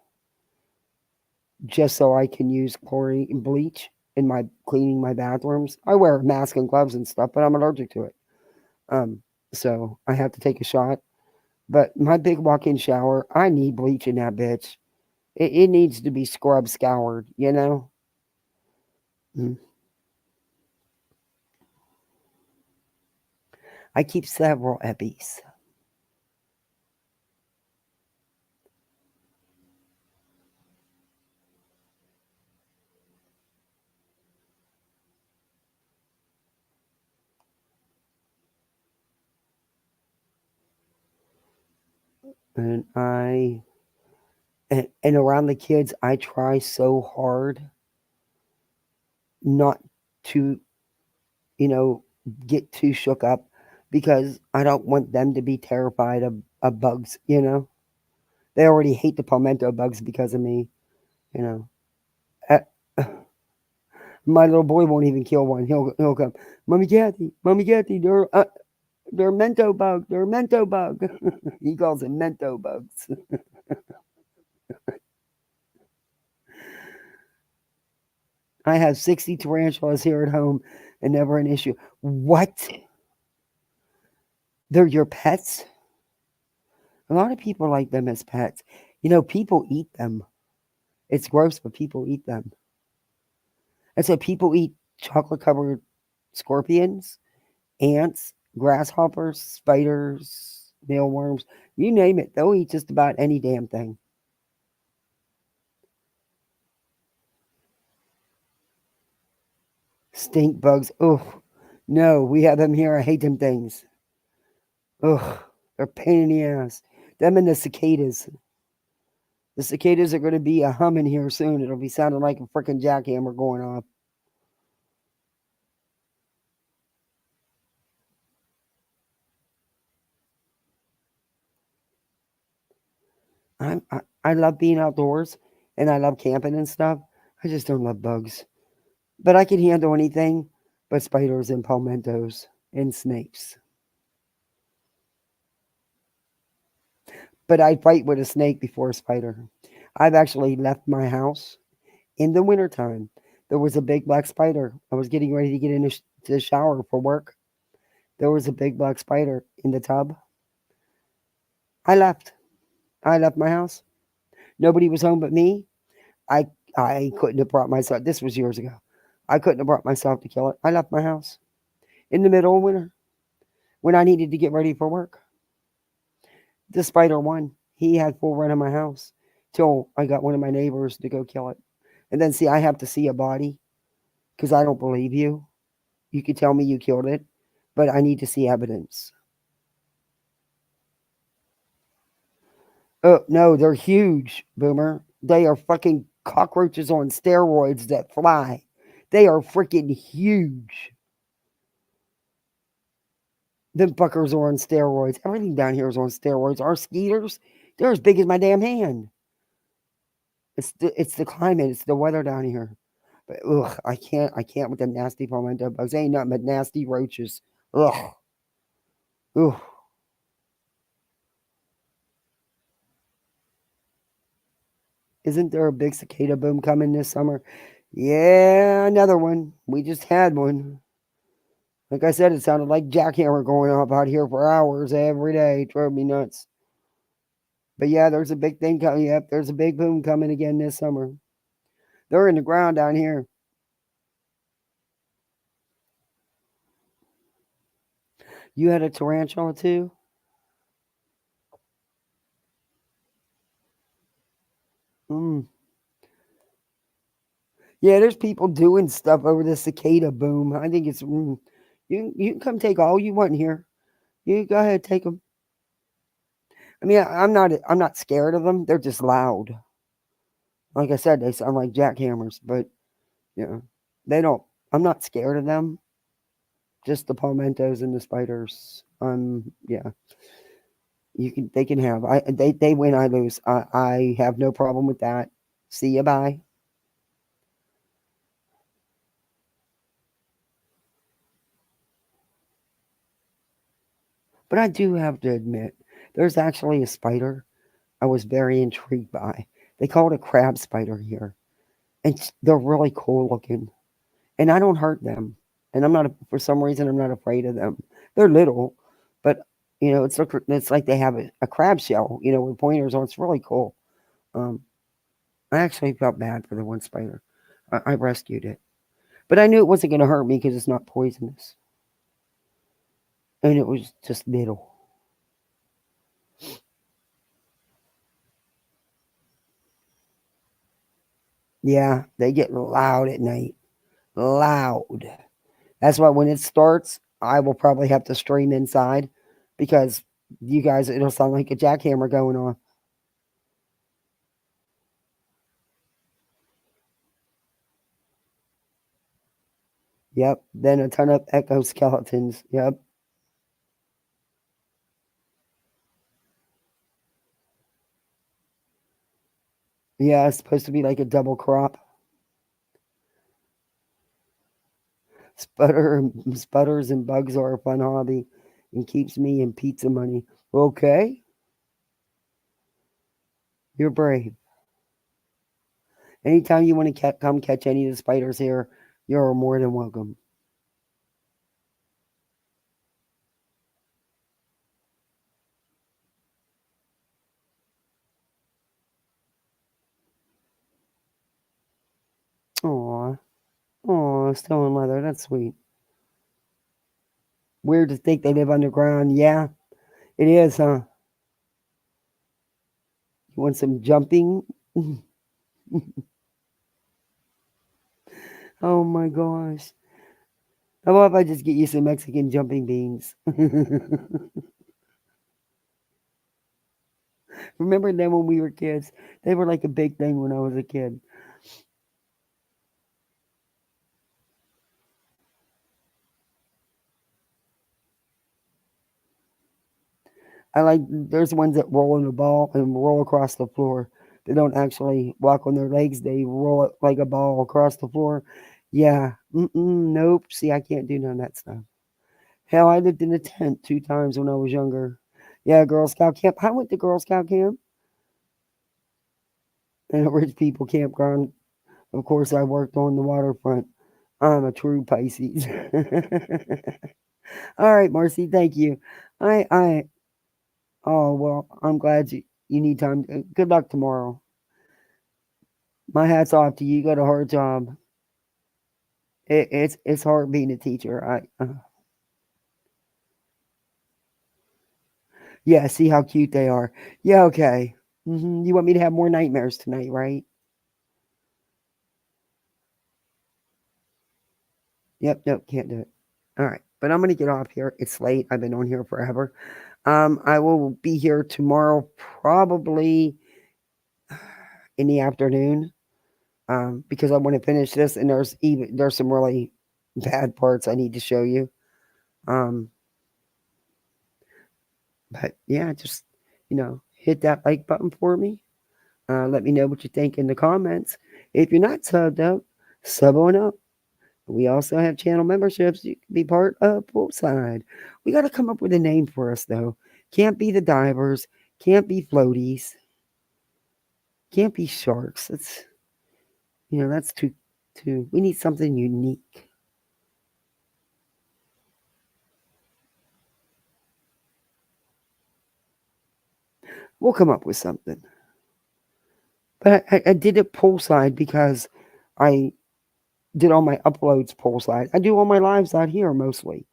just so I can use chlorine bleach in my cleaning my bathrooms. I wear a mask and gloves and stuff, but I'm allergic to it. So I have to take a shot. But my big walk-in shower, I need bleach in that bitch. It needs to be scrubbed, scoured, you know? I keep several Eppies. And and around the kids, I try so hard not to, get too shook up because I don't want them to be terrified of bugs, you know? They already hate the palmetto bugs because of me, you know? My little boy won't even kill one. He'll come, Mommy Kathy, they're mento bug. They're mento bug. He calls them mento bugs. I have 60 tarantulas here at home and never an issue. What? They're your pets? A lot of people like them as pets. People eat them. It's gross, but people eat them. And so people eat chocolate-covered scorpions, ants, grasshoppers, spiders, mealworms, you name it. They'll eat just about any damn thing. Stink bugs. Oh, no, we have them here. I hate them things. Ugh, they're a pain in the ass. Them and the cicadas. The cicadas are going to be a humming here soon. It'll be sounding like a freaking jackhammer going off. I love being outdoors and I love camping and stuff. I just don't love bugs. But I can handle anything but spiders and palmettos and snakes. But I'd fight with a snake before a spider. I've actually left my house in the wintertime. There was a big black spider. I was getting ready to get into to the shower for work. There was a big black spider in the tub. I left. I left my house. Nobody was home but me. I I couldn't have brought myself. This was years ago. I couldn't have brought myself to kill it. I left my house in the middle of winter when I needed to get ready for work. The spider won. He had full run of my house till I got one of my neighbors to go kill it. And then see, I have to see a body because I don't believe you. You could tell me you killed it, but I need to see evidence. Oh, no, they're huge, Boomer. They are fucking cockroaches on steroids that fly. They are freaking huge. Them fuckers are on steroids. Everything down here is on steroids. Our skeeters, they're as big as my damn hand. It's the climate. It's the weather down here. But ugh, I can't with them nasty palmetto bugs. They ain't nothing but nasty roaches. Ugh. Ugh. Isn't there a big cicada boom coming this summer? Yeah, another one. We just had one. Like I said, it sounded like jackhammer going off out here for hours every day. It drove me nuts. But yeah, there's a big thing coming. Yep, there's a big boom coming again this summer. They're in the ground down here. You had a tarantula too? Yeah, there's people doing stuff over the cicada boom. I think it's you can come take all you want here. You go ahead, take them. I mean, I'm not scared of them. They're just loud. Like I said, they sound like jackhammers, but they don't. I'm not scared of them. Just the palmettos and the spiders. Yeah. They can have. They win, I lose. I have no problem with that. See you, bye. But I do have to admit, there's actually a spider I was very intrigued by. They call it a crab spider here. And they're really cool looking. And I don't hurt them. And for some reason, I'm not afraid of them. They're little, but, it's like they have a crab shell, with pointers on. It's really cool. I actually felt bad for the one spider. I rescued it. But I knew it wasn't going to hurt me because it's not poisonous. And it was just little. Yeah, they get loud at night. Loud. That's why when it starts, I will probably have to stream inside because you guys, it'll sound like a jackhammer going on. Yep. Then a ton of exoskeletons. Yep. Yeah, it's supposed to be like a double crop. Sputters and bugs are a fun hobby and keeps me in pizza money. Okay. You're brave. Anytime you want to come catch any of the spiders here, you're more than welcome. Aw. Aw, still in leather. That's sweet. Weird to think they live underground. Yeah, it is, huh? You want some jumping? Oh my gosh. How about if I just get you some Mexican jumping beans? Remember them when we were kids? They were like a big thing when I was a kid. There's ones that roll in a ball and roll across the floor. They don't actually walk on their legs. They roll it like a ball across the floor. Yeah. Nope. See, I can't do none of that stuff. Hell, I lived in a tent 2 times when I was younger. Yeah, Girl Scout camp. I went to Girl Scout camp. And a rich people campground. Of course, I worked on the waterfront. I'm a true Pisces. All right, Marcy, thank you. Oh, well, I'm glad you need time. Good luck tomorrow. My hat's off to you. You got a hard job. It's hard being a teacher. Yeah, see how cute they are. Yeah, okay. You want me to have more nightmares tonight, right? Yep, nope, can't do it. All right, but I'm gonna get off here. It's late. I've been on here forever. I will be here tomorrow, probably in the afternoon, because I want to finish this, and there's some really bad parts I need to show you. But yeah, just hit that like button for me. Let me know what you think in the comments. If you're not subbed up, sub on up. We also have channel memberships. You can be part of Poolside. We got to come up with a name for us, though. Can't be the divers. Can't be floaties. Can't be sharks. That's too. We need something unique. We'll come up with something. But I did it Poolside because I did all my uploads Poolside. I do all my lives out here mostly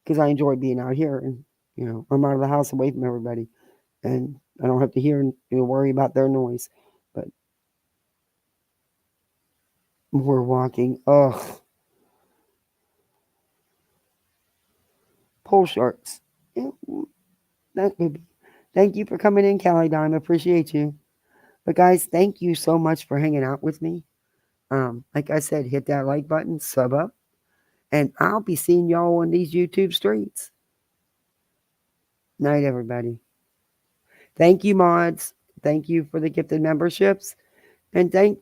because I enjoy being out here, and I'm out of the house away from everybody, and I don't have to hear and worry about their noise. But more walking. Ugh. Pool sharks. Yeah, that could be. Thank you for coming in, Callie Dime. I appreciate you. But guys, thank you so much for hanging out with me. Like I said, hit that like button, sub up, and I'll be seeing y'all on these YouTube streets. Night, everybody. Thank you, mods. Thank you for the gifted memberships. And thank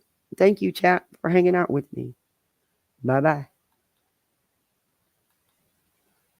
you, chat, for hanging out with me. Bye-bye.